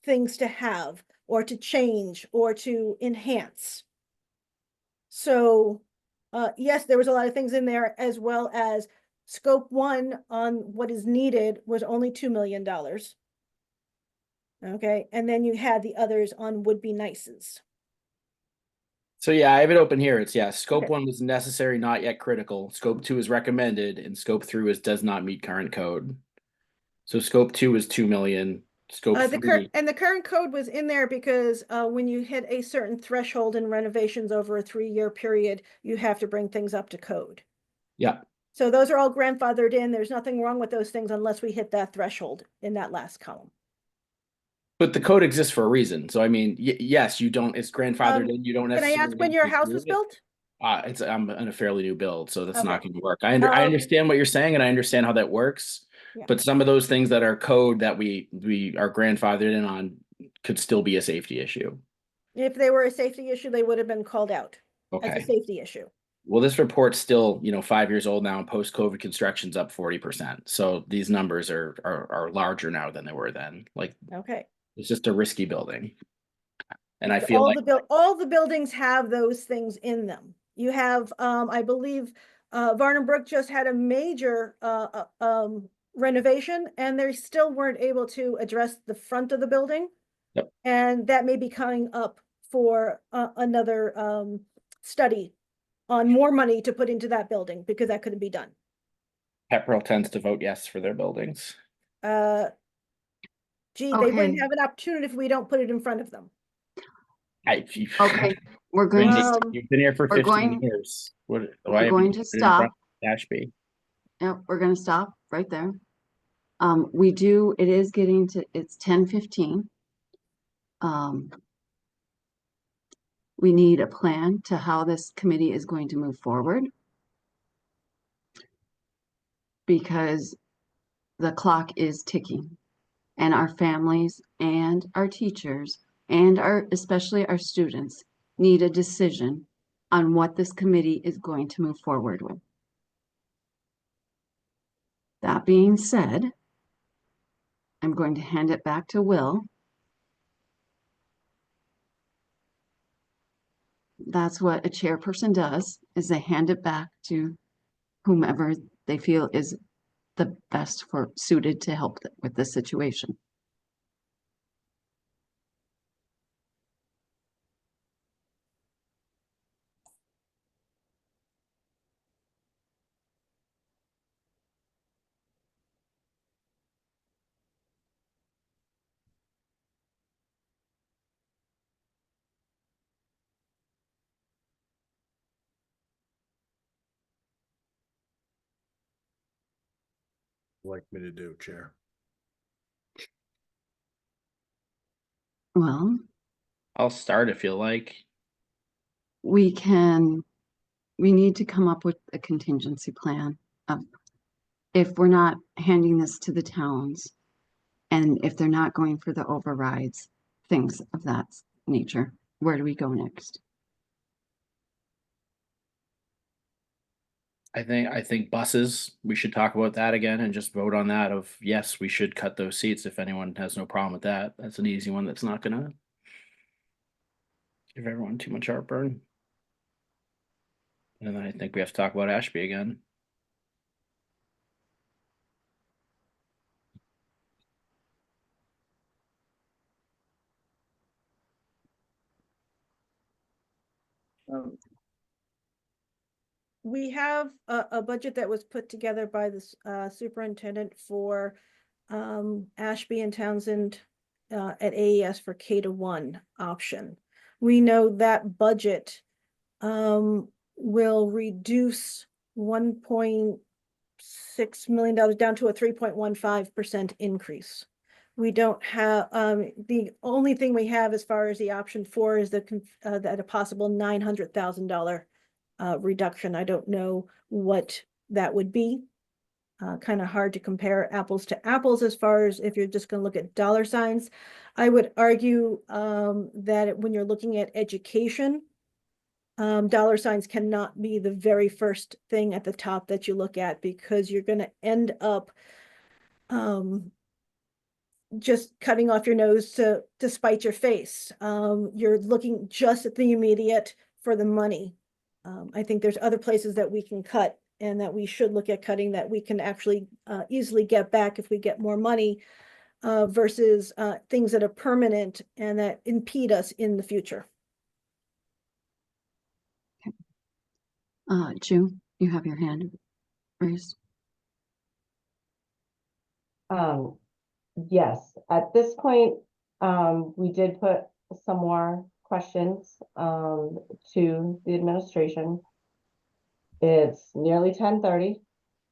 things to have or to change or to enhance. So yes, there was a lot of things in there, as well as scope 1 on what is needed was only $2 million. Okay, and then you had the others on would be nices. So yeah, I have it open here. It's scope Okay. 1 was necessary, not yet critical. Scope 2 is recommended, and scope 3 does not meet current code. So scope 2 is 2 million. Scope 3. The current code was in there because when you hit a certain threshold in renovations over a 3-year period, you have to bring things up to code. Yeah. So those are all grandfathered in. There's nothing wrong with those things unless we hit that threshold in that last column. But the code exists for a reason. So I mean, yes, you don't. It's grandfathered in. You don't Can I necessarily. ask when your house was built? I'm in a fairly new build, so that's Okay. not going to work. I understand what you're saying, and I understand how that works. Yeah. But some of those things that are code that we are grandfathered in on could still be a safety issue. If they were a safety issue, they would have been called out as a Okay. safety issue. Well, this report's still, 5 years old now, and post-COVID construction's up 40%. So these numbers are larger now than they were then. Like, Okay. it's just a risky building. And I feel like all the buildings have those things in them. You have, I believe, Varnum Brook just had a major renovation, and they still weren't able to address the front of the building. Yep. And that may be coming up for another study on more money to put into that building, because that couldn't be done. Pepperell tends to vote yes for their buildings. They Okay. wouldn't have an opportunity if we don't put it in front of them. Okay, we're going to. You've been here for we're 15 going- years. Why We're haven't going you to put it in front stop. of Ashby? Yeah, we're going to stop right there. It is getting to, it's 10:15. We need a plan to how this committee is going to move forward, because the clock is ticking, and our families and our teachers and especially our students need a decision on what this committee is going to move forward with. That being said, I'm going to hand it back to Will. That's what a chairperson does, is they hand it back to whomever they feel is the best suited to help with the situation. Like me to do, Chair. Well, I'll start if you like. we need to come up with a contingency plan of, if we're not handing this to the towns, and if they're not going for the overrides, things of that nature, where do we go next? I think buses, we should talk about that again and just vote on that of, yes, we should cut those seats if anyone has no problem with that. That's an easy one that's not gonna give everyone too much heartburn. And then I think we have to talk about Ashby again. we have a budget that was put together by the superintendent for Ashby and Townsend at AES for K-1 option. We know that budget will reduce $1.6 million down to a 3.15% increase. We don't have, the only thing we have as far as the option 4 is that a possible $900,000 reduction. I don't know what that would be. Kind of hard to compare apples to apples as far as if you're just going to look at dollar signs. I would argue that when you're looking at education, dollar signs cannot be the very first thing at the top that you look at, because you're going to end up just cutting off your nose to spite your face. You're looking just at the immediate for the money. I think there's other places that we can cut and that we should look at cutting that we can actually easily get back if we get more money versus things that are permanent and that impede us in the future. June, you have your hand raised. Yes, at this point, we did put some more questions to the administration. It's nearly 10:30.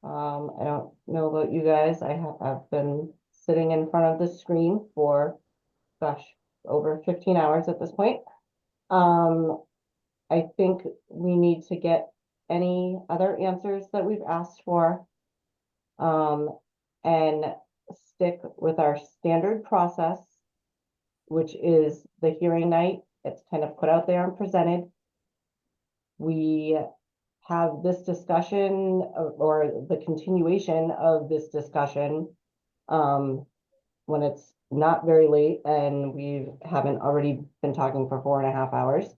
I don't know about you guys. I've been sitting in front of the screen for, gosh, over 15 hours at this point. I think we need to get any other answers that we've asked for, and stick with our standard process, which is the hearing night. It's kind of put out there and presented. We have this discussion or the continuation of this discussion when it's not very late and we haven't already been talking for 4.5 hours,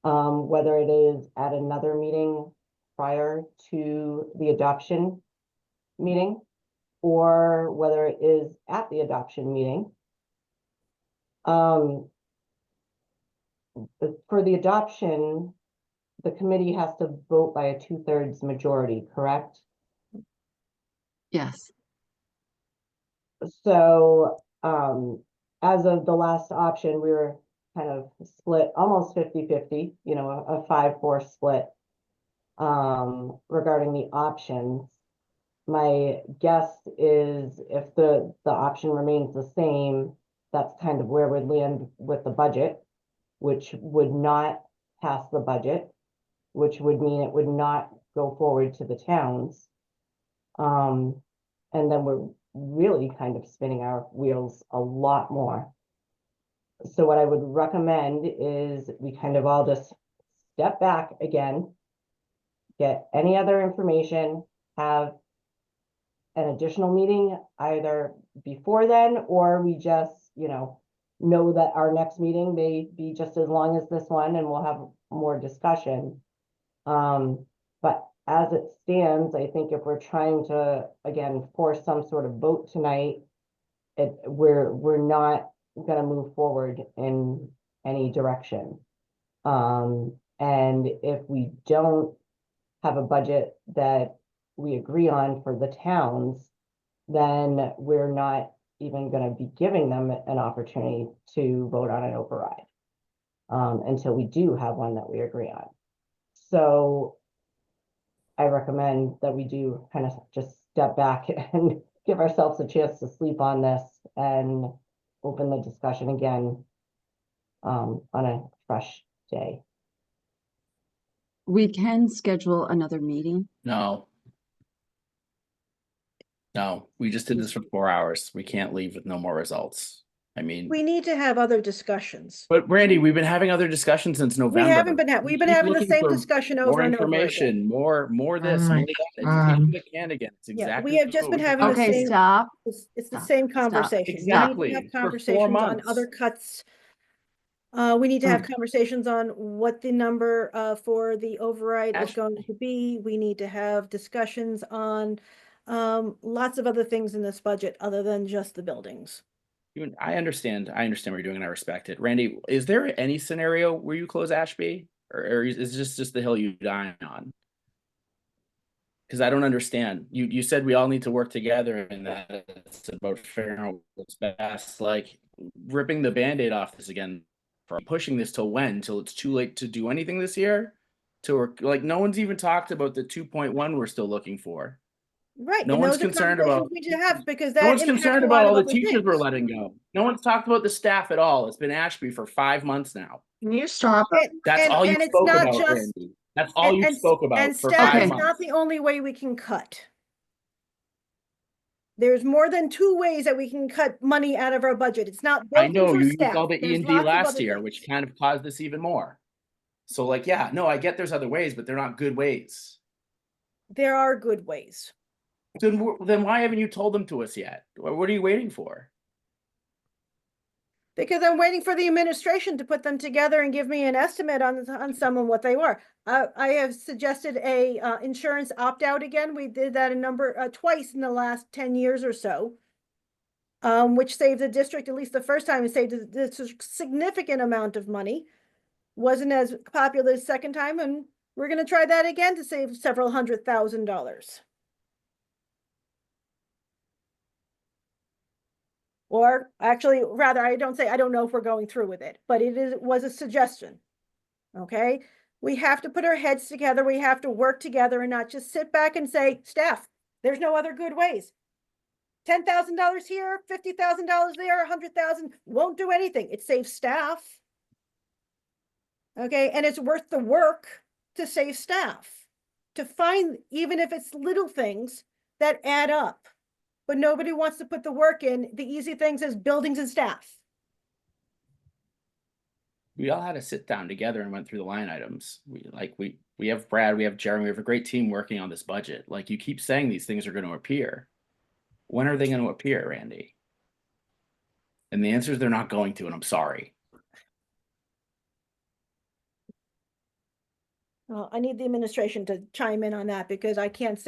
whether it is at another meeting prior to the adoption meeting or whether it is at the adoption meeting. For the adoption, the committee has to vote by a 2/3 majority, correct? Yes. So, as of the last option, we were kind of split almost 50-50, you know, a 5-4 split, regarding the options. My guess is if the option remains the same, that's kind of where we'd land with the budget, which would not pass the budget, which would mean it would not go forward to the towns. And then we're really kind of spinning our wheels a lot more. So what I would recommend is we kind of all just step back again, get any other information, have an additional meeting either before then, or we just, you know that our next meeting may be just as long as this one and we'll have more discussion. But as it stands, I think if we're trying to, again, force some sort of vote tonight, we're not gonna move forward in any direction. And if we don't have a budget that we agree on for the towns, then we're not even going to be giving them an opportunity to vote on an override until we do have one that we agree on. So I recommend that we do kind of just step back and give ourselves a chance to sleep on this and open the discussion again on a fresh day. We can schedule another meeting. No. No, we just did this for 4 hours. We can't leave with no more results. I mean, We need to have other discussions. but Randy, we've been having other discussions since November. We haven't been, we've been Keep having the looking same for discussion more over and over again. information, more this, more that. Education the can again. It's Yeah, exactly. we have just been having the Okay, same. stop. It's the Stop. same Stop. conversation. Exactly. We need to have For 4 conversations on months. other cuts. We need to have conversations on what the number for the override is going to be. We need to have discussions on lots of other things in this budget other than just the buildings. I understand what you're doing and I respect it. Randy, is there any scenario where you close Ashby? Or is this just the hill you die on? Because I don't understand. You said we all need to work together and that it's about figuring out what's best. Like ripping the Band-Aid off this again, pushing this till when? Till it's too late to do anything this year? Like no one's even talked about the 2.1 we're still looking for. Right, No and one's those are concerned conversations about we need to have because no that one's impacts concerned a about lot all of the other teachers we're things. letting go. No one's talked about the staff at all. It's been Ashby for 5 months now. Can you stop? That's all you And it's spoke not about, just, Randy. That's all you spoke and about for staff 5 is months. not the only way we can cut. There's more than 2 ways that we can cut money out of our budget. It's not I buildings know or you used staff. all the There's E&D lots of last other year, things. which kind of caused this even more. So like, yeah, no, I get there's other ways, but they're not good ways. There are good ways. Then why haven't you told them to us yet? What are you waiting for? Because I'm waiting for the administration to put them together and give me an estimate on some of what they were. I have suggested a insurance opt-out again. We did that twice in the last 10 years or so. Which saved the district, at least the first time, it saved a significant amount of money. Wasn't as popular the second time, and we're gonna try that again to save several $100,000. Or actually, rather, I don't know if we're going through with it, but it was a suggestion. Okay, we have to put our heads together. We have to work together and not just sit back and say, staff, there's no other good ways. $10,000 here, $50,000 there, 100,000 won't do anything. It saves staff. Okay, and it's worth the work to save staff, to find, even if it's little things that add up. But nobody wants to put the work in. The easy things is buildings and staff. We all had to sit down together and went through the line items. We have Brad, we have Jeremy, we have a great team working on this budget. Like you keep saying these things are going to appear. When are they going to appear, Randy? And the answer is they're not going to, and I'm sorry. Well, I need the administration to chime in on that because I can't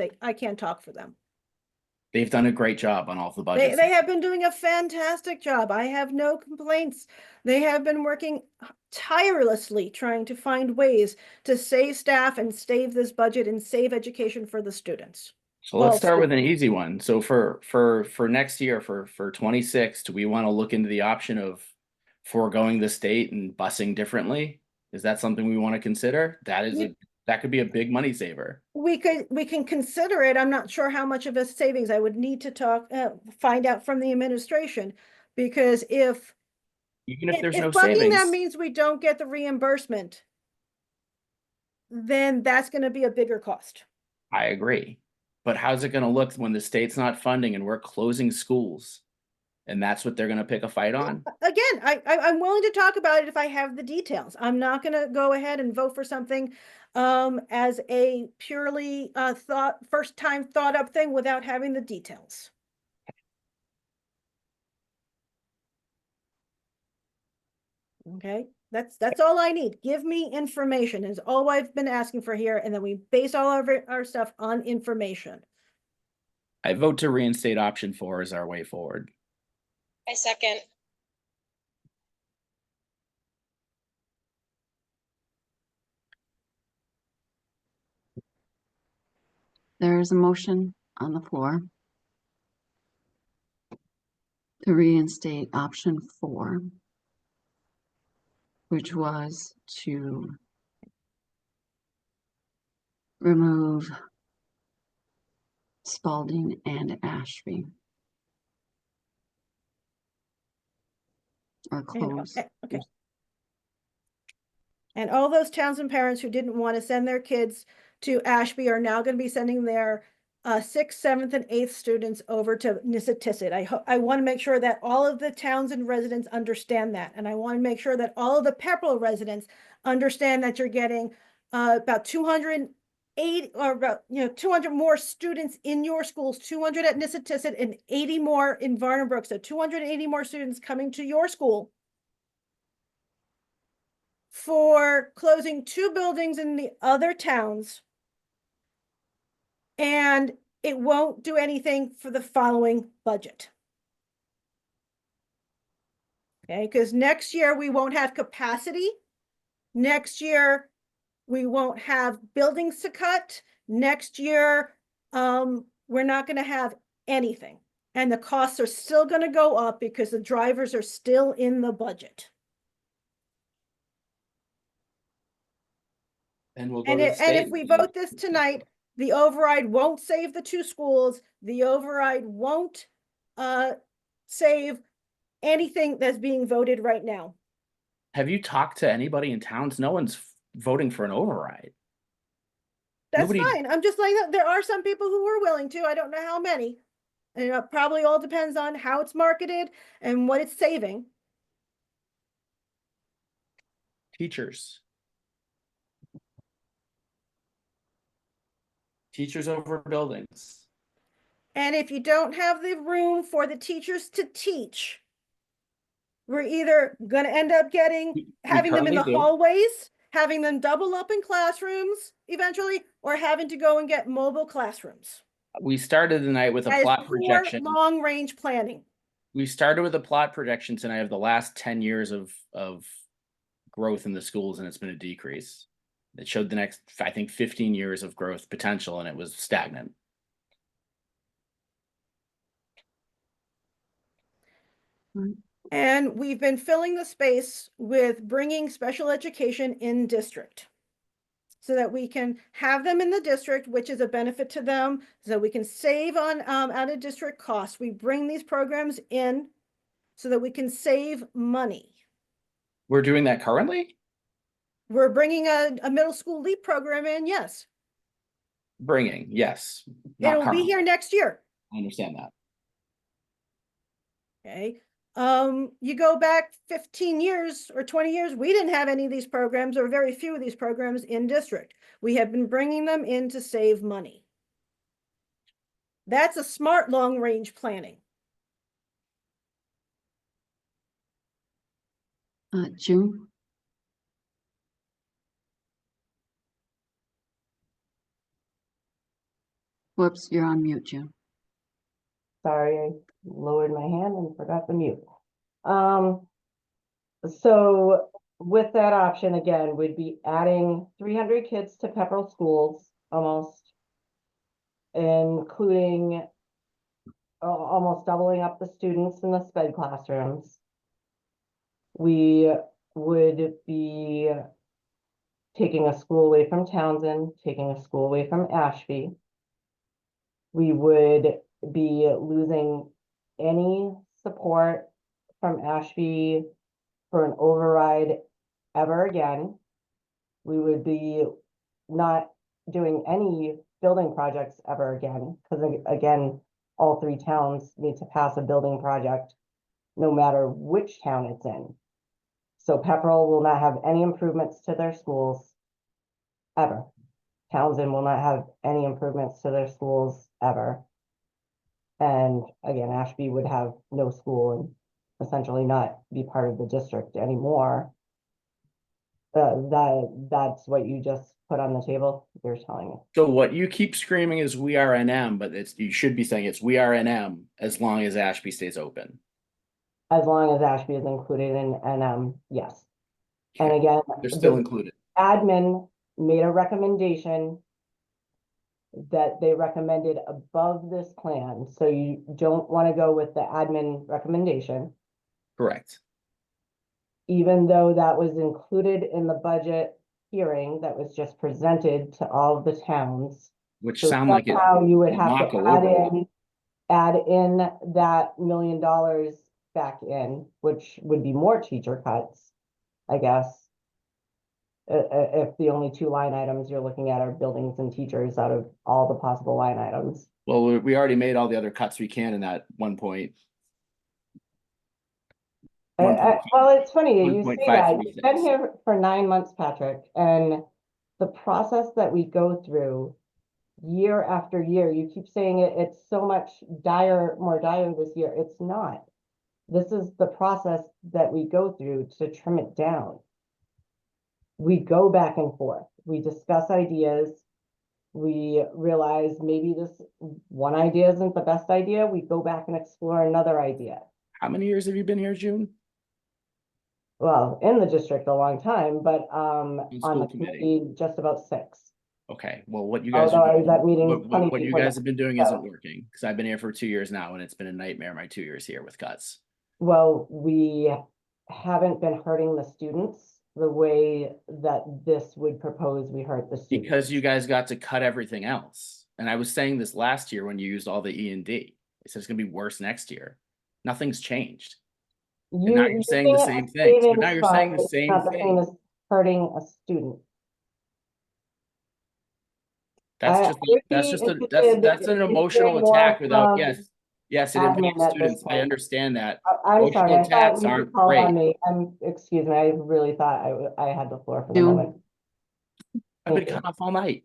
talk for them. They've done a great job on all the budgets. They have been doing a fantastic job. I have no complaints. They have been working tirelessly trying to find ways to save staff and save this budget and save education for the students. So let's start with an easy one. So for next year, for 26, do we want to look into the option of foregoing the state and busing differently? Is that something we want to consider? That could be a big money saver. We can consider it. I'm not sure how much of a savings. I would need to find out from the administration, because even if there's no bugging savings, them means we don't get the reimbursement, then that's going to be a bigger cost. I agree. But how's it going to look when the state's not funding and we're closing schools? And that's what they're going to pick a fight on? Again, I'm willing to talk about it if I have the details. I'm not going to go ahead and vote for something as a purely first time thought up thing without having the details. Okay, that's all I need. Give me information is all I've been asking for here, and then we base all of our stuff on information. I vote to reinstate option 4 as our way forward. I second. There is a motion on the floor to reinstate option 4, which was to remove Spalding and Ashby. Or close. Okay. And all those towns and parents who didn't want to send their kids to Ashby are now going to be sending their 6th, 7th, and 8th students over to Nissitissit. I want to make sure that all of the towns and residents understand that. And I want to make sure that all of the Pepperell residents understand that you're getting about 280 or about 200 more students in your schools, 200 at Nissitissit and 80 more in Varnabrook. So 280 more students coming to your school for closing 2 buildings in the other towns, and it won't do anything for the following budget. Okay, because next year we won't have capacity. Next year we won't have buildings to cut. Next year we're not gonna have anything. And the costs are still gonna go up because the drivers are still in the budget. And we'll go And to the it, and if state. we vote this tonight, the override won't save the two schools. The override won't save anything that's being voted right now. Have you talked to anybody in towns? No one's voting for an override. That's Nobody- fine. I'm just like, there are some people who are willing to. I don't know how many. And it probably all depends on how it's marketed and what it's saving. Teachers. Teachers over buildings. And if you don't have the room for the teachers to teach, we're either going to end up having them in the currently do. hallways, having them double up in classrooms eventually, or having to go and get mobile classrooms. We started the night with a That is plot poor projection. long-range planning. We started with a plot projection tonight of the last 10 years of growth in the schools, and it's been a decrease. It showed the next, I think, 15 years of growth potential, and it was stagnant. And we've been filling the space with bringing special education in district so that we can have them in the district, which is a benefit to them, so that we can save on out of district costs. We bring these programs in so that we can save money. We're doing that currently? We're bringing a middle school LEAP program in, yes. Bringing, yes. Not It'll be currently. here next year. I understand that. Okay. You go back 15 years or 20 years, we didn't have any of these programs or very few of these programs in district. We have been bringing them in to save money. That's a smart long-range planning. June? Whoops, you're on mute, June. Sorry, I lowered my hand and forgot to mute. So with that option, again, we'd be adding 300 kids to Pepperell schools, almost, including almost doubling up the students in the sped classrooms. We would be taking a school away from Townsend, taking a school away from Ashby. We would be losing any support from Ashby for an override ever again. We would be not doing any building projects ever again, because again, all three towns need to pass a building project no matter which town it's in. So Pepperell will not have any improvements to their schools ever. Townsend will not have any improvements to their schools ever. And again, Ashby would have no school and essentially not be part of the district anymore. That's what you just put on the table, you're telling me. So what you keep screaming is we are NM, but you should be saying it's we are NM as long as Ashby stays open. As long as Ashby is included in NM, yes. And again, They're still the included. admin made a recommendation that they recommended above this plan. So you don't want to go with the admin recommendation, Correct. even though that was included in the budget hearing that was just presented to all of the towns. Which So sound like it somehow you would did have not to go add over. in that $1 million back in, which would be more teacher cuts, I guess. If the only two line items you're looking at are buildings and teachers out of all the possible line items. Well, we already made all the other cuts we can in that 1 point. Well, it's funny you say that. 1.536. You've been here for 9 months, Patrick, and the process that we go through year after year, you keep saying it's so much more dire this year. It's not. This is the process that we go through to trim it down. We go back and forth. We discuss ideas. We realize maybe this one idea isn't the best idea. We go back and explore another idea. How many years have you been here, June? Well, in the district a long time, but on school the committee just about 6. Okay, well, what you guys Although I are was at doing, meetings plenty what you before guys that. have been doing isn't So, working, because I've been here for 2 years now, and it's been a nightmare my 2 years here with cuts. well, we haven't been hurting the students the way that this would propose we hurt the students. Because you guys got to cut everything else. And I was saying this last year when you used all the E&D. I said it's gonna be worse next year. Nothing's changed. And now you're saying the same thing. So now you're saying the same Not the same thing. as hurting a student. That's I just would that's be just a interested that's an in emotional hearing more attack without from yes, it admin impacts at this students. I point. understand that. I'm sorry, Emotional I thought attacks you aren't called on great. me. Excuse me, I really thought I had the floor for the June. moment. I've been Thank you. cut off all night.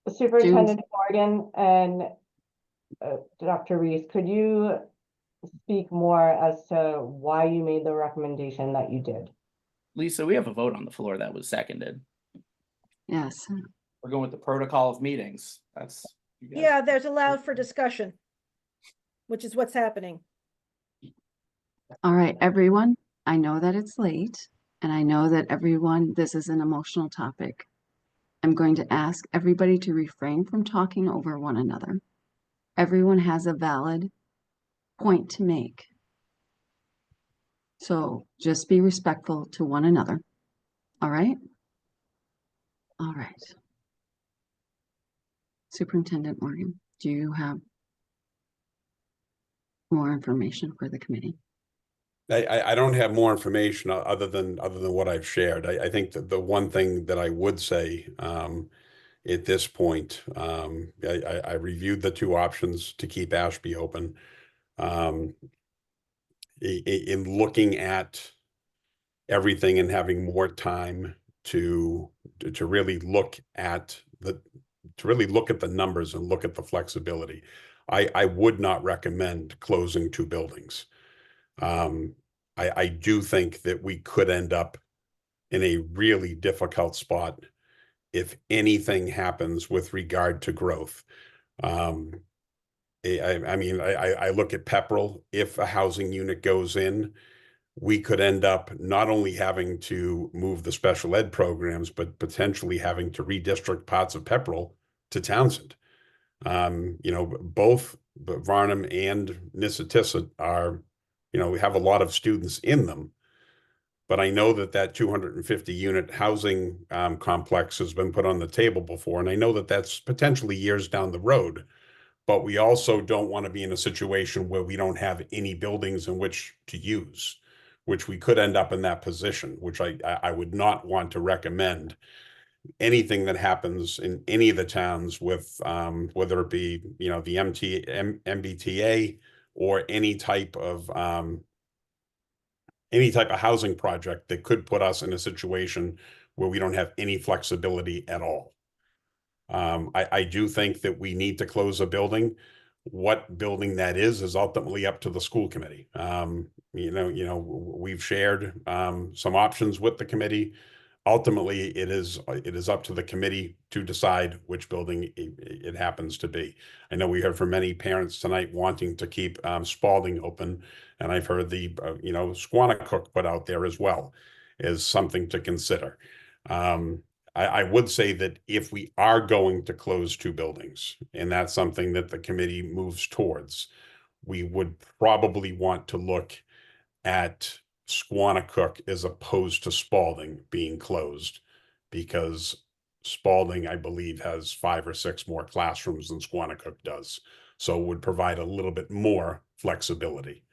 Superintendent Morgan and Dr. Reese, could you speak more as to why you made the recommendation that you did? Lisa, we have a vote on the floor that was seconded. Yes. We're going with the protocol of meetings. That's Yeah, there's allowed for discussion, which is what's happening. All right, everyone, I know that it's late, and I know that this is an emotional topic. I'm going to ask everybody to refrain from talking over one another. Everyone has a valid point to make. So just be respectful to one another. All right? All right. Superintendent Morgan, do you have more information for the committee? I don't have more information other than what I've shared. I think that the one thing that I would say at this point, I reviewed the two options to keep Ashby open. In looking at everything and having more time to really look at the numbers and look at the flexibility, I would not recommend closing two buildings. I do think that we could end up in a really difficult spot if anything happens with regard to growth. I mean, I look at Pepperell. If a housing unit goes in, we could end up not only having to move the special ed programs, but potentially having to redistrict parts of Pepperell to Townsend. Both Varnum and Nissitissit are, we have a lot of students in them. But I know that 250 unit housing complex has been put on the table before. And I know that that's potentially years down the road. But we also don't want to be in a situation where we don't have any buildings in which to use, which we could end up in that position, which I would not want to recommend. Anything that happens in any of the towns with whether it be the MBTA or any type of housing project that could put us in a situation where we don't have any flexibility at all. I do think that we need to close a building. What building that is ultimately up to the school committee. We've shared some options with the committee. Ultimately, it is up to the committee to decide which building it happens to be. I know we heard from many parents tonight wanting to keep Spalding open, and I've heard the Squannacook put out there as well as something to consider. I would say that if we are going to close two buildings, and that's something that the committee moves towards, we would probably want to look at Squannacook as opposed to Spalding being closed, because Spalding, I believe, has 5 or 6 more classrooms than Squannacook does. So it would provide a little bit more flexibility.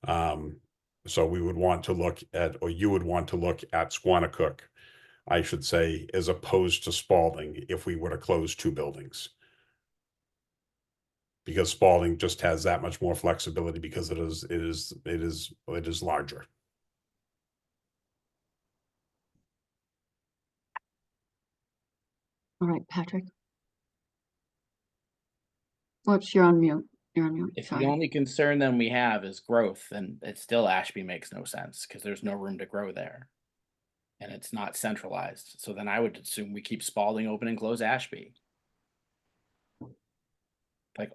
So we would want to look at, or you would want to look at Squannacook, I should say, as opposed to Spalding if we were to close two buildings. Because Spalding just has that much more flexibility because it is larger. All right, Patrick. Whoops, you're on mute. You're on mute. If Sorry. the only concern then we have is growth, then it's still Ashby makes no sense because there's no room to grow there. And it's not centralized. So then I would assume we keep Spalding open and close Ashby. Like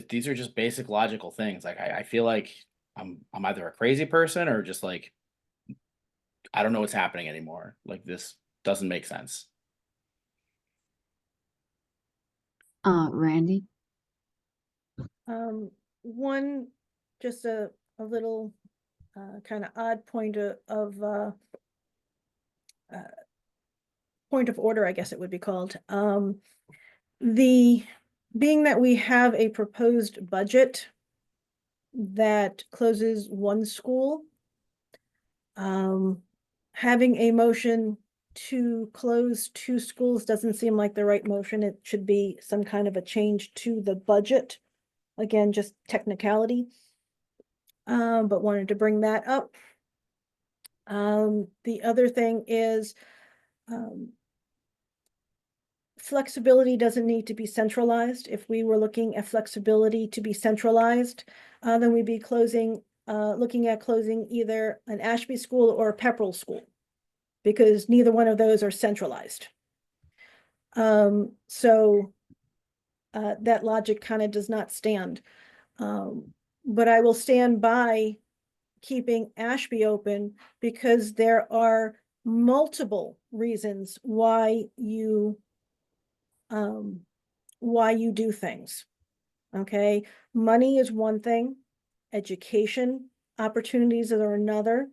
these are just basic logical things. Like I feel like I'm either a crazy person or just like I don't know what's happening anymore. Like this doesn't make sense. Randy? One, just a little kind of odd point point of order, I guess it would be called. Being that we have a proposed budget that closes one school, having a motion to close two schools doesn't seem like the right motion. It should be some kind of a change to the budget. Again, just technicality. But wanted to bring that up. The other thing is, flexibility doesn't need to be centralized. If we were looking at flexibility to be centralized, then we'd be looking at closing either an Ashby school or a Pepperell school, because neither one of those are centralized. So that logic kind of does not stand. But I will stand by keeping Ashby open because there are multiple reasons why you do things. Okay, money is one thing, education opportunities are another.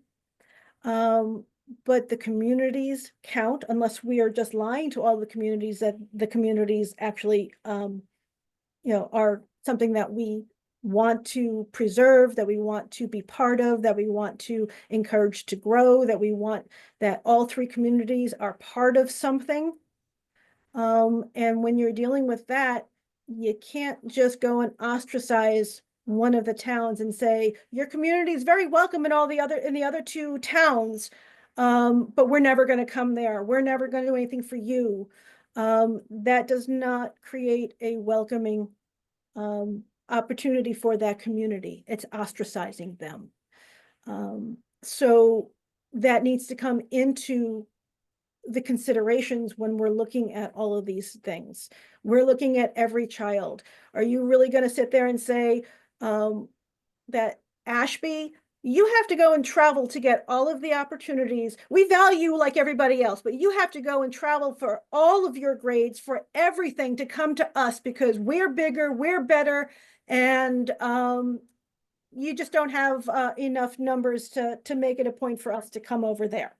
But the communities count, unless we are just lying to all the communities that the communities actually are something that we want to preserve, that we want to be part of, that we want to encourage to grow, that we want that all three communities are part of something. And when you're dealing with that, you can't just go and ostracize one of the towns and say, your community is very welcome in the other two towns, but we're never going to come there. We're never going to do anything for you. That does not create a welcoming opportunity for that community. It's ostracizing them. So that needs to come into the considerations when we're looking at all of these things. We're looking at every child. Are you really going to sit there and say that Ashby, you have to go and travel to get all of the opportunities? We value like everybody else, but you have to go and travel for all of your grades, for everything to come to us because we're bigger, we're better, and you just don't have enough numbers to make it a point for us to come over there.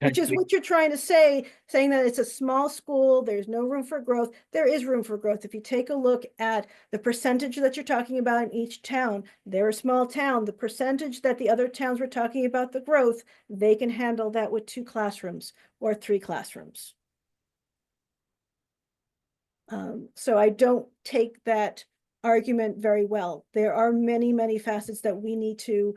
Which is what you're trying to say, saying that it's a small school, there's no room for growth. There is room for growth. If you take a look at the percentage that you're talking about in each town, they're a small town. The percentage that the other towns were talking about the growth, they can handle that with 2 classrooms or 3 classrooms. So I don't take that argument very well. There are many, many facets that we need to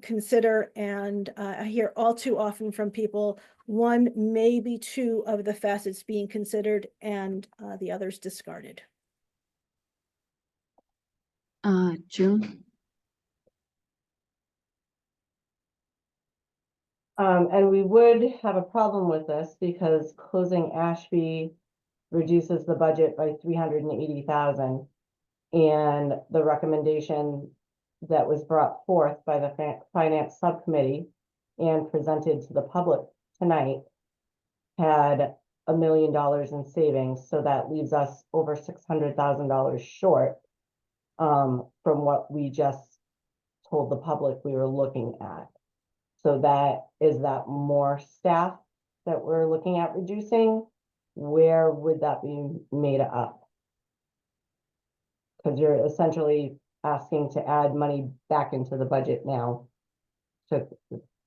consider, and I hear all too often from people, 1, maybe 2 of the facets being considered and the others discarded. June? And we would have a problem with this because closing Ashby reduces the budget by 380,000. And the recommendation that was brought forth by the finance subcommittee and presented to the public tonight had $1 million in savings. So that leaves us over $600,000 short from what we just told the public we were looking at. So that more staff that we're looking at reducing? Where would that be made up? Because you're essentially asking to add money back into the budget now for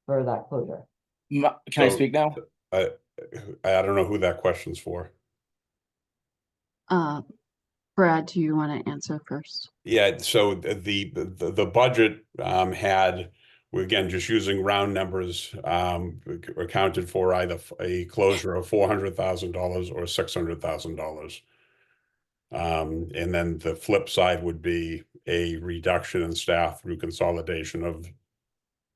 that closure. Can I speak now? I don't know who that question's for. Brad, do you want to answer first? Yeah, so the budget had, again, just using round numbers, accounted for either a closure of $400,000 or $600,000. And then the flip side would be a reduction in staff through consolidation of,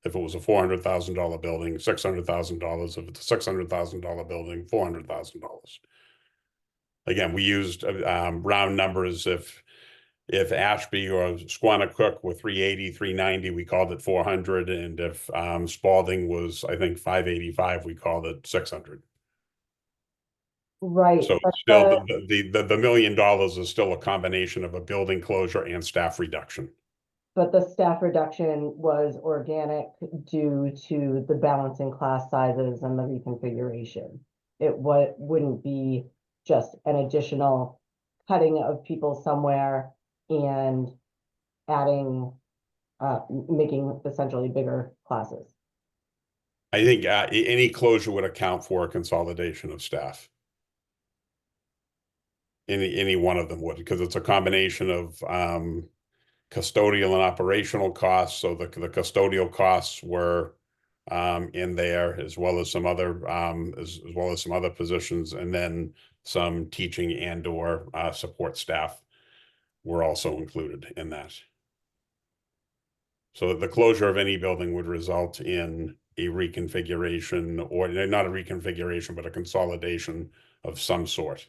if it was a $400,000 building, $600,000, if it's a $600,000 building, $400,000. Again, we used round numbers. If If Ashby or Squanicook were 380, 390, we called it 400. And if Spalding was, I think, 585, we called it 600. Right, So but still, the $1 million is still a combination of a building closure and staff reduction. but the staff reduction was organic due to the balance in class sizes and the reconfiguration. It wouldn't be just an additional cutting of people somewhere and adding, making essentially bigger classes. I think any closure would account for a consolidation of staff. Any one of them would, because it's a combination of custodial and operational costs. So the custodial costs were in there, as well as some other as well as some other positions, and then some teaching and or support staff were also included in that. So the closure of any building would result in a reconfiguration, or not a reconfiguration, but a consolidation of some sort.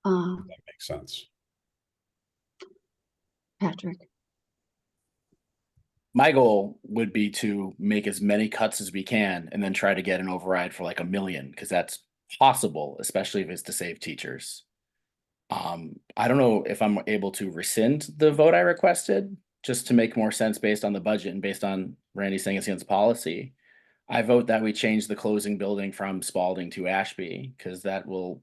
That makes sense. Patrick. My goal would be to make as many cuts as we can and then try to get an override for like $1 million, because that's possible, especially if it's to save teachers. I don't know if I'm able to rescind the vote I requested, just to make more sense based on the budget and based on Randy saying it's against policy. I vote that we change the closing building from Spalding to Ashby, because that will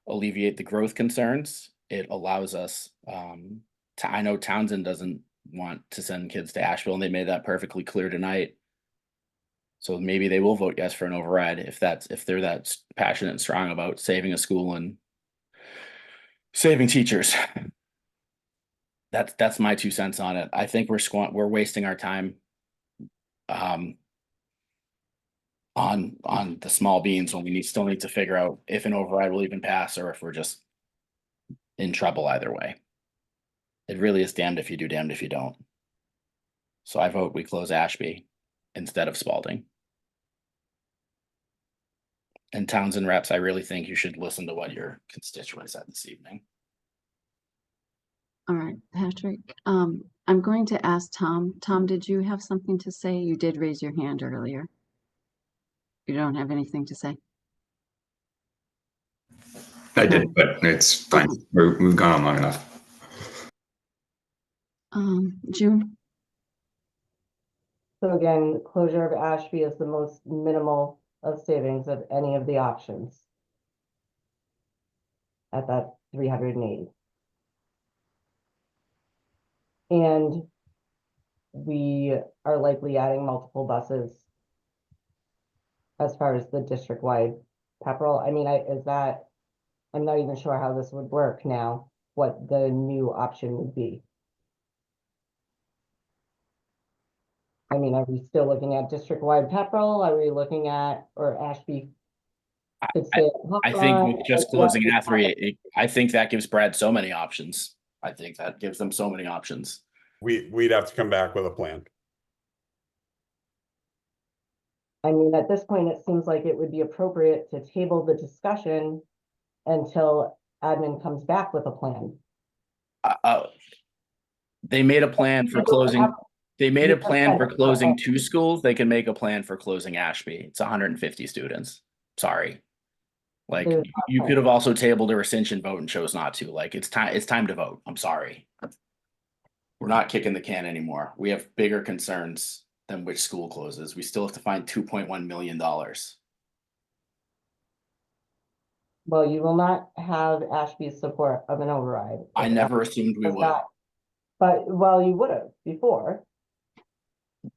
alleviate the growth concerns. It allows us, I know Townsend doesn't want to send kids to Asheville, and they made that perfectly clear tonight. So maybe they will vote yes for an override if they're that passionate and strong about saving a school and saving teachers. That's my 2 cents on it. I think we're wasting our time on the small beans when we still need to figure out if an override will even pass, or if we're just in trouble either way. It really is damned if you do, damned if you don't. So I vote we close Ashby instead of Spalding. And Townsend reps, I really think you should listen to what your constituents said this evening. All right, Patrick. I'm going to ask Tom. Tom, did you have something to say? You did raise your hand earlier. You don't have anything to say? I did, but it's fine. We've gone on long enough. June? So again, closure of Ashby is the most minimal of savings of any of the options at that 380. And we are likely adding multiple buses as far as the district-wide pepperell. I mean, I'm not even sure how this would work now, what the new option would be. I mean, are we still looking at district-wide pepperell? Are we looking at, or Ashby could stay at I think Hawthorne? with just Like, what closing would Athry, I think that gives Brad so many options. I think that gives them so many options. We'd have to come back with a plan. I mean, at this point, it seems like it would be appropriate to table the discussion until admin comes back with a plan. They made a plan for closing. They made a plan for closing 2 schools. They can make a plan for closing Ashby. It's 150 students. Sorry. Like, you could have also tabled a rescission vote and chose not to. Like, it's time to vote. I'm sorry. We're not kicking the can anymore. We have bigger concerns than which school closes. We still have to find $2.1 million. Well, you will not have Ashby's support of an override. I never assumed we would. But, well, you would have before.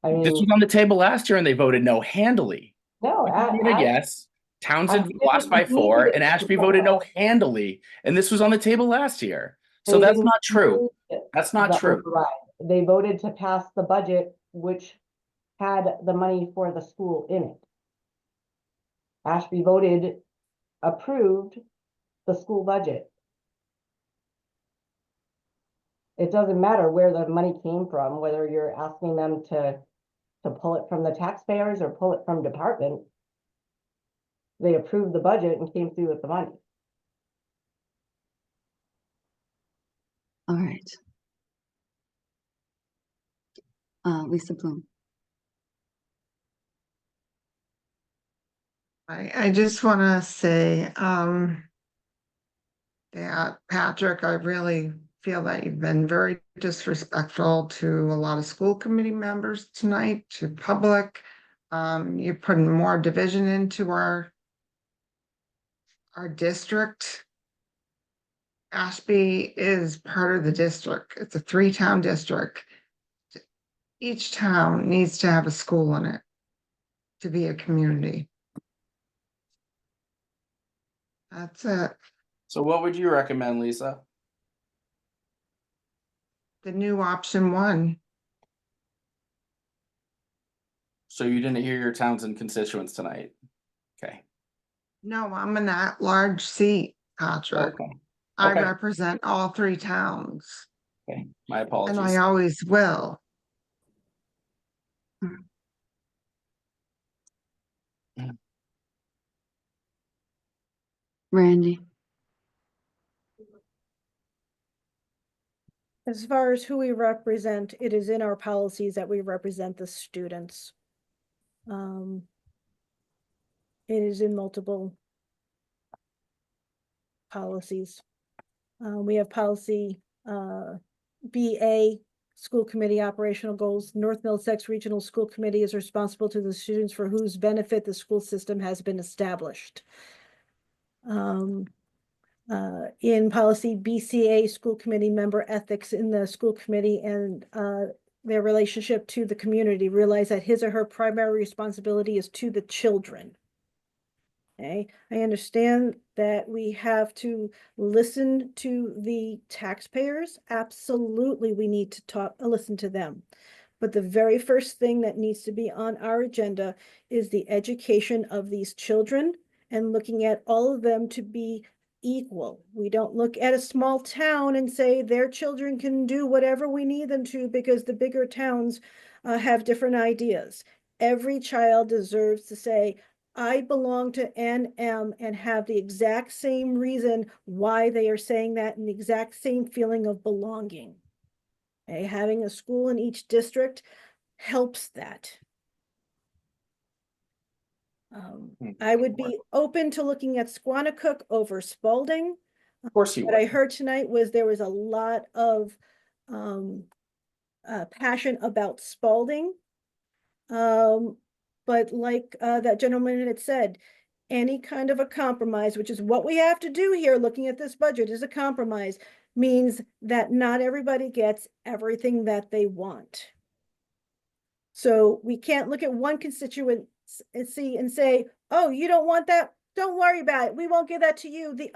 I mean, This was on the table last year and they voted no handily. no, Yes. Townsend lost by 4 and Ashby voted no handily. And this was on the table last year. So that's not true. That's not true. They voted to pass the budget, which had the money for the school in it. Ashby approved the school budget. It doesn't matter where the money came from, whether you're asking them to pull it from the taxpayers or pull it from department. They approved the budget and came through with the money. All right. Lisa Bloom. I just want to say, that Patrick, I really feel that you've been very disrespectful to a lot of school committee members tonight, to public. You're putting more division into our district. Ashby is part of the district. It's a 3-town district. Each town needs to have a school in it to be a community. That's it. So what would you recommend, Lisa? The new option 1. So you didn't hear your Townsend constituents tonight? Okay. No, I'm an at-large seat, Patrick. Okay. I Okay. represent all 3 towns. Okay. My And apologies. I always will. Randy. As far as who we represent, it is in our policies that we represent the students. It is in multiple policies. We have policy BA, School Committee Operational Goals. North Middlesex Regional School Committee is responsible to the students for whose benefit the school system has been established. In policy BCA, School Committee member ethics in the school committee and their relationship to the community, realize that his or her primary responsibility is to the children. Okay, I understand that we have to listen to the taxpayers. Absolutely, we need to listen to them. But the very first thing that needs to be on our agenda is the education of these children and looking at all of them to be equal. We don't look at a small town and say their children can do whatever we need them to because the bigger towns have different ideas. Every child deserves to say, I belong to NM and have the exact same reason why they are saying that and the exact same feeling of belonging. Okay, having a school in each district helps that. I would be open to looking at Squanicook over Spalding. Of course you What would. I heard tonight was there was a lot of passion about Spalding. But like that gentleman had said, any kind of a compromise, which is what we have to do here, looking at this budget, is a compromise, means that not everybody gets everything that they want. So we can't look at one constituency and say, oh, you don't want that? Don't worry about it. We won't give that to you. The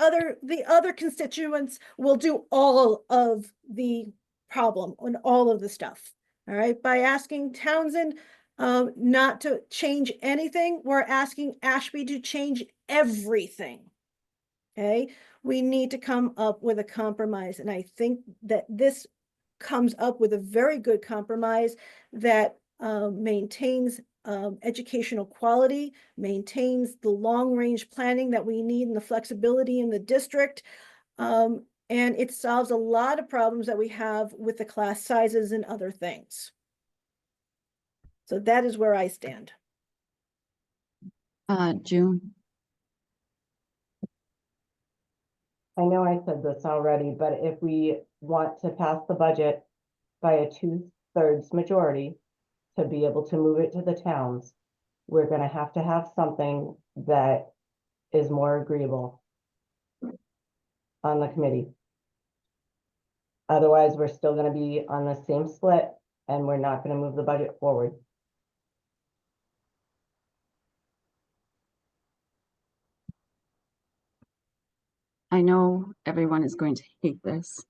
other constituents will do all of the problem and all of the stuff. All right. By asking Townsend not to change anything, we're asking Ashby to change everything. Okay. We need to come up with a compromise. And I think that this comes up with a very good compromise that maintains educational quality, maintains the long-range planning that we need and the flexibility in the district. And it solves a lot of problems that we have with the class sizes and other things. So that is where I stand. June. I know I said this already, but if we want to pass the budget by a 2/3 majority to be able to move it to the towns, we're going to have something that is more agreeable on the committee. Otherwise, we're still going to be on the same split and we're not going to move the budget forward. I know everyone is going to hate this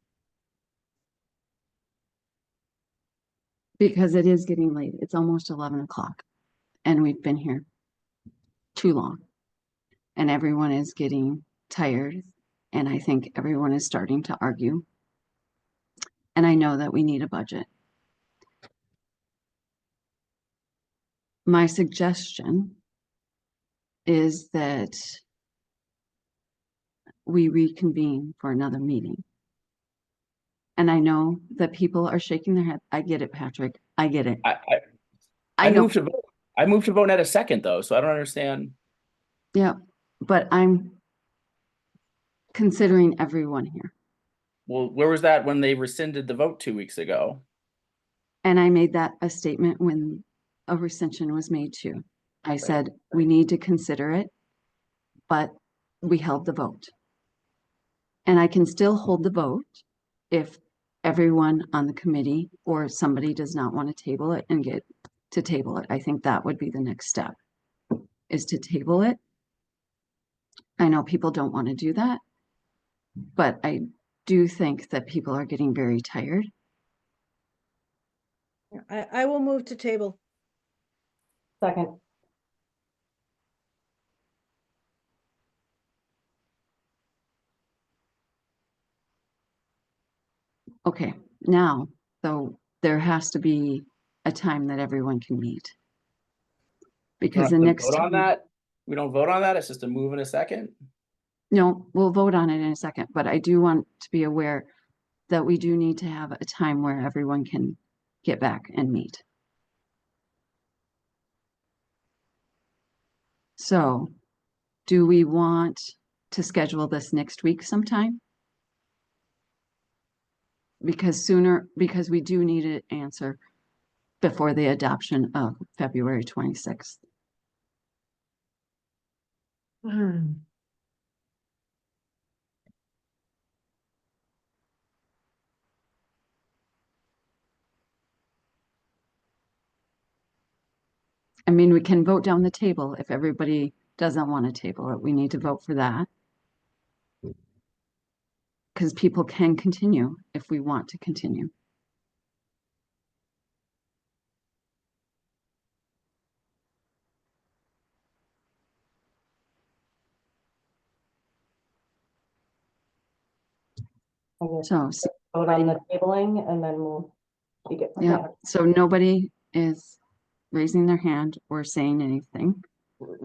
because it is getting late. It's almost 11 o'clock and we've been here too long and everyone is getting tired. And I think everyone is starting to argue. And I know that we need a budget. My suggestion is that we reconvene for another meeting And I know that people are shaking their head. I get it, Patrick. I get it. I know. moved to vote. I moved to vote at a second though, so I don't understand. Yeah, but I'm considering everyone here. Well, where was that when they rescinded the vote 2 weeks ago? And I made that a statement when a rescission was made too. I said, we need to consider it, but we held the vote. And I can still hold the vote if everyone on the committee or somebody does not want to table it and get to table it. I think that would be the next step, is to table it. I know people don't want to do that, but I do think that people are getting very tired. I will move to table. Second. Okay, now, so there has to be a time that everyone can meet. Because the We don't next vote on time, that. We don't vote on that. It's just a move in a second. no, we'll vote on it in a second, but I do want to be aware that we do need to have a time where everyone can get back and meet. So, do we want to schedule this next week sometime? Because we do need an answer before the adoption of February 26th. I mean, we can vote down the table if everybody doesn't want to table it. We need to vote for that. Because people can continue if we want to continue. So, Vote on the tabling and then we'll take it from yeah, there. so nobody is raising their hand or saying anything.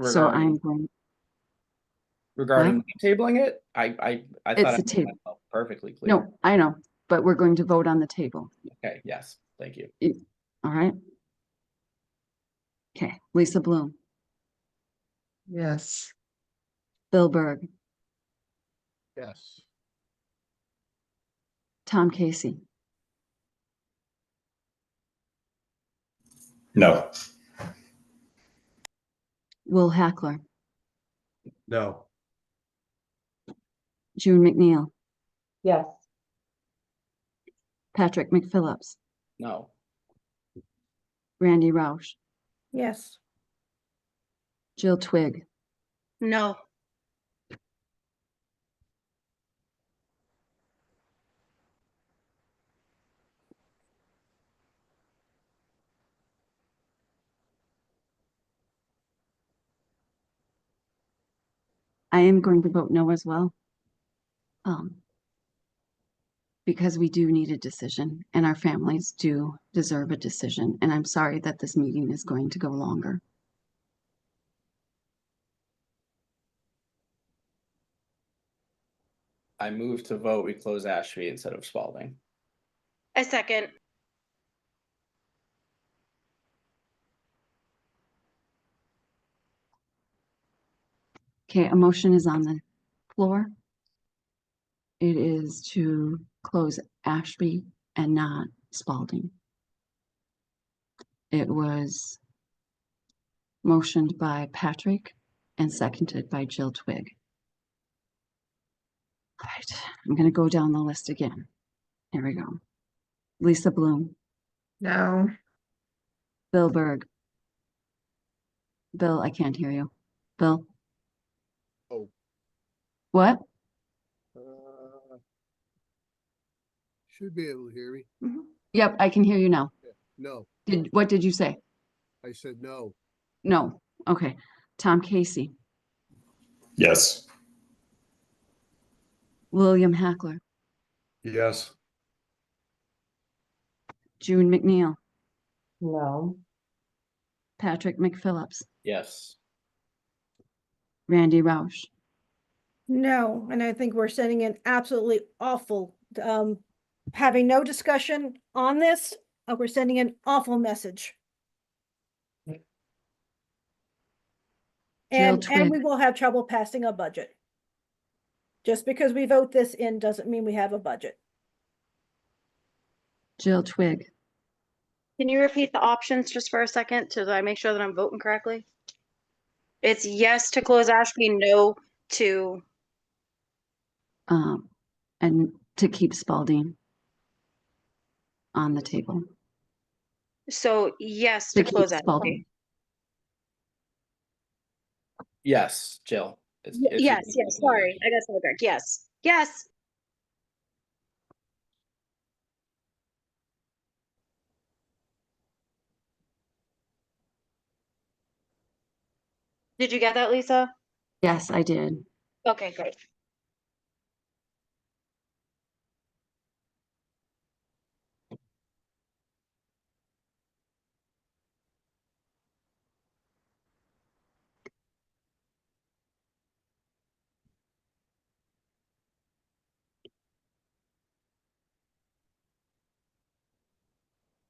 So I'm going. Regarding tabling it, I It's thought I the made table. myself perfectly clear. No, I know, but we're going to vote on the table. Okay, yes, thank you. All right. Okay, Lisa Bloom, Yes. Bill Berg, Yes. Tom Casey, No. Will Hackler, No. June McNeil, Yes. Patrick McPhillips, No. Randy Roush, Yes. Jill Twig, No. I am going to vote no as well. Because we do need a decision and our families do deserve a decision. And I'm sorry that this meeting is going to go longer. I move to vote, we close Ashby instead of Spalding. A second. Okay, a motion is on the floor. It is to close Ashby and not Spalding. It was motioned by Patrick and seconded by Jill Twig. All right, I'm going to go down the list again. Here we go. Lisa Bloom, No. Bill Berg. Bill, I can't hear you. Bill? Oh. What? Should be able to hear me. Yep, I can hear you now. No, What did you say? I said no. No. Okay. Tom Casey, Yes. William Hackler, Yes. June McNeil, No. Patrick McPhillips, Yes. Randy Roush, No, and I think we're sending an absolutely awful having no discussion on this, we're sending an awful message. Jill And we Twigg. will have trouble passing a budget. Just because we vote this in doesn't mean we have a budget. Jill Twigg. Can you repeat the options just for a second so that I make sure that I'm voting correctly? It's yes to close Ashby, no to, And to keep Spalding on the table. so yes To to keep close Spalding. Ashby. Yes, Jill. Yes, sorry, I got sidetracked. Yes, yes. Did you get that, Lisa? Yes, I did. Okay, great.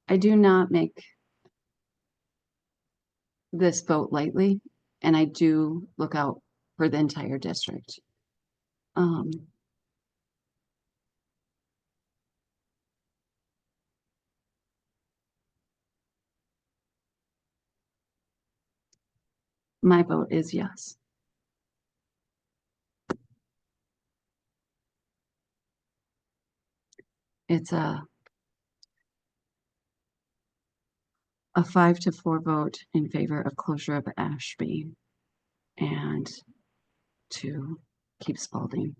I do not make this vote lightly, and I do look out for the entire district. My vote is yes. It's a 5-4 vote in favor of closure of Ashby and to keep Spalding.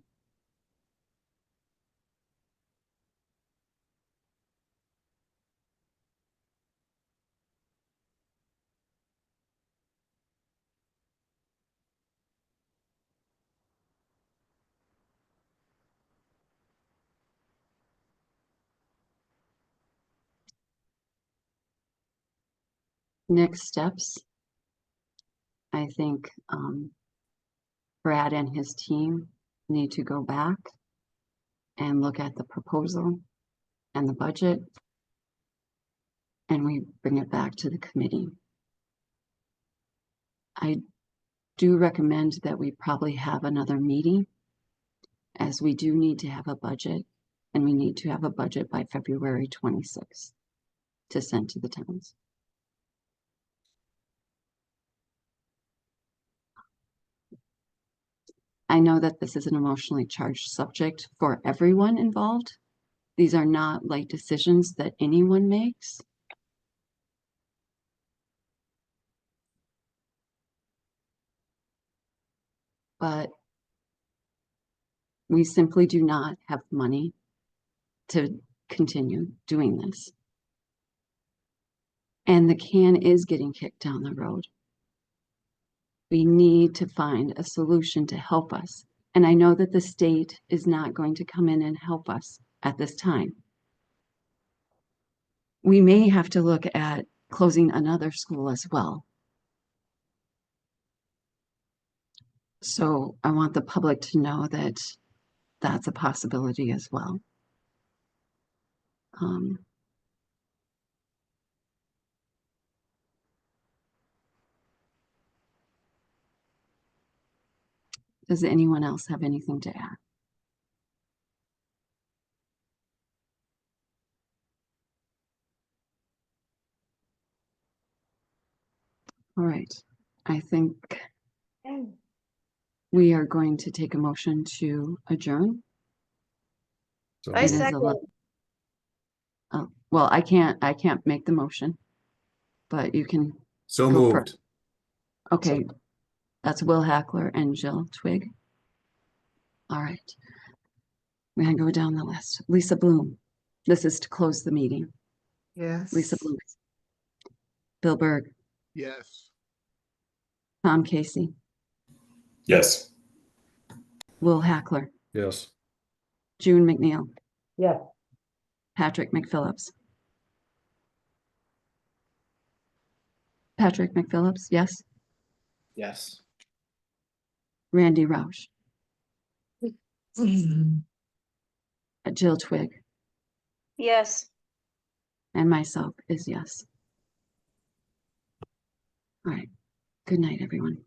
Next steps, I think Brad and his team need to go back and look at the proposal and the budget, and we bring it back to the committee. I do recommend that we probably have another meeting, as we do need to have a budget, and we need to have a budget by February 26th to send to the towns. I know that this is an emotionally charged subject for everyone involved. These are not light decisions that anyone makes. But we simply do not have money to continue doing this. And the can is getting kicked down the road. We need to find a solution to help us. And I know that the state is not going to come in and help us at this time. We may have to look at closing another school as well. So I want the public to know that that's a possibility as well. Does anyone else have anything to add? All right, I think we are going to take a motion to adjourn. So I second. Oh, well, I can't make the motion, but you can. So go moved. first. Okay, that's Will Hackler and Jill Twigg. All right. We're gonna go down the list. Lisa Bloom. This is to close the meeting. Yes. Lisa Bloom. Bill Berg. Yes. Tom Casey. Yes. Will Hackler. Yes. June McNeil. Yes. Patrick McPhillips. Patrick McPhillips, yes. Yes. Randy Roush. Jill Twigg. Yes. And myself is yes. All right. Good night, everyone.